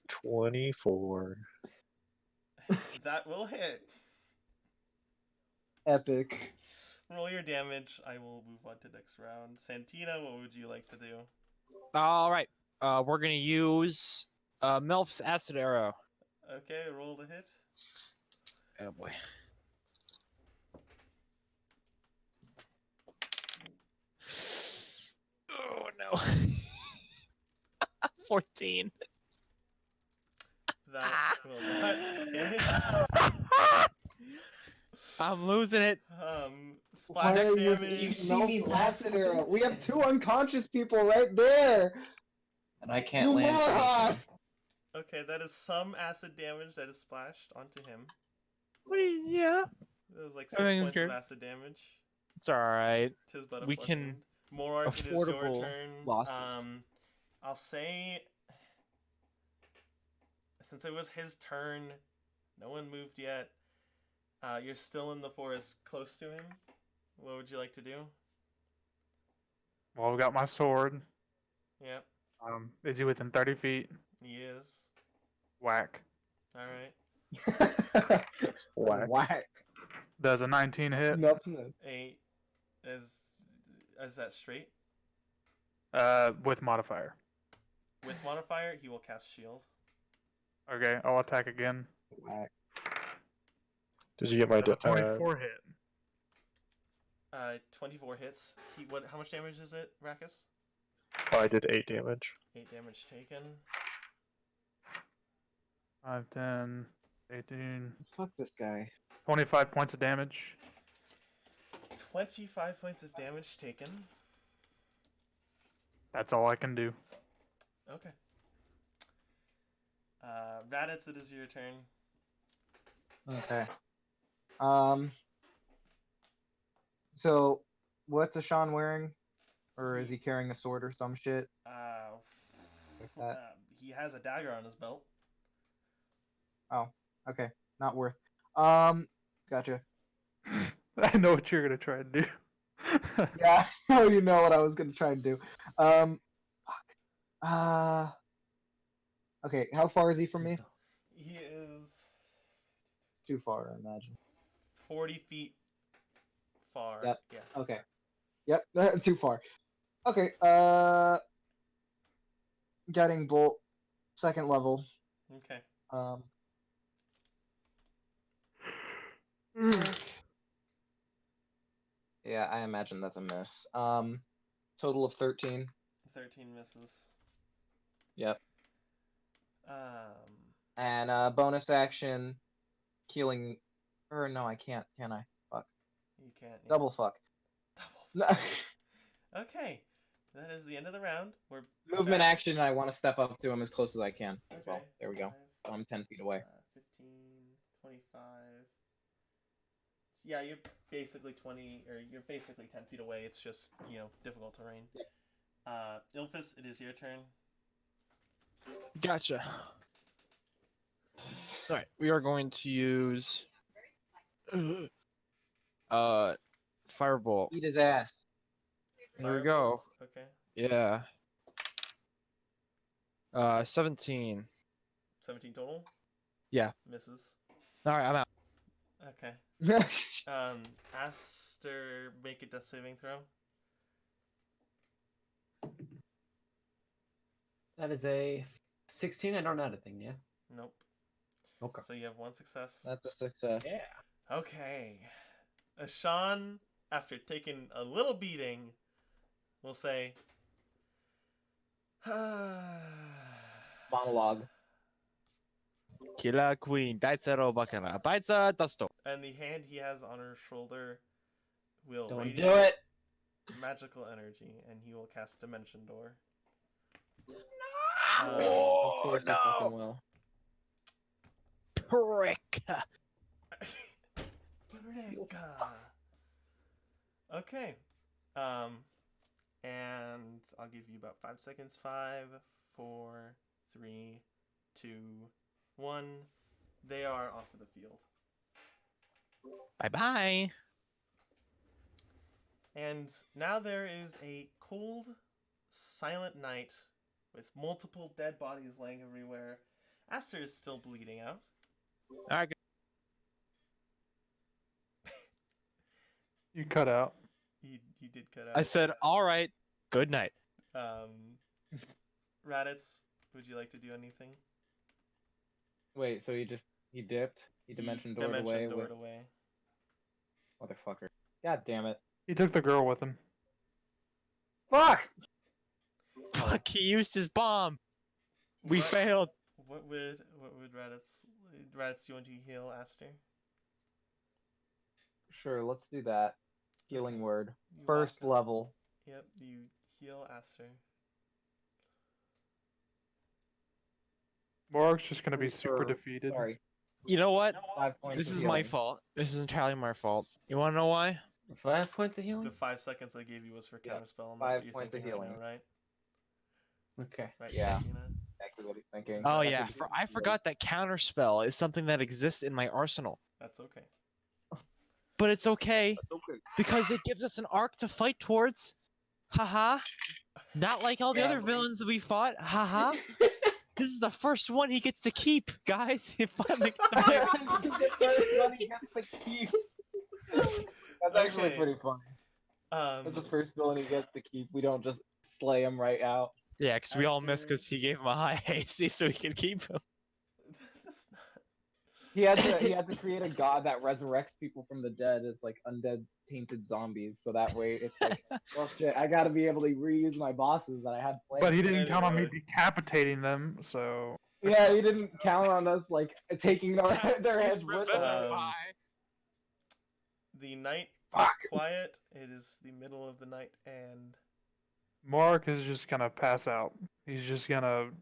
24. That will hit. Epic. Roll your damage. I will move on to next round. Santina, what would you like to do? All right. We're gonna use Melf's acid arrow. Okay, roll the hit. Oh boy. Oh no. 14. That will not hit. I'm losing it. Why Splash are you damage. melting acid arrow? We have 2 unconscious people right there. And I can't You land Morark! anything. Okay, that is some acid damage that is splashed onto him. Yeah. That was like 6 Everything's points of good. acid damage. It's alright. Tis but a We flesh can wound. Morark, it is your affordable turn. losses. I'll say, since it was his turn, no one moved yet. You're still in the forest close to him. What would you like to do? Well, I've got my sword. Yep, Is he within 30 feet? he is. Whack. Alright. Whack. Does a 19 hit? Nope. 8. Is that straight? With modifier. With modifier, he will cast shield. Okay, I'll attack again. Whack. Did you get my... Does a 24 hit. 24 hits. How much damage is it, Rakus? Oh, I did 8 damage. 8 damage taken. 5, 10, 18, Fuck this guy. 25 points of damage. 25 points of damage taken. That's all I can do. Okay. Raditz, it is your turn. Okay. So, what's Ashan wearing? Or is he carrying a sword or some shit? He has a dagger on his belt. Oh, okay. Not worth. Gotcha. I know what you're gonna try and do. Yeah, I know you know what I was gonna try and do. Fuck. Okay, how far is he from me? He is Too far, I imagine. 40 feet far. Yep. Yeah. Okay. Yep, too far. Okay, getting bolt, 2nd level. Okay. Yeah, I imagine that's a miss. Total of 13. 13 misses. Yep. Um, And bonus action, healing. Or no, I can't. Can I? Fuck. you can't. Yeah. Double fuck. Double. Okay, that is the end of the round. We're Movement back. action. And I want to step up to him as close as I can. As well. Okay. There we go. 5, I'm 10 feet away. 15, 25. Yeah, you're basically 20, or you're basically 10 feet away. It's just, difficult terrain. Ilphus, it is your turn. Gotcha. Alright, we are going to use Firebolt. Eat his ass. Here we go. Okay. Yeah. 17. 17 total? Yeah. Misses. Alright, I'm out. Okay. Aster, make a death saving throw. That is a 16. I don't add a thing, yeah? Nope. Okay. So you have 1 success. That's a success. Yeah. Okay. Ashan, after taking a little beating, will say, Monologue. Killer Queen, Daitsero Bakara, Baitsa Dusto. and the hand he has on her shoulder will Don't radiate do it. magical energy, and he will cast Dimension Door. Of course I fucking will. Prick. Okay. And I'll give you about 5 seconds. 5, 4, 3, 2, 1. They are off of the field. Bye-bye. And now there is a cold, silent night with multiple dead bodies laying everywhere. Aster is still bleeding out. Alright. You cut out. You did cut out. I said, alright, good night. Raditz, would you like to do anything? Wait, so he dipped? He dimension doored away? Doored away. Motherfucker. God damn it. He took the girl with him. Fuck! Fuck, he used his bomb. We What- failed. What would Raditz? Raditz, do you want to heal Aster? Sure, let's do that. Healing word. You First walk up. level. Yep, you heal Aster. Morark's just gonna be Or- super defeated. Sorry. You know what? 5 points This of is my healing. fault. This is entirely my fault. You want to know why? 5 points of healing? The 5 seconds I gave you was for Yeah, counterspell, and that's 5 what you're points of thinking right now, healing. right? Okay. Right, Yeah. Santina? Exactly what he's thinking. Oh That's yeah, a- I forgot that counterspell is something that exists in my arsenal. That's okay. But it's okay because it gives us an arc to fight towards. Haha. Not like all the other villains that we fought. Haha. This is the first one he gets to keep, guys. He finally gets to pick. The first one he gets to keep. That's actually Okay. pretty funny. That's the first villain he gets to keep. We don't just slay him right out. Yeah, because we all missed because he gave him a high AC so he can keep him. That's not... He had to create a god that resurrects people from the dead as like undead tainted zombies. So that way it's like, well shit, I gotta be able to reuse my bosses that I had planned. But he didn't count on me Anyway. decapitating them, so Yeah, he didn't count on us like taking their heads He's with us. revivify. The night is Fuck. quiet. It is the middle of the night, and Morark is just gonna pass out. He's just gonna I'm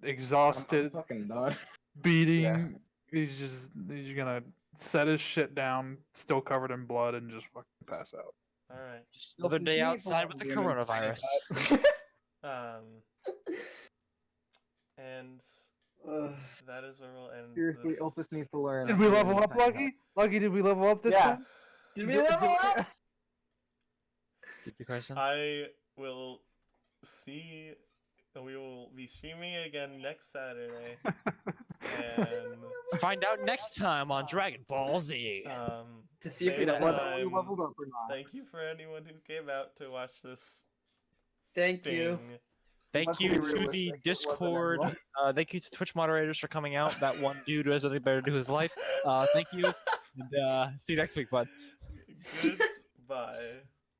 exhausted, fucking done. beating. Yeah. He's gonna set his shit down, still covered in blood, and just fucking pass out. all right. Just another day outside with the coronavirus. And that is where we'll end. Seriously, this. Elphys needs to learn. Did we level up, Lucky? Lucky, did we level up this Yeah. time? Did we level up? Did you guys? I will see. We will be streaming again next Saturday, and Find out next time on Dragon Ball Z. To see if same we leveled time, up or not. Thank you for anyone who came out to watch this Thank thing. Thank Let's you be to realistic, the it wasn't Discord. everyone. Thank you to Twitch moderators for coming out. That one dude who has nothing better to do with his life. Thank you. And see you next week, bud. Goodbye.